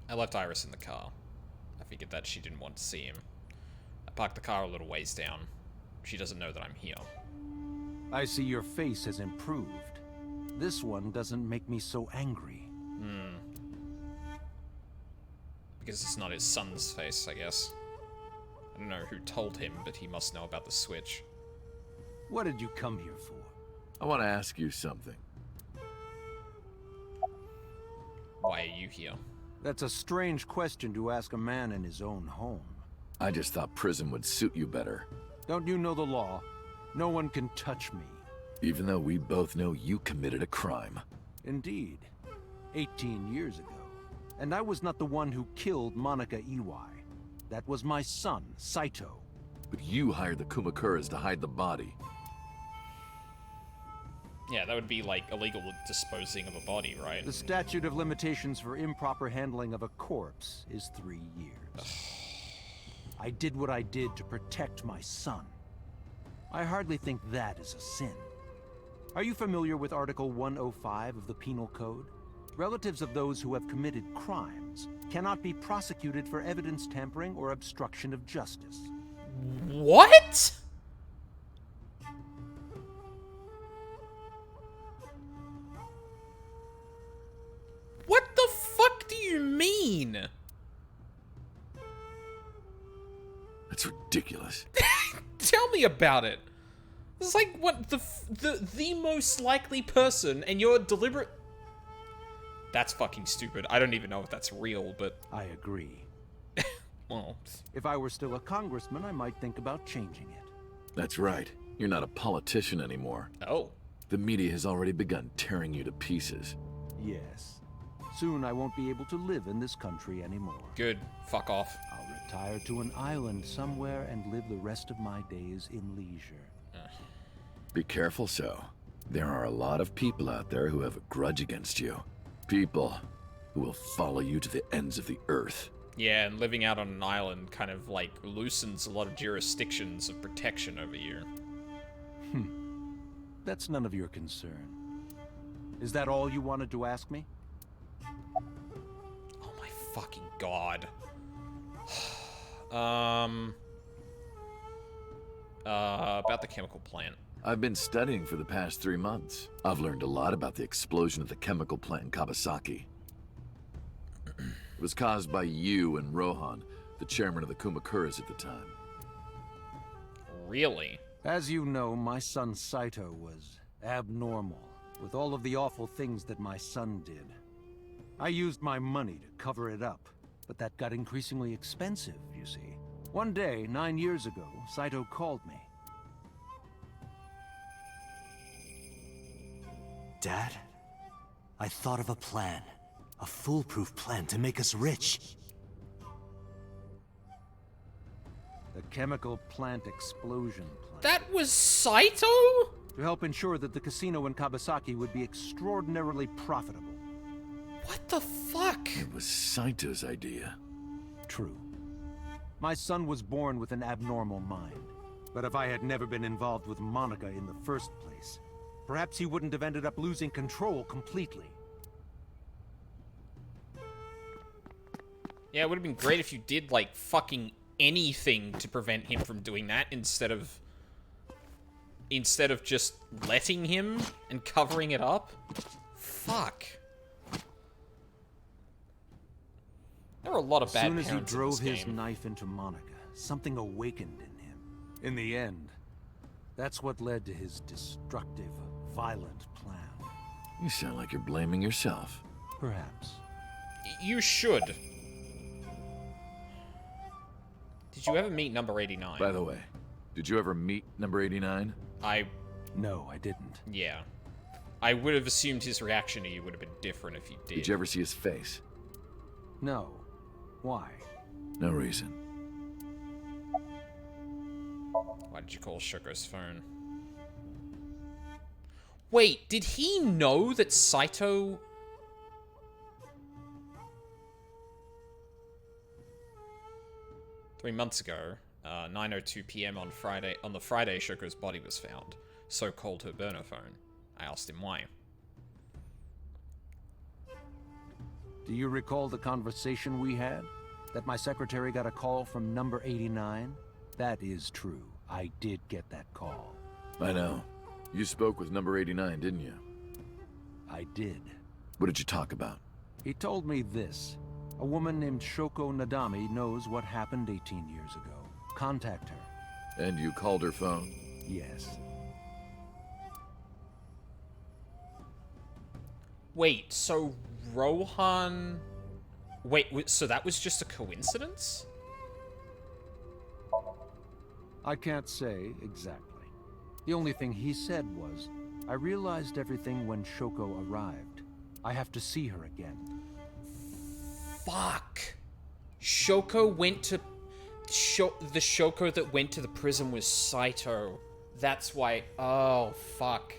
I left Iris in the car. I figured that she didn't want to see him. I parked the car a little ways down. She doesn't know that I'm here. I see your face has improved. This one doesn't make me so angry. Because it's not his son's face, I guess. I don't know who told him, but he must know about the Switch. What did you come here for? I want to ask you something. Why are you here? That's a strange question to ask a man in his own home. I just thought prison would suit you better. Don't you know the law? No one can touch me. Even though we both know you committed a crime. Indeed. 18 years ago. And I was not the one who killed Monica Iwai. That was my son, Saito. But you hired the Kumakuras to hide the body. Yeah, that would be like illegal disposing of a body, right? The statute of limitations for improper handling of a corpse is 3 years. I did what I did to protect my son. I hardly think that is a sin. Are you familiar with Article 105 of the Penal Code? Relatives of those who have committed crimes cannot be prosecuted for evidence tampering or obstruction of justice. What? What the fuck do you mean? That's ridiculous. Tell me about it. It's like what the most likely person, and you're deliberate. That's fucking stupid. I don't even know if that's real, but I agree. Well, if I were still a congressman, I might think about changing it. That's right. You're not a politician anymore. Oh. The media has already begun tearing you to pieces. Yes. Soon I won't be able to live in this country anymore. Good. Fuck off. I'll retire to an island somewhere and live the rest of my days in leisure. Be careful, So. There are a lot of people out there who have a grudge against you. People who will follow you to the ends of the earth. Yeah, and living out on an island kind of, like, loosens a lot of jurisdictions of protection over you. That's none of your concern. Is that all you wanted to ask me? Oh my fucking god. About the chemical plant. I've been studying for the past 3 months. I've learned a lot about the explosion of the chemical plant in Kawasaki. It was caused by you and Rohan, the chairman of the Kumakuras at the time. Really? As you know, my son Saito was abnormal, with all of the awful things that my son did. I used my money to cover it up, but that got increasingly expensive, you see. One day, 9 years ago, Saito called me. Dad, I thought of a plan. A foolproof plan to make us rich. The chemical plant explosion plan. That was Saito? To help ensure that the casino in Kabasaki would be extraordinarily profitable. What the fuck? It was Saito's idea. True. My son was born with an abnormal mind. But if I had never been involved with Monica in the first place, perhaps he wouldn't have ended up losing control completely. Yeah, it would have been great if you did, like, fucking anything to prevent him from doing that instead of just letting him and covering it up. Fuck. There are a lot of bad parents. As soon as he drove his game. knife into Monica, something awakened in him. In the end, that's what led to his destructive, violent plan. You sound like you're blaming yourself. Perhaps. You should. Did you ever meet number 89? By the way, did you ever meet number 89? No, I didn't. Yeah. I would have assumed his reaction to you would have been different if you did. Did you ever see his face? No. Why? No reason. Why did you call Shoko's phone? Wait, did he know that Saito... Three months ago, 9:02 p.m. on the Friday, Shoko's body was found. So called her burner phone. I asked him why. Do you recall the conversation we had? That my secretary got a call from number 89? That is true. I did get that call. I know. You spoke with number 89, didn't you? I did. What did you talk about? He told me this. A woman named Shoko Nadami knows what happened 18 years ago. Contact her. And you called her phone? Yes. Wait, so Rohan... Wait, so that was just a coincidence? I can't say exactly. The only thing he said was, I realized everything when Shoko arrived. I have to see her again. Fuck. Shoko went to... the Shoko that went to the prison was Saito. That's why... Oh, fuck.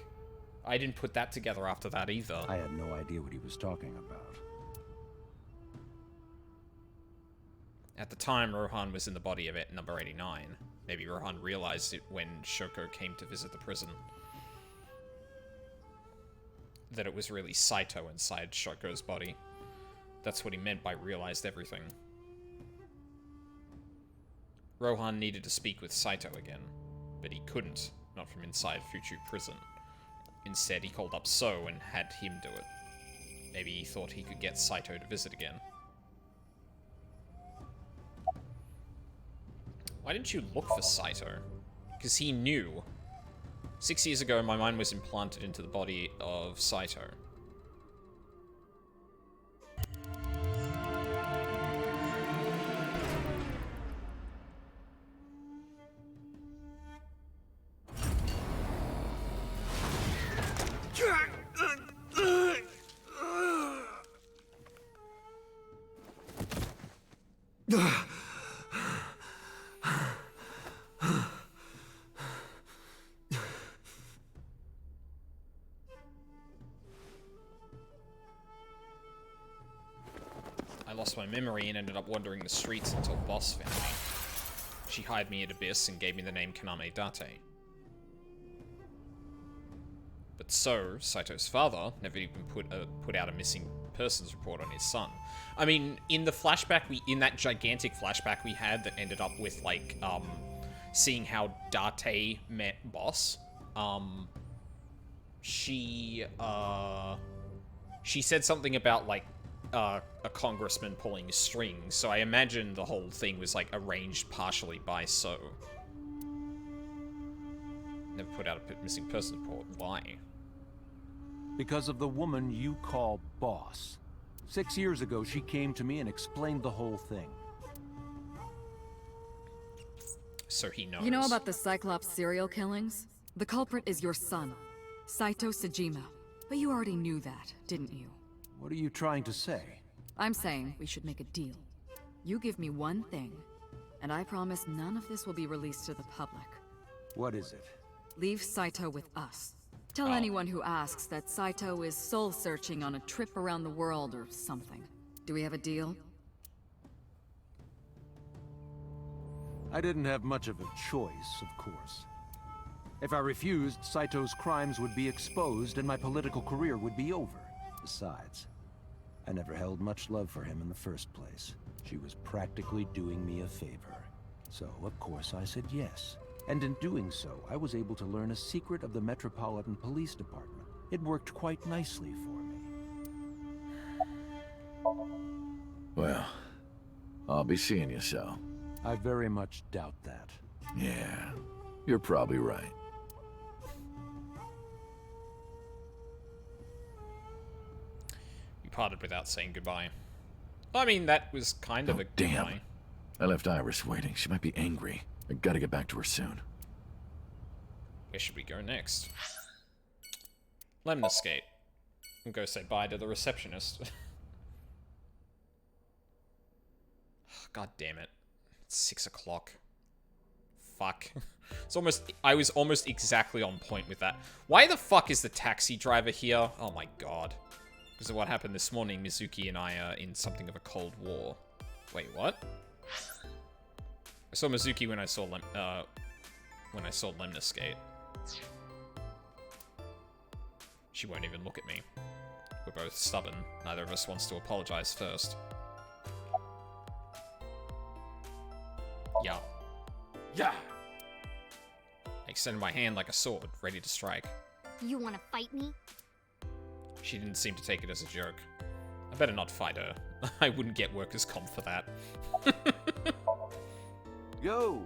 I didn't put that together after that either. I had no idea what he was talking about. At the time, Rohan was in the body of number 89. Maybe Rohan realized it when Shoko came to visit the prison. That it was really Saito inside Shoko's body. That's what he meant by realized everything. Rohan needed to speak with Saito again, but he couldn't, not from inside Fuchu prison. Instead, he called up So and had him do it. Maybe he thought he could get Saito to visit again. Why didn't you look for Saito? Because he knew. 6 years ago, my mind was implanted into the body of Saito. I lost my memory and ended up wandering the streets until Boss found me. She hired me at Abyss and gave me the name Kaname Date. But So, Saito's father, never even put out a missing persons report on his son. I mean, in the flashback in that gigantic flashback we had that ended up with, like, seeing how Date met Boss, she said something about, like, a congressman pulling strings, so I imagine the whole thing was, like, arranged partially by So. Never put out a missing person report. Why? Because of the woman you call Boss. 6 years ago, she came to me and explained the whole thing. So he knows. You know about the Cyclops serial killings? The culprit is your son, Saito Sejima. But you already knew that, didn't you? What are you trying to say? I'm saying we should make a deal. You give me one thing, and I promise none of this will be released to the public. What is it? Leave Saito with us. Tell anyone who asks that Saito is soul-searching on a trip around the world or something. Do we have a deal? I didn't have much of a choice, of course. If I refused, Saito's crimes would be exposed and my political career would be over. Besides, I never held much love for him in the first place. She was practically doing me a favor. So, of course, I said yes. And in doing so, I was able to learn a secret of the Metropolitan Police Department. It worked quite nicely for me. Well, I'll be seeing you, so. I very much doubt that. Yeah, you're probably right. We parted without saying goodbye. I mean, that was kind of a damn. goodbye. I left Iris waiting. She might be angry. I gotta get back to her soon. Where should we go next? Lemniscate. And go say bye to the receptionist. God damn it. It's 6 o'clock. Fuck. I was almost exactly on point with that. Why the fuck is the taxi driver here? Oh my god. Because of what happened this morning, Mizuki and I are in something of a cold war. Wait, what? I saw Mizuki when I saw Lemniscate. She won't even look at me. We're both stubborn. Neither of us wants to apologize first. Yeah. Yeah. I extended my hand like a sword, ready to strike. You wanna fight me? She didn't seem to take it as a joke. I better not fight her. I wouldn't get workers' comp for that. Yo!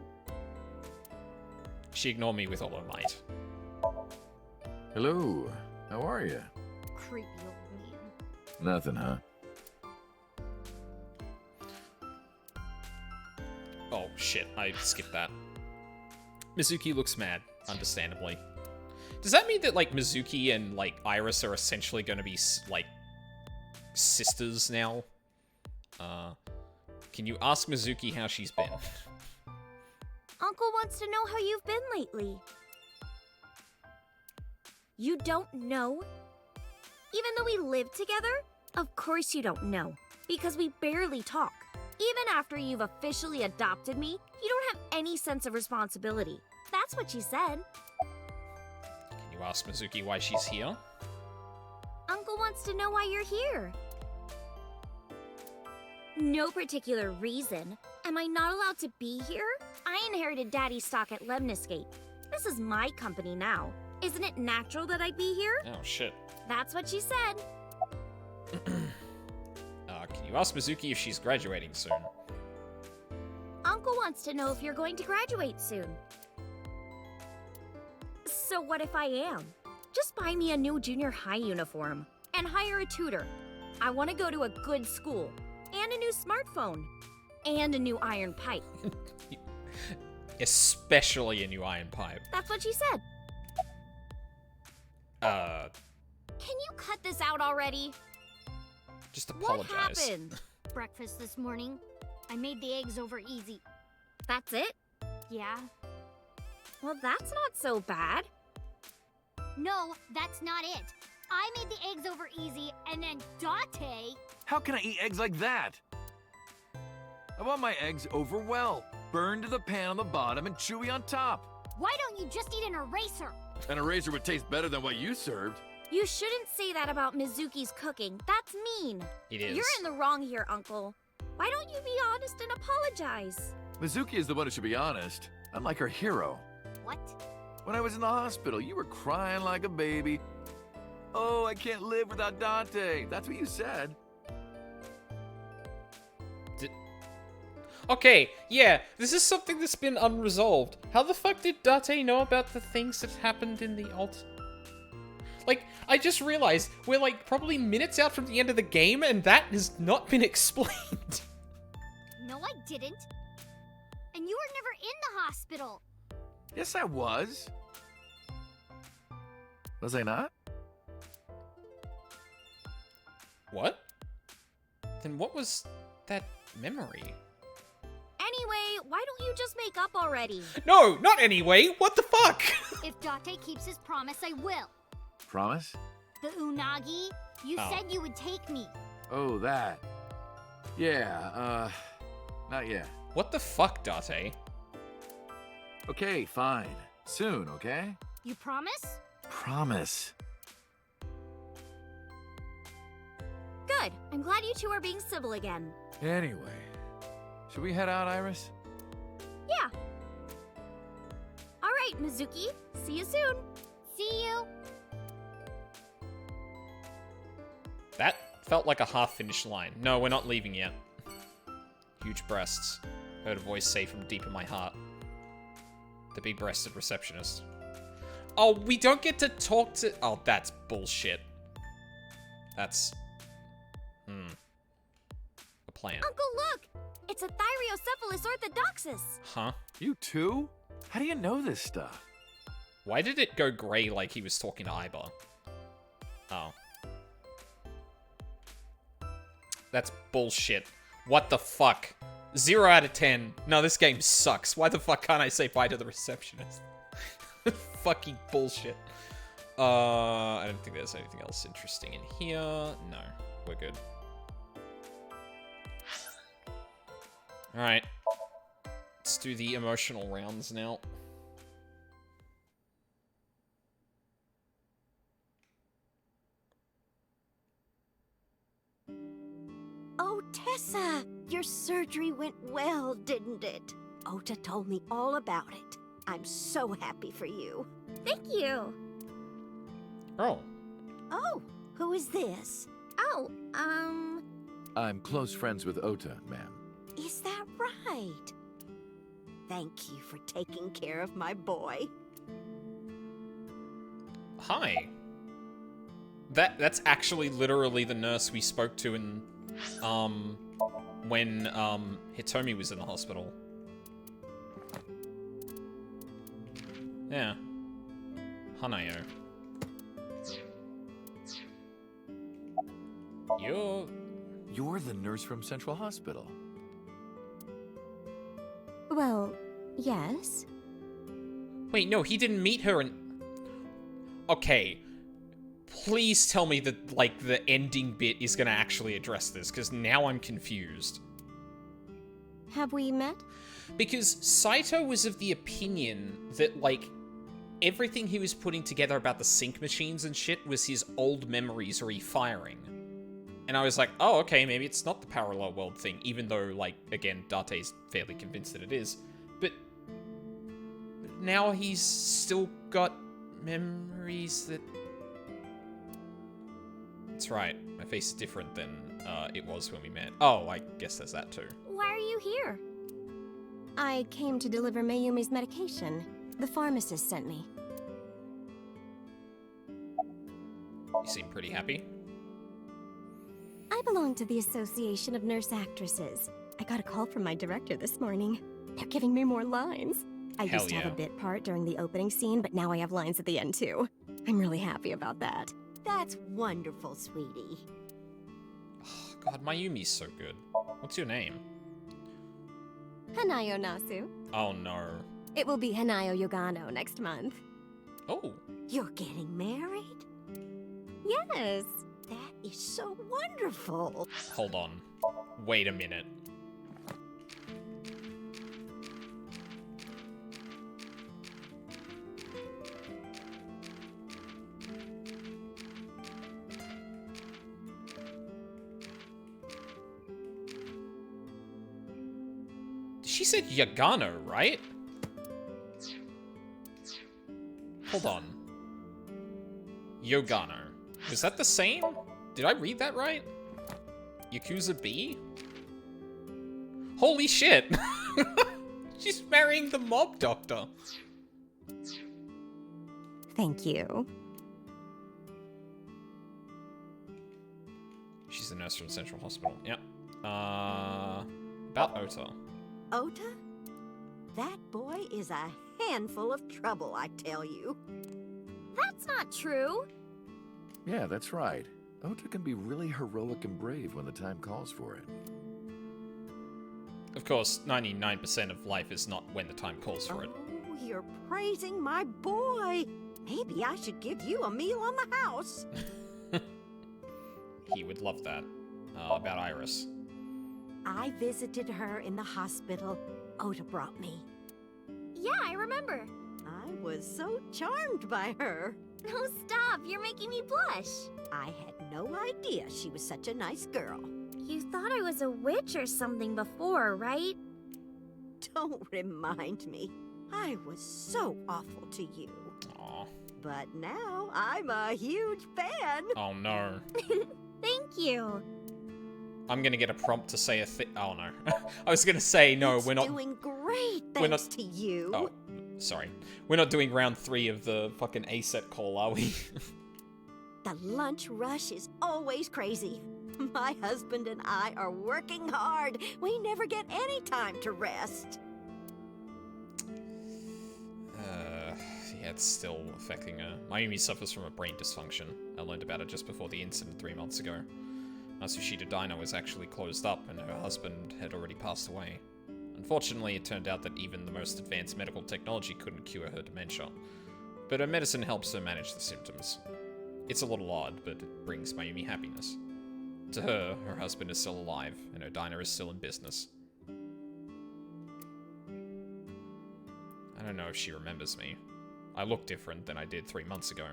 She ignored me with all her might. Hello. How are you? Creepy old man. Nothing, huh? Oh, shit. I skipped that. Mizuki looks mad, understandably. Does that mean that, like, Mizuki and, like, Iris are essentially going to be, like, sisters now? Can you ask Mizuki how she's been? Uncle wants to know how you've been lately. You don't know? Even though we live together? Of course you don't know, because we barely talk. Even after you've officially adopted me, you don't have any sense of responsibility. That's what she said. Can you ask Mizuki why she's here? Uncle wants to know why you're here. No particular reason. Am I not allowed to be here? I inherited Daddy's stock at Lemniscate. This is my company now. Isn't it natural that I'd be here? Oh, shit. That's what she said. Can you ask Mizuki if she's graduating soon? Uncle wants to know if you're going to graduate soon. So what if I am? Just buy me a new junior high uniform and hire a tutor. I want to go to a good school and a new smartphone and a new iron pipe. Especially a new iron pipe. That's what she said. Can you cut this out already? Just apologize. What happened? Breakfast this morning. I made the eggs over easy. That's it? Yeah. Well, that's not so bad. No, that's not it. I made the eggs over easy, and then Date... How can I eat eggs like that? I want my eggs over well. Burned to the pan on the bottom and chewy on top. Why don't you just eat an eraser? An eraser would taste better than what you served. You shouldn't say that about Mizuki's cooking. That's mean. It is. You're in the wrong here, Uncle. Why don't you be honest and apologize? Mizuki is the one who should be honest. I'm like her hero. What? When I was in the hospital, you were crying like a baby. Oh, I can't live without Dante. That's what you said. Okay, yeah, this is something that's been unresolved. How the fuck did Date know about the things that happened in the alt? Like, I just realized we're like probably minutes out from the end of the game and that has not been explained. No, I didn't. And you were never in the hospital. Yes, I was. Was I not? What? Then what was that memory? Anyway, why don't you just make up already? No, not anyway. What the fuck? If Date keeps his promise, I will. Promise? The Unagi, you Oh. said you would take me. Oh, that. Yeah, not yet. What the fuck, Date? Okay, fine. Soon, okay? You promise? Promise. Good. I'm glad you two are being civil again. Anyway, should we head out, Iris? Yeah. All right, Mizuki. See you soon. See you. That felt like a half-finished line. No, we're not leaving yet. Huge breasts. Heard a voice say from deep in my heart. The big-breasted receptionist. Oh, we don't get to talk to... Oh, that's bullshit. That's... a plan. Uncle, look! It's a Thyreocephalus orthodoxus. Huh? You too? How do you know this stuff? Why did it go grey like he was talking to Aiba? Oh. That's bullshit. What the fuck? 0 out of 10. No, this game sucks. Why the fuck can't I say bye to the receptionist? Fucking bullshit. I don't think there's anything else interesting in here. No, we're good. Alright. Let's do the emotional rounds now. Oh, Tessa! Your surgery went well, didn't it? Ota told me all about it. I'm so happy for you. Thank you. Oh. Oh, who is this? Oh, I'm close friends with Ota, ma'am. Is that right? Thank you for taking care of my boy. Hi. That's actually literally the nurse we spoke to in, when, Hitomi was in the hospital. Yeah. Hanayo. You're the nurse from Central Hospital. Well, yes. Wait, no, he didn't meet her in... Okay. Please tell me that, like, the ending bit is gonna actually address this, because now I'm confused. Have we met? Because Saito was of the opinion that, like, everything he was putting together about the sync machines and shit was his old memories refiring. And I was like, oh, okay, maybe it's not the parallel world thing, even though, like, again, Date's fairly convinced that it is. But now he's still got memories that... That's right, my face is different than it was when we met. Oh, I guess there's that too. why are you here? I came to deliver Mayumi's medication. The pharmacist sent me. You seem pretty happy. I belong to the Association of Nurse Actresses. I got a call from my director this morning. They're giving me more lines. I Hell used to have yeah. a bit part during the opening scene, but now I have lines at the end too. I'm really happy about that. That's wonderful, sweetie. Oh, God, Mayumi's so good. What's your name? Hanayo Nasu. Oh, no. It will be Hanayo Yogano next month. Oh. You're getting married? Yes. That is so wonderful. Hold on. Wait a minute. She said Yagano, right? Hold on. Yogano. Is that the same? Did I read that right? Yakuza B? Holy shit! She's marrying the mob doctor. Thank you. She's the nurse from Central Hospital. Yep. About Ota. Ota? That boy is a handful of trouble, I tell you. That's not true. Yeah, that's right. Ota can be really heroic and brave when the time calls for it. Of course, 99% of life is not when the time calls for it. Oh, you're praising my boy. Maybe I should give you a meal on the house. He would love that. About Iris. I visited her in the hospital. Ota brought me. Yeah, I remember. I was so charmed by her. No, stop. You're making me blush. I had no idea she was such a nice girl. You thought I was a witch or something before, right? Don't remind me. I was so awful to you. Aw. But now I'm a huge fan. Oh no. Thank you. I'm gonna get a prompt to say a thing. Oh no. I was gonna say, no, we're not. Doing great, thanks we're not to you. Oh, sorry. We're not doing round 3 of the fucking ASET call, are we? The lunch rush is always crazy. My husband and I are working hard. We never get any time to rest. Yeah, it's still affecting her. Mayumi suffers from a brain dysfunction. I learned about it just before the incident 3 months ago. Matsushita Diner was actually closed up and her husband had already passed away. Unfortunately, it turned out that even the most advanced medical technology couldn't cure her dementia. But her medicine helps her manage the symptoms. It's a little odd, but it brings Mayumi happiness. To her, her husband is still alive, and her diner is still in business. I don't know if she remembers me. I look different than I did 3 months ago.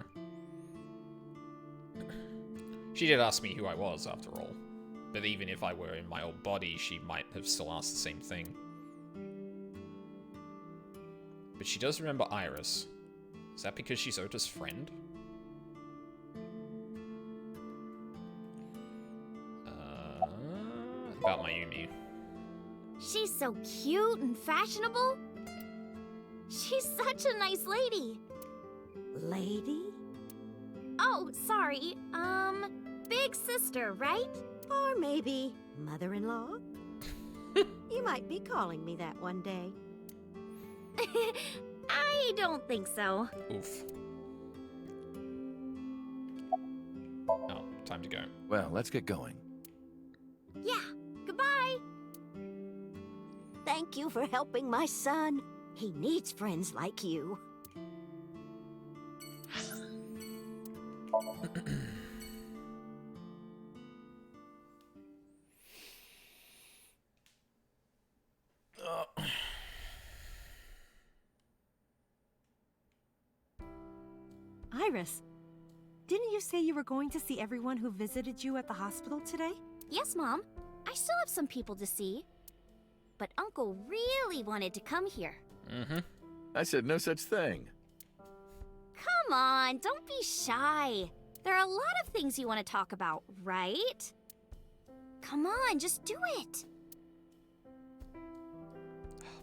She did ask me who I was, after all. But even if I were in my old body, she might have still asked the same thing. But she does remember Iris. Is that because she's Ota's friend? About Mayumi. She's so cute and fashionable. She's such a nice lady. Lady? Oh, sorry. Big sister, right? Or maybe mother-in-law? You might be calling me that one day. I don't think so. Oof. Oh, time to go. Well, let's get going. Yeah, goodbye. Thank you for helping my son. He needs friends like you. Iris, didn't you say you were going to see everyone who visited you at the hospital today? Yes, Mom. I still have some people to see. But Uncle really wanted to come here. Mm-hmm. I said no such thing. Come on, don't be shy. There are a lot of things you want to talk about, right? Come on, just do it.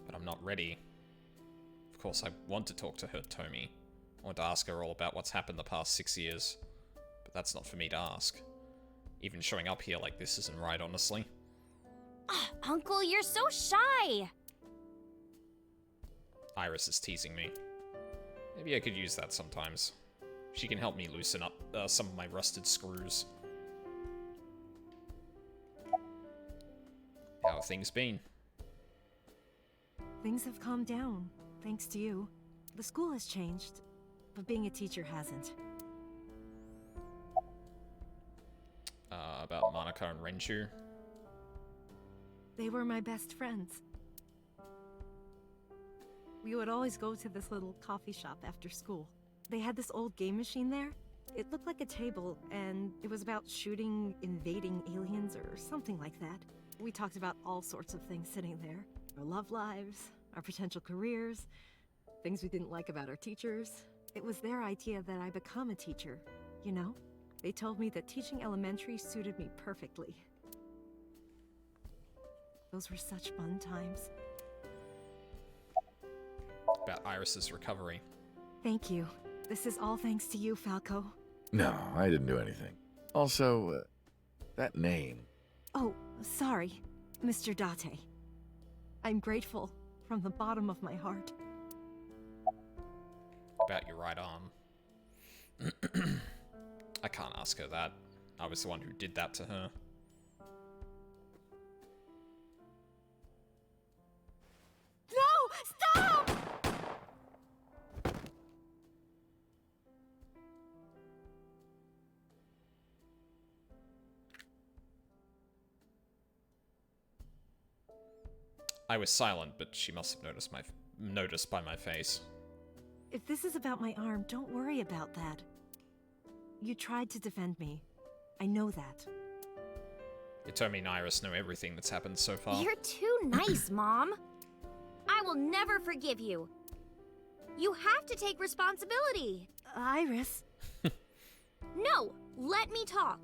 But I'm not ready. Of course, I want to talk to her, Tomi. I want to ask her all about what's happened the past 6 years. But that's not for me to ask. Even showing up here like this isn't right, honestly. Oh, Uncle, you're so shy. Iris is teasing me. Maybe I could use that sometimes. She can help me loosen up some of my rusted screws. How have things been? Things have calmed down, thanks to you. The school has changed, but being a teacher hasn't. About Monica and Renju? They were my best friends. We would always go to this little coffee shop after school. They had this old game machine there. It looked like a table, and it was about shooting invading aliens or something like that. We talked about all sorts of things sitting there. Our love lives, our potential careers, things we didn't like about our teachers. It was their idea that I become a teacher, you know? They told me that teaching elementary suited me perfectly. Those were such fun times. About Iris's recovery. Thank you. This is all thanks to you, Falco. No, I didn't do anything. Also, that name. Oh, sorry, Mr. Date. I'm grateful from the bottom of my heart. About your right arm. I can't ask her that. I was the one who did that to her. No! Stop! I was silent, but she must have noticed by my face. If this is about my arm, don't worry about that. You tried to defend me. I know that. Itomi and Iris know everything that's happened so far. You're too nice, Mom. I will never forgive you. You have to take responsibility. Iris. No, let me talk.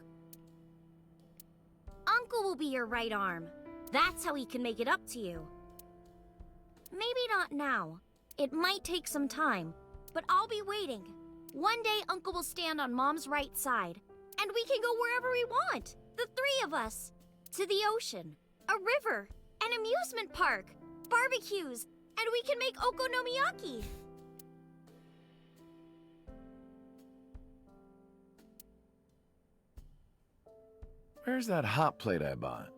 Uncle will be your right arm. That's how he can make it up to you. Maybe not now. It might take some time, but I'll be waiting. One day, Uncle will stand on Mom's right side, and we can go wherever we want. The three of us. To the ocean, a river, an amusement park, barbecues, and we can make okonomiyaki. Where's that hot plate I bought?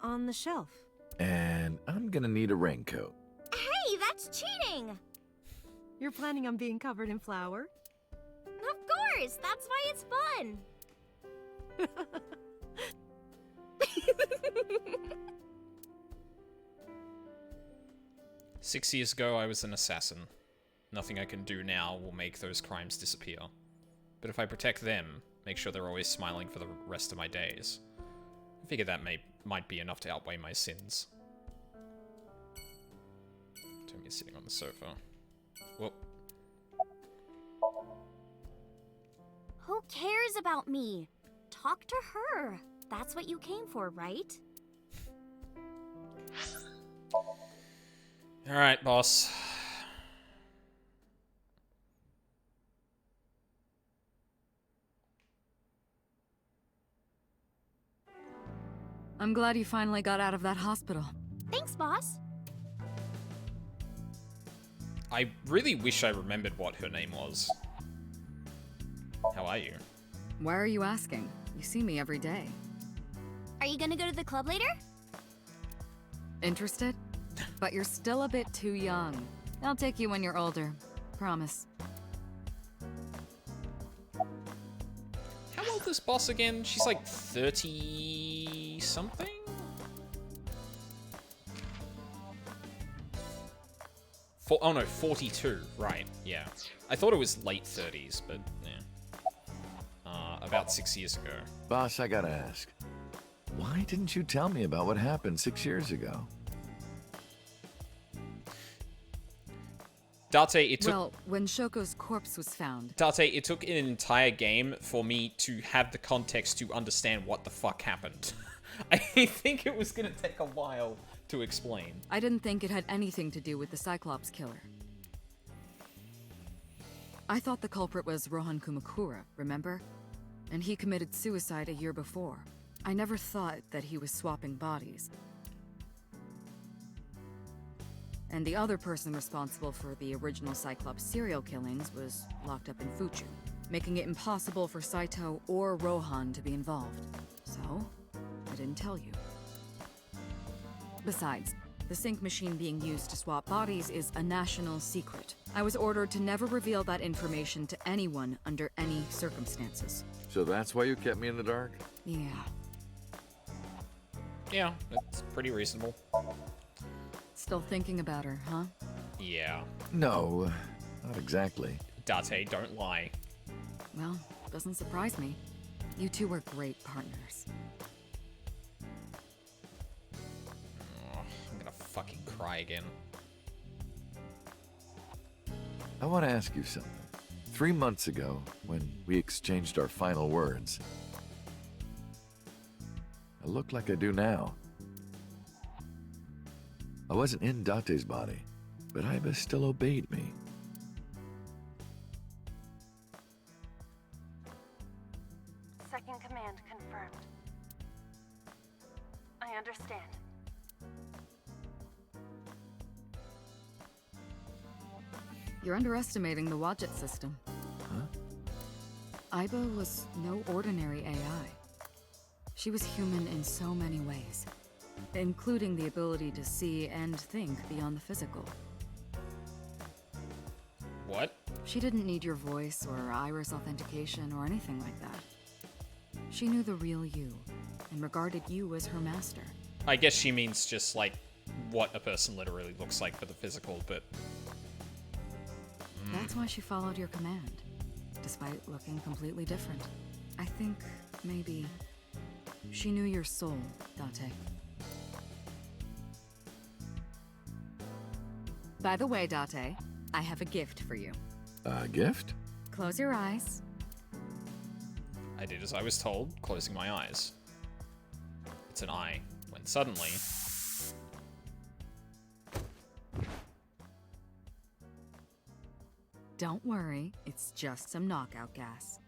On the shelf. And I'm gonna need a raincoat. Hey, that's cheating! You're planning on being covered in flour? Of course, that's why it's fun. 6 years ago, I was an assassin. Nothing I can do now will make those crimes disappear. But if I protect them, make sure they're always smiling for the rest of my days, I figure that might be enough to outweigh my sins. Tommy's sitting on the sofa. Whoop. Who cares about me? Talk to her. That's what you came for, right? Alright, boss. I'm glad you finally got out of that hospital. Thanks, boss. I really wish I remembered what her name was. How are you? Why are you asking? You see me every day. Are you gonna go to the club later? Interested? But you're still a bit too young. I'll take you when you're older. Promise. How old is boss again? She's like 30-something? Oh no, 42. Right, yeah. I thought it was late 30s, but yeah. About 6 years ago. Boss, I gotta ask. Why didn't you tell me about what happened 6 years ago? Date, it took... Well, when Shoko's corpse was found... Date, it took an entire game for me to have the context to understand what the fuck happened. I think it was gonna take a while to explain. I didn't think it had anything to do with the Cyclops killer. I thought the culprit was Rohan Kumakura, remember? And he committed suicide a year before. I never thought that he was swapping bodies. And the other person responsible for the original Cyclops serial killings was locked up in Fuchu, making it impossible for Saito or Rohan to be involved. So, I didn't tell you. Besides, the sync machine being used to swap bodies is a national secret. I was ordered to never reveal that information to anyone under any circumstances. So that's why you kept me in the dark? Yeah. Yeah, that's pretty reasonable. Still thinking about her, huh? Yeah. No, not exactly. Date, don't lie. Well, doesn't surprise me. You two were great partners. Oh, I'm gonna fucking cry again. I want to ask you something. 3 months ago, when we exchanged our final words, I look like I do now. I wasn't in Date's body, but Iba still obeyed me. Second command confirmed. I understand. You're underestimating the Wadjet system. Huh? Iba was no ordinary AI. She was human in so many ways, including the ability to see and think beyond the physical. What? She didn't need your voice or iris authentication or anything like that. She knew the real you, and regarded you as her master. I guess she means just, like, what a person literally looks like for the physical, but... That's why she followed your command, despite looking completely different. I think, maybe, she knew your soul, Date. By the way, Date, I have a gift for you. A gift? Close your eyes. I did as I was told, closing my eyes. It's an eye, when suddenly... Don't worry, it's just some knockout gas.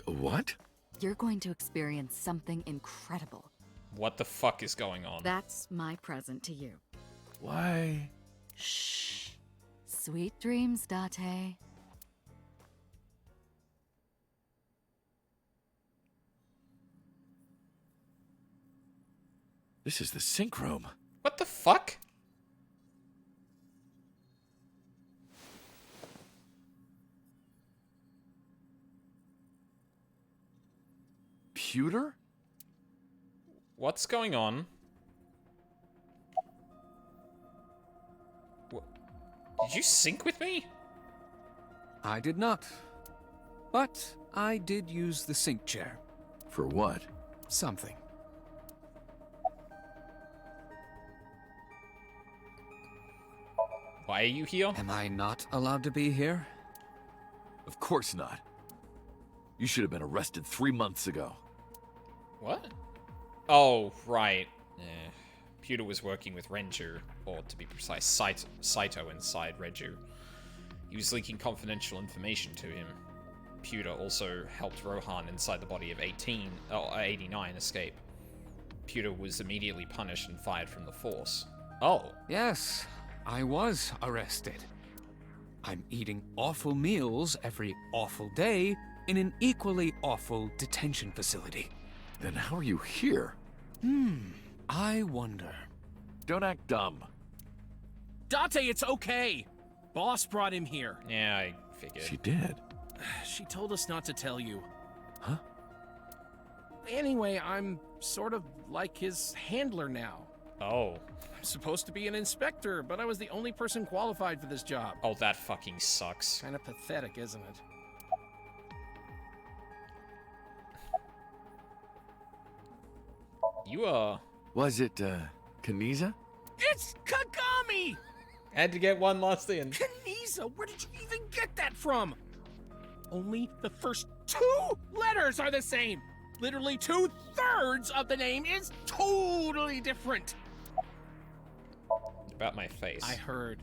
What? You're going to experience something incredible. What the fuck is going on? That's my present to you. Why? Shh. Sweet dreams, Date. This is the sync room. What the fuck? Pewter? What's going on? Did you sync with me? I did not. But I did use the sync chair. For what? Something. Why are you here? Am I not allowed to be here? Of course not. You should have been arrested 3 months ago. What? Oh, right. Pewter was working with Renju, or to be precise, Saito inside Renju. He was leaking confidential information to him. Pewter also helped Rohan inside the body of 89 escape. Pewter was immediately punished and fired from the force. Oh. Yes, I was arrested. I'm eating awful meals every awful day in an equally awful detention facility. Then how are you here? I wonder. Don't act dumb. Date, it's okay. Boss brought him here. Yeah, I figured. She did. She told us not to tell you. Huh? Anyway, I'm sort of like his handler now. Oh. I'm supposed to be an inspector, but I was the only person qualified for this job. Oh, that fucking sucks. Kind of pathetic, isn't it? You are... Was it, Kaniza? It's Kagami! Had to get one last in. Kaniza, where did you even get that from? Only the first 2 letters are the same. Literally 2/3 of the name is totally different. About my face. I heard.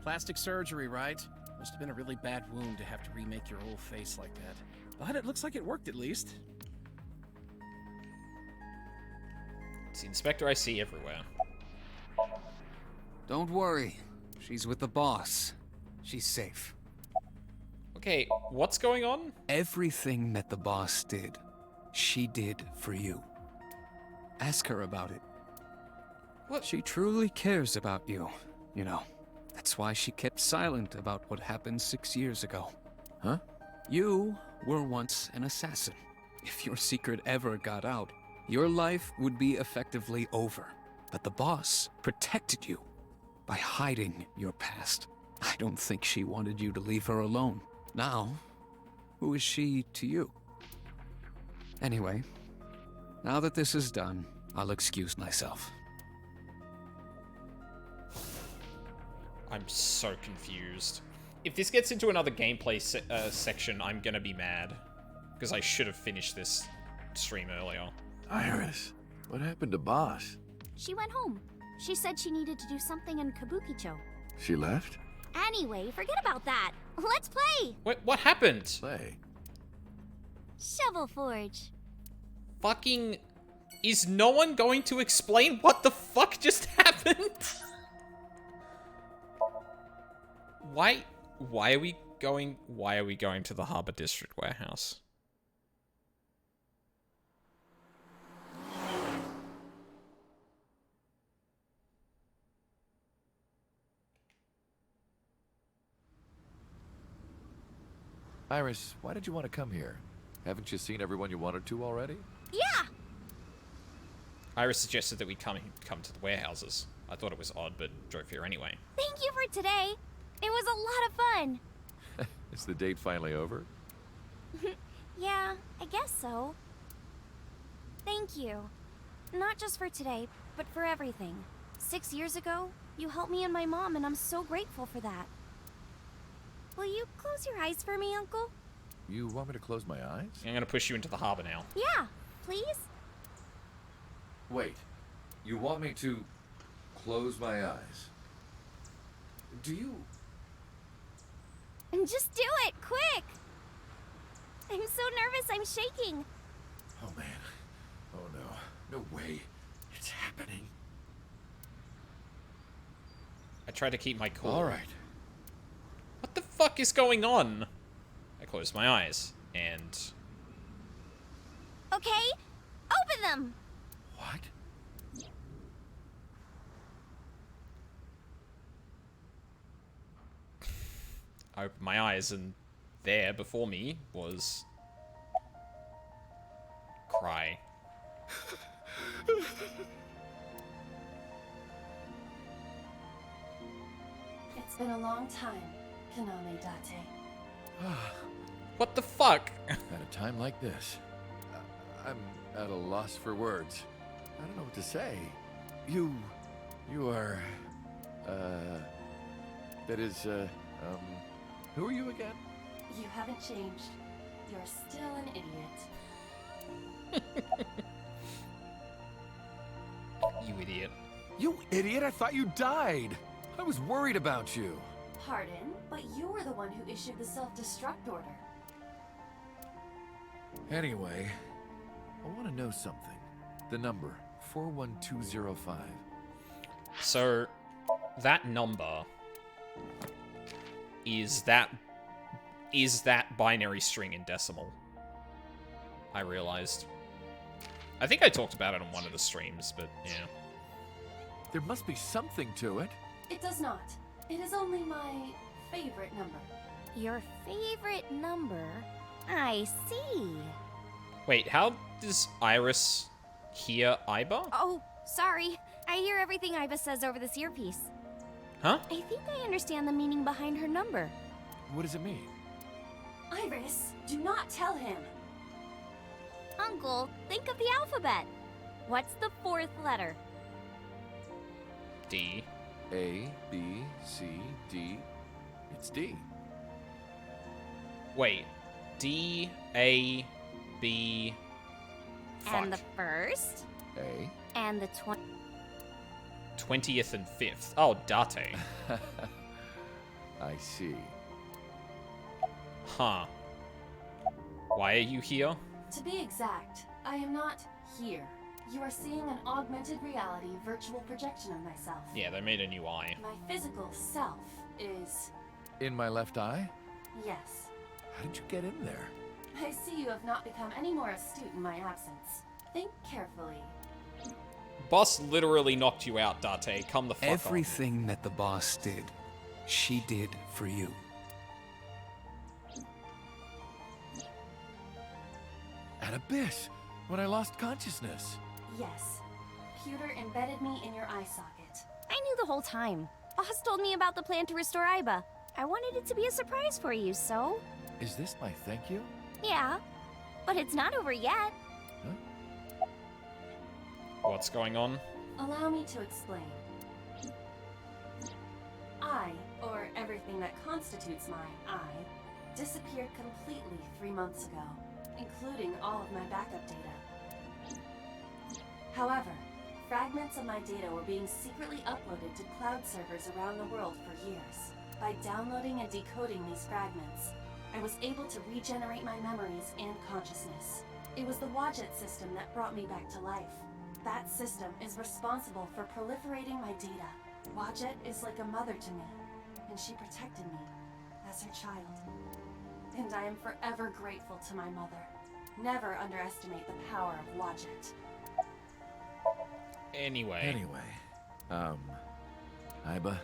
Plastic surgery, right? Must have been a really bad wound to have to remake your whole face like that. But it looks like it worked at least. It's the inspector I see everywhere. Don't worry. She's with the boss. She's safe. Okay, what's going on? Everything that the boss did, she did for you. Ask her about it. What? She truly cares about you, you know. That's why she kept silent about what happened 6 years ago. Huh? You were once an assassin. If your secret ever got out, your life would be effectively over. But the boss protected you by hiding your past. I don't think she wanted you to leave her alone. Now, who is she to you? Anyway, now that this is done, I'll excuse myself. I'm so confused. If this gets into another gameplay section, I'm gonna be mad. Because I should have finished this stream earlier. Iris, what happened to Boss? She went home. She said she needed to do something in Kabukicho. She left? Anyway, forget about that. Let's play! Wait, what happened? Play. Shovel Forge. Fucking... Is no one going to explain what the fuck just happened? Why are we going to the Harbor District warehouse? Iris, why did you want to come here? Haven't you seen everyone you wanted to already? Yeah! Iris suggested that we come to the warehouses. I thought it was odd, but drove here anyway. Thank you for today. It was a lot of fun. Is the date finally over? Yeah, I guess so. Thank you. Not just for today, but for everything. 6 years ago, you helped me and my mom, and I'm so grateful for that. Will you close your eyes for me, Uncle? You want me to close my eyes? I'm gonna push you into the harbor now. Yeah, please? Wait. You want me to close my eyes? Do you... And just do it, quick! I'm so nervous, I'm shaking. Oh, man. Oh, no. No way. It's happening. I try to keep my cool. All right. What the fuck is going on? I close my eyes, and... Okay, open them! What? I opened my eyes, and there before me was... Cry. It's been a long time, Kaname Date. What the fuck? At a time like this, I'm at a loss for words. I don't know what to say. You are, that is, who are you again? You haven't changed. You're still an idiot. You idiot. You idiot, I thought you died. I was worried about you. Pardon, but you were the one who issued the self-destruct order. Anyway, I want to know something. The number, 41205. So, that number is that binary string in decimal. I realized. I think I talked about it on one of the streams, but yeah. There must be something to it. It does not. It is only my favorite number. Your favorite number? I see. Wait, how does Iris hear Iba? Oh, sorry. I hear everything Iva says over this earpiece. Huh? I think I understand the meaning behind her number. What does it mean? Iris, do not tell him. Uncle, think of the alphabet. What's the fourth letter? D. A, B, C, D. It's D. Wait. D, A, B... Fuck. And the first? A. And the 20th and 5th. Oh, Date. I see. Huh. Why are you here? To be exact, I am not here. You are seeing an augmented reality virtual projection of myself. Yeah, they made a new eye. My physical self is... In my left eye? Yes. How did you get in there? I see you have not become any more astute in my absence. Think carefully. Boss literally knocked you out, Date. Come the fuck on. Everything that the boss did, she did for you. At Abyss, when I lost consciousness. Yes. Pewter embedded me in your eye socket. I knew the whole time. Boss told me about the plan to restore Iba. I wanted it to be a surprise for you, so... Is this my thank you? Yeah. But it's not over yet. Huh? What's going on? Allow me to explain. I, or everything that constitutes my I, disappeared completely 3 months ago, including all of my backup data. However, fragments of my data were being secretly uploaded to cloud servers around the world for years. By downloading and decoding these fragments, I was able to regenerate my memories and consciousness. It was the Wadjet system that brought me back to life. That system is responsible for proliferating my data. Wadjet is like a mother to me, and she protected me as her child. And I am forever grateful to my mother. Never underestimate the power of Wadjet. Anyway. Iba.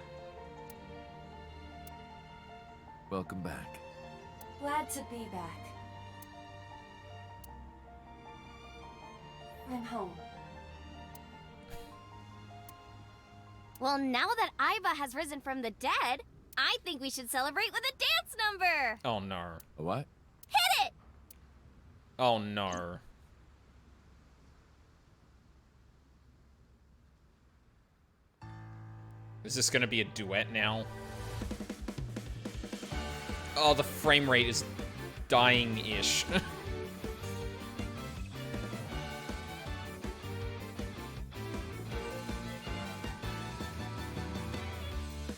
Welcome back. Glad to be back. I'm home. Well, now that Iba has risen from the dead, I think we should celebrate with a dance number! Oh no. A what? Hit it! Oh no. Is this gonna be a duet now? Oh, the frame rate is dying-ish.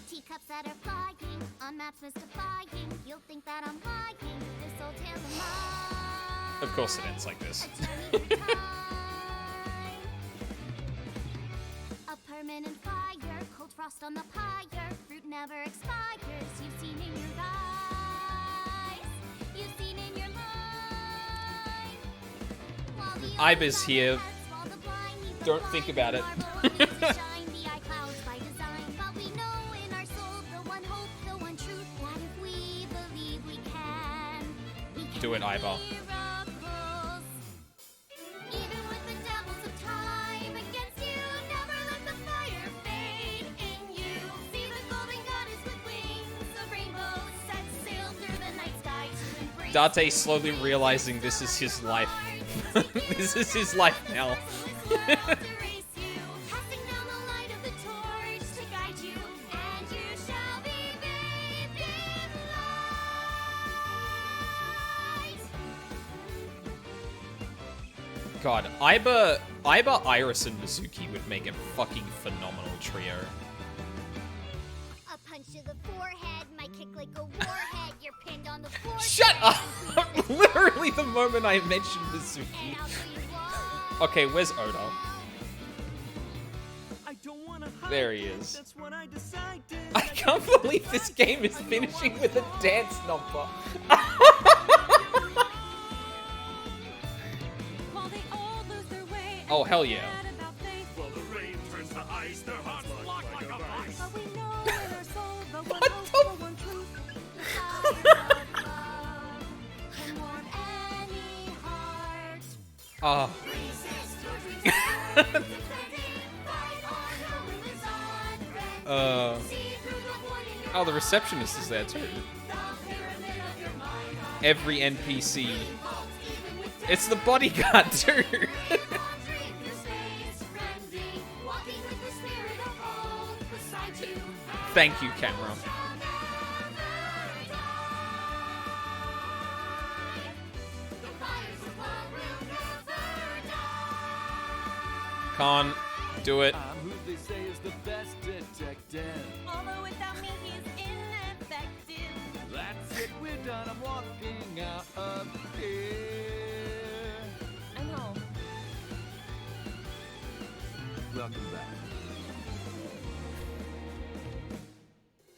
Teacups that are flying, on maps mystifying. You'll think that I'm lying. This old tale of mine. Of course it ends like this. A permanent fire, cold frost on the pyre. Fruit never expires. You've seen in your eyes. You've seen in your life. While the Iba's here. while the blind need the Don't think about it. shine the eye clouds by design. But we know in our soul the one hope, the one truth, that if we believe we can Do it, Iba. miracles. Even with the devils of time against you, never let the fire fade in you. See the golden goddess with wings of rainbows set sail through the night sky to embrace. Date slowly realizing this is his life. This is his life now. Passing down the light of the torch to guide you, and you shall be bathed in light. God, Iba, Iris, and Mizuki would make a fucking phenomenal trio. A punch to the forehead might kick like a warhead. You're pinned on the floor. Shut up! Literally the moment I mentioned Mizuki. Okay, where's Oda? There he is. I can't believe this game is finishing with a dance number. Oh, hell yeah. Well, the rain turns to ice, their hearts lock like a vice. Oh. Oh, the receptionist is there too. Every NPC. It's the bodyguard too. Thank you, camera. Can't do it. I'm who they say is the best detective. Although without me he's ineffective. That's it, we're done. I'm walking out of here. I'm home. Welcome back.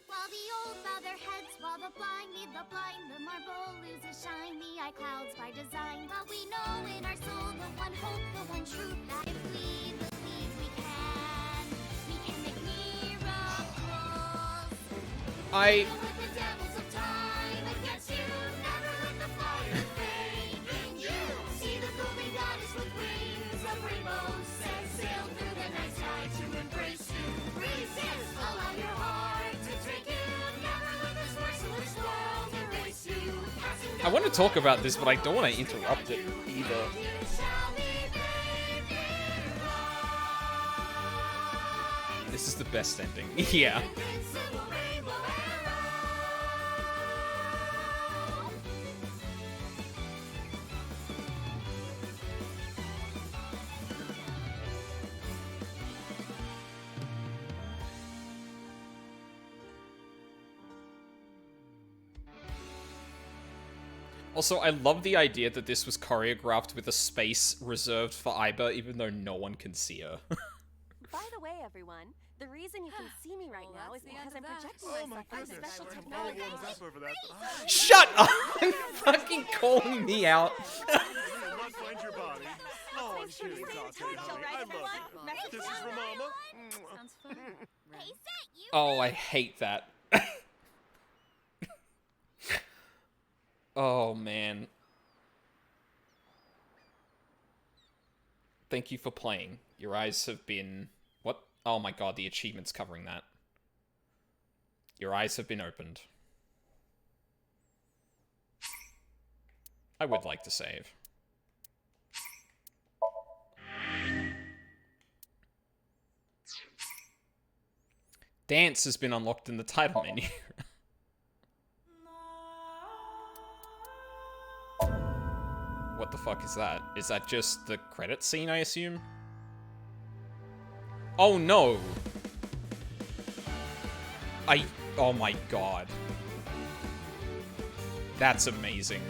While the old bow their heads, while the blind lead the blind, the marble loses shine, the eye clouds by design. But we know in our soul the one hope, the one truth, that if we believe we can make miracles. I- Even with the devils of time against you, never let the fire fade in you. See the golden goddess with wings of rainbows set sail through the night sky to embrace you. Resist, allow your heart to take you. Never let this merciless world erase you. I want to talk about this, but I don't want to interrupt it either. This is the best ending. Yeah. Also, I love the idea that this was choreographed with a space reserved for Iba, even though no one can see her. By the way, everyone, the reason you can see me right now is because I'm projecting myself with special technology. Shut up! I'm fucking calling me out. Find your body. Oh, I'm kidding, Dante, honey. I love you. This is for Mama. Sounds fun. Hey, Oh, I hate that. Oh, man. Thank you for playing. Your eyes have been... What? Oh my god, the achievement's covering that. Your eyes have been opened. I would like to save. Dance has been unlocked in the title menu. What the fuck is that? Is that just the credit scene, I assume? Oh no! Oh my god. That's amazing.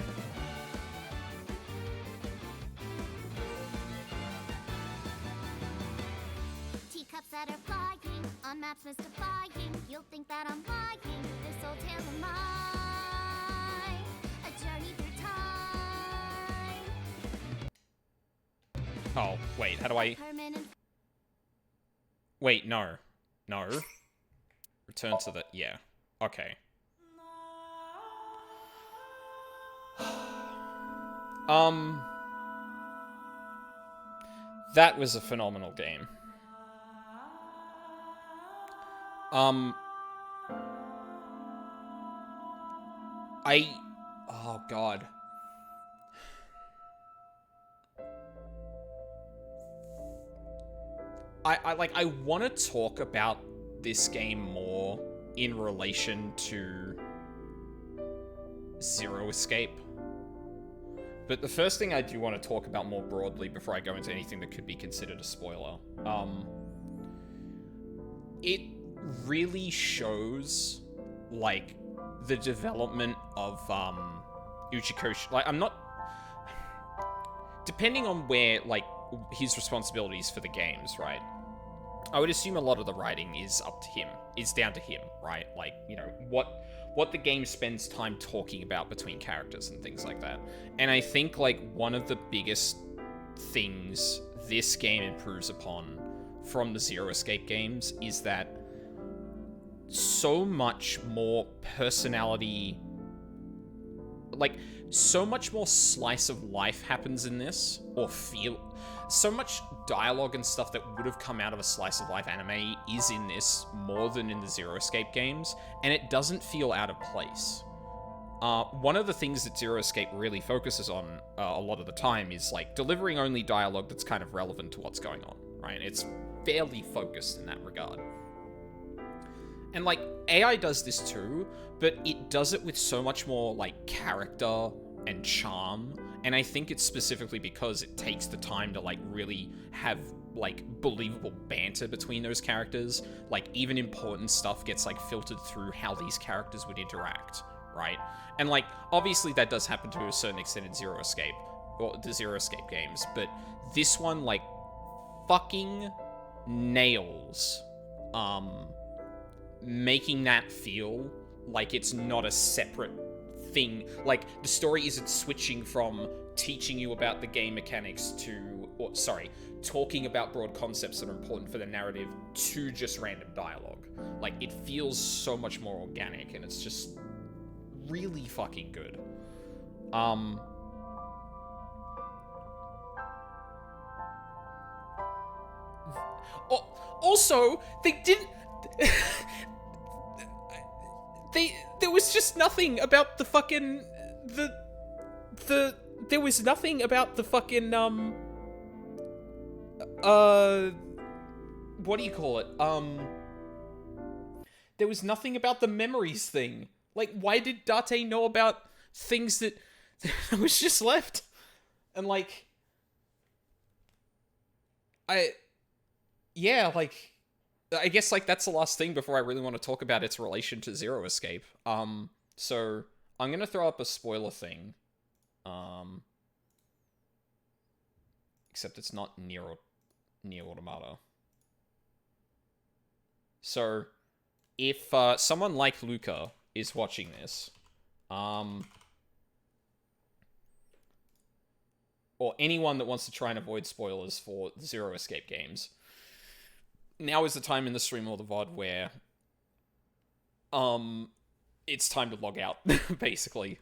Teacups that are flying on maps mystifying. You'll think that I'm lying. This old tale of mine, a journey through time. Oh, wait, how do I... Permanent. Wait, no. No. Return to the... Yeah. Okay. That was a phenomenal game. Oh, God. I want to talk about this game more in relation to Zero Escape. But the first thing I do want to talk about more broadly before I go into anything that could be considered a spoiler, it really shows, like, the development of, Uchiko... Like, I'm not... Depending on where, like, his responsibilities for the games, right? I would assume a lot of the writing is up to him, is down to him, right? Like, you know, what the game spends time talking about between characters and things like that. And I think, like, one of the biggest things this game improves upon from the Zero Escape games is that so much more personality, like, so much more slice of life happens in this, or so much dialogue and stuff that would have come out of a slice of life anime is in this more than in the Zero Escape games, and it doesn't feel out of place. One of the things that Zero Escape really focuses on a lot of the time is, like, delivering only dialogue that's kind of relevant to what's going on, right? It's fairly focused in that regard. And, like, AI does this too, but it does it with so much more, like, character and charm, and I think it's specifically because it takes the time to, like, really have, like, believable banter between those characters. Like, even important stuff gets, like, filtered through how these characters would interact, right? And, like, obviously that does happen to a certain extent in Zero Escape, or the Zero Escape games, but this one, like, fucking nails, making that feel like it's not a separate thing. Like, the story isn't switching from teaching you about the game mechanics to, or sorry, talking about broad concepts that are important for the narrative to just random dialogue. Like, it feels so much more organic, and it's just really fucking good. Also, they didn't... There was just nothing about the fucking... There was nothing about the fucking, what do you call it? There was nothing about the memories thing. Like, why did Date know about things that was just left? And, like... Yeah, like... I guess, like, that's the last thing before I really want to talk about its relation to Zero Escape. So, I'm gonna throw up a spoiler thing. Except it's not Nier Automata. So, if, someone like Luca is watching this, or anyone that wants to try and avoid spoilers for Zero Escape games, now is the time in the stream or the VOD where, it's time to log out, basically.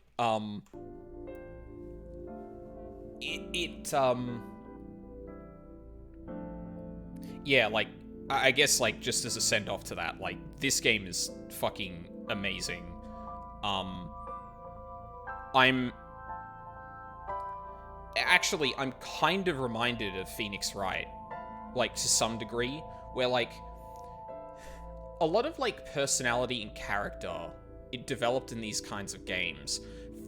yeah, like, I guess, like, just as a send-off to that, like, this game is fucking amazing. I'm kind of reminded of Phoenix Wright, like, to some degree, where, like, a lot of, like, personality and character it developed in these kinds of games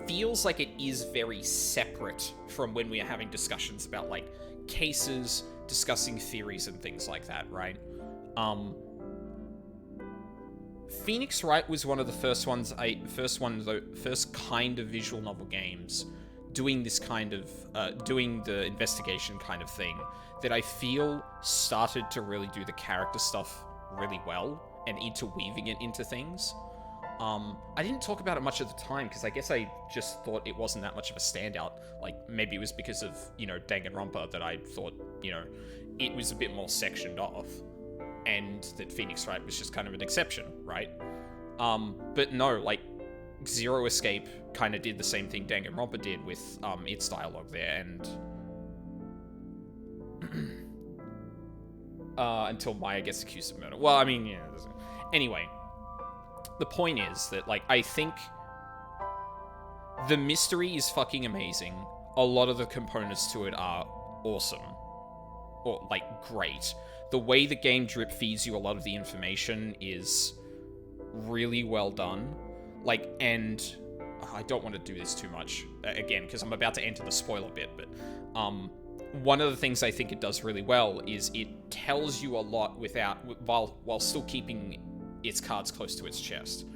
feels like it is very separate from when we are having discussions about, like, cases, discussing theories and things like that, right? Phoenix Wright was one of the first kind of visual novel games doing this kind of, doing the investigation kind of thing that I feel started to really do the character stuff really well and interweaving it into things. I didn't talk about it much at the time because I guess I just thought it wasn't that much of a standout. Like, maybe it was because of, you know, Danganronpa that I thought, you know, it was a bit more sectioned off. And that Phoenix Wright was just kind of an exception, right? But no, like, Zero Escape kind of did the same thing Danganronpa did with its dialogue there, and until Maya gets accused of murder. Well, I mean, yeah. Anyway, the point is that, like, I think the mystery is fucking amazing. A lot of the components to it are awesome. Or, like, great. The way the game drip feeds you a lot of the information is really well done. Like, and I don't want to do this too much, again, because I'm about to enter the spoiler bit, but one of the things I think it does really well is it tells you a lot while still keeping its cards close to its chest.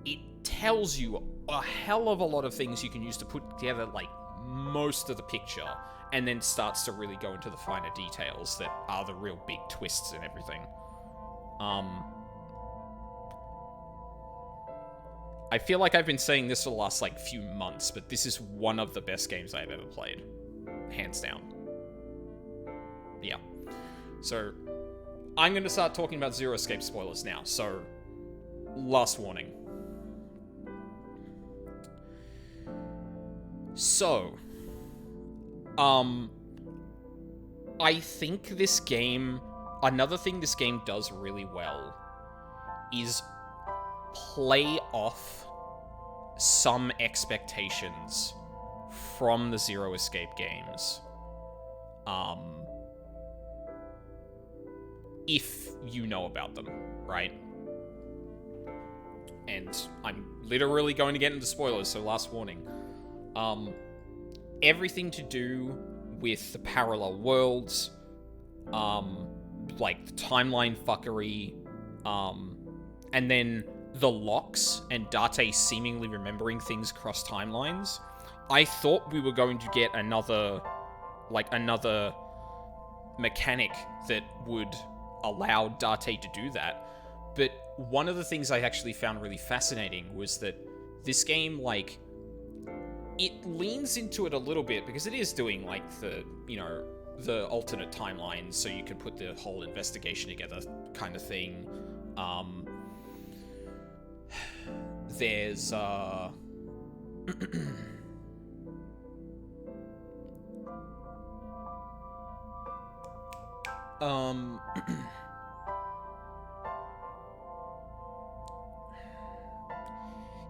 It tells you a hell of a lot of things you can use to put together, like, most of the picture, and then starts to really go into the finer details that are the real big twists and everything. I feel like I've been saying this for the last, like, few months, but this is one of the best games I've ever played. Hands down. Yeah. So, I'm going to start talking about Zero Escape spoilers now, so last warning. So, I think this game, another thing this game does really well is play off some expectations from the Zero Escape games. If you know about them, right? And I'm literally going to get into spoilers, so last warning. Everything to do with the parallel worlds, like the timeline fuckery, and then the locks and Date seemingly remembering things across timelines. I thought we were going to get another mechanic that would allow Date to do that. But one of the things I actually found really fascinating was that this game, like, it leans into it a little bit because it is doing, like, the, you know, the alternate timelines so you can put the whole investigation together kind of thing. There's,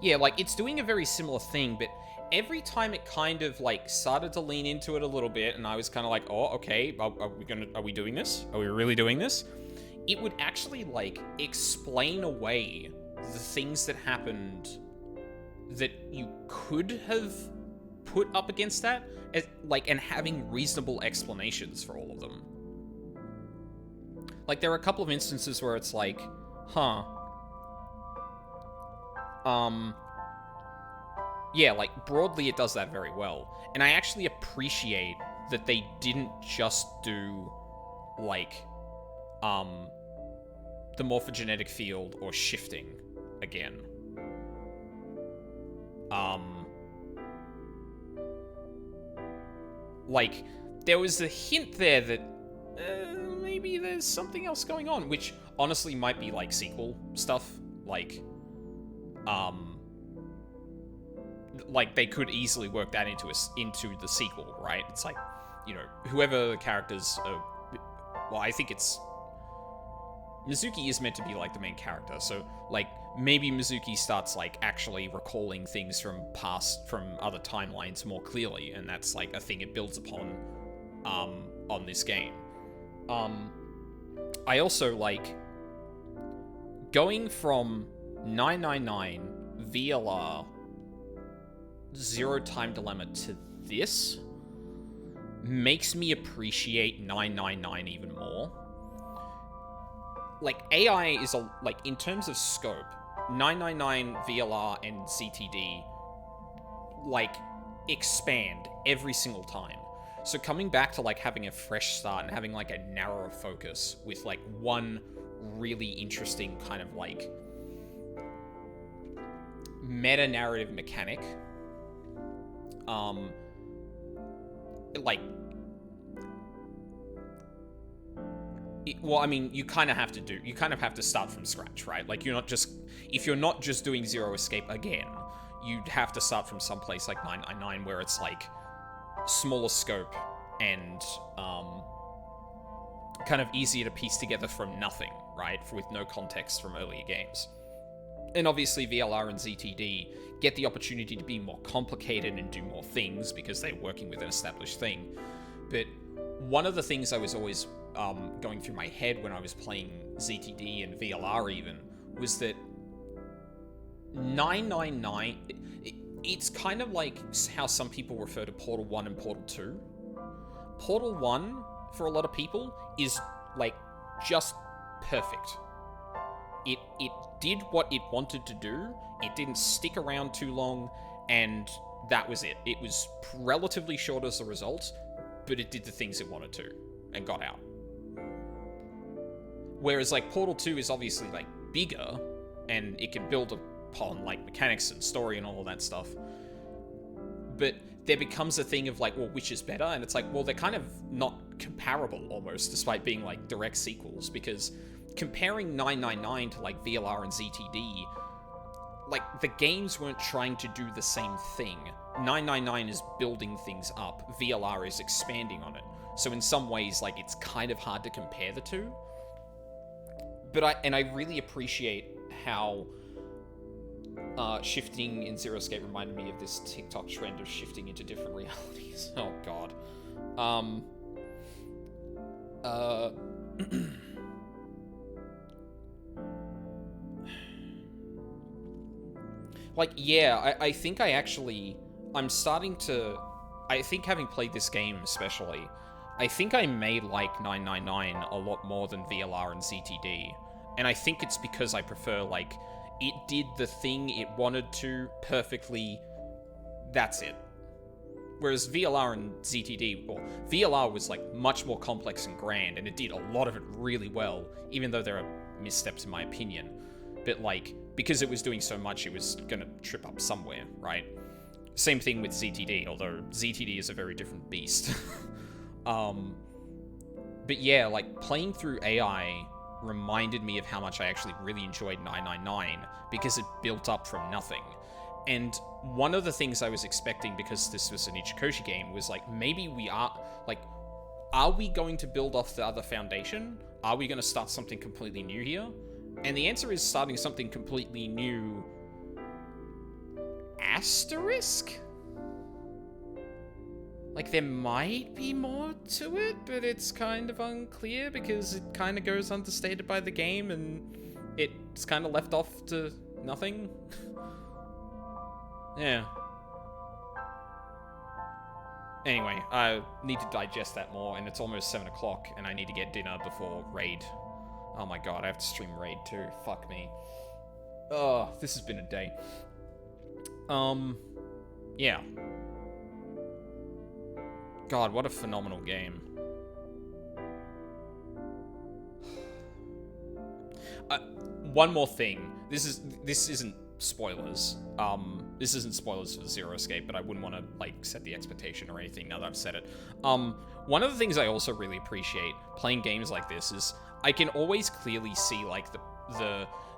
yeah, like, it's doing a very similar thing, but every time it kind of, like, started to lean into it a little bit, and I was kind of like, oh, okay, are we doing this? Are we really doing this? It would actually, like, explain away the things that happened that you could have put up against that, and having reasonable explanations for all of them. Like, there are a couple of instances where it's like, yeah, like, broadly it does that very well. And I actually appreciate that they didn't just do, like, the morphogenetic field or shifting again. Like, there was a hint there that maybe there's something else going on, which honestly might be, like, sequel stuff. Like, like, they could easily work that into the sequel, right? It's like, you know, whoever the characters are, well, I think it's Mizuki is meant to be like the main character, so like maybe Mizuki starts like actually recalling things from other timelines more clearly, and that's like a thing it builds upon on this game. I also like going from 999 VLR Zero Time Dilemma to this makes me appreciate 999 even more. Like, AI is like, in terms of scope, 999 VLR and ZTD, like, expand every single time. So coming back to, like, having a fresh start and having, like, a narrower focus with, like, one really interesting kind of, like, meta-narrative mechanic, like, well, I mean, you kind of have to start from scratch, right? Like, if you're not just doing Zero Escape again, you'd have to start from someplace like 999, where it's like smaller scope and kind of easier to piece together from nothing, right? With no context from earlier games. And obviously VLR and ZTD get the opportunity to be more complicated and do more things because they're working with an established thing. But one of the things I was always going through my head when I was playing ZTD and VLR even was that 999, it's kind of like how some people refer to Portal 1 and Portal 2. Portal 1, for a lot of people, is like just perfect. It did what it wanted to do, it didn't stick around too long, and that was it. It was relatively short as a result, but it did the things it wanted to, and got out. Whereas, like, Portal 2 is obviously, like, bigger, and it can build upon, like, mechanics and story and all of that stuff. But there becomes a thing of, like, well, which is better? And it's like, well, they're kind of not comparable, almost, despite being, like, direct sequels, because comparing 999 to, like, VLR and ZTD, like, the games weren't trying to do the same thing. 999 is building things up, VLR is expanding on it. So in some ways, like, it's kind of hard to compare the two. But I really appreciate how shifting in Zero Escape reminded me of this TikTok trend of shifting into different realities. Oh god. Like, yeah, I think I'm starting to, I think having played this game especially, I think I may like 999 a lot more than VLR and ZTD. And I think it's because I prefer, like, it did the thing it wanted to perfectly, that's it. Whereas VLR and ZTD, well, VLR was, like, much more complex and grand, and it did a lot of it really well, even though there are missteps in my opinion. But, like, because it was doing so much, it was gonna trip up somewhere, right? Same thing with ZTD, although ZTD is a very different beast. But yeah, like, playing through AI reminded me of how much I actually really enjoyed 999, because it built up from nothing. And one of the things I was expecting, because this was an Ichikoshi game, was like, maybe we are, like, are we going to build off the other foundation? Are we going to start something completely new here? And the answer is starting something completely new. Asterisk? Like, there might be more to it, but it's kind of unclear because it kind of goes understated by the game and it's kind of left off to nothing. Yeah. Anyway, I need to digest that more, and it's almost 7 o'clock, and I need to get dinner before Raid. Oh my god, I have to stream Raid too. Fuck me. Oh, this has been a day. Yeah. God, what a phenomenal game. One more thing. This isn't spoilers. This isn't spoilers for Zero Escape, but I wouldn't want to, like, set the expectation or anything now that I've said it. One of the things I also really appreciate playing games like this is I can always clearly see, like,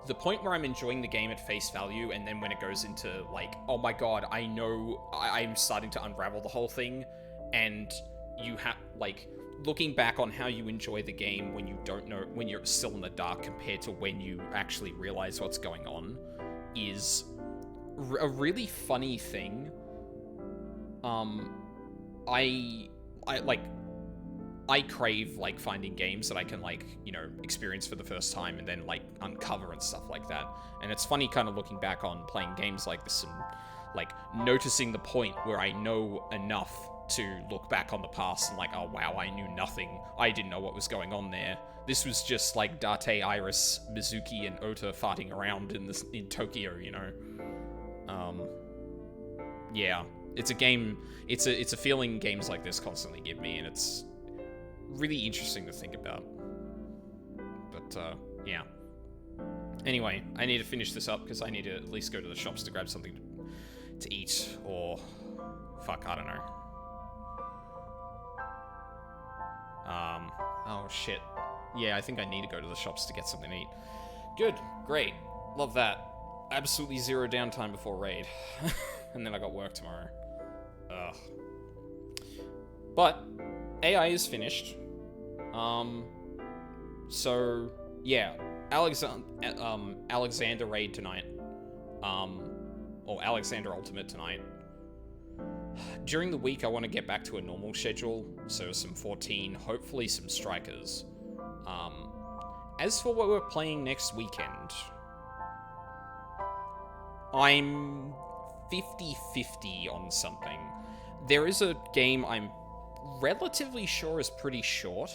the point where I'm enjoying the game at face value, and then when it goes into, like, oh my god, I know I'm starting to unravel the whole thing, and you have, like, looking back on how you enjoy the game when you don't know, when you're still in the dark compared to when you actually realize what's going on, is a really funny thing. I crave, like, finding games that I can, like, you know, experience for the first time and then, like, uncover and stuff like that. And it's funny kind of looking back on playing games like this and, like, noticing the point where I know enough to look back on the past and, like, oh, wow, I knew nothing. I didn't know what was going on there. This was just, like, Date, Iris, Mizuki, and Ota farting around in Tokyo, you know? Yeah. It's a game, it's a feeling games like this constantly give me, and it's really interesting to think about. But, yeah. Anyway, I need to finish this up, because I need to at least go to the shops to grab something to eat, or... fuck, I don't know. Oh shit. Yeah, I think I need to go to the shops to get something to eat. Good, great, love that. Absolutely zero downtime before raid. And then I got work tomorrow. Ugh. But, AI is finished. So, yeah. Alexander raid tonight. Or Alexander Ultimate tonight. During the week, I want to get back to a normal schedule, so some 14, hopefully some strikers. As for what we're playing next weekend, I'm 50-50 on something. There is a game I'm relatively sure is pretty short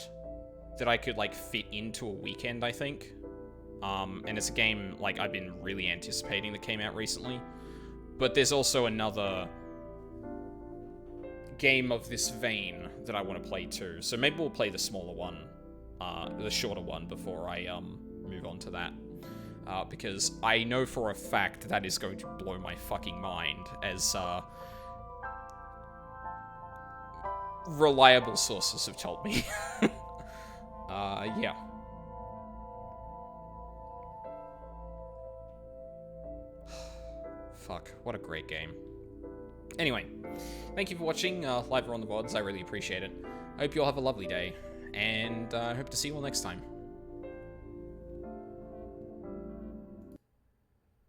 that I could, like, fit into a weekend, I think. And it's a game, like, I've been really anticipating that came out recently. But there's also another game of this vein that I want to play too. So maybe we'll play the smaller one, the shorter one, before I move on to that. Because I know for a fact that is going to blow my fucking mind, as reliable sources have told me. Yeah. Fuck, what a great game. Anyway, thank you for watching live or on the VODs. I really appreciate it. I hope you all have a lovely day, and I hope to see you all next time.